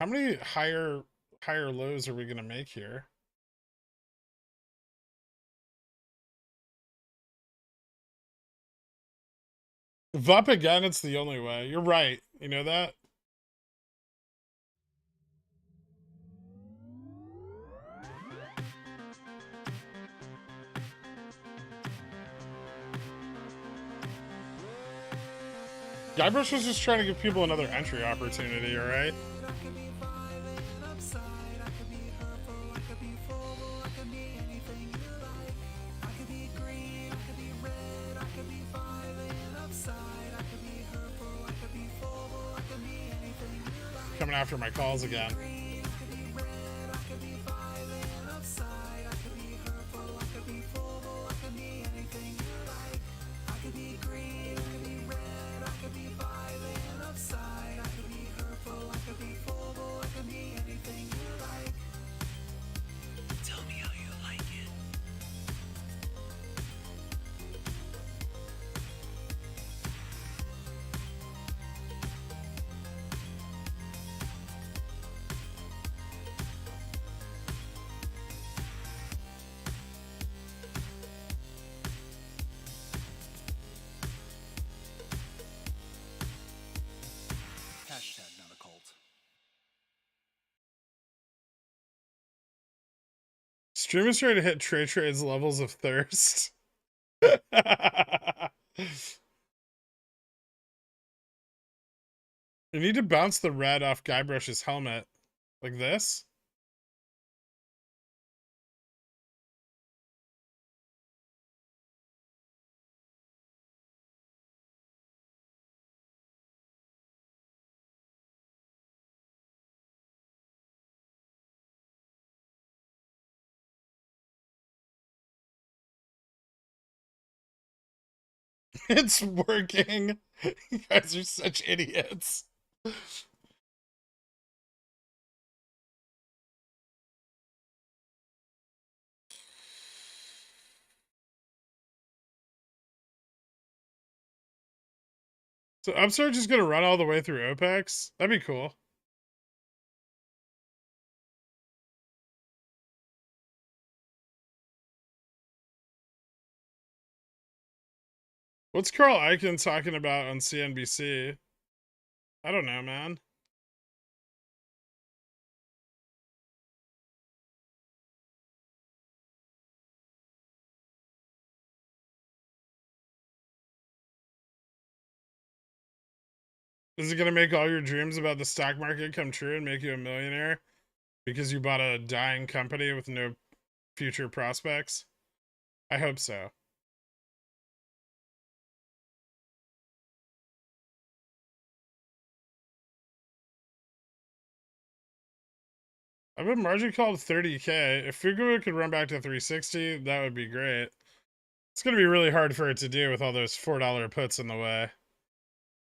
How many higher lows are we gonna make here? If up again, it's the only way. You're right. You know that? Guybrush was just trying to give people another entry opportunity, alright? Coming after my calls again. Not a cult. Streamers trying to hit Trade's levels of thirst. You need to bounce the red off Guybrush's helmet. Like this? It's working. You guys are such idiots. So Upstart just gonna run all the way through Opex? That'd be cool. What's Carl Icahn talking about on CNBC? I don't know, man. Is it gonna make all your dreams about the stock market come true and make you a millionaire because you bought a dying company with no future prospects? I hope so. I've been margin called 30K. If Fugua could run back to 360, that would be great. It's gonna be really hard for it to do with all those $4 puts in the way.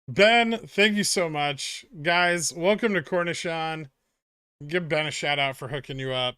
Ben, thank you so much. Guys, welcome to Cornishon. Give Ben a shout out for hooking you up.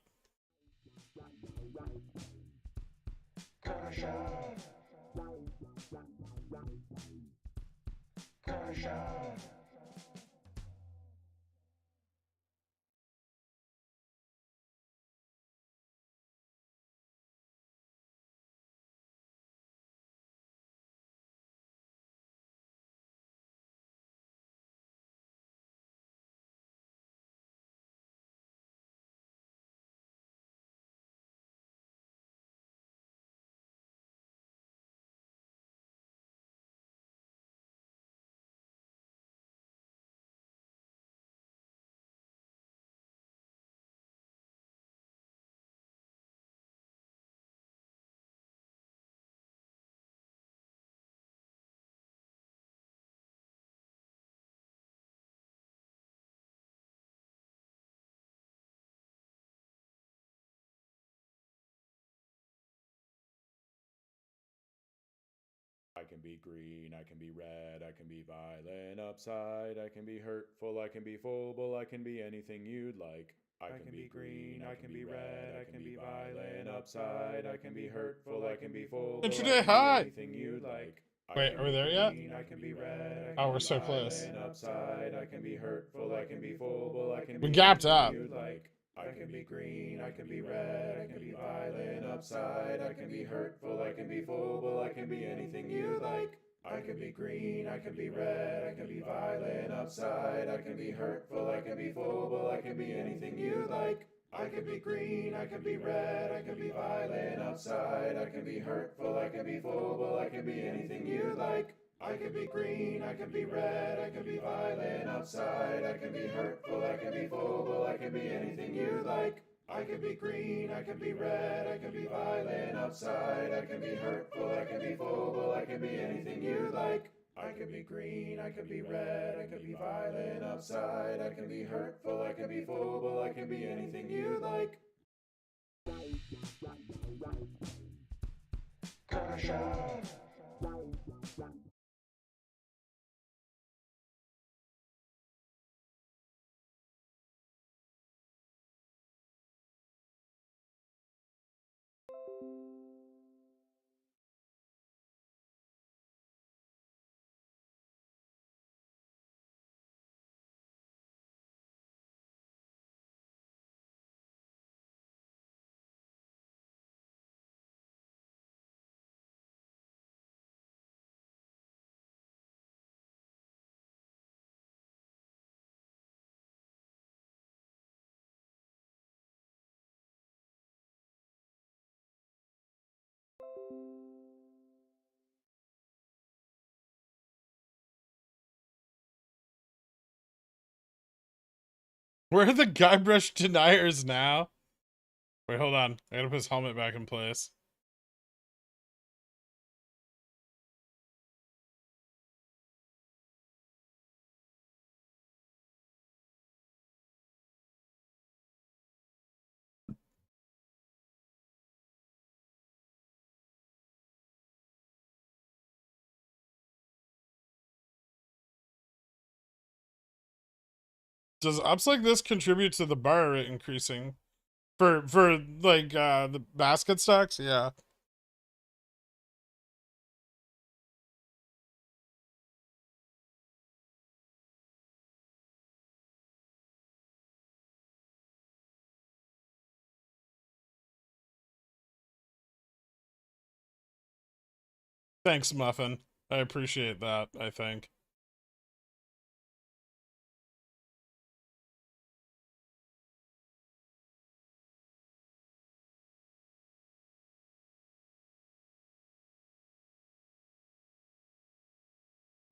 I can be green, I can be red, I can be violent upside, I can be hurtful, I can be full, I can be anything you'd like. I can be green, I can be red, I can be violent upside, I can be hurtful, I can be full, Intraday high. anything you'd like. Wait, are we there yet? I can be red. Oh, we're so close. Upside. I can be hurtful. I can be full. I can We be gapped up. you like. I can be green. I can be red. I can be violent. Upside. I can be hurtful. I can be full. I can be anything you like. I can be green. I can be red. I can be violent. Upside. I can be hurtful. I can be full. I can be anything you like. I can be green, I can be red, I can be violent upside, I can be hurtful, I can be full, I can be anything you like. I can be green, I can be red, I can be violent upside, I can be hurtful, I can be full, I can be anything you like. I can be green, I can be red, I can be violent upside, I can be hurtful, I can be full, I can be anything you like. I can be green, I can be red, I can be violent upside, I can be hurtful, I can be full, I can be anything you like. Where are the Guybrush deniers now? Wait, hold on. I gotta put his helmet back in place. Does ups like this contribute to the bar rate increasing? For like the basket stocks? Yeah. Thanks, Muffin. I appreciate that, I think.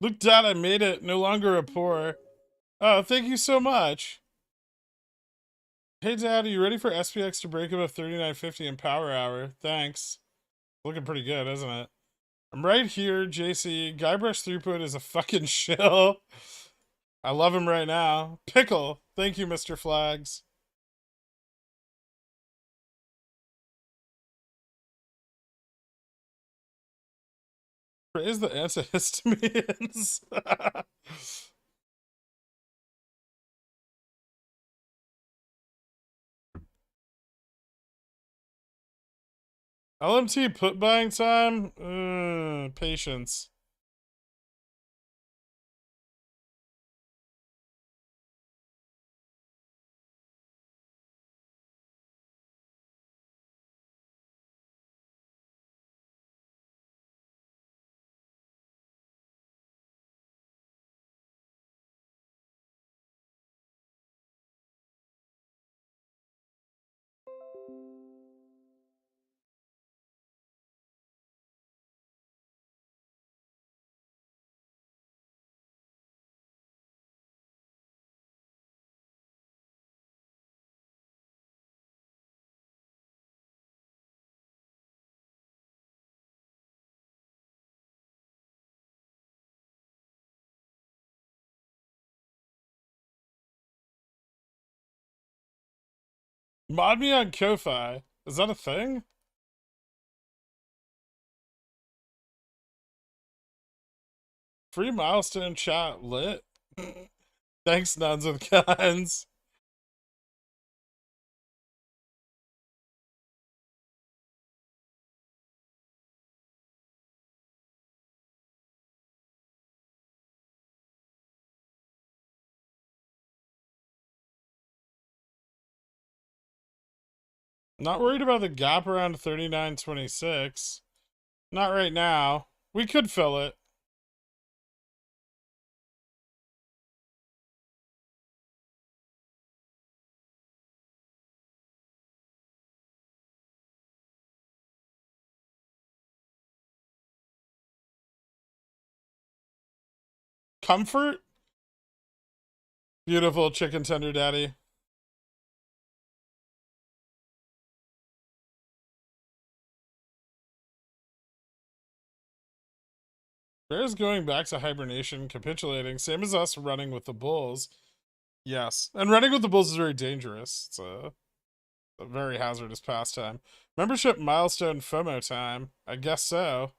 Look, Dad, I made it. No longer a poor. Oh, thank you so much. Hey, Dad, are you ready for SPX to break above 39.50 in power hour? Thanks. Looking pretty good, isn't it? I'm right here, JC. Guybrush throughput is a fucking shill. I love him right now. Pickle. Thank you, Mr. Flags. Praise the antihistamines. LMT put buying time? Patience. Mod me on Ko-Fi. Is that a thing? Free milestone chat lit. Thanks, nuns with guns. Not worried about the gap around 39.26. Not right now. We could fill it. Comfort? Beautiful chicken tender daddy. Bears going back to hibernation, capitulating, same as us running with the bulls. Yes. And running with the bulls is very dangerous. It's a very hazardous pastime. Membership milestone FOMO time. I guess so.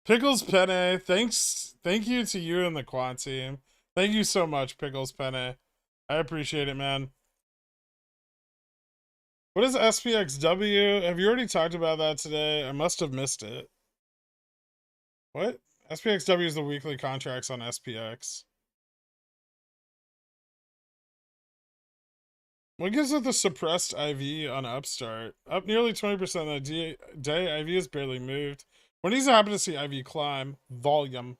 Pickles Penne, thank you to you and the quant team. Thank you so much, Pickles Penne. I appreciate it, man. What is SPXW? Have you already talked about that today? I must have missed it. What? SPXW is the weekly contracts on SPX. What gives it the suppressed IV on Upstart? Up nearly 20% on the day, IV has barely moved. When does it happen to see IV climb? Volume.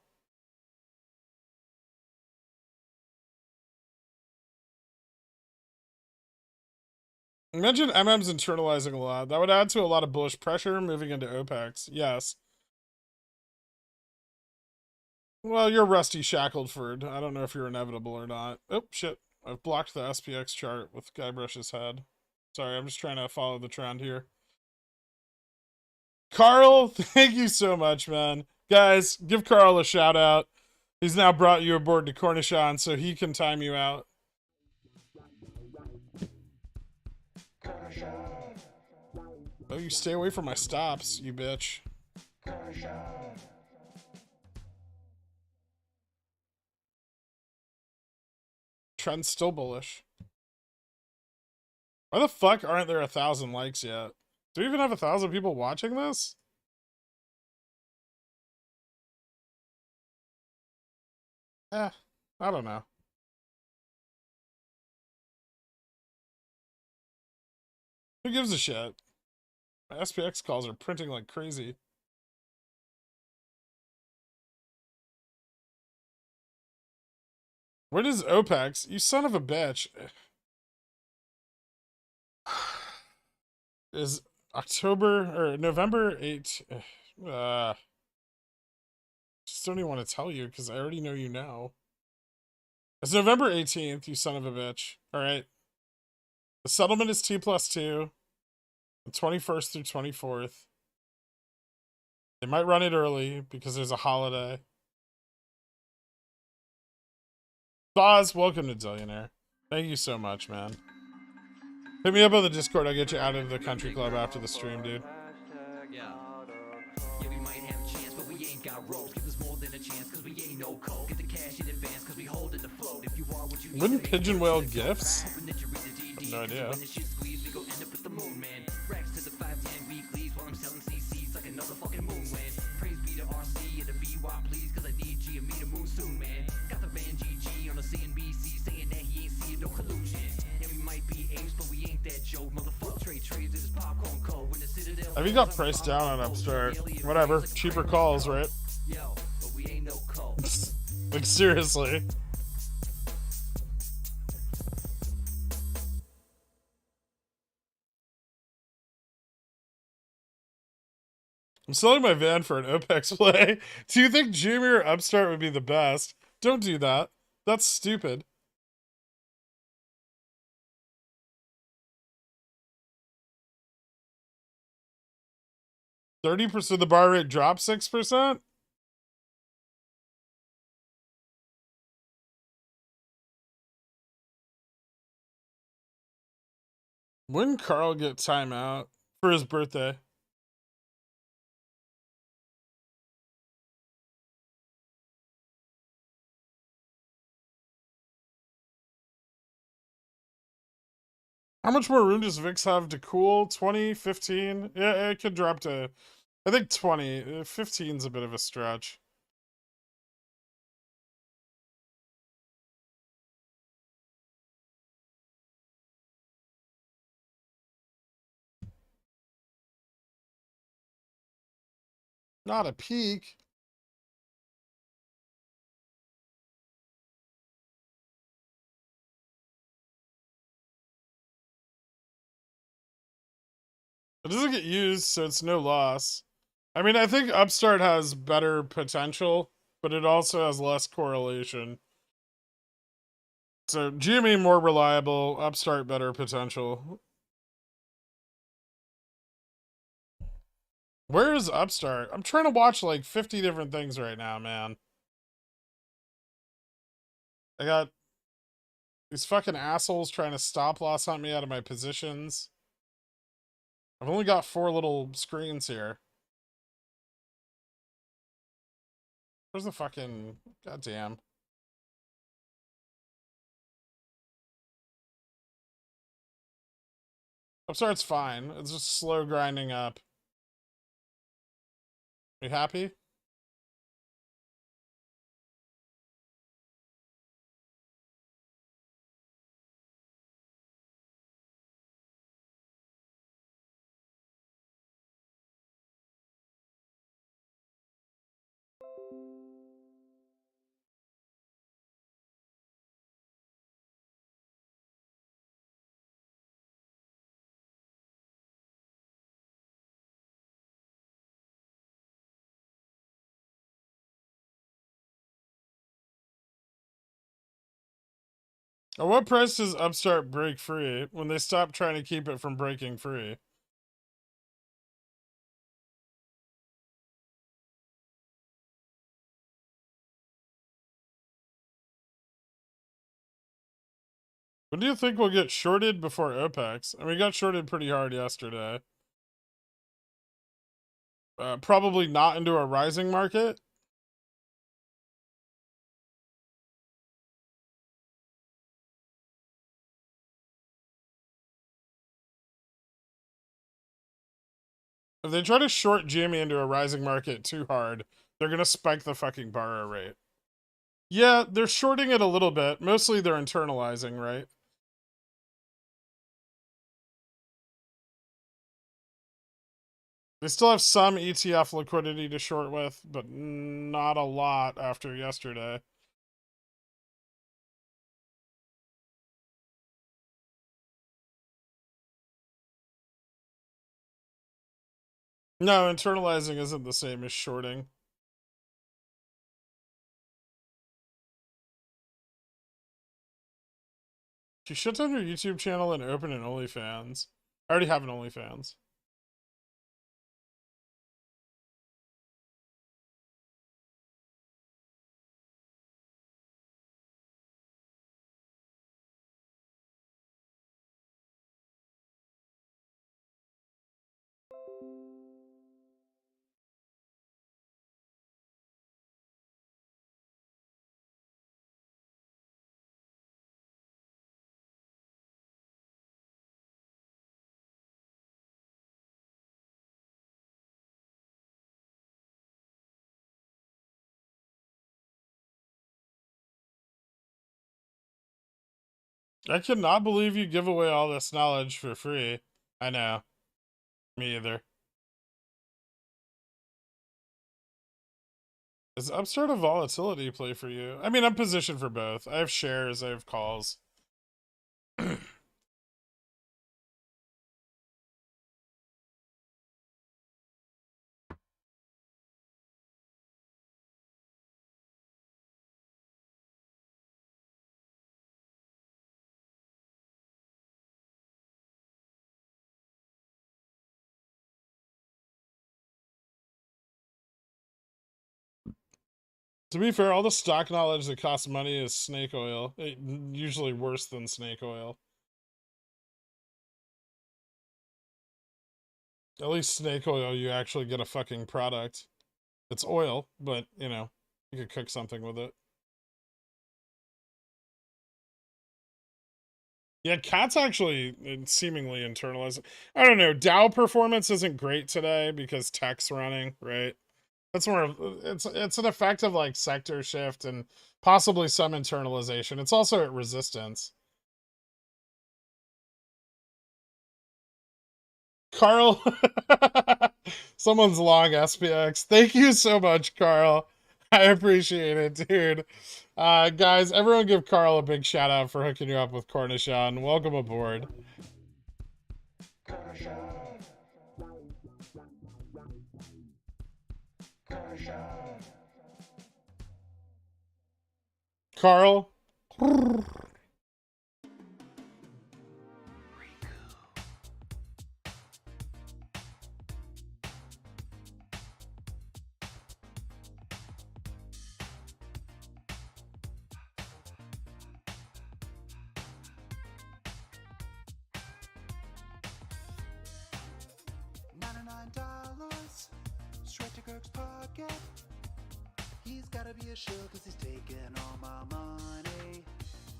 Imagine MM's internalizing a lot. That would add to a lot of bullish pressure moving into Opex. Yes. Well, you're Rusty Shackleford. I don't know if you're inevitable or not. Oh, shit. I've blocked the SPX chart with Guybrush's head. Sorry, I'm just trying to follow the trend here. Carl, thank you so much, man. Guys, give Carl a shout out. He's now brought you aboard to Cornichon so he can time you out. Oh, you stay away from my stops, you bitch. Trend's still bullish. Why the fuck aren't there 1,000 likes yet? Do we even have 1,000 people watching this? I don't know. Who gives a shit? My SPX calls are printing like crazy. Where is Opex? You son of a bitch. Is October or November 8th? Just don't even want to tell you because I already know you know. It's November 18th, you son of a bitch. Alright. The settlement is T+2. The 21st through 24th. They might run it early because there's a holiday. Boz, welcome to Zillionaire. Thank you so much, man. Hit me up on the Discord. I'll get you out of the country club after the stream, dude. Yeah. Yeah, we might have a chance, but we ain't got ropes. Give us more than a chance, cause we ain't no coke. Get the cash in advance, cause we hold it afloat. If you are what you need, Wouldn't Pigeon Whale gifts? No idea. When the shit squeeze, we go end up with the moon, man. Racks to the 510 weeklies while I'm selling CCs like another fucking moon win. Praise be to RC and the BY, please, cause I need GME to moon soon, man. Got the man GG on the CNBC saying that he ain't seeing no collusion. Yeah, we might be apes, but we ain't that Joe. Motherfucker, trades this popcorn code. When the Citadel. Have you got priced down on Upstart? Whatever. Cheaper calls, right? Yo, but we ain't no code. Like, seriously. I'm selling my van for an Opex play. Do you think GME or Upstart would be the best? Don't do that. That's stupid. %, the bar rate dropped 6%? When did Carl get timeout for his birthday? How much more room does VIX have to cool? 20, 15? Yeah, it could drop to, I think 20. 15's a bit of a stretch. Not a peak. It doesn't get used, so it's no loss. I mean, I think Upstart has better potential, but it also has less correlation. So GME more reliable, Upstart better potential. Where is Upstart? I'm trying to watch like 50 different things right now, man. I got these fucking assholes trying to stop loss hunt me out of my positions. I've only got 4 little screens here. Where's the fucking... Goddamn. Upstart's fine. It's just slow grinding up. You happy? At what price does Upstart break free when they stop trying to keep it from breaking free? When do you think we'll get shorted before Opex? And we got shorted pretty hard yesterday. Probably not into a rising market. If they try to short GME into a rising market too hard, they're going to spike the fucking borrow rate. Yeah, they're shorting it a little bit. Mostly they're internalizing, right? They still have some ETF liquidity to short with, but not a lot after yesterday. No, internalizing isn't the same as shorting. You shut down your YouTube channel and open an OnlyFans. I already have an OnlyFans. I cannot believe you give away all this knowledge for free. I know. Me either. Is Upstart a volatility play for you? I mean, I'm positioned for both. I have shares, I have calls. To be fair, all the stock knowledge that costs money is snake oil. Usually worse than snake oil. At least snake oil, you actually get a fucking product. It's oil, but, you know, you could cook something with it. Yeah, Cat's actually seemingly internalized. I don't know. Dow performance isn't great today because tech's running, right? That's more of it's an effect of like sector shift and possibly some internalization. It's also at resistance. Carl Someone's long SPX. Thank you so much, Carl. I appreciate it, dude. Guys, everyone give Carl a big shout out for hooking you up with Cornichon. Welcome aboard. Carl. $99 straight to Kirk's pocket. He's gotta be a shill cause he's taking all my money.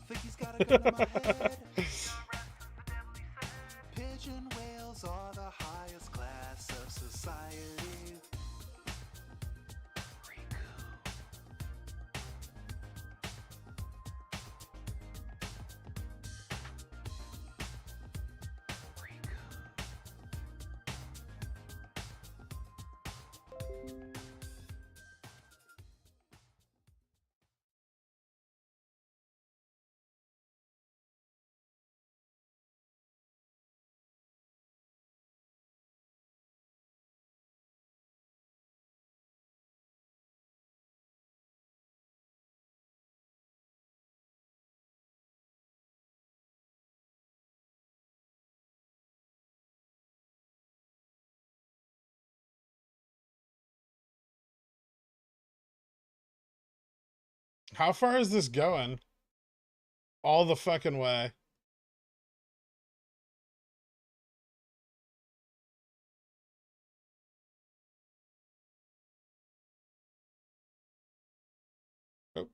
Think he's got a gun to my head. Pigeon whales are the highest class of society. How far is this going? All the fucking way. Oh.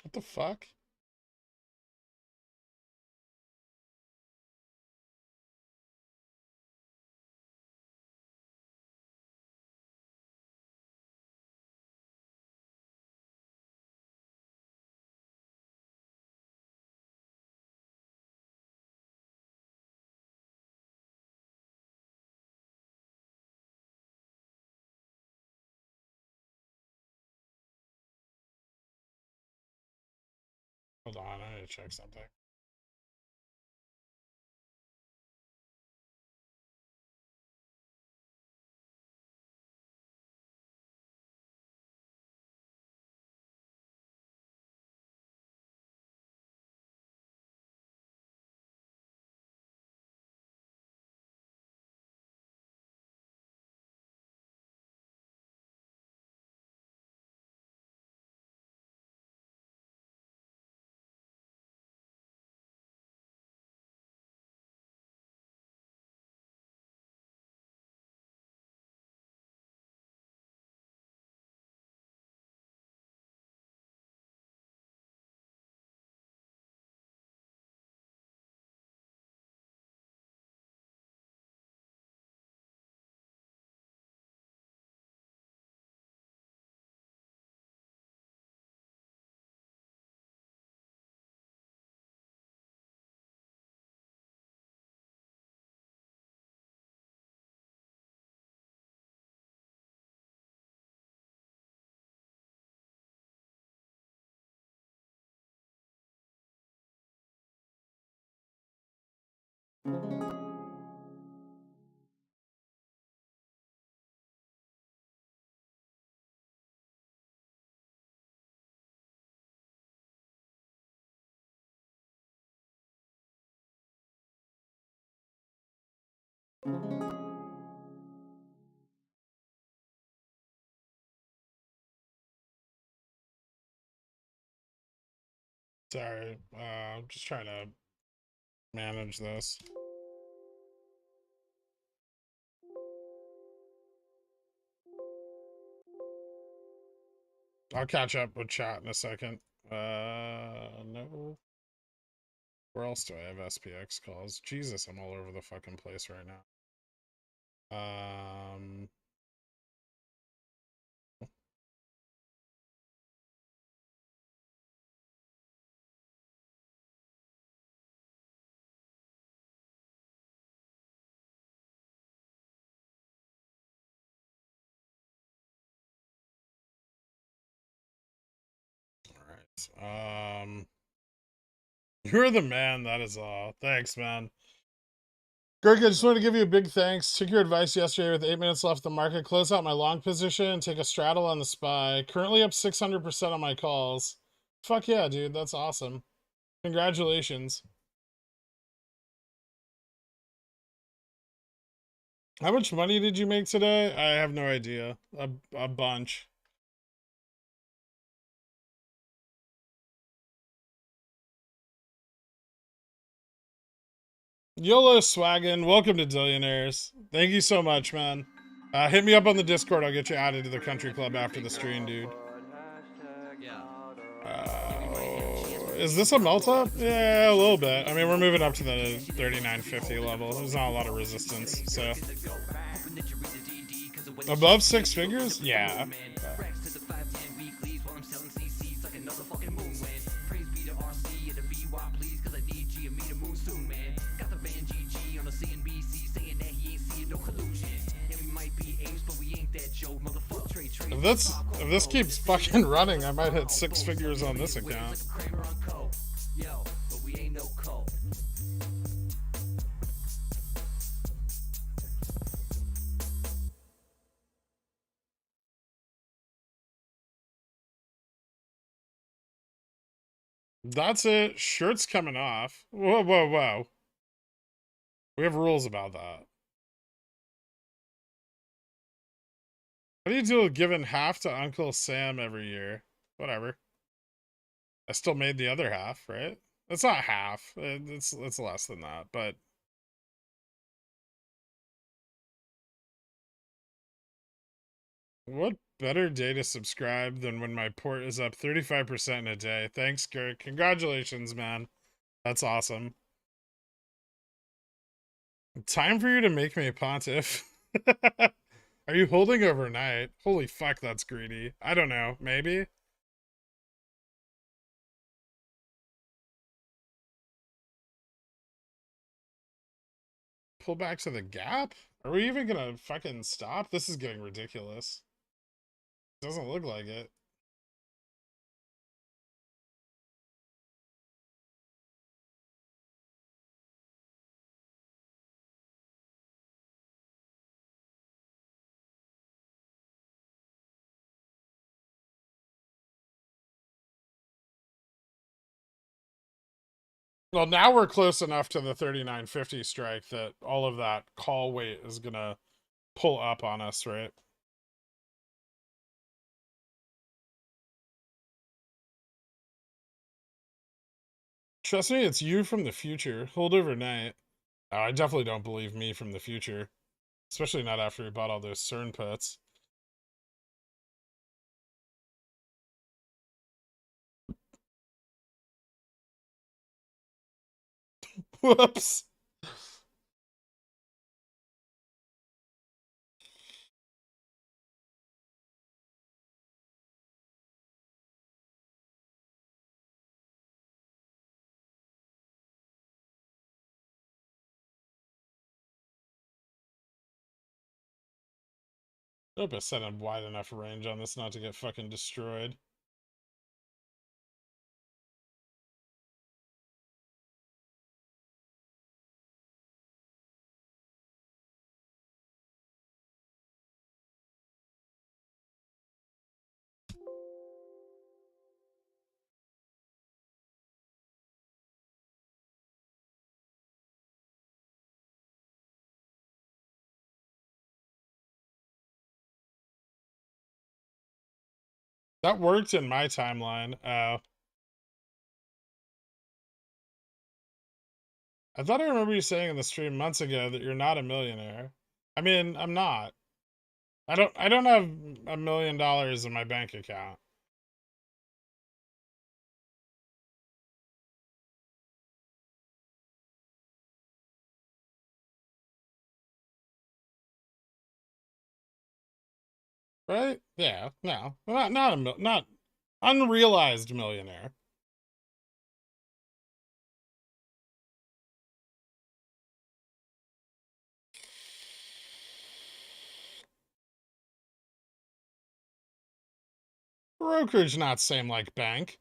What the fuck? Hold on, I need to check something. Sorry, I'm just trying to manage this. I'll catch up with chat in a second. No. Where else do I have SPX calls? Jesus, I'm all over the fucking place right now. All right. You're the man. That is all. Thanks, man. Greg, I just want to give you a big thanks. Took your advice yesterday with 8 minutes left in the market. Close out my long position and take a straddle on the SPY. Currently up 600% on my calls. Fuck yeah, dude. That's awesome. Congratulations. How much money did you make today? I have no idea. A bunch. YOLO Swaggin, welcome to Dillionaires. Thank you so much, man. Hit me up on the Discord. I'll get you added to the country club after the stream, dude. Is this a melt up? Yeah, a little bit. I mean, we're moving up to the 39.50 level. There's not a lot of resistance, so. Above 6 figures? Yeah. If this keeps fucking running, I might hit 6 figures on this account. That's it. Shirt's coming off. Whoa, whoa, whoa. We have rules about that. How do you deal with giving half to Uncle Sam every year? Whatever. I still made the other half, right? It's not half. It's less than that, but what better day to subscribe than when my port is up 35% in a day? Thanks, Gert. Congratulations, man. That's awesome. Time for you to make me a pontiff. Are you holding overnight? Holy fuck, that's greedy. I don't know. Maybe? Pull back to the gap? Are we even gonna fucking stop? This is getting ridiculous. Doesn't look like it. Well, now we're close enough to the 39.50 strike that all of that call weight is gonna pull up on us, right? Trust me, it's you from the future. Hold overnight. Oh, I definitely don't believe me from the future. Especially not after we bought all those CERN puts. Whoops. I hope I set a wide enough range on this not to get fucking destroyed. That worked in my timeline. I thought I remember you saying in the stream months ago that you're not a millionaire. I mean, I'm not. I don't have $1 million in my bank account. Right? Yeah. No. Not unrealized millionaire. Brokerage not same like bank.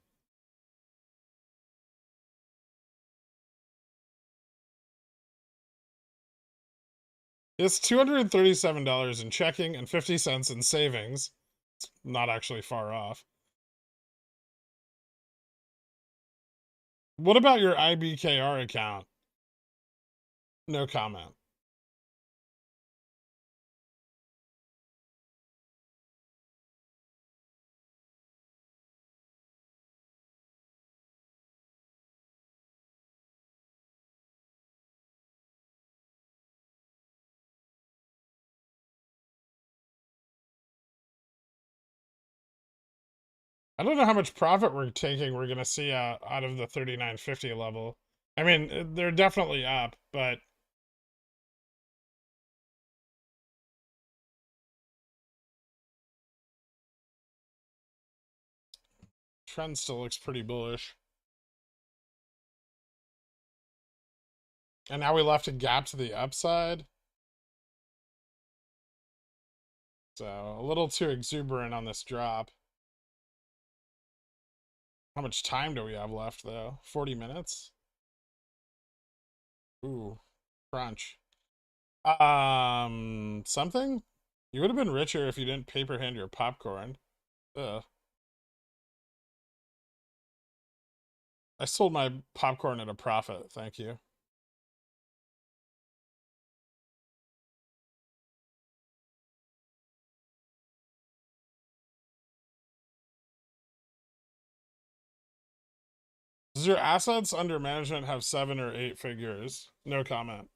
It's $237 in checking and 50 cents in savings. It's not actually far off. What about your IBKR account? No comment. I don't know how much profit we're taking. We're gonna see out of the 39.50 level. I mean, they're definitely up, but trend still looks pretty bullish. And now we left a gap to the upside. So a little too exuberant on this drop. How much time do we have left though? 40 minutes? Ooh, crunch. Something? You would have been richer if you didn't paper hand your popcorn. Ugh. I sold my popcorn at a profit, thank you. Does your assets under management have 7 or 8 figures? No comment.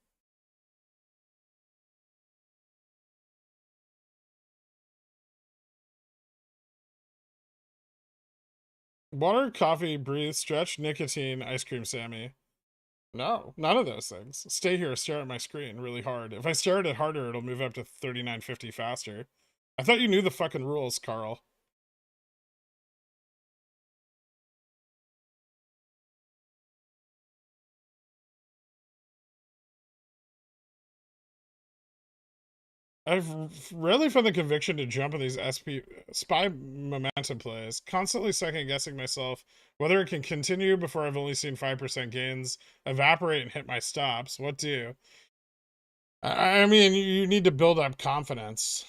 Water, coffee, breathe, stretch, nicotine, ice cream, Sammy. No, none of those things. Stay here, stare at my screen really hard. If I stare at it harder, it'll move up to 39.50 faster. I thought you knew the fucking rules, Carl. I've rarely found the conviction to jump on these SPY momentum plays, constantly second guessing myself whether it can continue before I've only seen 5% gains, evaporate and hit my stops. What do? I mean, you need to build up confidence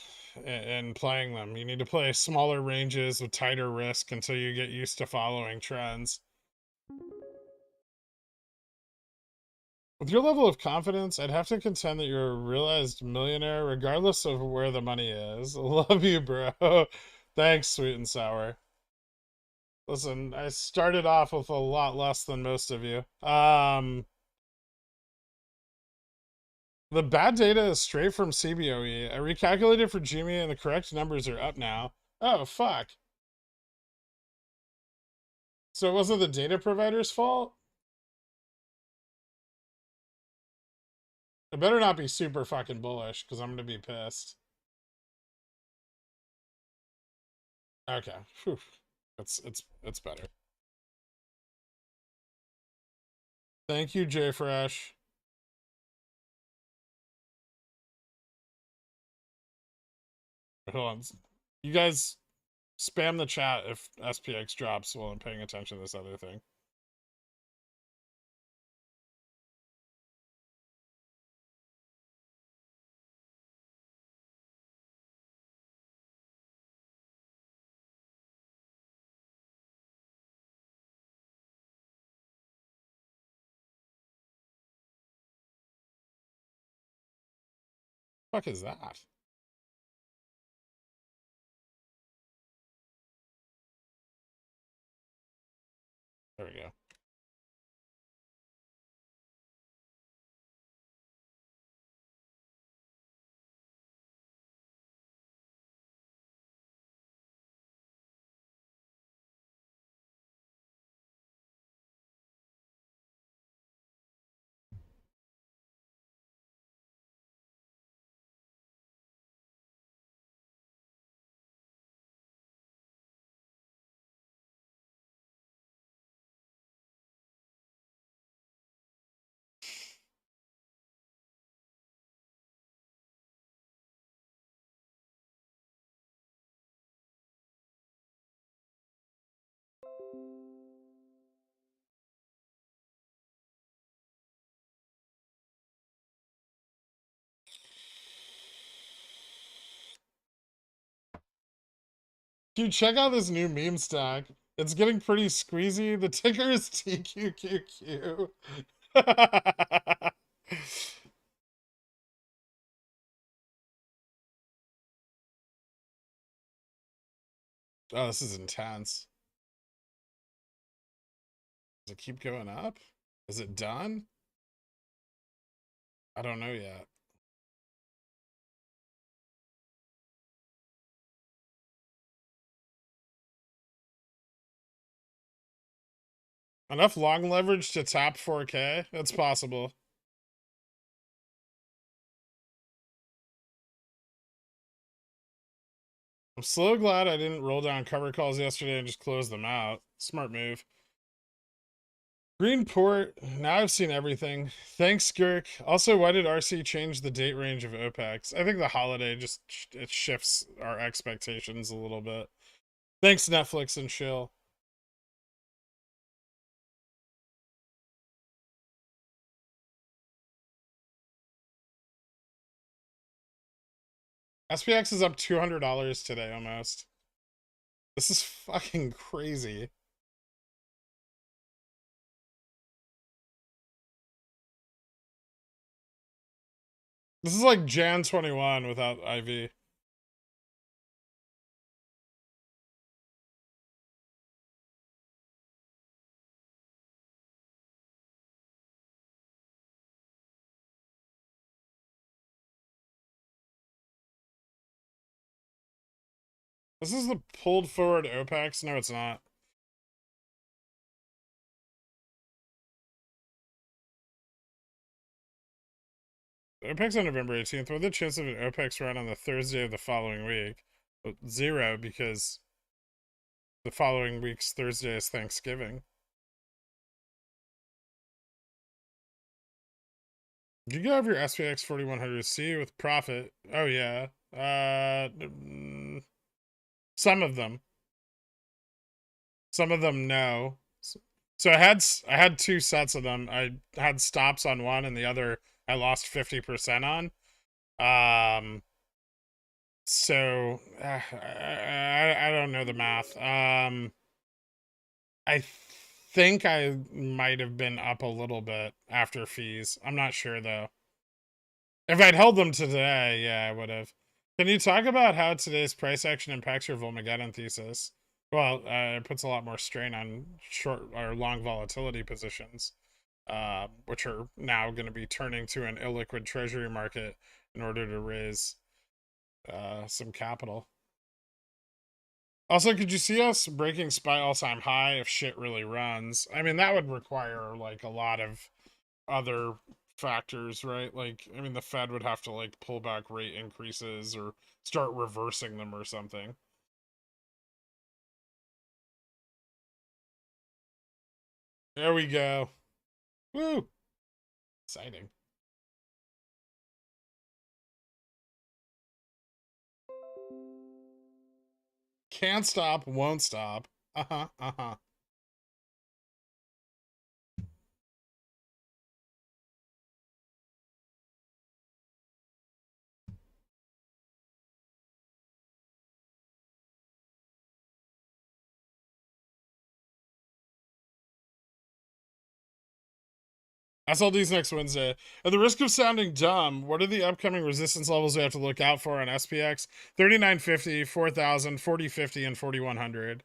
in playing them. You need to play smaller ranges with tighter risk until you get used to following trends. With your level of confidence, I'd have to contend that you're a realized millionaire regardless of where the money is. Love you, bro. Thanks, sweet and sour. Listen, I started off with a lot less than most of you. The bad data is straight from CBOE. I recalculated for GME and the correct numbers are up now. Oh, fuck. So it wasn't the data provider's fault? It better not be super fucking bullish, because I'm gonna be pissed. Okay. Whew. It's better. Thank you, JFresh. Hold on. You guys spam the chat if SPX drops while I'm paying attention to this other thing. Fuck is that? There we go. Dude, check out this new meme stack. It's getting pretty squeezy. The ticker is TQQQ. Oh, this is intense. Does it keep going up? Is it done? I don't know yet. Enough long leverage to tap 4K? That's possible. I'm so glad I didn't roll down cover calls yesterday and just close them out. Smart move. Greenport. Now I've seen everything. Thanks, Gurk. Also, why did RC change the date range of Opex? I think the holiday just it shifts our expectations a little bit. Thanks, Netflix and chill. SPX is up $200 today almost. This is fucking crazy. This is like Jan 21 without IV. This is the pulled forward Opex. No, it's not. Opex on November 18th. What are the chances of an Opex run on the Thursday of the following week? 0, because the following week's Thursday is Thanksgiving. Did you go have your SPX 4100C with profit? Oh yeah. Some of them. Some of them no. So I had 2 sets of them. I had stops on one and the other I lost 50% on. So I don't know the math. I think I might have been up a little bit after fees. I'm not sure though. If I'd held them today, yeah, I would have. Can you talk about how today's price action impacts your Volmageddon thesis? Well, it puts a lot more strain on short or long volatility positions, which are now going to be turning to an illiquid treasury market in order to raise some capital. Also, could you see us breaking SPY all-time high if shit really runs? I mean, that would require like a lot of other factors, right? Like, I mean, the Fed would have to like pull back rate increases or start reversing them or something. There we go. Woo! Exciting. Can't stop, won't stop. Uh-huh, uh-huh. SLD's next Wednesday. At the risk of sounding dumb, what are the upcoming resistance levels we have to look out for on SPX? 3950, 4000, 4050, and 4100.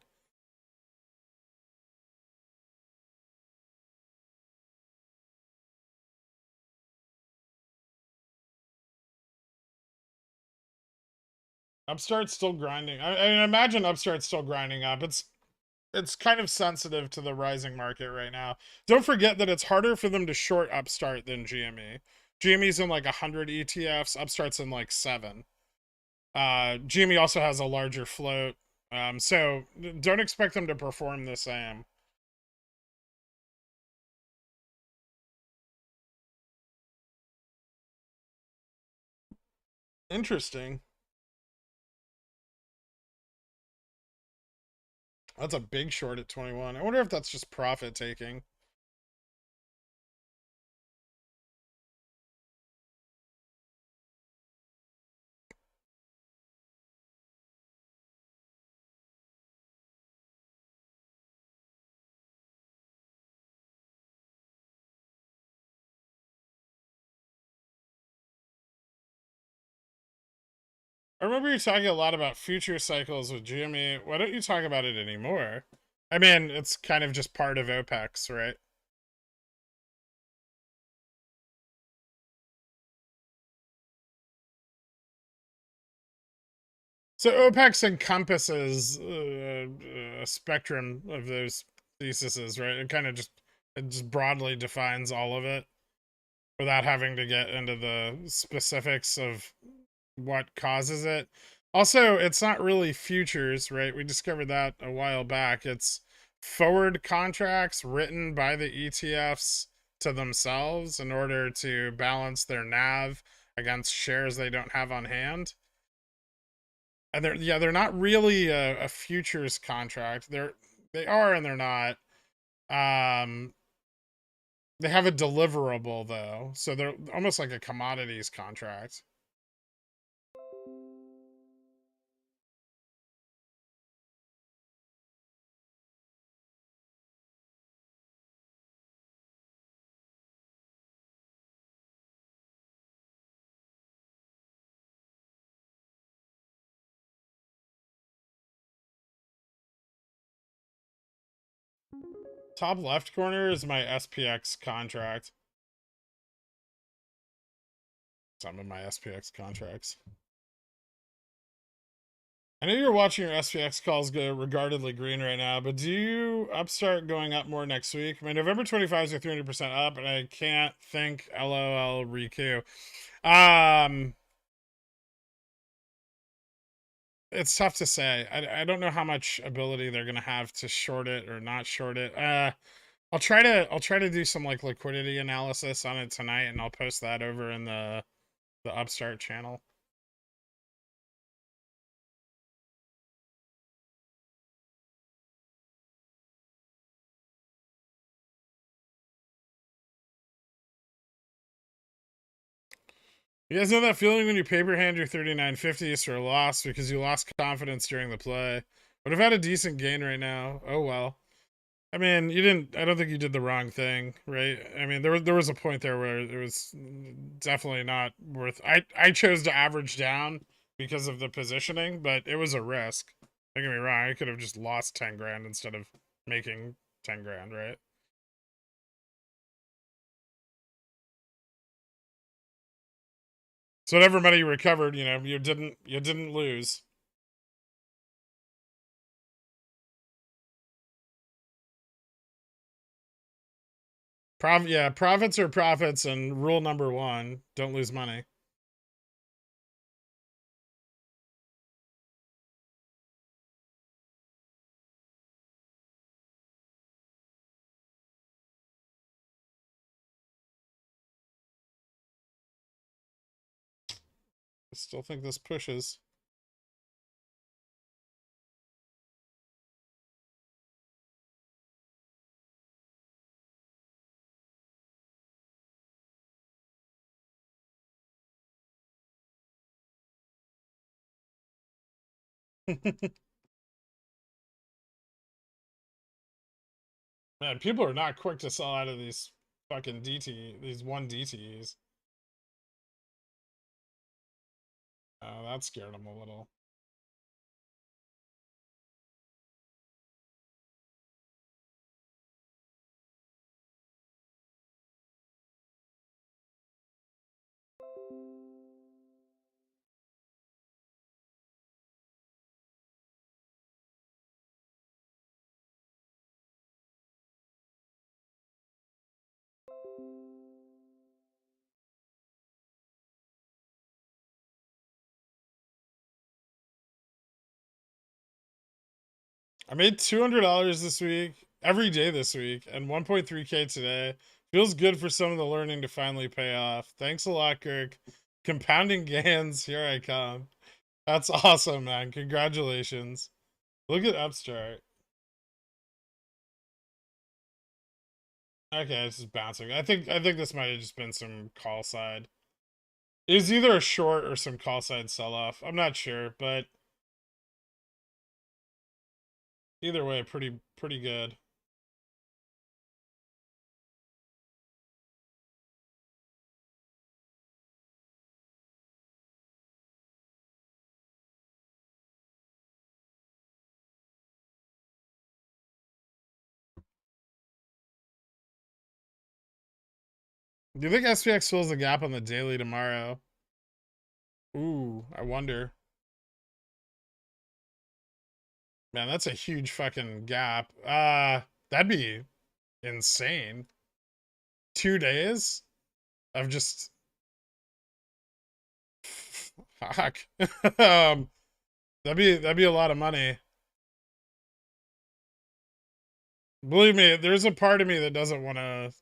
Upstart's still grinding. I imagine Upstart's still grinding up. It's kind of sensitive to the rising market right now. Don't forget that it's harder for them to short Upstart than GME. GME's in like 100 ETFs. Upstart's in like 7. GME also has a larger float. So don't expect them to perform the same. Interesting. That's a big short at 21. I wonder if that's just profit taking. I remember you talking a lot about future cycles with GME. Why don't you talk about it anymore? I mean, it's kind of just part of Opex, right? So Opex encompasses a spectrum of those theses, right? It just broadly defines all of it without having to get into the specifics of what causes it. Also, it's not really futures, right? We discovered that a while back. It's forward contracts written by the ETFs to themselves in order to balance their NAV against shares they don't have on hand. And they're not really a futures contract. They are and they're not. Um, they have a deliverable though, so they're almost like a commodities contract. Top left corner is my SPX contract. Some of my SPX contracts. I know you're watching your SPX calls go regardedly green right now, but do you Upstart going up more next week? My November 25s are 300% up, and I can't think LOL Riku. It's tough to say. I don't know how much ability they're gonna have to short it or not short it. I'll try to do some like liquidity analysis on it tonight, and I'll post that over in the Upstart channel. You guys know that feeling when you paper hand your 39.50s for a loss because you lost confidence during the play? Would have had a decent gain right now. Oh well. I mean, you didn't. I don't think you did the wrong thing, right? I mean, there was a point there where it was definitely not worth. I chose to average down because of the positioning, but it was a risk. Don't get me wrong. I could have just lost 10 grand instead of making 10 grand, right? So whatever money you recovered, you didn't lose. Yeah, profits are profits, and rule number 1: don't lose money. I still think this pushes. Man, people are not quick to sell out of these fucking these 1 DTEs. Oh, that scared them a little. I made $200 this week, every day this week, and 1.3K today. Feels good for some of the learning to finally pay off. Thanks a lot, Kirk. Compounding gains, here I come. That's awesome, man. Congratulations. Look at Upstart. Okay, this is bouncing. I think this might have just been some call side. It was either a short or some call side sell off. I'm not sure, but either way, pretty good. Do you think SPX fills the gap on the daily tomorrow? Ooh, I wonder. Man, that's a huge fucking gap. That'd be insane. 2 days of just fuck. That'd be a lot of money. Believe me, there's a part of me that doesn't want to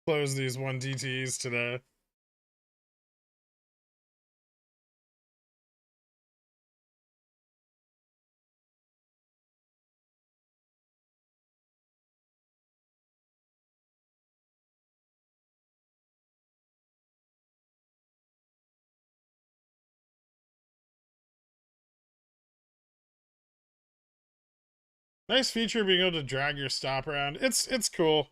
close these 1DTs today. Nice feature being able to drag your stop around. It's cool.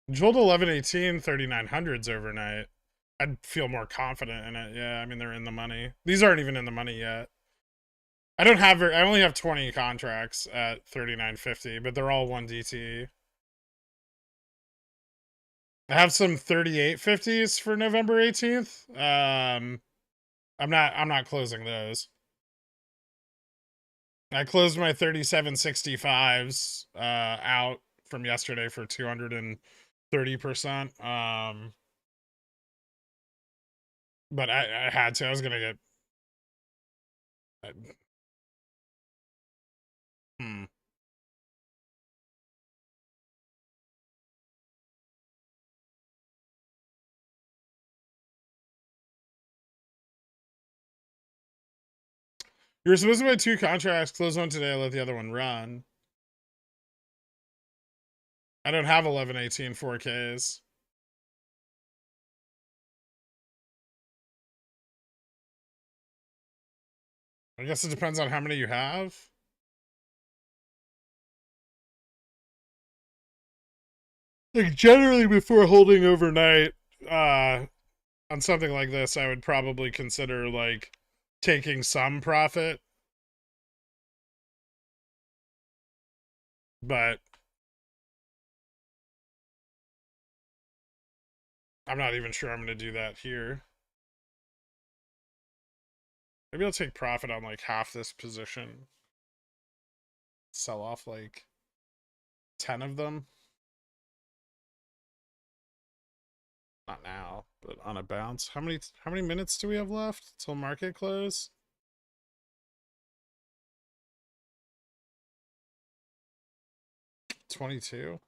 Jolt 1118 3900s overnight. I'd feel more confident in it. Yeah, I mean they're in the money. These aren't even in the money yet. I only have 20 contracts at 3950, but they're all 1DT. I have some 3850s for November 18th. I'm not closing those. I closed my 3765s out from yesterday for 230%. But I had to. I was gonna get. Hmm. You're supposed to buy 2 contracts, close one today, let the other one run. I don't have 1118 4Ks. I guess it depends on how many you have. Like generally before holding overnight, on something like this, I would probably consider like taking some profit. But I'm not even sure I'm going to do that here. Maybe I'll take profit on like half this position. Sell off like 10 of them. Not now, but on a bounce. How many minutes do we have left till market close? $22.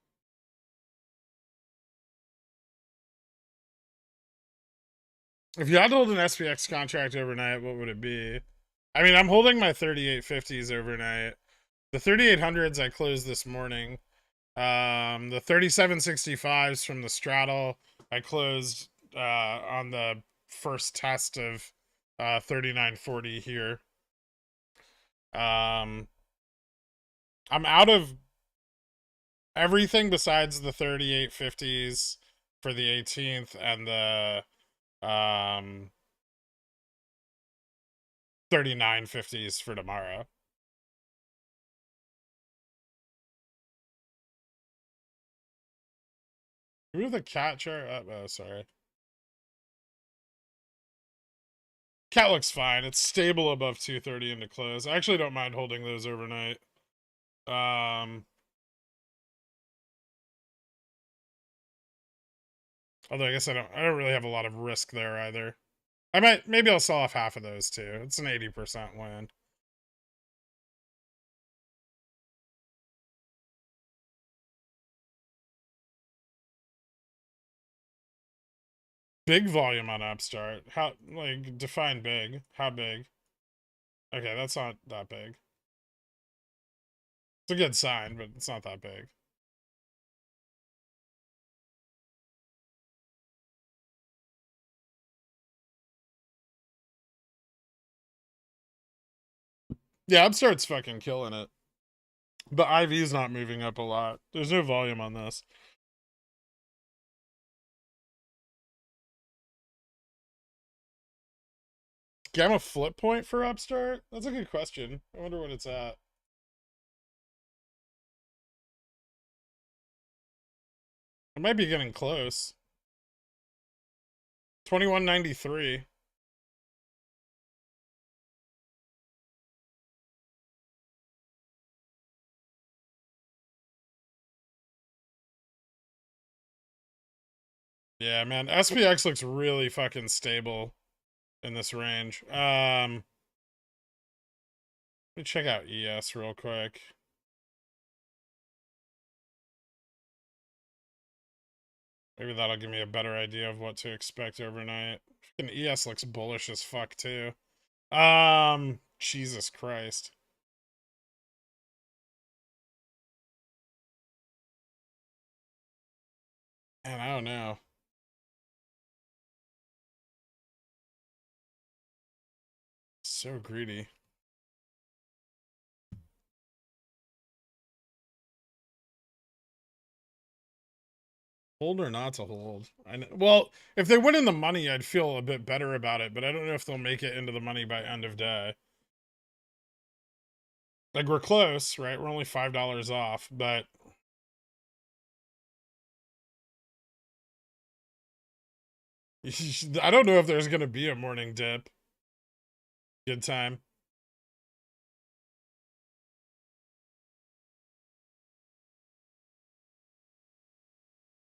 If you had to hold an SPX contract overnight, what would it be? I mean, I'm holding my 3850s overnight. The 3800s I closed this morning. The 3765s from the straddle I closed on the first test of 3940 here. I'm out of everything besides the 3850s for the 18th and the 3950s for tomorrow. Move the cat chart up. Oh, sorry. Cat looks fine. It's stable above 230 into close. I actually don't mind holding those overnight. Although I guess I don't really have a lot of risk there either. Maybe I'll sell off half of those too. It's an 80% win. Big volume on Upstart. How, like, define big? How big? Okay, that's not that big. It's a good sign, but it's not that big. Yeah, Upstart's fucking killing it. But IV's not moving up a lot. There's no volume on this. Gamma flip point for Upstart? That's a good question. I wonder what it's at. It might be getting close. 2193. Yeah, man. SPX looks really fucking stable in this range. Let me check out ES real quick. Maybe that'll give me a better idea of what to expect overnight. Fucking ES looks bullish as fuck too. Jesus Christ. Man, I don't know. So greedy. Hold or not to hold? Well, if they win in the money, I'd feel a bit better about it, but I don't know if they'll make it into the money by end of day. Like, we're close, right? We're only $5 off, but I don't know if there's going to be a morning dip. Good time.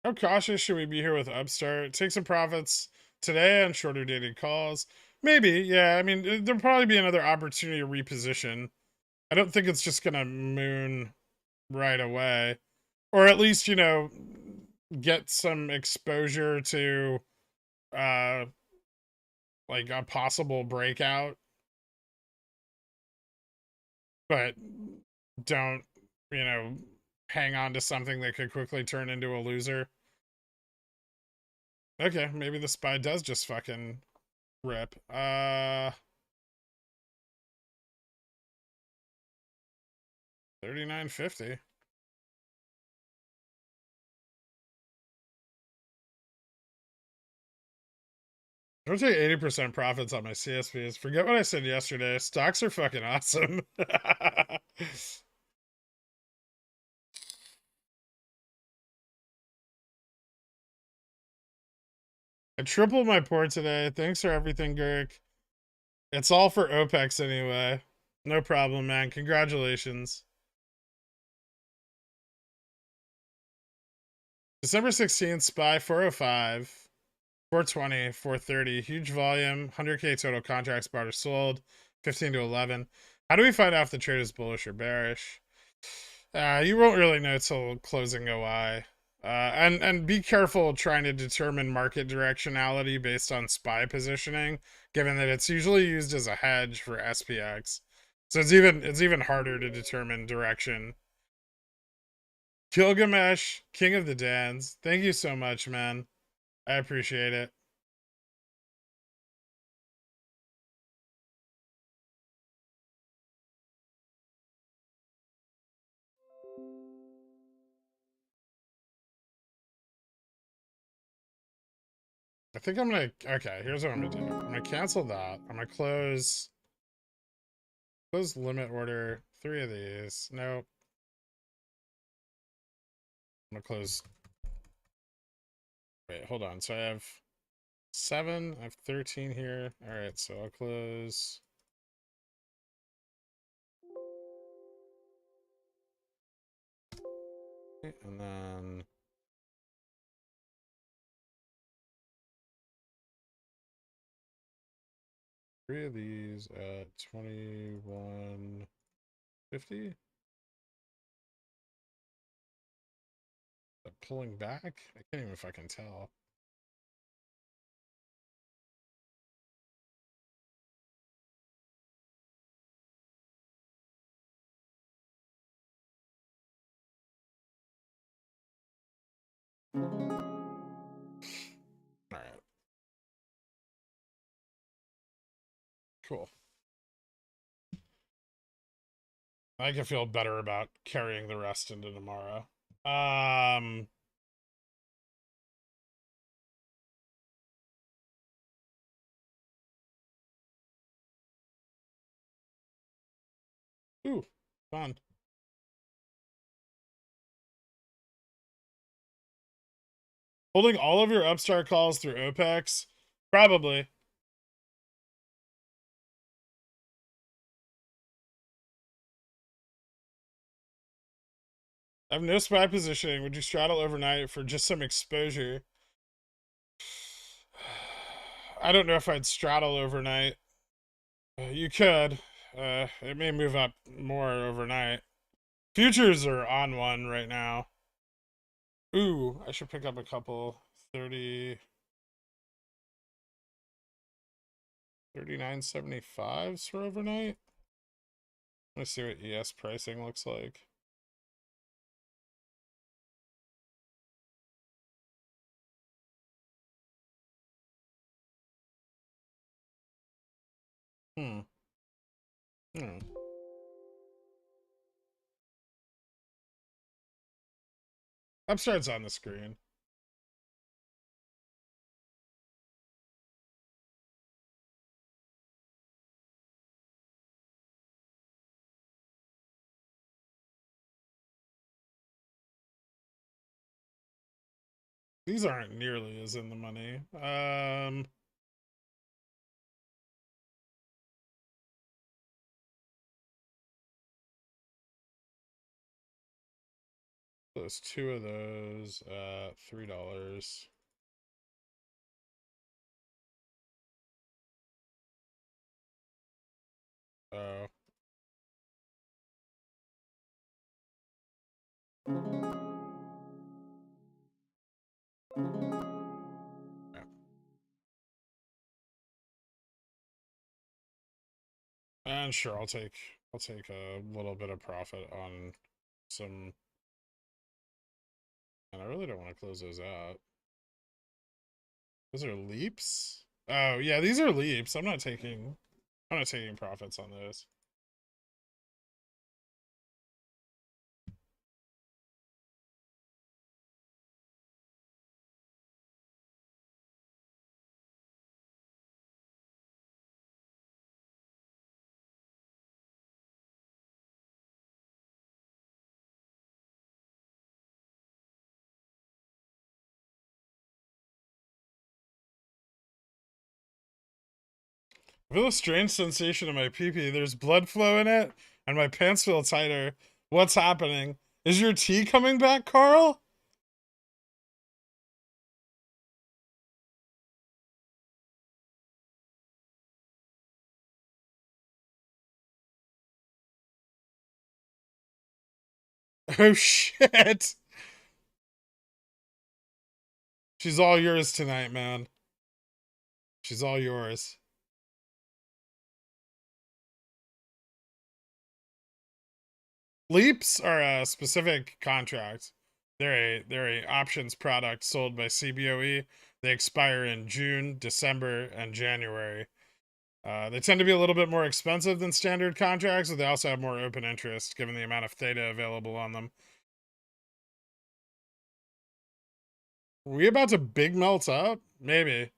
How cautious should we be here with Upstart? Take some profits today on shorter dated calls. Maybe, yeah. I mean, there'll probably be another opportunity to reposition. I don't think it's just going to moon right away. Or at least, get some exposure to like a possible breakout. But don't, hang on to something that could quickly turn into a loser. Okay, maybe the SPY does just fucking rip. 39.50. I'm gonna take 80% profits on my CSPs. Forget what I said yesterday. Stocks are fucking awesome. I tripled my port today. Thanks for everything, Girk. It's all for Opex anyway. No problem, man. Congratulations. December 16th, SPY 405, 420, 430. Huge volume, 100K total contracts bought or sold, 15 to 11. How do we find out if the trade is bullish or bearish? You won't really know till closing OI. And be careful trying to determine market directionality based on SPY positioning, given that it's usually used as a hedge for SPX. So it's even harder to determine direction. Gilgamesh, King of the Dans, thank you so much, man. I appreciate it. I think I'm gonna, okay, here's what I'm gonna do. I'm gonna cancel that. I'm gonna close limit order, 3 of these. Nope. I'm gonna close, wait, hold on. So I have 7, I have 13 here. All right, so I'll close. And then 3 of these at 21.50. Pulling back? I can't even fucking tell. All right. Cool. I can feel better about carrying the rest into tomorrow. Ooh, fun. Holding all of your Upstart calls through Opex? Probably. I have no SPY positioning. Would you straddle overnight for just some exposure? I don't know if I'd straddle overnight. You could. It may move up more overnight. Futures are on one right now. Ooh, I should pick up a couple 39.75s for overnight. Let's see what ES pricing looks like. Hmm. Upstart's on the screen. These aren't nearly as in the money. There's 2 of those at $3. Oh. Yeah. And sure, I'll take a little bit of profit on some. And I really don't want to close those out. Those are leaps? Oh, yeah, these are leaps. I'm not taking profits on those. I feel a strange sensation in my pee-pee. There's blood flow in it, and my pants feel tighter. What's happening? Is your tea coming back, Carl? Oh, shit. She's all yours tonight, man. She's all yours. Leaps are a specific contract. They're a options product sold by CBOE. They expire in June, December, and January. They tend to be a little bit more expensive than standard contracts, but they also have more open interest given the amount of theta available on them. Are we about to big melt up? Maybe.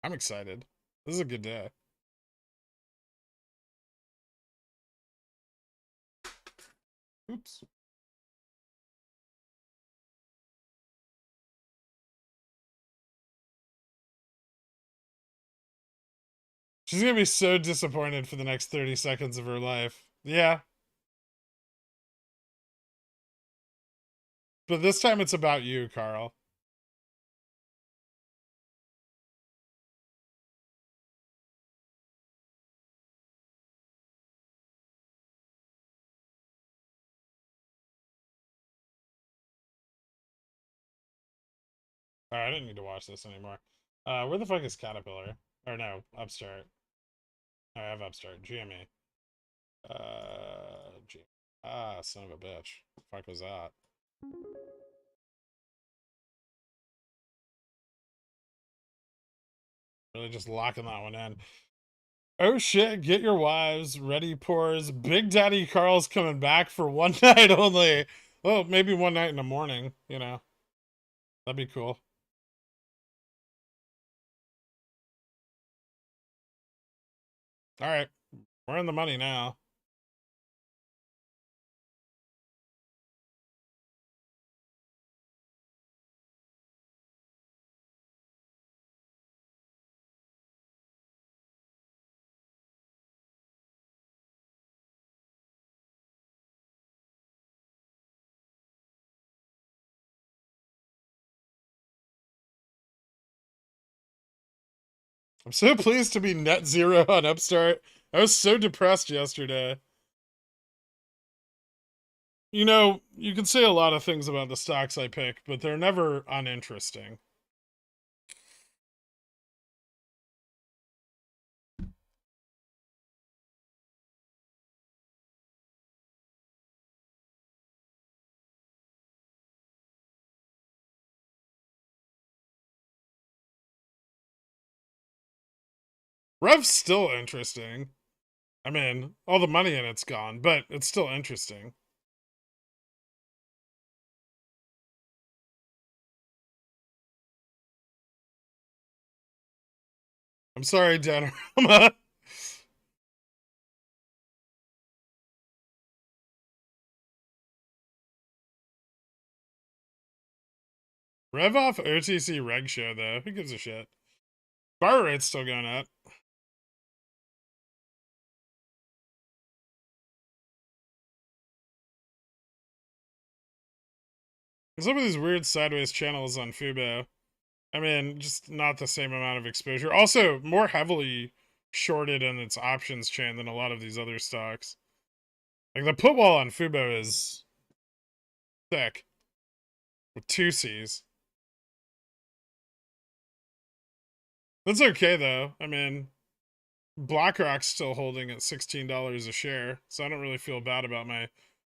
I'm excited. This is a good day. Oops. She's gonna be so disappointed for the next 30 seconds of her life. Yeah. but this time it's about you, Carl. Alright, I didn't need to watch this anymore. Where the fuck is Caterpillar? Or no, Upstart. I have Upstart. GME. Son of a bitch. The fuck was that? Really just locking that one in. Oh shit, get your wives, ready pours. Big Daddy Carl's coming back for one night only. Well, maybe one night in the morning, you know. That'd be cool. Alright, we're in the money now. I'm so pleased to be net zero on Upstart. I was so depressed yesterday. You know, you can say a lot of things about the stocks I pick, but they're never uninteresting. Rev's still interesting. I mean, all the money in it's gone, but it's still interesting. I'm sorry, Danorama. Rev off OTC reg show, though. Who gives a shit? Bar rate's still going up. Some of these weird sideways channels on Fubo. I mean, just not the same amount of exposure. Also, more heavily shorted in its options chain than a lot of these other stocks. Like, the put wall on Fubo is thick. With 2 C's. That's okay, though. I mean, BlackRock's still holding at $16 a share, so I don't really feel bad about my,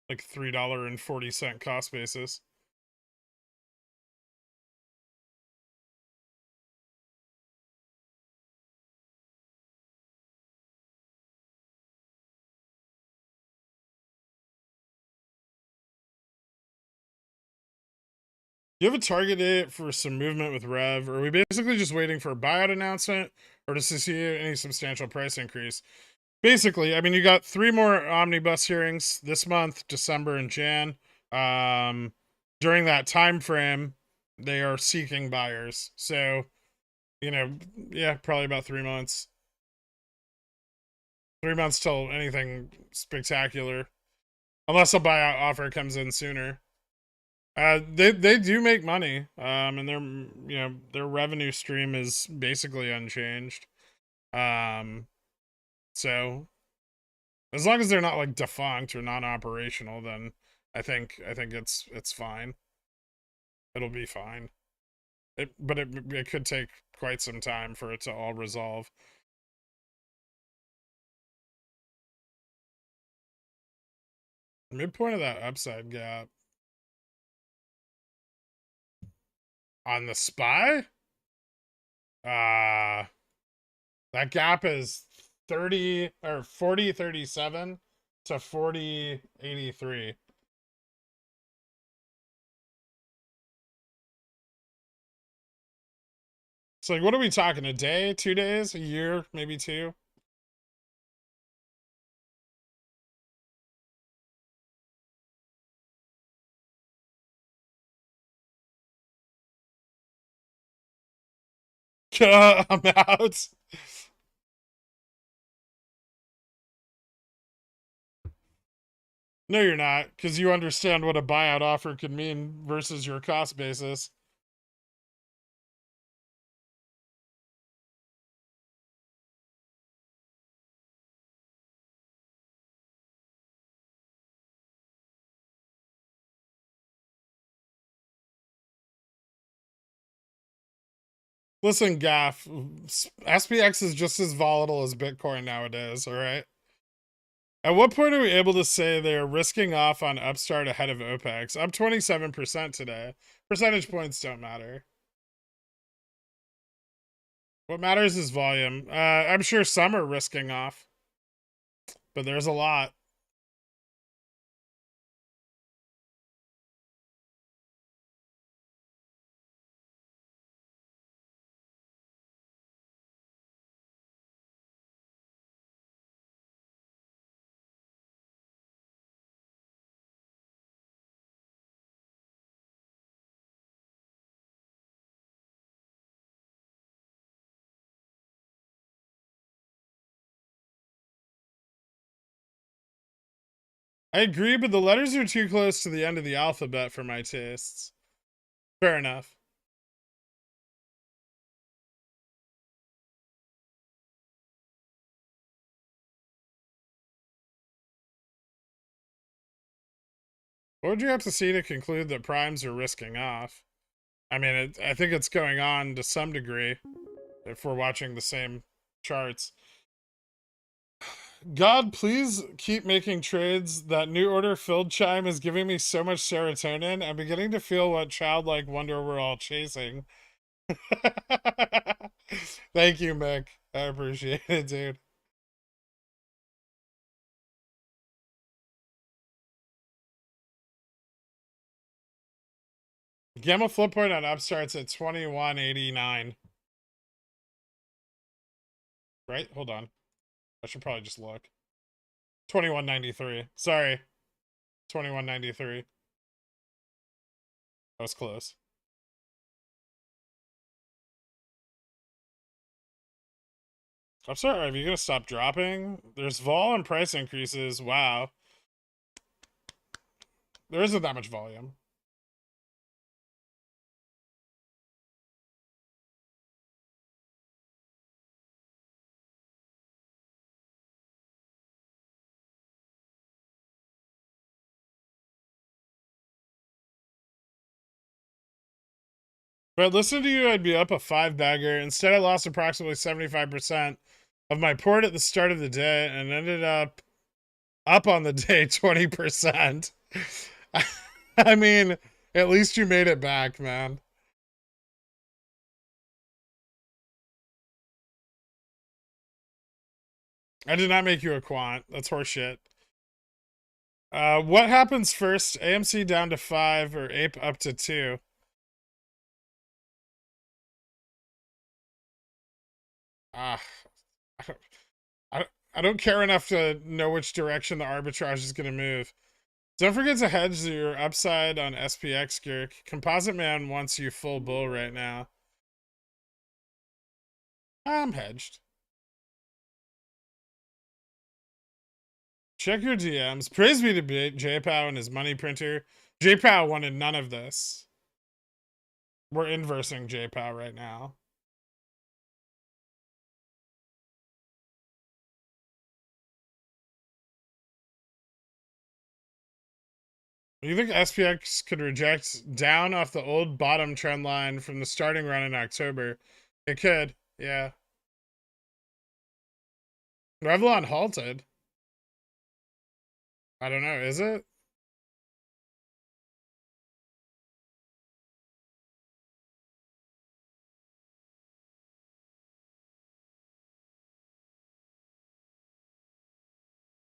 like, $3.40 cost basis. Do you have a target date for some movement with Rev? Or are we basically just waiting for a buyout announcement or to see any substantial price increase? Basically, I mean, you got 3 more omnibus hearings this month, December and Jan. During that time frame, they are seeking buyers. So, you know, yeah, probably about 3 months. 3 months till anything spectacular. Unless a buyout offer comes in sooner. They do make money, and their revenue stream is basically unchanged. So as long as they're not like defunct or non-operational, then I think it's fine. It'll be fine. But it could take quite some time for it to all resolve. Midpoint of that upside gap on the SPY. That gap is 40.37 to 40.83. So, like, what are we talking? A day, 2 days, a year, maybe 2? I'm out. No, you're not, because you understand what a buyout offer could mean versus your cost basis. Listen, Gaff, SPX is just as volatile as Bitcoin nowadays, all right? At what point are we able to say they're risking off on Upstart ahead of Opex? Up 27% today. Percentage points don't matter. What matters is volume. I'm sure some are risking off, but there's a lot. I agree, but the letters are too close to the end of the alphabet for my tastes. Fair enough. What would you have to see to conclude that primes are risking off? I mean, I think it's going on to some degree if we're watching the same charts. God, please keep making trades. That new order filled chime is giving me so much serotonin. I'm beginning to feel what childlike wonder we're all chasing. Thank you, Mick. I appreciate it, dude. Gamma flip point on Upstart's at 2189. Right? Hold on. I should probably just look. 2193. Sorry. 2193. That was close. I'm sorry, are you gonna stop dropping? There's vol and price increases. Wow. There isn't that much volume. But listen to you, I'd be up a 5-bagger. Instead, I lost approximately 75% of my port at the start of the day and ended up on the day 20%. I mean, at least you made it back, man. I did not make you a quant. That's horseshit. What happens first? AMC down to 5 or ape up to 2? Ah, I don't care enough to know which direction the arbitrage is going to move. Don't forget to hedge your upside on SPX, Gurk. Composite Man wants you full bull right now. I'm hedged. Check your DMs. Praise be to JPow and his money printer. JPow wanted none of this. We're inversing JPow right now. You think SPX could reject down off the old bottom trend line from the starting run in October? It could, yeah. Revlon halted. I don't know, is it?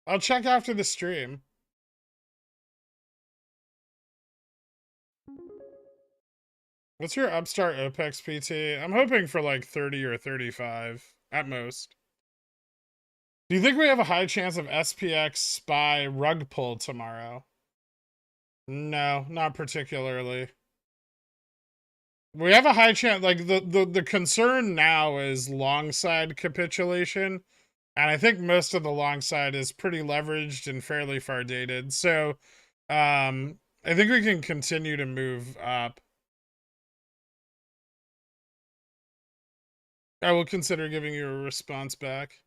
I'll check after the stream. What's your Upstart Opex PT? I'm hoping for like 30 or 35 at most. Do you think we have a high chance of SPX SPY rug pull tomorrow? No, not particularly. We have a high chance. Like the concern now is long side capitulation, And I think most of the long side is pretty leveraged and fairly far dated. So I think we can continue to move up. I will consider giving you a response back.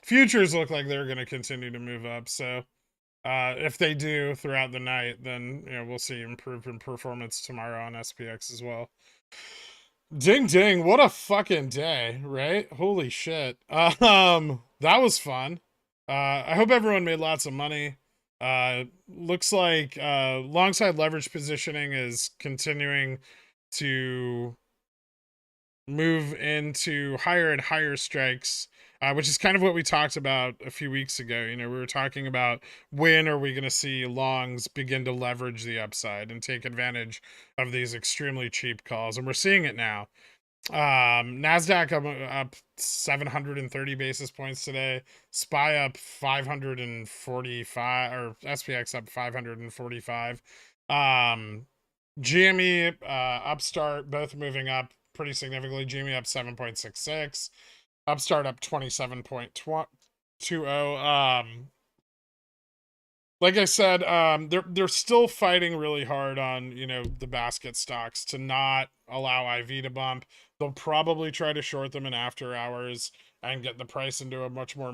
Futures look like they're going to continue to move up. So if they do throughout the night, then we'll see improvement performance tomorrow on SPX as well. Ding ding, what a fucking day, right? Holy shit. That was fun. I hope everyone made lots of money. Looks like longside leverage positioning is continuing to move into higher and higher strikes, which is kind of what we talked about a few weeks ago. We were talking about when are we going to see longs begin to leverage the upside and take advantage of these extremely cheap calls, and we're seeing it now. Nasdaq up 730 basis points today, SPY up 545, or SPX up 545. GME, Upstart both moving up pretty significantly. GME up 7.66, Upstart up 27.20. Like I said, they're still fighting really hard on the basket stocks to not allow IV to bump. They'll probably try to short them in after hours and get the price into a much more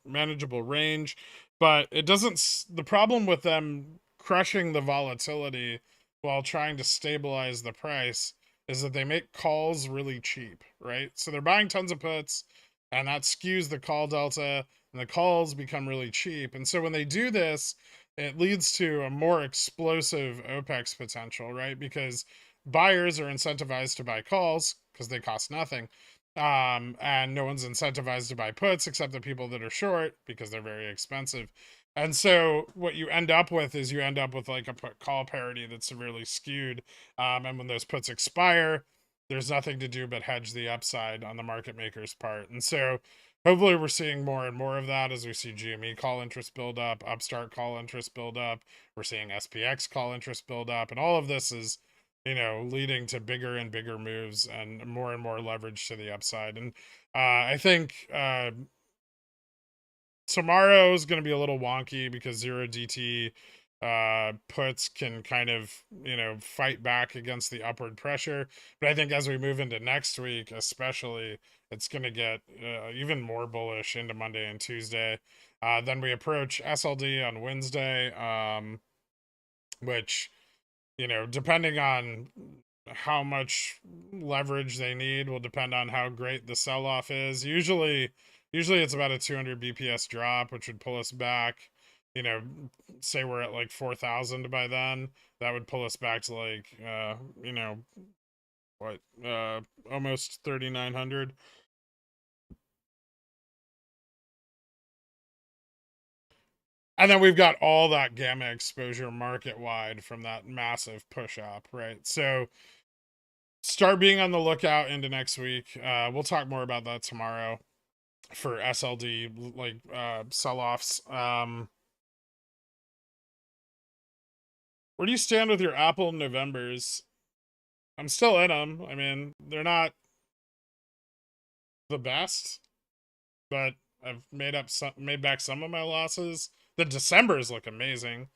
manageable range. But it doesn't. The problem with them crushing the volatility while trying to stabilize the price is that they make calls really cheap, right? So they're buying tons of puts, and that skews the call delta, and the calls become really cheap. And so when they do this, it leads to a more explosive Opex potential, right? Because buyers are incentivized to buy calls because they cost nothing. And no one's incentivized to buy puts except the people that are short because they're very expensive. And so what you end up with is like a put call parity that's severely skewed. And when those puts expire, there's nothing to do but hedge the upside on the market maker's part. And so hopefully we're seeing more and more of that as we see GME call interest build up, Upstart call interest build up. We're seeing SPX call interest build up. And all of this is, leading to bigger and bigger moves and more leverage to the upside. And I think tomorrow is going to be a little wonky because 0DT puts can kind of fight back against the upward pressure, but I think as we move into next week especially, it's going to get even more bullish into Monday and Tuesday. Then we approach SLD on Wednesday, which depending on how much leverage they need will depend on how great the sell-off is. Usually it's about a 200 BPS drop, which would pull us back, say we're at like 4,000 by then. That would pull us back to like, almost 3,900. And then we've got all that gamma exposure market wide from that massive push up, right? So start being on the lookout into next week. We'll talk more about that tomorrow for SLD, like sell-offs. Where do you stand with your Apple Novembers? I'm still in them. I mean, they're not the best, but I've made back some of my losses. The Decembers look amazing.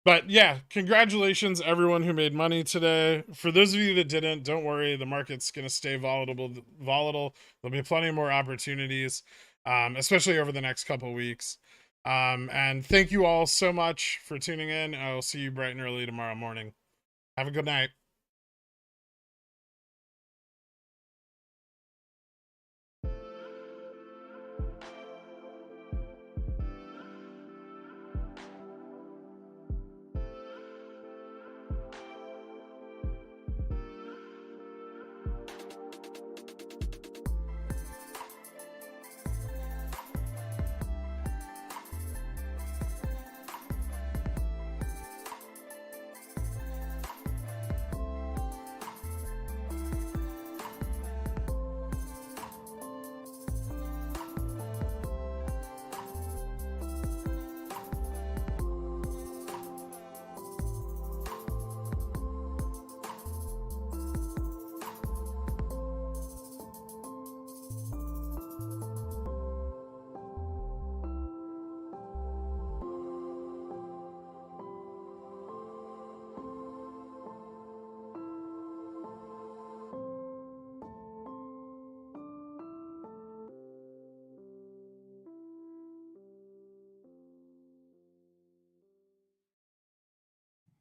But yeah, congratulations everyone who made money today. For those of you that didn't, don't worry, the market's going to stay volatile. There'll be plenty more opportunities, especially over the next couple weeks. And thank you all so much for tuning in. I'll see you bright and early tomorrow morning. Have a good night.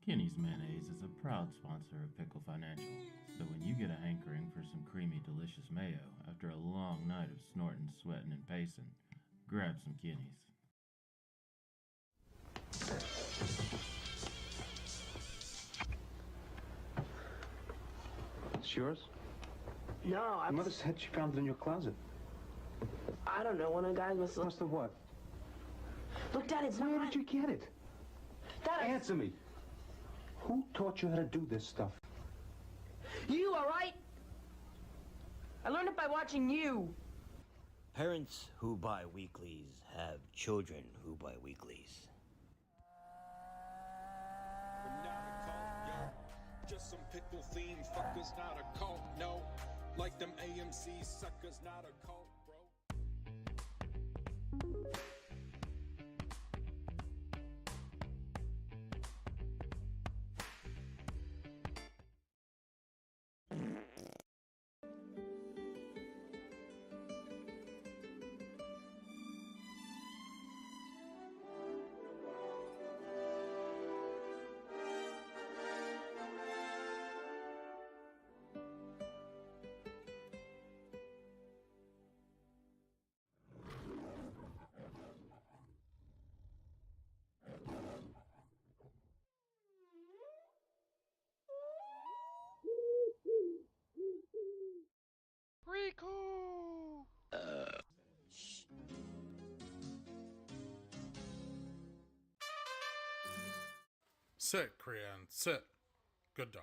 Kenny's Mayonnaise is a proud sponsor of Pickle Financial, so when you get a hankering for some creamy, delicious mayo after a long night of snorting, sweating, and pacing, grab some Kenny's. It's yours? No, My mother said she found it in your closet. I don't know. One of the guys must have... Must have what? Look, Dad, it's Where not... did you get it? Dad, Answer me. Who taught you how to do this stuff? You, all right? I learned it by watching you. Parents who buy weeklies have children who buy weeklies. We're not a cult, yo. Just some pickle fiend fuckers, not a cult, no. Like them AMC suckers, not a cult, bro. Rico! Sit, Krian, sit. Good dog.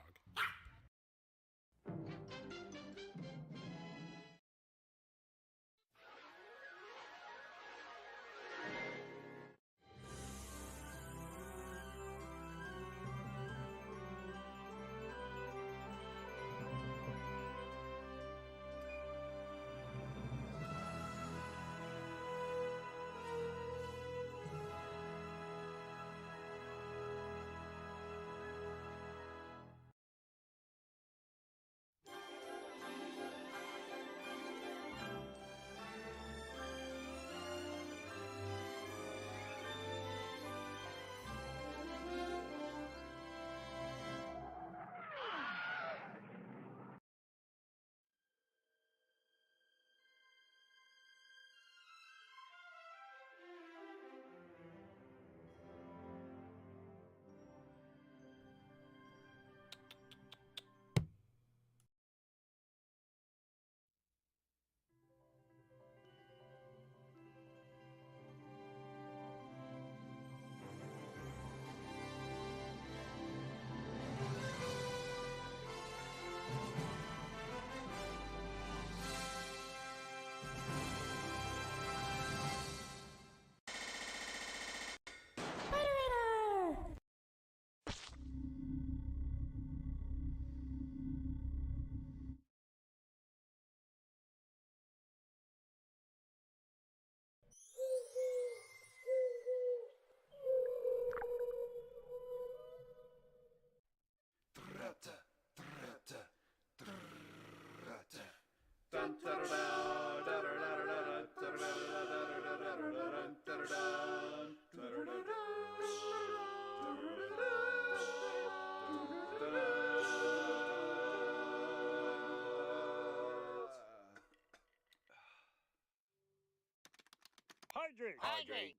Hydrate! Hydrate!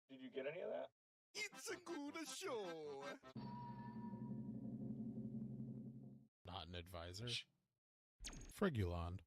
Did you get any of that? It's a good show. Not an advisor. Frigulon.